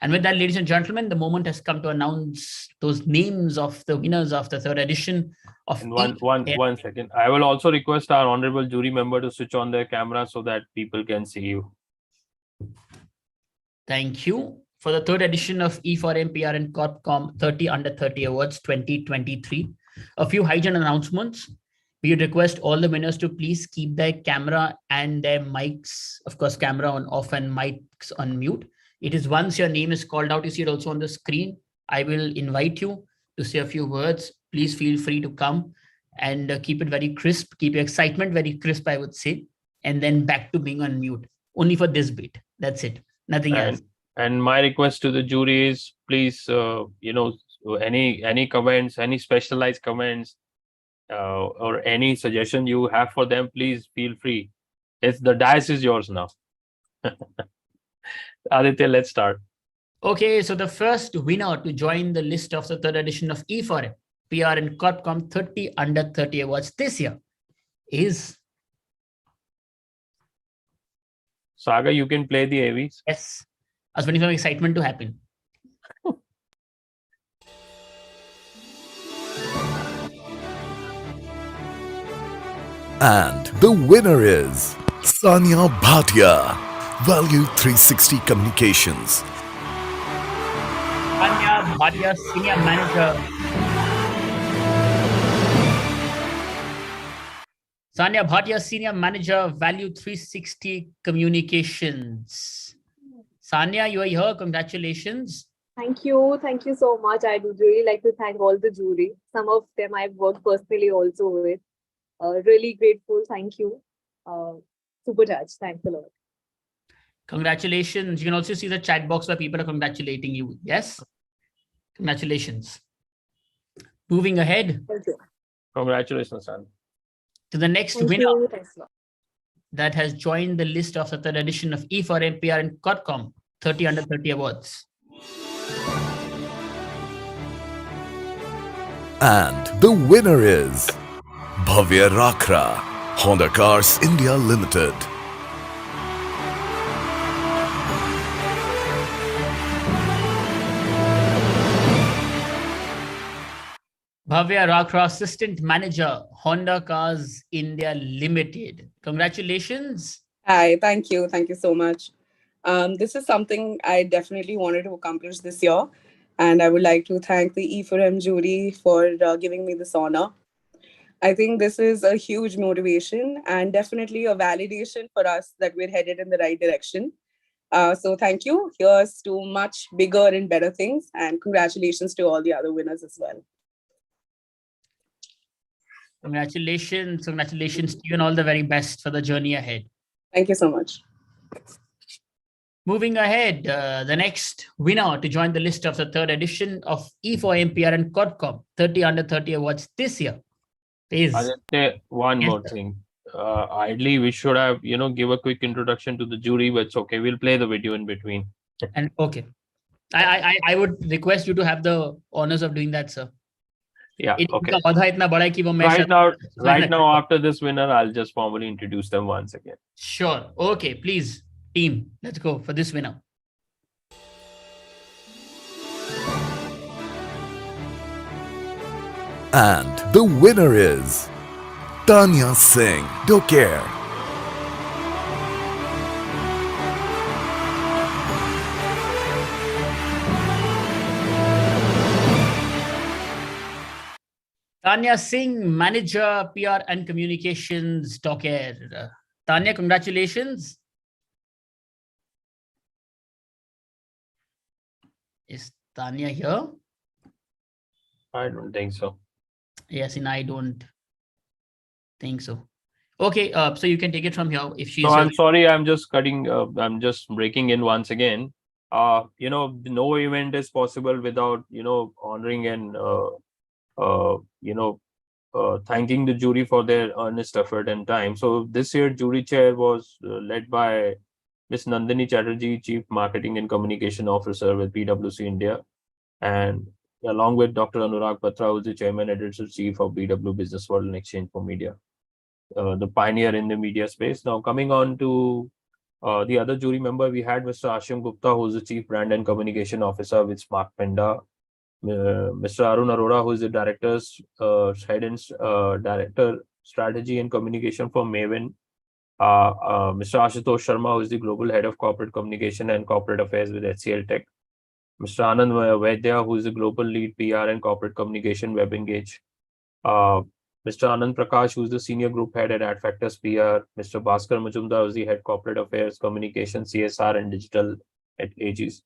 And with that, ladies and gentlemen, the moment has come to announce those names of the winners of the third edition of one second. I will also request our honorable jury member to switch on their camera so that people can see you. Thank you. For the third edition of E4M PR and Corp Comm 30 Under 30 Awards 2023, a few hygiene announcements. We would request all the winners to please keep their camera and their mics, of course, camera on off and mics on mute. It is once your name is called out, you see it also on the screen. I will invite you to say a few words. Please feel free to come and keep it very crisp. Keep your excitement very crisp, I would say. And then back to being on mute. Only for this bit. That's it. Nothing else. And my request to the jury is, please, any comments, any specialized comments, or any suggestion you have for them, please feel free. The dais is yours now. Aditya, let's start. Okay, so the first winner to join the list of the third edition of E4M PR and Corp Comm 30 Under 30 Awards this year is Saga. You can play the AVs. Yes, I was waiting for excitement to happen. And the winner is Sanya Bhatia, Value 360 Communications. Sanya Bhatia, Senior Manager. Sanya Bhatia, Senior Manager, Value 360 Communications. Sanya, you are here. Congratulations. Thank you. Thank you so much. I would really like to thank all the jury. Some of them I've worked personally also with. Really grateful. Thank you. Super touched. Thanks a lot. Congratulations. You can also see the chat box where people are congratulating you. Yes? Congratulations. Moving ahead. Thank you. Congratulations, son. To the next winner that has joined the list of the third edition of E4M PR and Corp Comm 30 Under 30 Awards. And the winner is Bhavya Rakra, Honda Cars India Limited. Bhavya Rakra, Assistant Manager, Honda Cars India Limited. Congratulations. Hi, thank you. Thank you so much. This is something I definitely wanted to accomplish this year. And I would like to thank the E4M jury for giving me this honor. I think this is a huge motivation and definitely a validation for us that we're headed in the right direction. So thank you. Here's to much bigger and better things. And congratulations to all the other winners as well. Congratulations. Congratulations to you and all the very best for the journey ahead. Thank you so much. Moving ahead, the next winner to join the list of the third edition of E4M PR and Corp Comm 30 Under 30 Awards this year is... One more thing. Ideally, we should have, give a quick introduction to the jury, but it's okay. We'll play the video in between. And okay. I would request you to have the honors of doing that, sir. Yeah, okay. Right now, after this winner, I'll just formally introduce them once again. Sure. Okay, please, team, let's go for this winner. And the winner is Tanya Singh Doker. Tanya Singh, Manager, PR and Communications, Docker. Tanya, congratulations. Is Tanya here? I don't think so. Yes, and I don't think so. Okay, so you can take it from here if she's. No, I'm sorry. I'm just cutting. I'm just breaking in once again. No event is possible without honoring and thanking the jury for their earnest effort and time. So this year, jury chair was led by Ms. Nandini Chatterjee, Chief Marketing and Communication Officer with PwC India, and along with Dr. Anurag Patra, who is the Chairman Editor-Chief of BW Business World and exchange4media, the pioneer in the media space. Now, coming on to the other jury member, we had Mr. Ashim Gupta, who is the Chief Brand and Communication Officer with Smart Panda, Mr. Arun Arora, who is the Head and Director Strategy and Communication for Maven, Mr. Ashutosh Sharma, who is the Global Head of Corporate Communication and Corporate Affairs with HCL Tech, Mr. Anand Vaidya, who is the Global Lead PR and Corporate Communication WebEngage, Mr. Anand Prakash, who is the Senior Group Head at AdFactors PR, Mr. Bhaskar Majumdar, who is the Head Corporate Affairs, Communication, CSR and Digital at Aegis,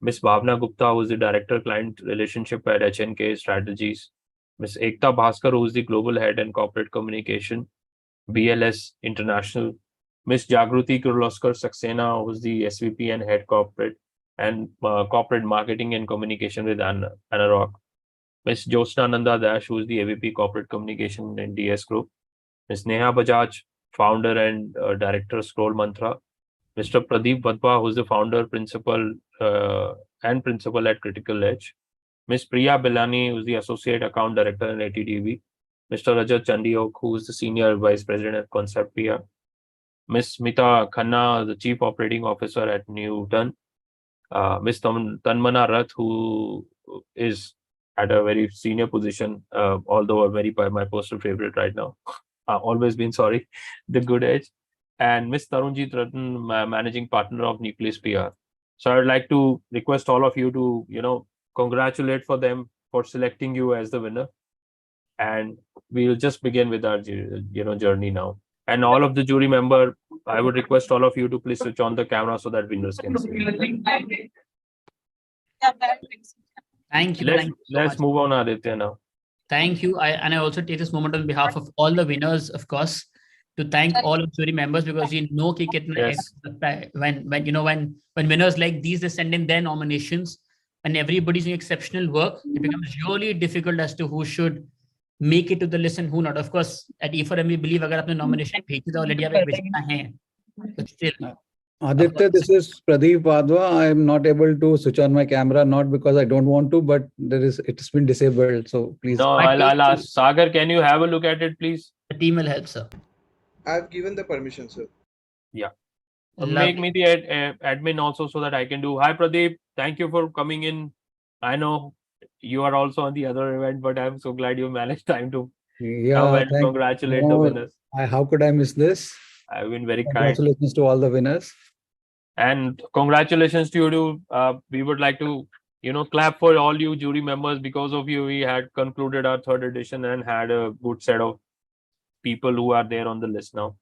Ms. Bhavna Gupta, who is the Director Client Relationship at HNK Strategies, Ms. Ekta Bhaskar, who is the Global Head and Corporate Communication, BLS International, Ms. Jagruti Kirloskar Saxena, who is the SVP and Head Corporate and Corporate Marketing and Communication with Anarok, Ms. Josna Nanda Dash, who is the AVP Corporate Communication in DS Group, Ms. Neha Bajaj, Founder and Director Scroll Mantra, Mr. Pradeep Vadva, who is the Founder, Principal and Principal at Critical Edge, Ms. Priya Belani, who is the Associate Account Director in ATTV, Mr. Rajat Chandiok, who is the Senior Vice President at Concept PR, Ms. Smita Khanna, the Chief Operating Officer at Newton, Ms. Tanmana Rath, who is at a very senior position, although my personal favorite right now. Always been sorry, the Good Edge, and Ms. Tarunjit Ratan, Managing Partner of Nucleus PR. So I would like to request all of you to, congratulate for them for selecting you as the winner. And we'll just begin with our, journey now. And all of the jury member, I would request all of you to please switch on the camera so that winners can see. Thank you. Let's move on, Aditya, now. Thank you. I also take this moment on behalf of all the winners, of course, to thank all of jury members, because Yes. when winners like these, they send in their nominations and everybody's doing exceptional work, it becomes really difficult as to who should make it to the list and who not. Of course, at E4M we believe agar apne nomination bheji already आप एक विजेता हैं, but still. Aditya, this is Pradeep Vadwa. I am not able to switch on my camera, not because I don't want to, but it's been disabled. So please. No, I'll ask Sagar. Can you have a look at it, please? The team will help, sir. I've given the permission, sir. Yeah. Make me the admin also so that I can do. Hi, Pradeep. Thank you for coming in. I know you are also on the other event, but I'm so glad you managed time to come and congratulate the winners. How could I miss this? I've been very kind. Congratulations to all the winners. And congratulations to you too. We would like to, clap for all you jury members. Because of you, we had concluded our third edition and had a good set of people who are there on the list now.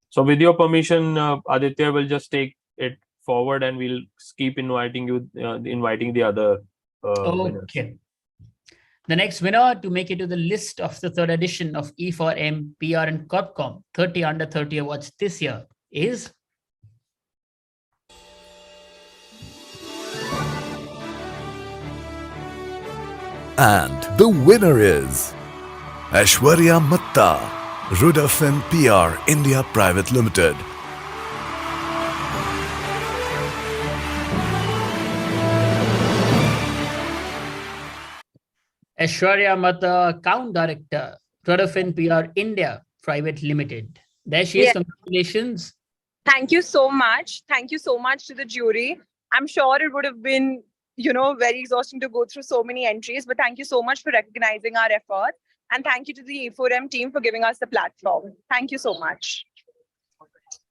So with your permission, Aditya will just take it forward and we'll keep inviting the other winners. Okay. The next winner to make it to the list of the third edition of E4M, PR and Corp Comm 30 Under 30 Awards this year is... And the winner is Aishwarya Matta, Rudafin PR India Private Limited. Aishwarya Matta, Account Director, Rudafin PR India Private Limited. There she is. Yes. Congratulations. Thank you so much. Thank you so much to the jury. I'm sure it would have been, very exhausting to go through so many entries, but thank you so much for recognizing our effort. And thank you to the E4M team for giving us the platform. Thank you so much.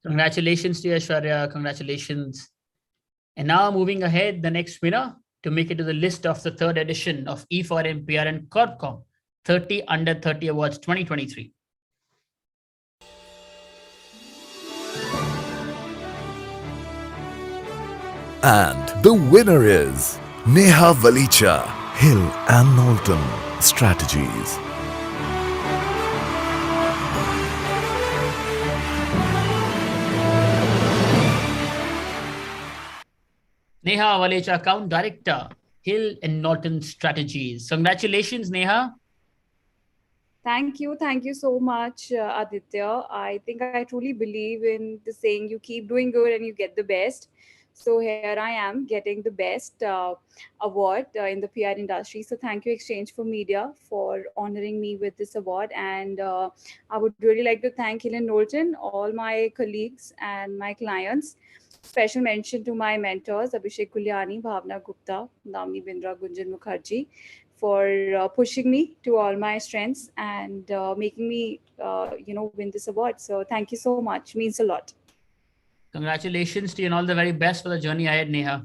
Congratulations to Aishwarya. Congratulations. And now moving ahead, the next winner to make it to the list of the third edition of E4M, PR and Corp Comm 30 Under 30 Awards 2023. And the winner is Neha Valicha, Hill and Knowlton Strategies. Neha Valicha, Account Director, Hill and Norton Strategies. Congratulations, Neha. Thank you so much, Aditya. I think I truly believe in the saying, you keep doing good and you get the best. So here I am getting the best award in the PR industry. So thank you, Exchange for Media, for honoring me with this award. And I would really like to thank Hill and Knowlton, all my colleagues and my clients. Special mention to my mentors, Abhishek Kulyani, Bhavna Gupta, Namni Bindra, Gunjan Mukherjee, for pushing me to all my strengths and making me, win this award. So thank you so much. Means a lot. Congratulations to you and all the very best for the journey ahead, Neha.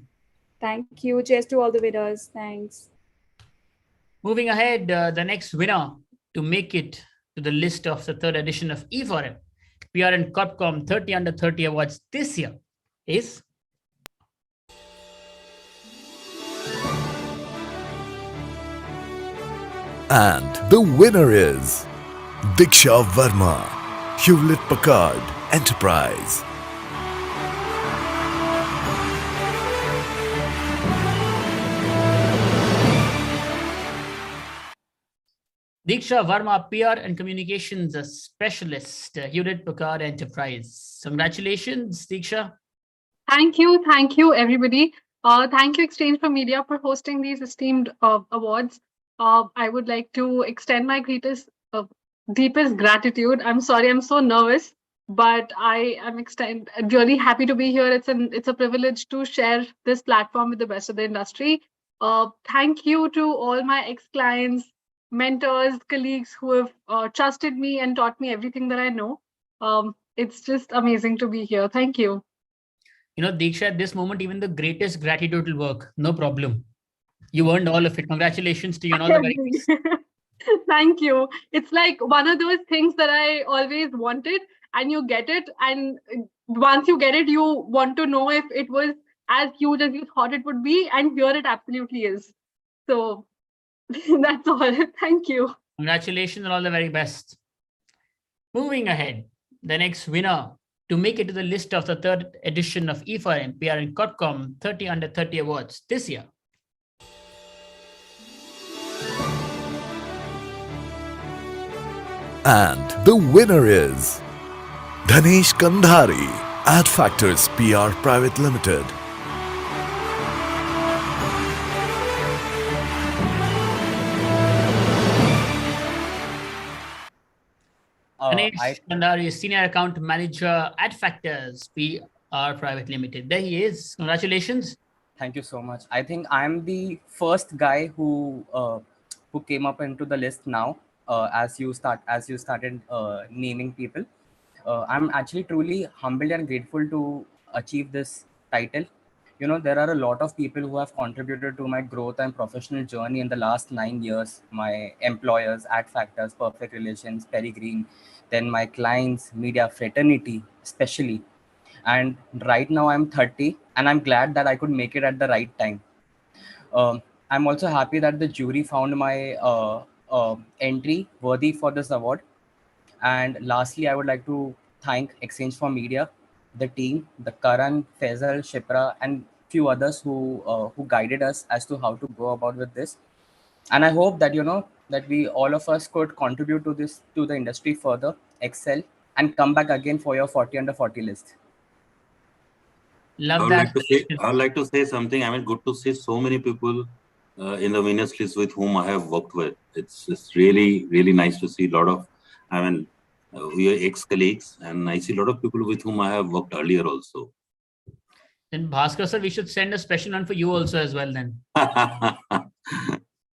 Thank you. Cheers to all the winners. Thanks. Moving ahead, the next winner to make it to the list of the third edition of E4M, PR and Corp Comm 30 Under 30 Awards this year is... And the winner is Diksha Verma, Hewlett Packard Enterprise. Diksha Verma, PR and Communications Specialist, Hewlett Packard Enterprise. Congratulations, Diksha. Thank you, everybody. Thank you, Exchange for Media, for hosting these esteemed awards. I would like to extend my deepest gratitude. I'm sorry, I'm so nervous, but I am really happy to be here. It's a privilege to share this platform with the best of the industry. Thank you to all my ex-clients, mentors, colleagues who have trusted me and taught me everything that I know. It's just amazing to be here. Thank you. You know, Diksha, at this moment, even the greatest gratitude will work. No problem. You earned all of it. Congratulations to you and all the very best. Thank you. It's like one of those things that I always wanted, and you get it. And once you get it, you want to know if it was as huge as you thought it would be. And here it absolutely is. So that's all. Thank you. Congratulations and all the very best. Moving ahead, the next winner to make it to the list of the third edition of E4M, PR and Corp Comm 30 Under 30 Awards this year. And the winner is Dhanesh Kandhari, Ad Factors PR Private Limited. Dhanesh Kandhari, Senior Account Manager at Factors PR Private Limited. There he is. Congratulations. Thank you so much. I think I'm the first guy who came up into the list now. As you started naming people, I'm actually truly humbled and grateful to achieve this title. You know, there are a lot of people who have contributed to my growth and professional journey in the last 9 years. My employers, Ad Factors, Perfect Relations, Peregrine, then my clients, media fraternity, especially. And right now I'm 30, and I'm glad that I could make it at the right time. I'm also happy that the jury found my entry worthy for this award. And lastly, I would like to thank Exchange for Media, the team, the Karan, Faisal, Shipra, and few others who guided us as to how to go about with this. And I hope that that we all of us could contribute to the industry further, excel, and come back again for your 40 under 40 list. Love that. I would like to say something. I mean, good to see so many people in the winners list with whom I have worked with. It's really, really nice to see a lot of, we are ex-colleagues, and I see a lot of people with whom I have worked earlier also. Then Bhaskar sir, we should send a special one for you also as well then.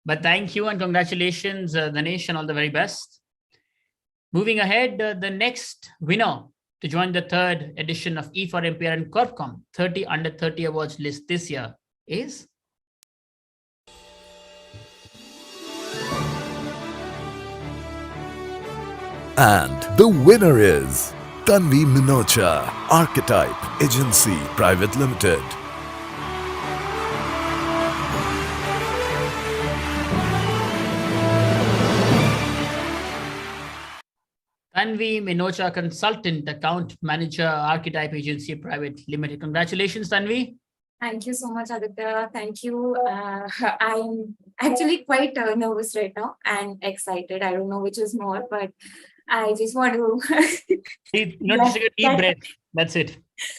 But thank you and congratulations, Dhanesh, and all the very best. Moving ahead, the next winner to join the third edition of E4M, PR and Corp Comm 30 Under 30 Awards list this year is... And the winner is Tanvi Minocha, Archetype Agency Private Limited. Tanvi Minocha, Consultant, Account Manager, Archetype Agency Private Limited. Congratulations, Tanvi. Thank you so much, Aditya. Thank you. I'm actually quite nervous right now and excited. I don't know which is more, but I just want to. Just take a deep breath. That's it.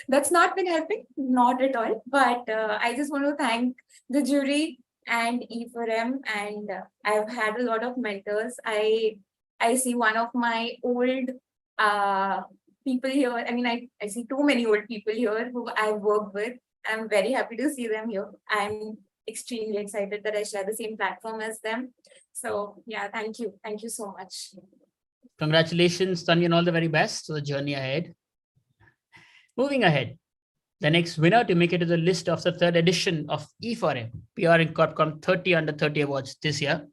That's not been helping, not at all. But I just want to thank the jury and E4M, and I've had a lot of mentors. I see one of my old people here. I mean, I see too many old people here who I've worked with. I'm very happy to see them here. I'm extremely excited that I share the same platform as them. So yeah, thank you. Thank you so much. Congratulations, Tanvi, and all the very best for the journey ahead. Moving ahead, the next winner to make it to the list of the third edition of E4M, PR and Corp Comm 30 Under 30 Awards this year.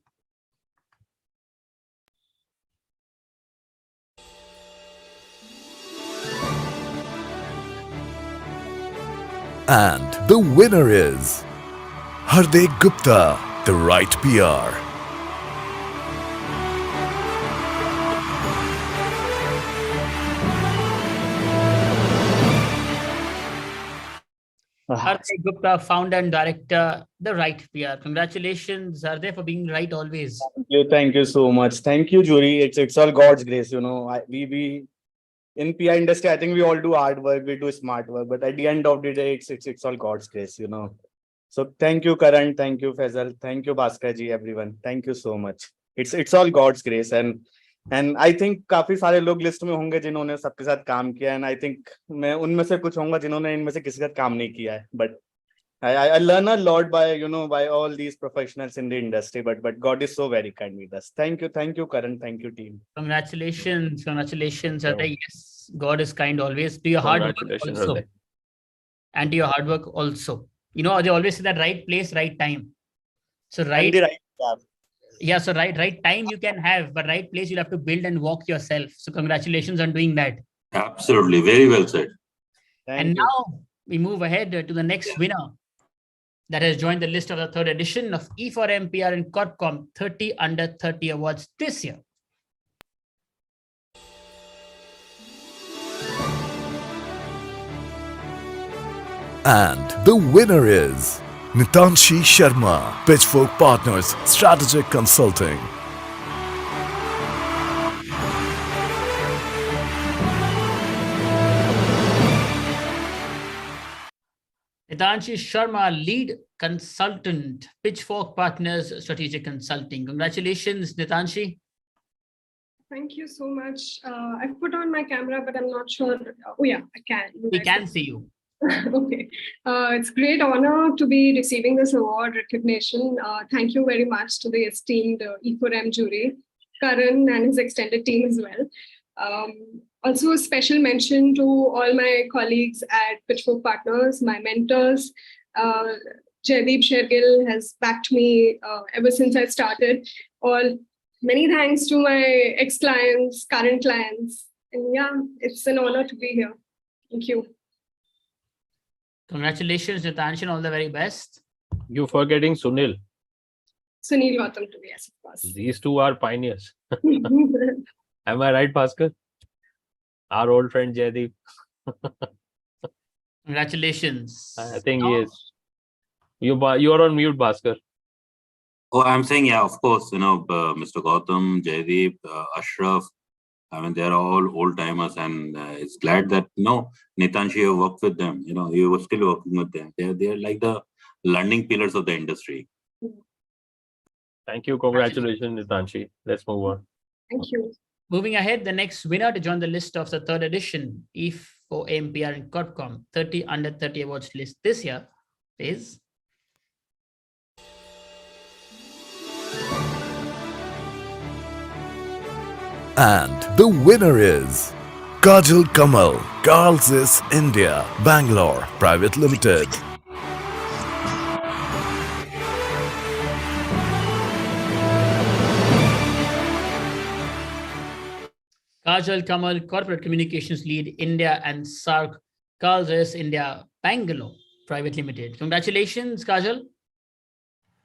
And the winner is Hardik Gupta, The Right PR. Hardik Gupta, founder and director, The Right PR. Congratulations, Hardik, for being right always. Thank you so much. Thank you, jury. It's all God's grace, you know. We in PR industry, I think we all do hard work, we do smart work, but at the end of the day, it's all God's grace, you know. So thank you, Karan. Thank you, Faisal. Thank you, Bhaskar ji, everyone. Thank you so much. It's all God's grace, and I think काफी सारे लोग list में होंगे जिन्होंने सबके साथ काम किया, and I think मैं उनमें से कुछ होंगे जिन्होंने इनमें से किसी के साथ काम नहीं किया है, but I learn a lot by all these professionals in the industry, but God is so very kind with us. Thank you, Karan. Thank you, team. Congratulations, Hardik. Yes, God is kind always. To your hard work also, and to your hard work also. You know, they always say that right place, right time. So right time you can have, but right place you'll have to build and walk yourself. So congratulations on doing that. Absolutely, very well said. Now we move ahead to the next winner that has joined the list of the third edition of E4M, PR and Corp Comm 30 Under 30 Awards this year. And the winner is Nitanshi Sharma, Pitchfork Partners Strategic Consulting. Nitanshi Sharma, lead consultant, Pitchfork Partners Strategic Consulting. Congratulations, Nitanshi. Thank you so much. I've put on my camera, but I'm not sure. Oh yeah, I can. We can see you. Okay. It's a great honor to be receiving this award recognition. Thank you very much to the esteemed E4M jury, Karan and his extended team as well. Also, a special mention to all my colleagues at Pitchfork Partners, my mentors. Jaideep Shergill has backed me ever since I started. Many thanks to my ex-clients, current clients. And yeah, it's an honor to be here. Thank you. Congratulations, Nitanshi, all the very best. You're forgetting Sunil. Sunil Gautam to be, yes, of course. These two are pioneers. Am I right, Bhaskar? Our old friend Jaideep. Congratulations. I think he is. You are on mute, Bhaskar. Oh, I'm saying, yeah, of course, Mr. Gautam, Jaideep, Ashraf, I mean, they're all old timers, and it's glad that, Nitanshi, you worked with them, you were still working with them. They're like the learning pillars of the industry. Thank you. Congratulations, Nitanshi. Let's move on. Thank you. Moving ahead, the next winner to join the list of the third edition E4M, PR and Corp Comm 30 Under 30 Awards list this year is And the winner is Kajal Kamal, Girls India, Bangalore Private Limited. Kajal Kamal, Corporate Communications Lead, India and SARC, Carls India, Bangalore Private Limited. Congratulations, Kajal.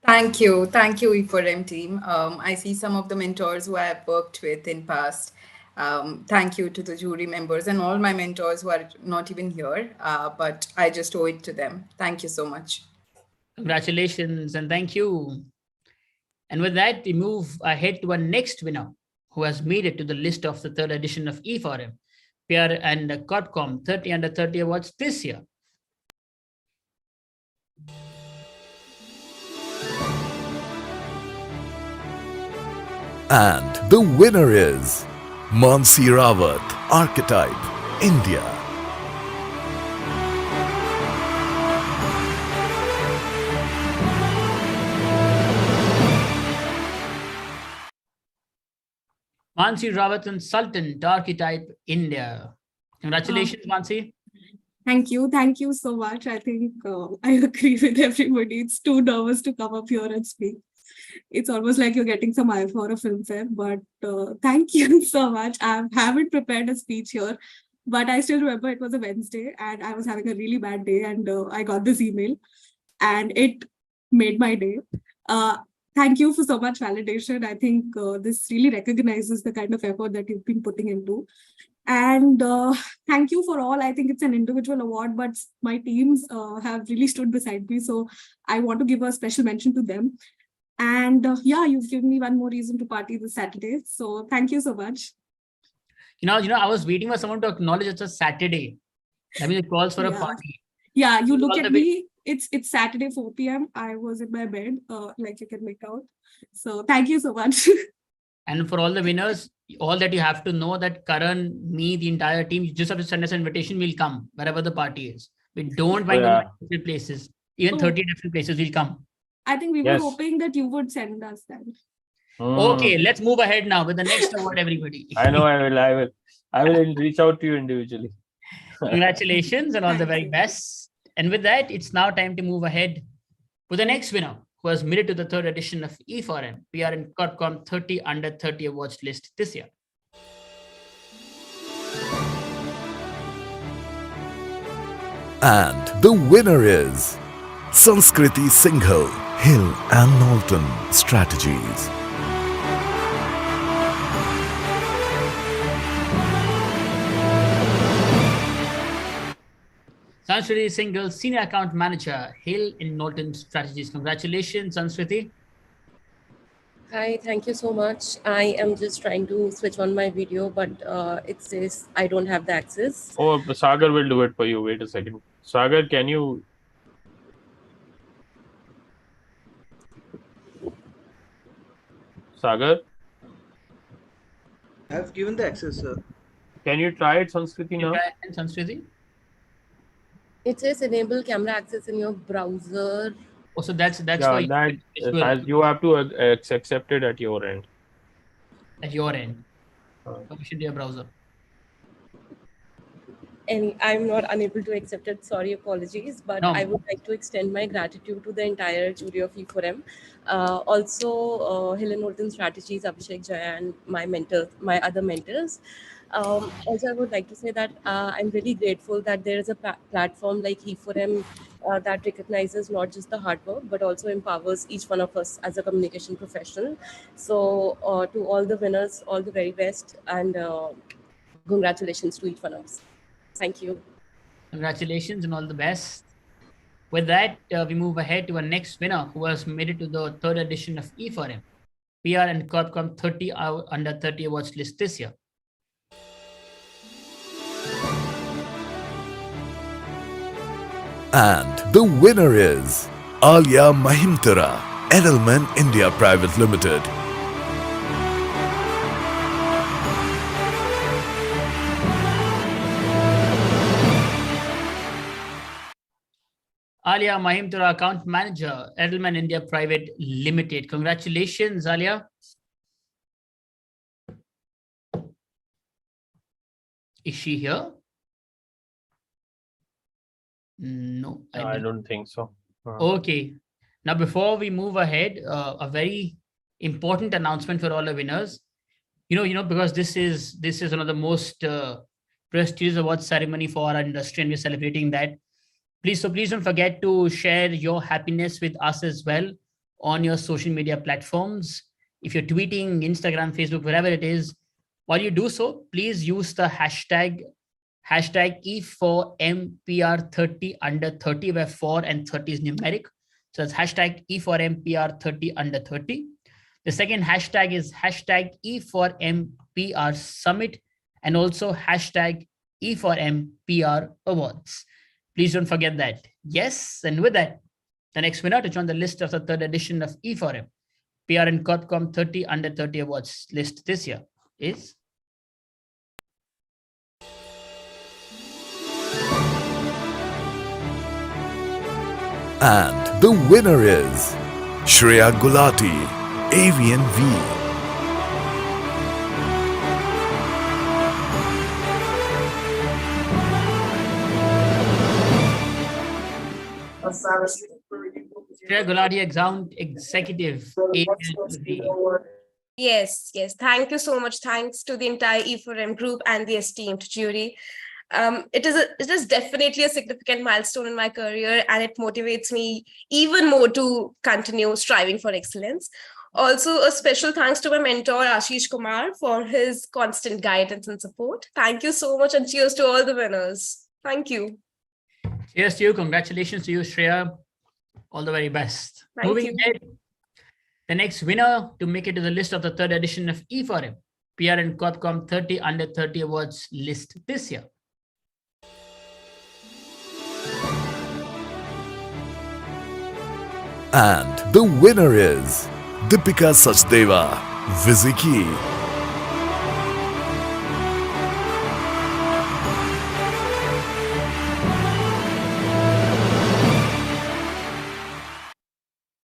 Thank you. Thank you, E4M team. I see some of the mentors who I have worked with in past. Thank you to the jury members and all my mentors who are not even here, but I just owe it to them. Thank you so much. Congratulations and thank you. And with that, we move ahead to our next winner, who has made it to the list of the third edition of E4M, PR and Corp Comm 30 Under 30 Awards this year. And the winner is Mansi Rawat, Archetype, India. Mansi Rawat and Sultan, Archetype, India. Congratulations, Mansi. Thank you. Thank you so much. I think I agree with everybody. It's too nervous to come up here and speak. It's almost like you're getting some eye for a film fair, but thank you so much. I haven't prepared a speech here, but I still remember it was a Wednesday and I was having a really bad day and I got this email and it made my day. Thank you for so much validation. I think this really recognizes the kind of effort that you've been putting into. And thank you for all. I think it's an individual award, but my teams have really stood beside me. So I want to give a special mention to them. And yeah, you've given me one more reason to party this Saturday. So thank you so much. You know, I was waiting for someone to acknowledge it's a Saturday. I mean, it calls for a party. Yeah, you look at me. It's Saturday 4 p.m. I was in my bed, like you can make out. So thank you so much. And for all the winners, all that you have to know that Karan, me, the entire team, you just have to send us an invitation. We'll come wherever the party is. We don't mind going to different places. Even 30 different places, we'll come. I think we were hoping that you would send us that. Okay, let's move ahead now with the next award, everybody. I know, I will reach out to you individually. Congratulations and all the very best. And with that, it's now time to move ahead with the next winner, who has made it to the third edition of E4M, PR and Corp Comm 30 Under 30 Awards list this year. And the winner is Sanskriti Singhal, Hill and Knowlton Strategies. Sanskriti Singhal, Senior Account Manager, Hill in Knowlton Strategies. Congratulations, Sanskriti. Hi, thank you so much. I am just trying to switch on my video, but it says I don't have the access. Oh, Sagar will do it for you. Wait a second. Sagar, can you... Sagar? I have given the access, sir. Can you try it, Sanskriti, now? Sanskriti? It says enable camera access in your browser. Oh, so that's why you have to accept it at your end. At your end. Permission to your browser. And I'm not unable to accept it. Sorry, apologies. But No. I would like to extend my gratitude to the entire jury of E4M. Also, Hill and Knowlton Strategies, Abhishek Jaya, and my other mentors. Also, I would like to say that I'm really grateful that there is a platform like E4M that recognizes not just the hard work, but also empowers each one of us as a communication professional. So to all the winners, all the very best, and congratulations to each one of us. Thank you. Congratulations and all the best. With that, we move ahead to our next winner, who has made it to the third edition of E4M, PR and Corp Comm 30 Under 30 Awards list this year. And the winner is Alia Mahimtara, Edelman India Private Limited. Alia Mahimtara, Account Manager, Edelman India Private Limited. Congratulations, Alia. Is she here? No, I don't think so. Okay. Now, before we move ahead, a very important announcement for all the winners. because this is one of the most prestigious award ceremony for our industry, and we're celebrating that. Please don't forget to share your happiness with us as well on your social media platforms. If you're tweeting, Instagram, Facebook, wherever it is, while you do so, please use the hashtag E4MPR30 under 30, where 4 and 30 is numeric. So that's hashtag E4MPR30 under 30. The second hashtag is hashtag E4MPR Summit, and also hashtag E4MPR Awards. Please don't forget that. Yes, and with that, the next winner to join the list of the third edition of E4M PR and Corp Comm 30 under 30 awards list this year is And the winner is Shreya Gulati, Avian V. Shreya Gulati, executive. Yes. Thank you so much. Thanks to the entire E4M group and the esteemed jury. It is definitely a significant milestone in my career, and it motivates me even more to continue striving for excellence. Also, a special thanks to my mentor, Ashish Kumar, for his constant guidance and support. Thank you so much, and cheers to all the winners. Thank you. Cheers to you. Congratulations to you, Shreya. All the very best. Thank Moving you. ahead, the next winner to make it to the list of the third edition of E4M PR and Corp Comm 30 under 30 awards list this year. And the winner is Deepika Sachdeva, Viziki.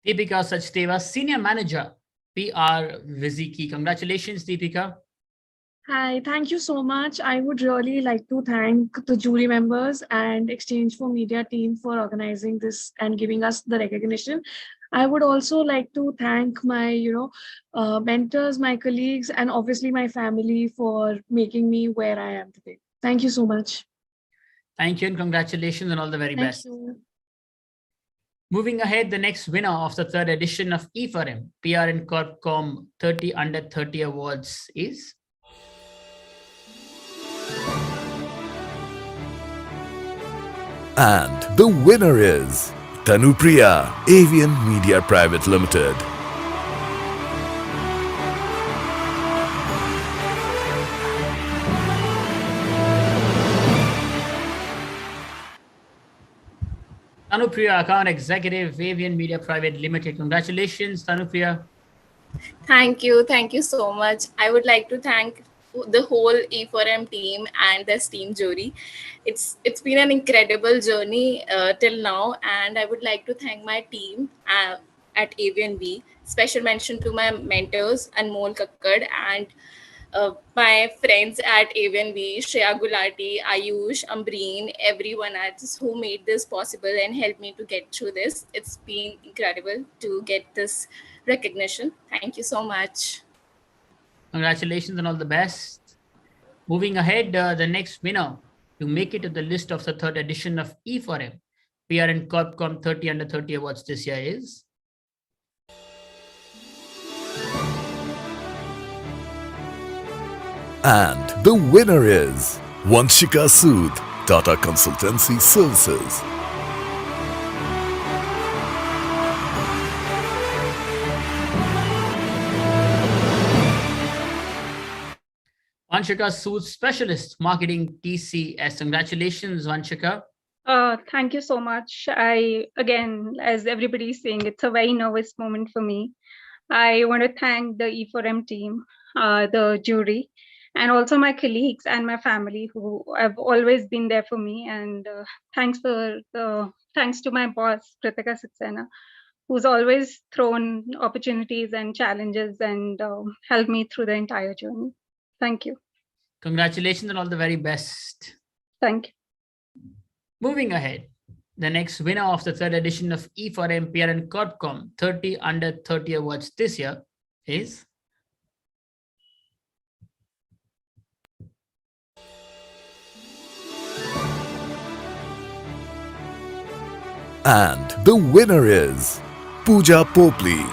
Deepika Sachdeva, Senior Manager, PR Viziki. Congratulations, Deepika. Hi, thank you so much. I would really like to thank the jury members and exchange4media team for organizing this and giving us the recognition. I would also like to thank my, mentors, my colleagues, and obviously my family for making me where I am today. Thank you so much. Thank you and congratulations and all the very Thank best. you. Moving ahead, the next winner of the third edition of E4M PR and Corp Comm 30 under 30 awards is And the winner is Tanupriya, Avian Media Private Limited. Tanupriya, Account Executive, Avian Media Private Limited. Congratulations, Tanupriya. Thank you so much. I would like to thank the whole E4M team and the esteemed jury. It's been an incredible journey till now, and I would like to thank my team at AVNB. Special mention to my mentors Anmol Kakkad and my friends at AVNB, Shreya Gulati, Ayush, Ambreen, everyone else who made this possible and helped me to get through this. It's been incredible to get this recognition. Thank you so much. Congratulations and all the best. Moving ahead, the next winner to make it to the list of the third edition of E4M PR and Corp Comm 30 under 30 awards this year is And the winner is Vanshika Sood, Tata Consultancy Services. Vanshika Sood, Specialist Marketing TCS. Congratulations, Vanshika. Thank you so much. Again, as everybody is saying, it's a very nervous moment for me. I want to thank the E4M team, the jury, and also my colleagues and my family who have always been there for me. And thanks to my boss, Kritika Saxena, who's always thrown opportunities and challenges and helped me through the entire journey. Thank you. Congratulations and all the very best. Thank you. Moving ahead, the next winner of the third edition of E4M PR and Corp Comm 30 under 30 awards this year is And the winner is Pooja Popli,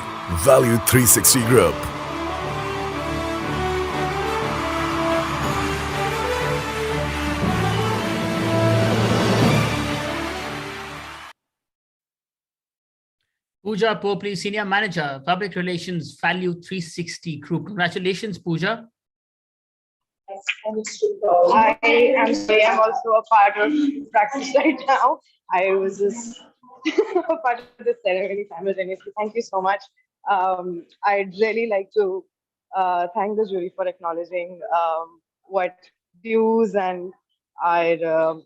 Value 360 Group. Pooja Popli, Senior Manager, Public Relations, Value 360 Group. Congratulations, Pooja. I am sorry, I'm also a part of practice right now. I was just a part of the ceremony simultaneously. Thank you so much. I'd really like to thank the jury for acknowledging what views and our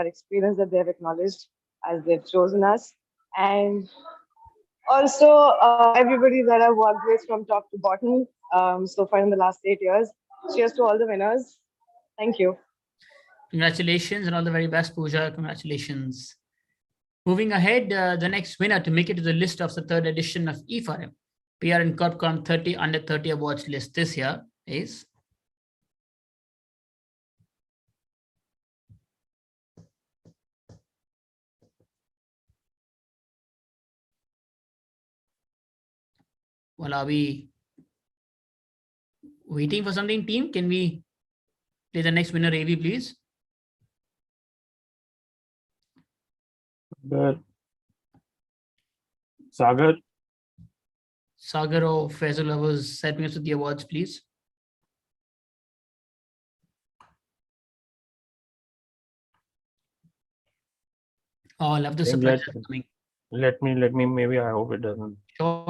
experience that they've acknowledged as they've chosen us. And also, everybody that I've worked with from top to bottom so far in the last 8 years. Cheers to all the winners. Thank you. Congratulations and all the very best, Pooja. Congratulations. Moving ahead, the next winner to make it to the list of the third edition of E4M, PR and Corp Comm 30 Under 30 Awards list this year is well, are we waiting for something, team? Can we play the next winner, AV, please? Good. Sagar. Sagar or Faisal was helping us with the awards, please. Oh, I love the surprise coming. Let me, maybe I hope it doesn't. Sure.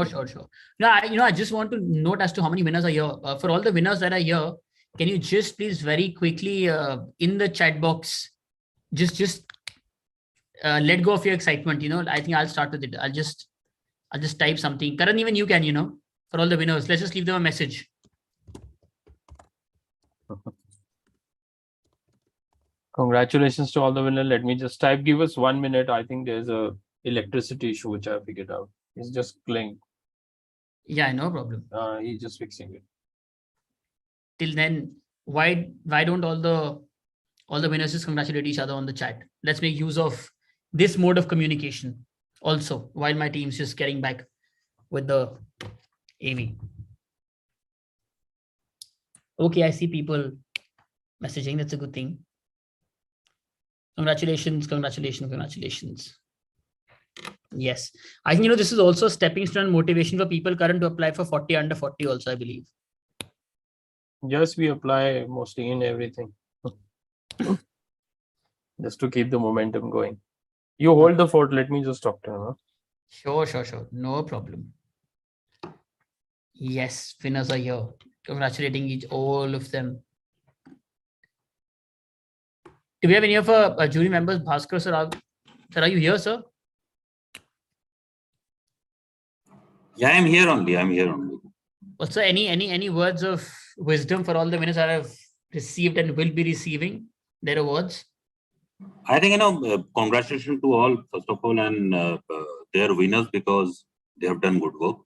No, I just want to note as to how many winners are here. For all the winners that are here, can you just please very quickly in the chat box, just let go of your excitement. I think I'll start with it. I'll just type something. Karan, even you can, for all the winners, let's just leave them a message. Congratulations to all the winners. Let me just type. Give us 1 minute. I think there's a electricity issue which I figured out. It's just playing. Yeah, no problem. He's just fixing it. Till then, why don't all the winners just congratulate each other on the chat? Let's make use of this mode of communication also while my team's just getting back with the AV. Okay, I see people messaging. That's a good thing. Congratulations. Yes, I think this is also a stepping stone motivation for people current to apply for 40 under 40 also, I believe. Yes, we apply mostly in everything. Just to keep the momentum going. You hold the fort. Let me just talk to him. Huh? Sure. No problem. Yes, winners are here. Congratulating all of them. Do we have any of our jury members? Bhaskar sir, are you here, sir? Yeah, I'm here only. Also, any words of wisdom for all the winners that have received and will be receiving their awards? I think, congratulations to all, first of all, and they're winners because they have done good work.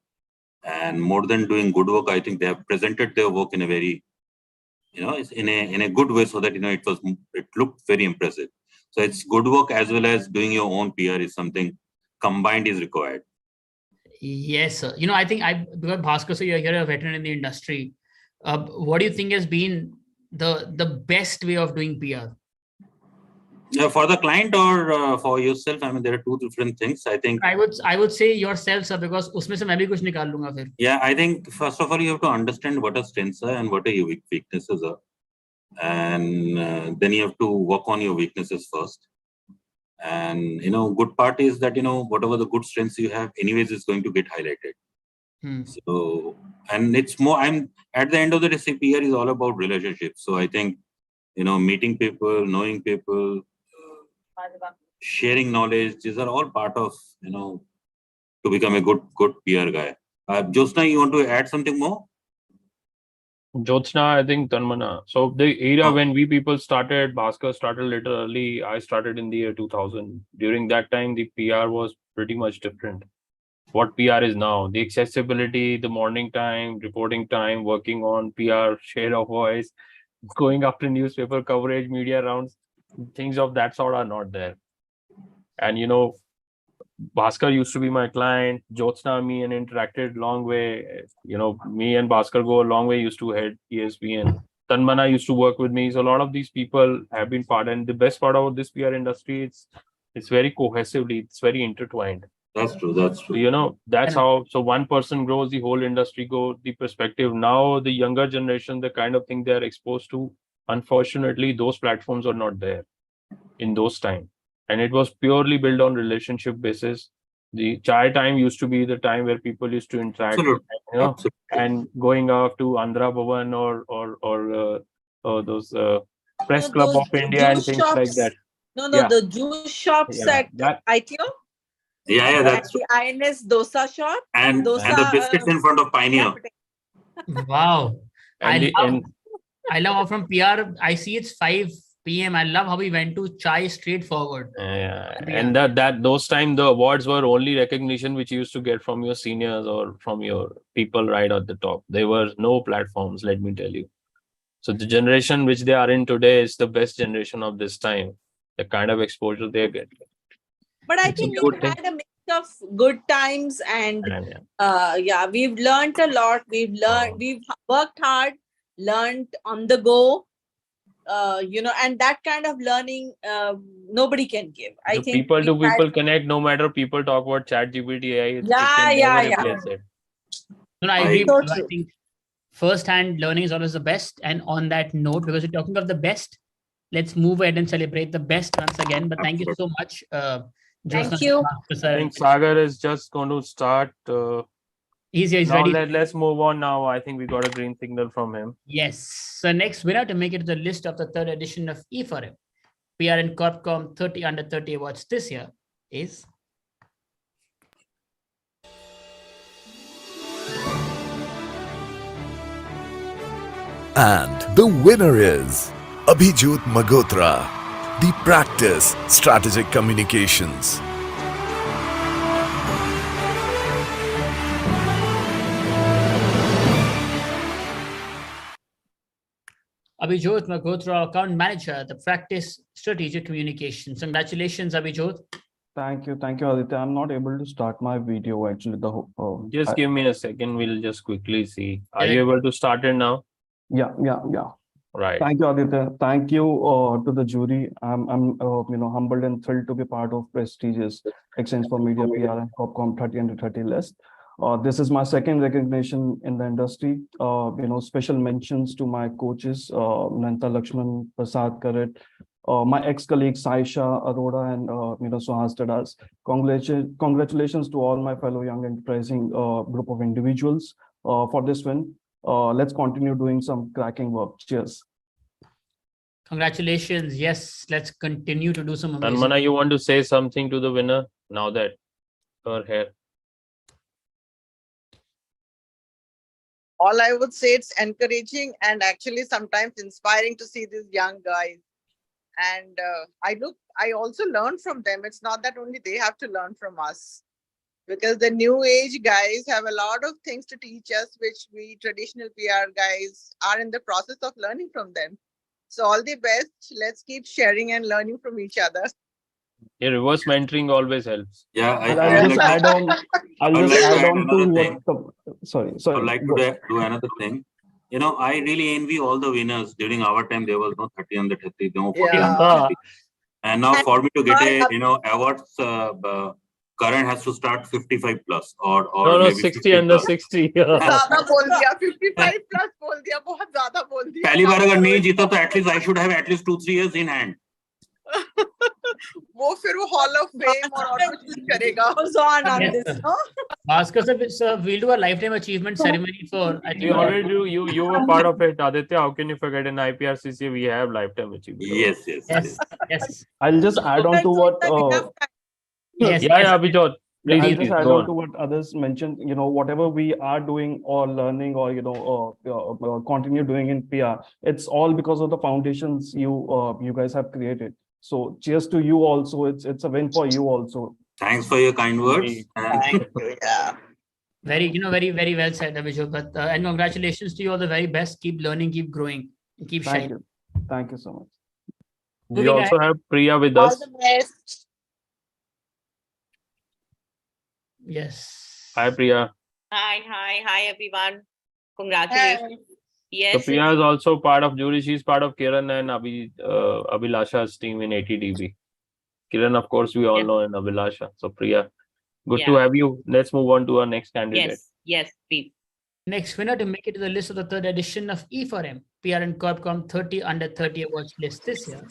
And more than doing good work, I think they have presented their work in a very, in a good way, so that, it looked very impressive. So it's good work as well as doing your own PR is something combined is required. Yes, sir. I think because Bhaskar, so you're a veteran in the industry. What do you think has been the best way of doing PR? For the client or for yourself? I mean, there are two different things. I think I would say yourself, sir, because usme se main bhi kuch nikal lunga phir. Yeah, I think first of all you have to understand what are strengths are and what are your weaknesses are, and then you have to work on your weaknesses first. And good part is that whatever the good strengths you have, anyways, is going to get highlighted. So, and it's more. I'm at the end of the day, PR is all about relationships. So I think meeting people, knowing people, sharing knowledge. These are all part of to become a good PR guy. Jyotsna, you want to add something more? Jyotsna, I think Tanmana. So the era when we people started, Bhaskar started a little early. I started in the year 2000. During that time, the PR was pretty much different. What PR is now, the accessibility, the morning time, reporting time, working on PR, share of voice, going after newspaper coverage, media rounds, things of that sort are not there. And Bhaskar used to be my client. Jyotsna, me, and interacted long way. Me and Bhaskar go a long way. Used to head ESPN. Tanmana used to work with me. So a lot of these people have been part. And the best part about this PR industry, it's very cohesively. It's very intertwined. That's true. That's true. That's how. So one person grows, the whole industry goes. The perspective now, the younger generation, the kind of thing they are exposed to. Unfortunately, those platforms are not there in those times. And it was purely built on relationship basis. The chai time used to be the time where people used to interact, Absolutely. and going off to Andhra Bhavan or those Press Club of India and things like that. The juice shops at ITO. Yeah, that's the INS dosa shop. and the biscuits in front of Pioneer. Wow. And I love how from PR, I see it's 5 p.m. I love how we went to chai straightforward. And that those time the awards were only recognition which you used to get from your seniors or from your people right at the top. There were no platforms, let me tell you. So the generation which they are in today is the best generation of this time. The kind of exposure they get. But I think we've had a mix of good times and we've learned a lot. We've worked hard, learned on the go. And that kind of learning nobody can give. I think people to people connect, no matter people talk about ChatGPT, AI. No, I agree. I think first-hand learning is always the best. And on that note, because we're talking of the best, let's move ahead and celebrate the best once again. But thank you so much. Thank you. I think Sagar is just going to start. He's now ready. Let's move on now. I think we got a green signal from him. Yes. So next winner to make it to the list of the 3rd edition of E4M, PR and Corp Comm 30 under 30 awards this year is... And the winner is Abhijit Magotra, the Practice Strategic Communications. Abhijit Magotra, Account Manager, the Practice Strategic Communications. Congratulations, Abhijit. Thank you, Aditya. I'm not able to start my video actually. Just give me a second. We'll just quickly see. Are you able to start it now? Yeah. Right. Thank you, Aditya. Thank you to the jury. I'm humbled and thrilled to be part of prestigious exchange4media PR and Corp Comm 30 under 30 list. This is my second recognition in the industry. Special mentions to my coaches, Nanta Lakshman, Prasad Karat, my ex-colleagues Saisha Arora and Suhas Tadas. Congratulations to all my fellow young enterprising group of individuals for this win. Let's continue doing some cracking work. Cheers. Congratulations. Yes, let's continue to do some amazing. Tanmana, you want to say something to the winner now that her hair? All I would say, it's encouraging and actually sometimes inspiring to see these young guys. And I also learn from them. It's not that only they have to learn from us, because the new age guys have a lot of things to teach us, which we traditional PR guys are in the process of learning from them. So all the best. Let's keep sharing and learning from each other. Yeah, reverse mentoring always helps. Yeah, I'll just add on. I'll just add on to what. Sorry. I'd like to do another thing. I really envy all the winners. During our time, there was no 30 under 30, no 40 under 30. And now for me to get a awards, Karan has to start 55 plus or no, 60 under 60. ज़्यादा बोल दिया, 55 plus बोल दिया, बहुत ज़्यादा बोल दिया. पहली बार अगर नहीं जीता तो at least I should have at least 2-3 years in hand. वो फिर वो Hall of Fame और कुछ करेगा. On this, no? Bhaskar sir, we'll do a lifetime achievement ceremony for. I think we already do. You were part of it, Aditya. How can you forget in IPRCC we have lifetime achievement? Yes. I'll just add on to what. Abhijit. Please, I'll just add on to what others mentioned. Whatever we are doing or learning or continue doing in PR, it's all because of the foundations you guys have created. So cheers to you also. It's a win for you also. Thanks for your kind words. Thank you. Yeah. Very, very well said, Abhijit. But and congratulations to you, all the very best. Keep learning, keep growing, and keep shining. Thank you so much. We also have Priya with us. All the best. Yes. Hi, Priya. Hi, everyone. Congratulations. So Yes, Priya is also part of jury. She's part of Kiran and Abhilasha's team in 80dB. Kiran, of course, we all know, and Abhilasha. So Priya, good to Yeah. have you. Let's move on to our next candidate. yes, please. Next winner to make it to the list of the third edition of E4M PR and Corp Comm 30 under 30 awards list this year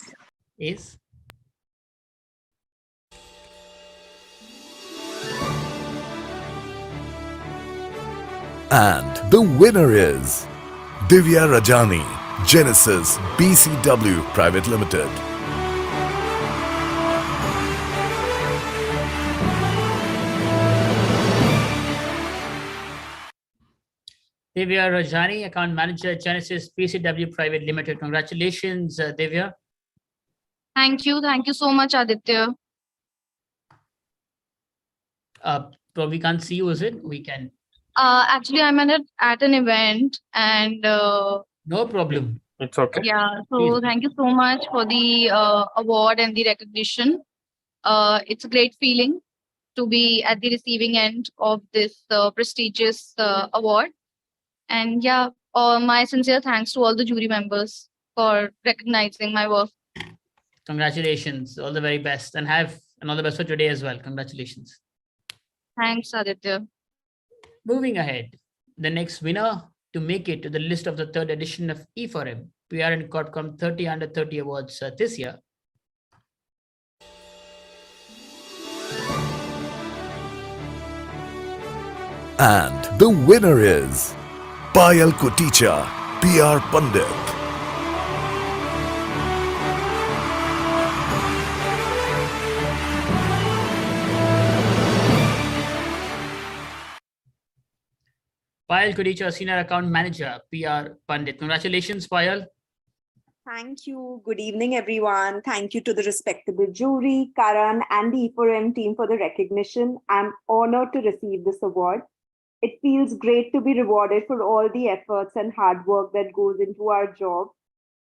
is And the winner is Divya Rajani, Genesis BCW Private Limited. Divya Rajani, Account Manager, Genesis PCW Private Limited. Congratulations, Divya. Thank you so much, Aditya. We can't see you, is it? We can. Actually, I'm at an event and No problem. It's okay. yeah, so thank you so much for the award and the recognition. It's a great feeling to be at the receiving end of this prestigious award. And yeah, my sincere thanks to all the jury members for recognizing my work. Congratulations. All the very best. And all the best for today as well. Congratulations. Thanks, Aditya. Moving ahead, the next winner to make it to the list of the third edition of E4M PR and Corp Comm 30 under 30 awards this year. And the winner is Payal Koticha, PR Pandit. Payal Koticha, Senior Account Manager, PR Pandit. Congratulations, Payal. Thank you. Good evening, everyone. Thank you to the respectable jury, Karan, and the E4M team for the recognition. I'm honored to receive this award. It feels great to be rewarded for all the efforts and hard work that goes into our job.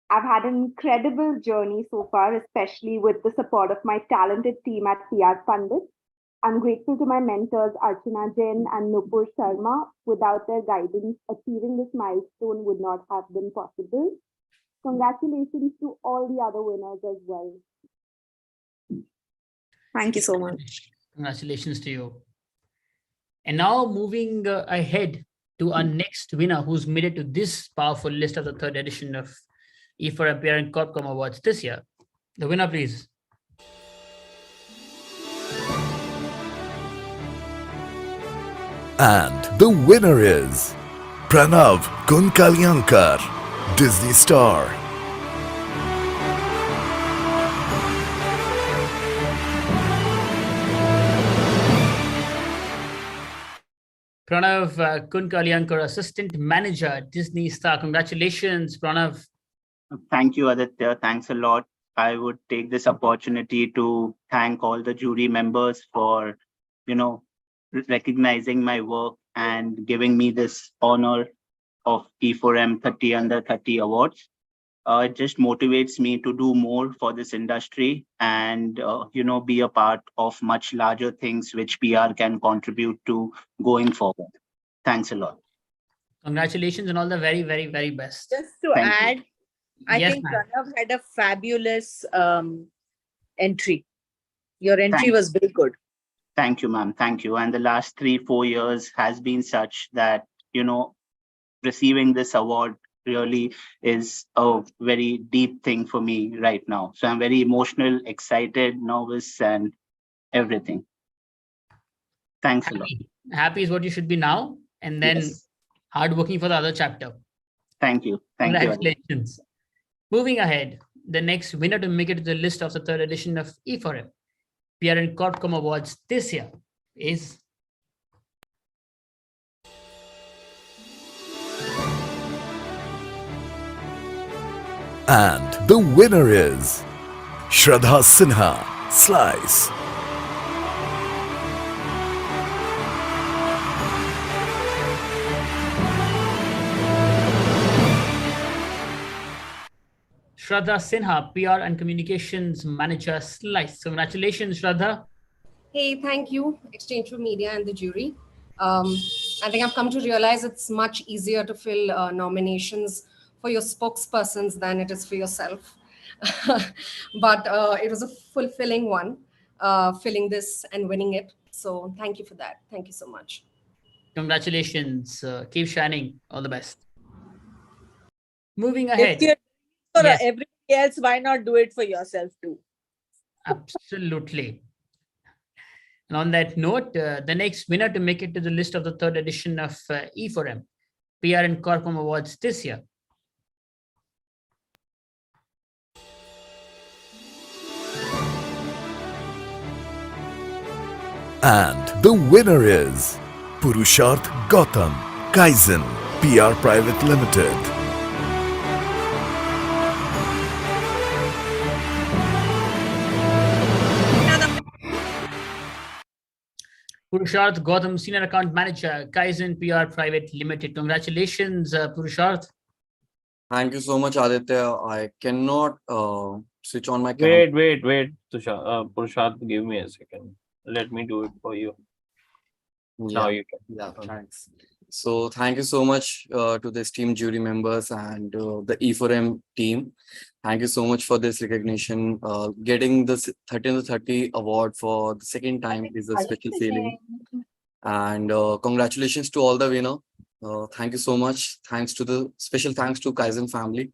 I've had an incredible journey so far, especially with the support of my talented team at PR Pandit. I'm grateful to my mentors Archana Jain and Nupur Sharma. Without their guidance, achieving this milestone would not have been possible. Congratulations to all the other winners as well. Thank you so much. Congratulations to you. And now moving ahead to our next winner who's made it to this powerful list of the third edition of E4M PR and Corp Comm Awards this year. The winner, please. And the winner is Pranav Kunkalyankar, Disney star. Pranav Kunkalyankar, Assistant Manager, Disney star. Congratulations, Pranav. Thank you, Aditya. Thanks a lot. I would take this opportunity to thank all the jury members for, recognizing my work and giving me this honor of E4M 30 under 30 awards. It just motivates me to do more for this industry and, be a part of much larger things which PR can contribute to going forward. Thanks a lot. Congratulations and all the very, very, very best. Just to Thank you. add, I Yes, think ma'am. Pranav had a fabulous entry. Your entry Thanks. was very good. Thank you, ma'am. Thank you. And the last 3-4 years has been such that, receiving this award really is a very deep thing for me right now. So I'm very emotional, excited, nervous, and everything. Thanks a lot. Happy is what you should be now, and then Yes. hard working for the other chapter. Thank you. Thank you. Congratulations. Moving ahead, the next winner to make it to the list of the third edition of E4M PR and Corp Comm Awards this year is And the winner is Shraddha Sinha, Slice. Shraddha Sinha, PR and Communications Manager, Slice. Congratulations, Shraddha. Hey, thank you, exchange4media and the jury. I think I've come to realize it's much easier to fill nominations for your spokespersons than it is for yourself. But it was a fulfilling one, filling this and winning it. So thank you for that. Thank you so much. Congratulations. Keep shining. All the best. Moving If ahead. you're for Yes. everybody else, why not do it for yourself too? Absolutely. And on that note, the next winner to make it to the list of the third edition of E4M, PR and Corp Comm Awards this year. And the winner is Purusharth Gautam, Kaizen, PR Private Limited. Purusharth Gautam, Senior Account Manager, Kaizen PR Private Limited. Congratulations, Purusharth. Thank you so much, Aditya. I cannot switch on my camera. Wait, Purusharth, give me a second. Let me do it for you. Now you can. Yeah, thanks. So thank you so much to this team jury members and the E4M team. Thank you so much for this recognition. Getting this 30 under 30 award for the second time is a special feeling. And congratulations to all the winner. Thank you so much. Special thanks to Kaizen family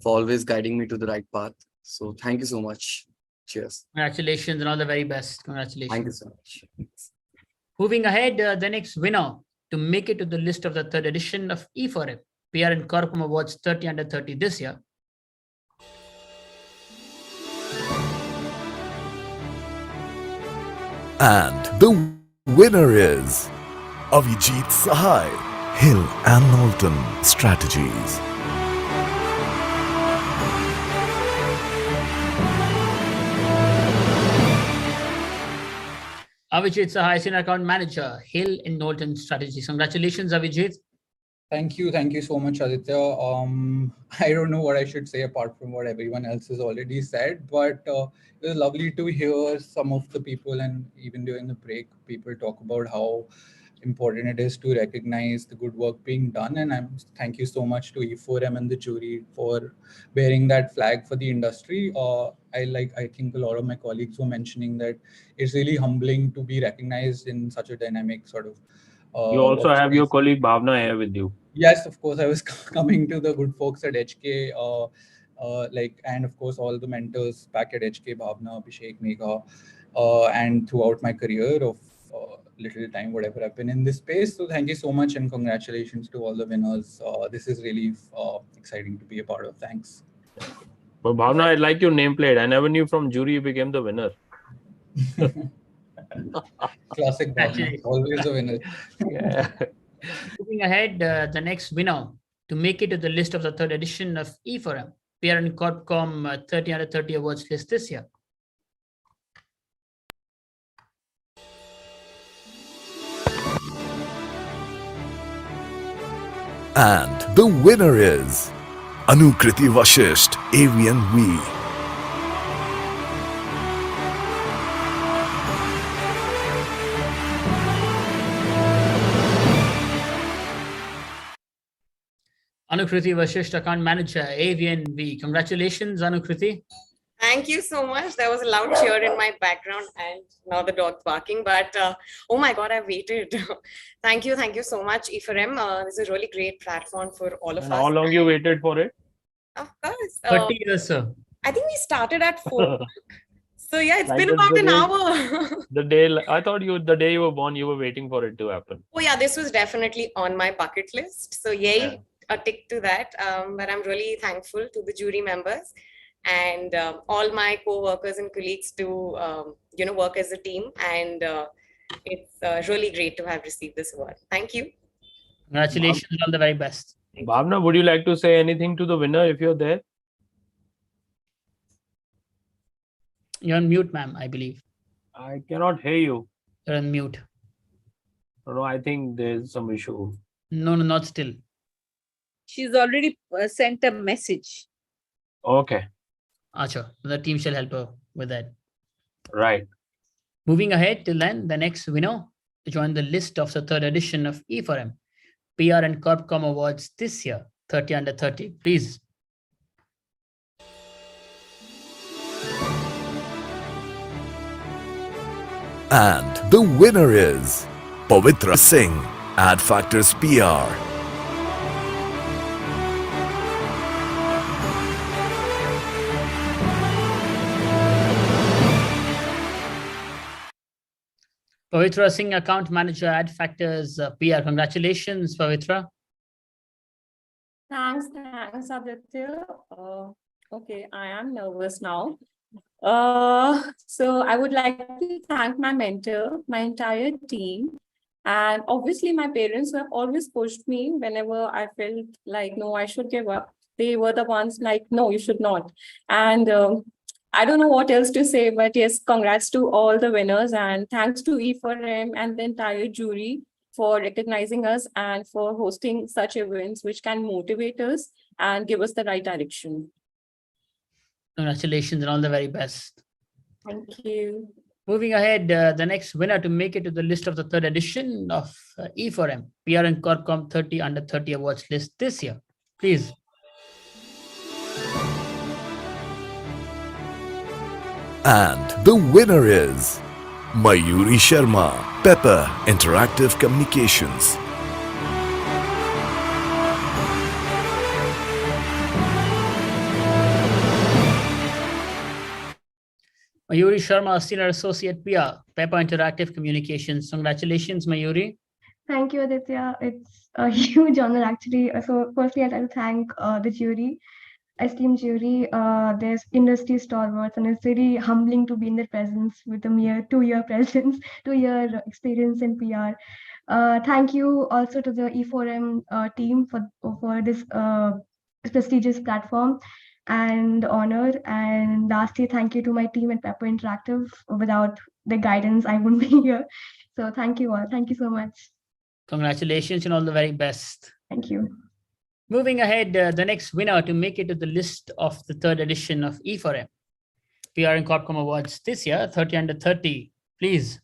for always guiding me to the right path. So thank you so much. Cheers. Congratulations and all the very best. Congratulations. Thank you so much. Moving ahead, the next winner to make it to the list of the third edition of E4M, PR and Corp Comm Awards 30 under 30 this year. And the winner is Avijit Sahai, Hill and Knowlton Strategies. Avijit Sahai, Senior Account Manager, Hill and Knowlton Strategies. Congratulations, Avijit. Thank you so much, Aditya. I don't know what I should say apart from what everyone else has already said, but it was lovely to hear some of the people, and even during the break, people talk about how important it is to recognize the good work being done. And thank you so much to E4M and the jury for bearing that flag for the industry. I think a lot of my colleagues were mentioning that it's really humbling to be recognized in such a dynamic sort of. You also have your colleague Bhavna here with you. Yes, of course. I was coming to the good folks at HK, and of course all the mentors back at HK, Bhavna, Abhishek, Megha, and throughout my career of little time, whatever I've been in this space. So thank you so much and congratulations to all the winners. This is really exciting to be a part of. Thanks. But Bhavna, I like your nameplate. I never knew from jury you became the winner. Classic Bhavna, always a winner. Yeah. Moving ahead, the next winner to make it to the list of the third edition of E4M, PR and Corp Comm 30 under 30 awards list this year. And the winner is Anukriti Vashisht, Avian V. Anukriti Vashisht, Account Manager, Avian V. Congratulations, Anukriti. Thank you so much. There was a loud cheer in my background and now the dog's barking, but oh my God, I waited. Thank you so much, E4M. This is a really great platform for all of us. How long you waited for it? Of course. 30 years, sir. I think we started at 4. So yeah, it's Like been about an hour. I thought the day you were born, you were waiting for it to happen. Oh yeah, this was definitely on my bucket list. So yay, a tick to that. But I'm really thankful to the jury members and all my co-workers and colleagues to work as a team, and it's really great to have received this award. Thank you. Congratulations, all the very best. Bhavna, would you like to say anything to the winner if you're there? You're on mute, ma'am, I believe. I cannot hear you. You're on mute. No, I think there's some issue. No, not still. She's already sent a message. Okay. Acha, the team shall help her with that. Right. Moving ahead till then, the next winner to join the list of the third edition of E4M PR and Corp Comm Awards this year, 30 under 30. Please. And the winner is Pavitra Singh, Ad Factors PR. Pavitra Singh, Account Manager, Ad Factors PR. Congratulations, Pavitra. Thanks, Aditya. Okay, I am nervous now. So I would like to thank my mentor, my entire team, and obviously my parents who have always pushed me whenever I felt like, no, I should give up. They were the ones like, no, you should not. And I don't know what else to say, but yes, congrats to all the winners and thanks to E4M and the entire jury for recognizing us and for hosting such events which can motivate us and give us the right direction. Congratulations and all the very best. Thank you. Moving ahead, the next winner to make it to the list of the third edition of E4M PR and Corp Comm 30 under 30 awards list this year. Please. And the winner is Mayuri Sharma, Pepper Interactive Communications. Mayuri Sharma, Senior Associate PR, Pepper Interactive Communications. Congratulations, Mayuri. Thank you, Aditya. It's a huge honor, actually. So firstly, I'd like to thank the jury, esteemed jury. There's industry stalwarts, and it's very humbling to be in their presence with a mere 2-year presence, 2-year experience in PR. Thank you also to the E4M team for this prestigious platform and honor. And lastly, thank you to my team at Pepper Interactive. Without the guidance, I wouldn't be here. So thank you all. Thank you so much. Congratulations and all the very best. Thank you. Moving ahead, the next winner to make it to the list of the third edition of E4M PR and Corp Comm Awards this year, 30 under 30. Please.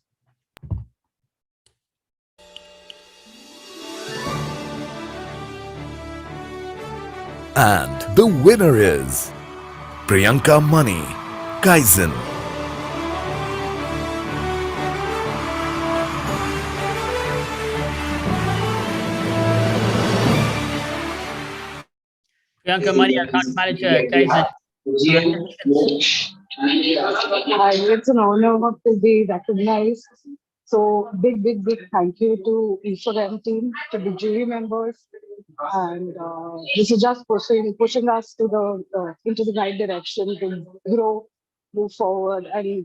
And the winner is Priyanka Mani, Kaizen. Priyanka Mani, Account Manager, Kaizen. It's an honor to be recognized. So big thank you to E4M team, to the jury members, and this is just pushing us to the into the right direction to grow, move forward, and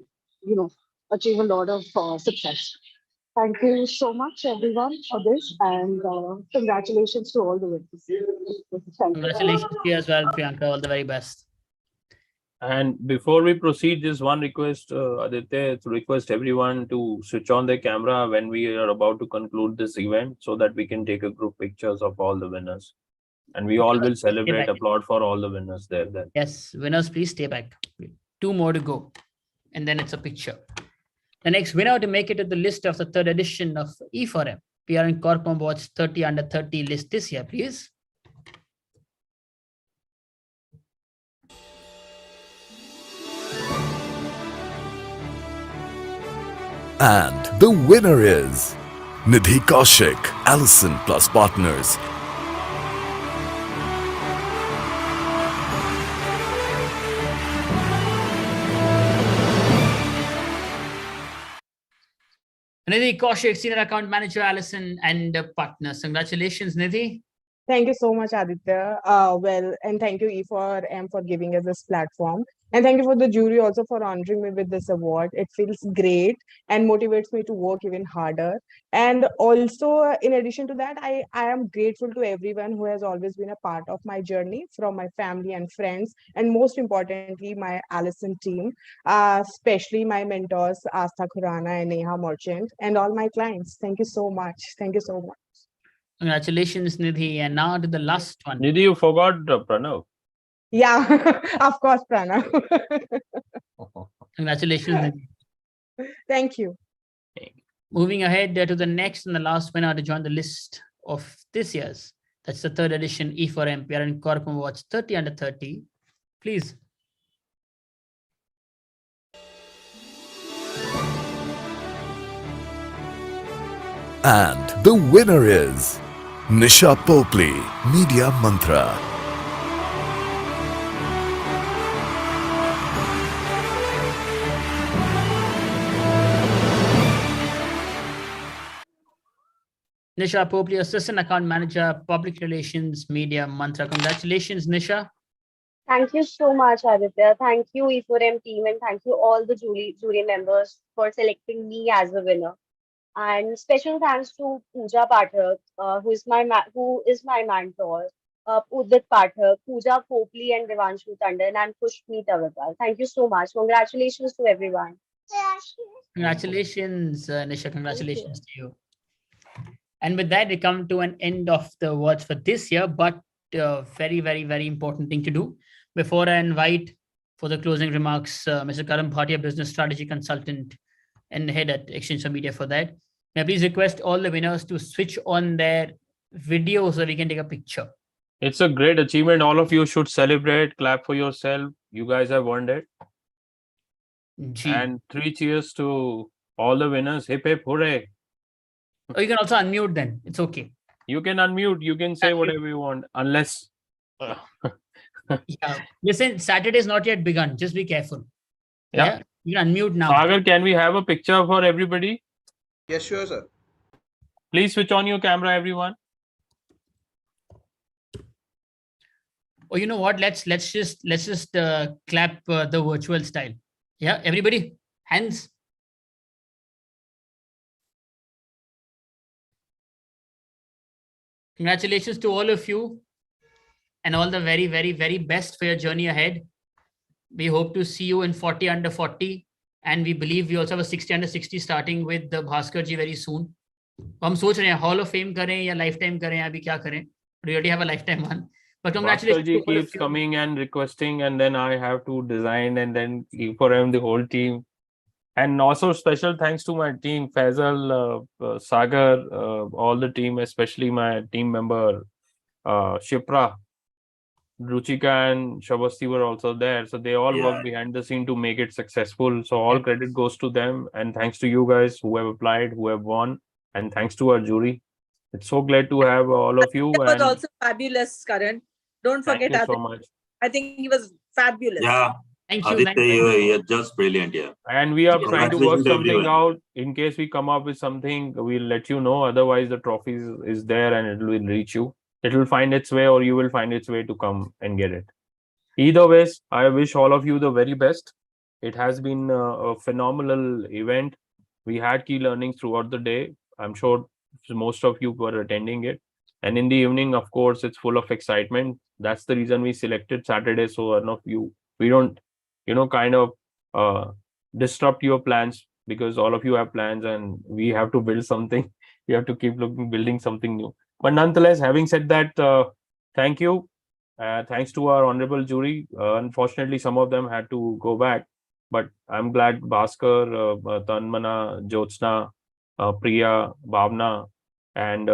achieve a lot of success. Thank you so much, everyone, for this, and congratulations to all the winners. Congratulations to you as well, Priyanka. All the very best. And before we proceed, just one request, Aditya, to request everyone to switch on their camera when we are about to conclude this event so that we can take a group pictures of all the winners. And we all will celebrate, applaud for all the winners there then. Yes, winners, please stay back. 2 more to go. And then it's a picture. The next winner to make it to the list of the third edition of E4M PR and Corp Comm Awards 30 under 30 list this year, please. And the winner is Nidhi Kaushik, Allison Plus Partners. Nidhi Kaushik, Senior Account Manager, Allison and Partners. Congratulations, Nidhi. Thank you so much, Aditya. And thank you, E4M, for giving us this platform. And thank you for the jury also for honoring me with this award. It feels great and motivates me to work even harder. And also, in addition to that, I am grateful to everyone who has always been a part of my journey, from my family and friends, and most importantly, my Allison team, especially my mentors, Astha Khurana and Neha Merchant, and all my clients. Thank you so much. Thank you so much. Congratulations, Nidhi. And now to the last one. Nidhi, you forgot Pranav. Yeah, of course, Pranav. Congratulations, Nidhi. Thank you. Moving ahead to the next and the last winner to join the list of this year's. That's the third edition E4M PR and Corp Comm Awards 30 under 30. Please. And the winner is Nisha Popley, Media Mantra. Nisha Popley, Assistant Account Manager, Public Relations, Media Mantra. Congratulations, Nisha. Thank you so much, Aditya. Thank you, E4M team, and thank you all the jury members for selecting me as the winner. And special thanks to Pooja Pathak, who is my mentor, Udit Pathak, Pooja Popley, and Devanshu Tandon, and Pushmeet Agarwal. Thank you so much. Congratulations to everyone. Congratulations, Nisha. Congratulations to you. And with that, we come to an end of the awards for this year, but very, very, very important thing to do. Before I invite for the closing remarks, Mr. Karan Bhatia, Business Strategy Consultant and Head at exchange4media for that. May I please request all the winners to switch on their video so we can take a picture. It's a great achievement. All of you should celebrate, clap for yourself. You guys have won it. And 3 cheers to all the winners. Hip hip hooray. Oh, you can also unmute then. It's okay. You can unmute. You can say whatever you want, unless... Yeah. Listen, Saturday is not yet begun. Just be careful. Yeah. You can unmute now. Sagar, can we have a picture for everybody? Yes, sure, sir. Please switch on your camera, everyone. Oh, you know what? Let's just clap the virtual style. Yeah, everybody, hands. Congratulations to all of you and all the very, very, very best for your journey ahead. We hope to see you in 40 under 40. And we believe we also have a 60 under 60 starting with the Bhaskar ji very soon. हम सोच रहे हैं Hall of Fame करें या lifetime करें अभी क्या करें? We already have a lifetime one. But congratulations. Bhaskar ji keeps coming and requesting, and then I have to design, and then for him the whole team. And also special thanks to my team, Faisal, Sagar, all the team, especially my team member Shipra, Ruchika and Shabasti were also there. So they all worked behind the scene to make it successful. So all credit goes to them. And thanks to you guys who have applied, who have won. And thanks to our jury. It's so glad to have all of you. It was also fabulous, Karan. Don't forget Thank you so much. I think he was fabulous. Yeah. Thank you. Aditya, you're just brilliant, yeah. And we are trying to work Congratulations to something everyone. out. In case we come up with something, we'll let you know. Otherwise, the trophy is there and it will reach you. It will find its way, or you will find its way to come and get it. Either ways, I wish all of you the very best. It has been a phenomenal event. We had key learnings throughout the day. I'm sure most of you were attending it. And in the evening, of course, it's full of excitement. That's the reason we selected Saturday. So none of you, we don't, kind of disrupt your plans, because all of you have plans and we have to build something. We have to keep building something new. But nonetheless, having said that, thank you. Thanks to our honorable jury. Unfortunately, some of them had to go back. But I'm glad Bhaskar, Tanmana, Jyotsna, Priya, Bhavna, and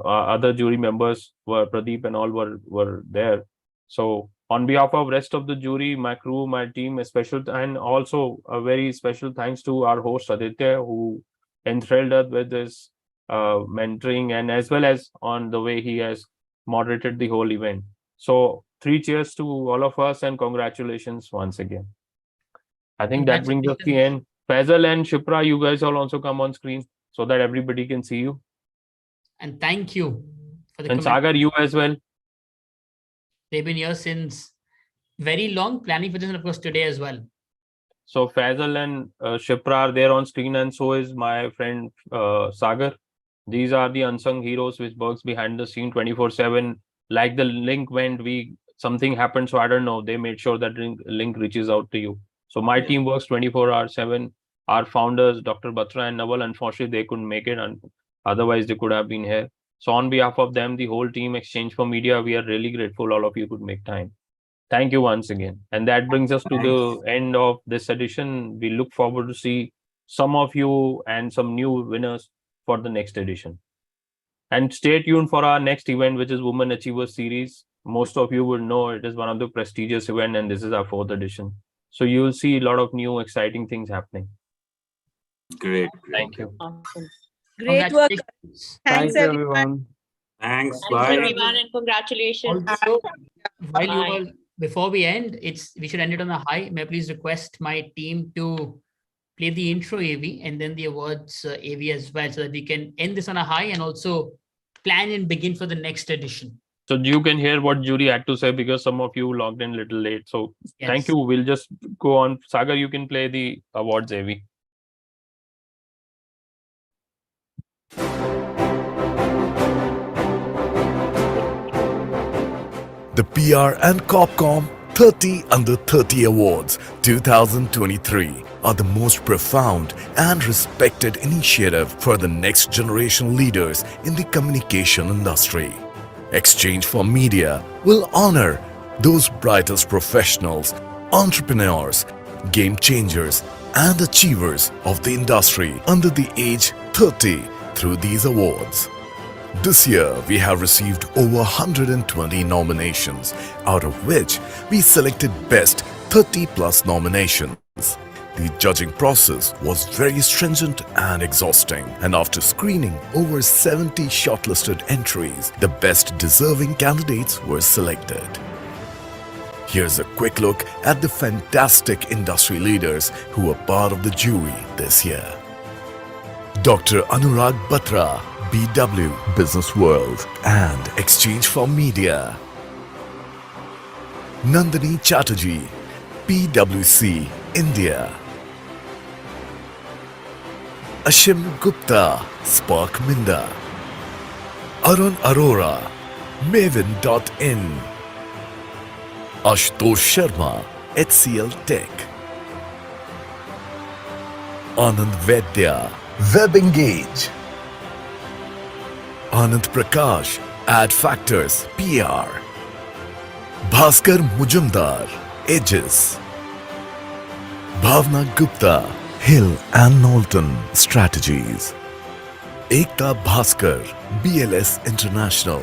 other jury members were Pradeep and all were there. So on behalf of rest of the jury, my crew, my team, and also a very special thanks to our host Aditya, who enthralled us with this mentoring, and as well as on the way he has moderated the whole event. So 3 cheers to all of us and congratulations once again. I think that brings us the end. Faisal and Shipra, you guys all also come on screen so that everybody can see you. And thank you for the And Sagar, you as well. They've been here since very long, planning for this, and of course today as well. So Faisal and Shipra are there on screen, and so is my friend Sagar. These are the unsung heroes which works behind the scene 24/7. Like the link went, something happened, so I don't know. They made sure that link reaches out to you. So my team works 24/7. Our founders, Dr. Batra and Nawal, unfortunately, they couldn't make it, and otherwise they could have been here. So on behalf of them, the whole team, Exchange4media, we are really grateful all of you could make time. Thank you once again. And that brings us to the end of this edition. We look forward to see some of you and some new winners for the next edition. And stay tuned for our next event, which is Women Achievers Series. Most of you will know it is one of the prestigious events, and this is our 4th edition. So you'll see a lot of new, exciting things happening. Great. Thank you. Awesome. Great work. Thanks, everyone. Thanks. Thanks Bye. everyone and congratulations. Also, while you Bye. all, before we end, we should end it on a high. May I please request my team to play the intro AV and then the awards AV as well, so that we can end this on a high and also plan and begin for the next edition. So you can hear what jury had to say because some of you logged in a little late. So Thank you. We'll just go on. Sagar, you can play the awards AV. The PR and Corp Comm 30 Under 30 Awards 2023 are the most profound and respected initiative for the next generation leaders in the communication industry. exchange4media will honor those brightest professionals, entrepreneurs, game changers, and achievers of the industry under the age 30 through these awards. This year, we have received over 120 nominations, out of which we selected best 30+ nominations. The judging process was very stringent and exhausting, and after screening over 70 shortlisted entries, the best deserving candidates were selected. Here's a quick look at the fantastic industry leaders who were part of the jury this year. Dr. Anurag Batra, BW Business World and exchange4media. Nandini Chatterjee, PwC India. Ashim Gupta, Spark Minda. Arun Arora, Maven.in. Ashutosh Sharma, HCL Tech. Anand Vedya, WebEngage. Anand Prakash, Ad Factors, PR. Bhaskar Mujumdar, Aegis. Bhavna Gupta, Hill and Knowlton Strategies. Ekta Bhaskar, BLS International.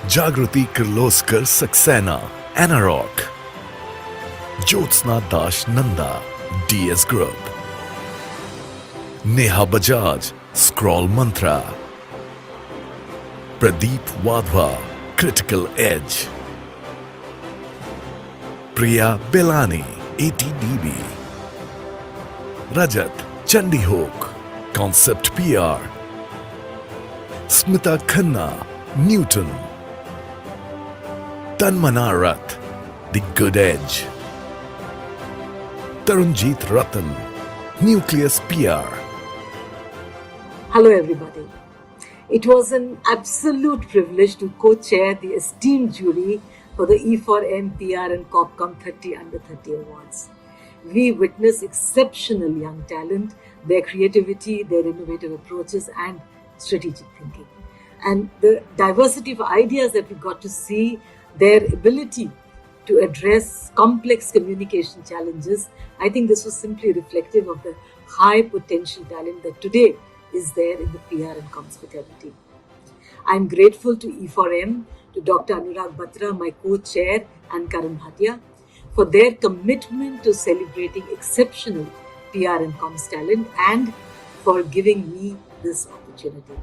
Jagruti Kirloskar Saxena, Anarok. Jyotsna Dash Nanda, DS Group. Neha Bajaj, Scroll Mantra. Pradeep Wadhwa, Critical Edge. Priya Belani, ATDB. Rajat Chandihok, Concept PR. Smita Khanna, Newton. Tanmana Rath, The Good Edge. Tarunjit Ratan, Nucleus PR. Hello everybody. It was an absolute privilege to co-chair the esteemed jury for the E4M PR and Corp Comm 30 Under 30 Awards. We witnessed exceptional young talent, their creativity, their innovative approaches and strategic thinking. And the diversity of ideas that we got to see, their ability to address complex communication challenges, I think this was simply reflective of the high potential talent that today is there in the PR and comms fraternity. I'm grateful to E4M, to Dr. Anurag Batra, my co-chair, and Karan Bhatia, for their commitment to celebrating exceptional PR and comms talent and for giving me this opportunity.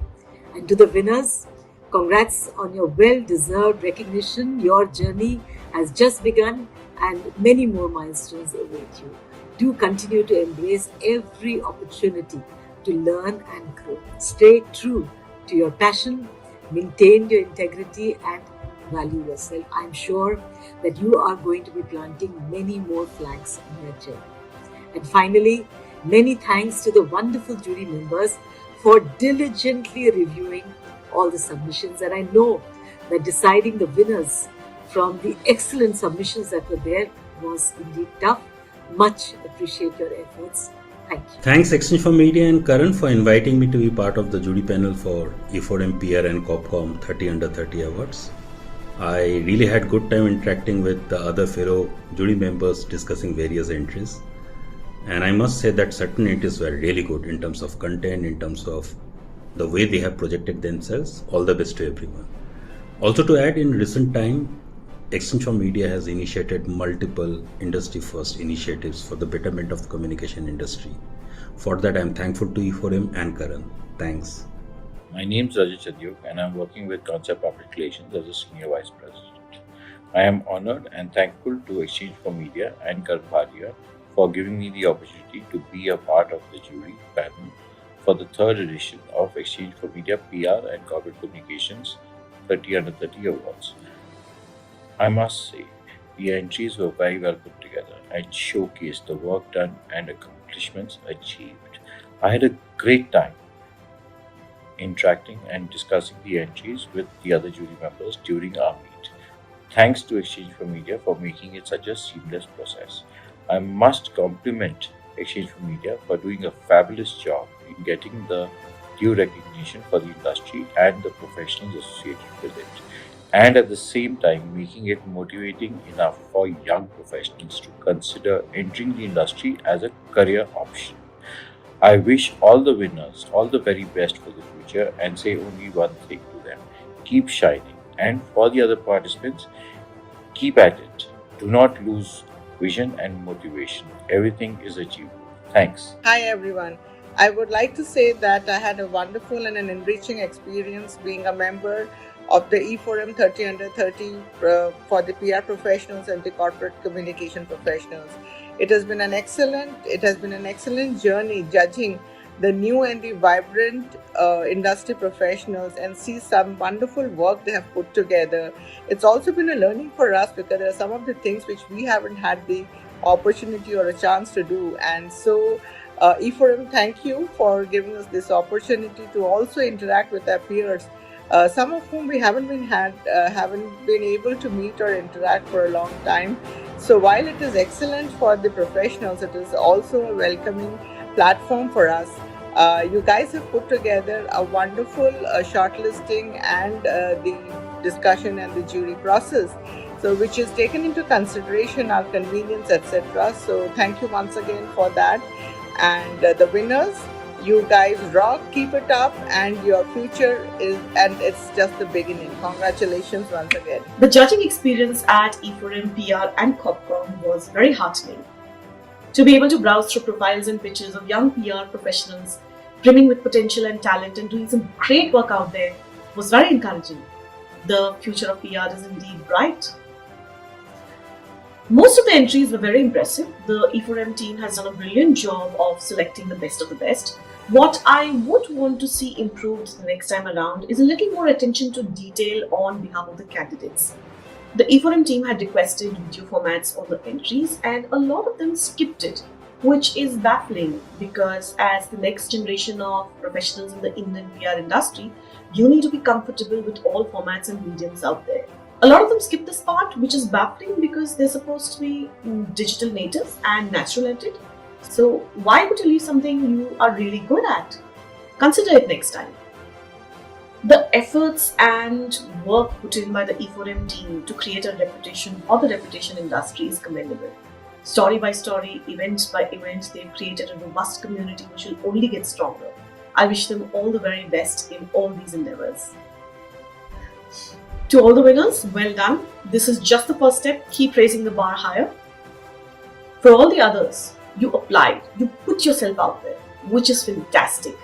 And to the winners, congrats on your well-deserved recognition. Your journey has just begun and many more milestones await you. Do continue to embrace every opportunity to learn and grow. Stay true to your passion, maintain your integrity and value yourself. I'm sure that you are going to be planting many more flags in your journey. And finally, many thanks to the wonderful jury members for diligently reviewing all the submissions. And I know that deciding the winners from the excellent submissions that were there was indeed tough. Much appreciate your efforts. Thank you. Thanks exchange4media and Karan for inviting me to be part of the jury panel for E4M PR and Corp Comm 30 Under 30 Awards. I really had good time interacting with the other fellow jury members discussing various entries. And I must say that certain entries were really good in terms of content, in terms of the way they have projected themselves. All the best to everyone. Also to add, in recent time, exchange4media has initiated multiple industry-first initiatives for the betterment of the communication industry. For that, I am thankful to E4M and Karan. Thanks. My name is Rajat Chadyuk and I am working with Concept Public Relations as a Senior Vice President. I am honored and thankful to exchange4media and Karan Bhatia for giving me the opportunity to be a part of the jury panel for the third edition of exchange4media PR and Corporate Communications 30 Under 30 Awards. I must say, the entries were very well put together and showcased the work done and accomplishments achieved. I had a great time interacting and discussing the entries with the other jury members during our meet. Thanks to exchange4media for making it such a seamless process. I must compliment exchange4media for doing a fabulous job in getting the due recognition for the industry and the professionals associated with it, and at the same time making it motivating enough for young professionals to consider entering the industry as a career option. I wish all the winners all the very best for the future and say only one thing to them: keep shining. And for the other participants, keep at it. Do not lose vision and motivation. Everything is achievable. Thanks. Hi everyone. I would like to say that I had a wonderful and an enriching experience being a member of the E4M 30 Under 30 for the PR professionals and the corporate communication professionals. It has been an excellent journey judging the new and the vibrant industry professionals and see some wonderful work they have put together. It's also been a learning for us because there are some of the things which we haven't had the opportunity or a chance to do. And so E4M, thank you for giving us this opportunity to also interact with our peers, some of whom we haven't been able to meet or interact for a long time. So while it is excellent for the professionals, it is also a welcoming platform for us. You guys have put together a wonderful shortlisting and the discussion and the jury process, so which is taken into consideration our convenience, etc. So thank you once again for that. And the winners, you guys rock, keep it up, and your future it's just the beginning. Congratulations once again. The judging experience at E4M PR and Corp Comm was very heartening. To be able to browse through profiles and pictures of young PR professionals brimming with potential and talent and doing some great work out there was very encouraging. The future of PR is indeed bright. Most of the entries were very impressive. The E4M team has done a brilliant job of selecting the best of the best. What I would want to see improved the next time around is a little more attention to detail on behalf of the candidates. The E4M team had requested video formats on the entries and a lot of them skipped it, which is baffling because as the next generation of professionals in the Indian PR industry, you need to be comfortable with all formats and mediums out there. A lot of them skip this part, which is baffling because they're supposed to be digital natives and natural at it. So why would you leave something you are really good at? Consider it next time. The efforts and work put in by the E4M team to create a reputation for the reputation industry is commendable. Story by story, event by event, they've created a robust community which will only get stronger. I wish them all the very best in all these endeavors. To all the winners, well done. This is just the first step. Keep raising the bar higher. For all the others, you applied, you put yourself out there, which is fantastic.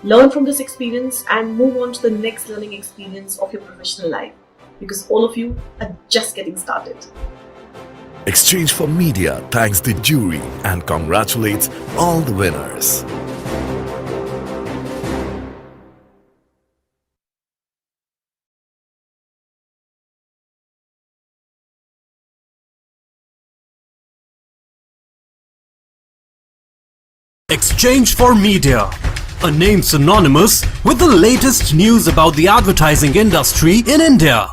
Learn from this experience and move on to the next learning experience of your professional life, because all of you are just getting started. exchange4media thanks the jury and congratulates all the winners. exchange4media, a name synonymous with the latest news about the advertising industry in India.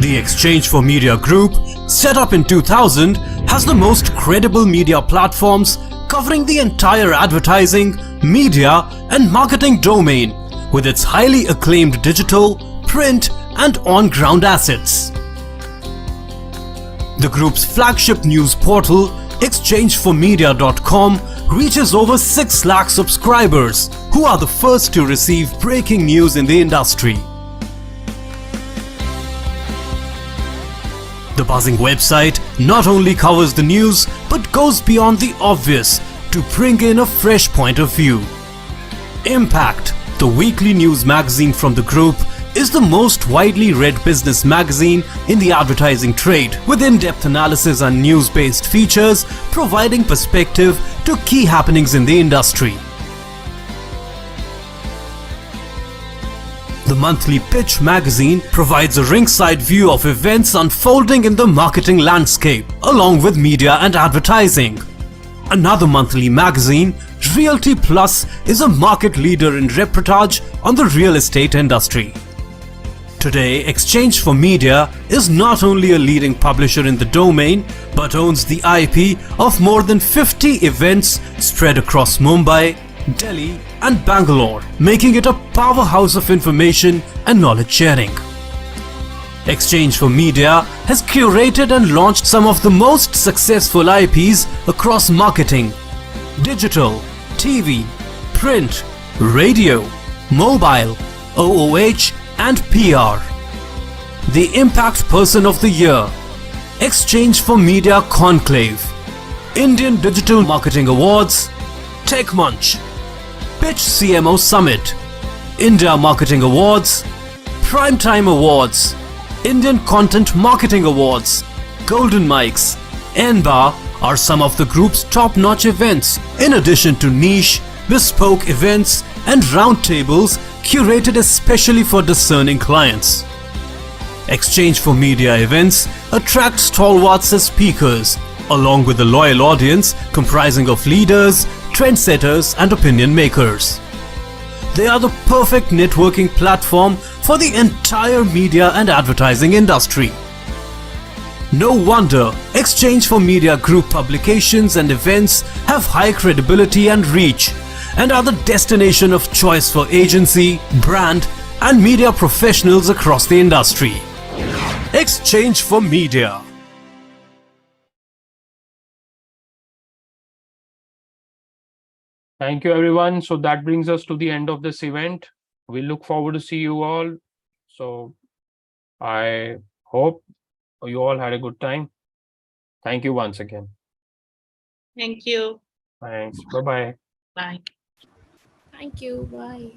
The exchange4media group, set up in 2000, has the most credible media platforms covering the entire advertising, media and marketing domain with its highly acclaimed digital, print and on-ground assets. The group's flagship news portal, exchange4media.com, reaches over 6 lakh subscribers who are the first to receive breaking news in the industry. The buzzing website not only covers the news but goes beyond the obvious to bring in a fresh point of view. Impact, the weekly news magazine from the group, is the most widely read business magazine in the advertising trade, with in-depth analysis and news-based features providing perspective to key happenings in the industry. The monthly Pitch magazine provides a ringside view of events unfolding in the marketing landscape, along with media and advertising. Another monthly magazine, Realty Plus, is a market leader in reportage on the real estate industry. Today, exchange4media is not only a leading publisher in the domain, but owns the IP of more than 50 events spread across Mumbai, Delhi and Bangalore, making it a powerhouse of information and knowledge sharing. exchange4media has curated and launched some of the most successful IPs across marketing, digital, TV, print, radio, mobile, OOH and PR. The Impact Person of the Year, exchange4media Conclave, Indian Digital Marketing Awards, Tech Munch, Pitch CMO Summit, India Marketing Awards, Primetime Awards, Indian Content Marketing Awards, Golden Mics, NBAR are some of the group's top-notch events, in addition to niche, bespoke events and roundtables curated especially for discerning clients. exchange4media events attract stalwarts as speakers, along with a loyal audience comprising of leaders, trendsetters and opinion makers. They are the perfect networking platform for the entire media and advertising industry. No wonder exchange4media group publications and events have high credibility and reach, and are the destination of choice for agency, brand and media professionals across the industry. exchange4media. Thank you, everyone. So that brings us to the end of this event. We look forward to see you all. So I hope you all had a good time. Thank you once again. Thank you. Thanks. Bye-bye. Bye. Thank you. Bye.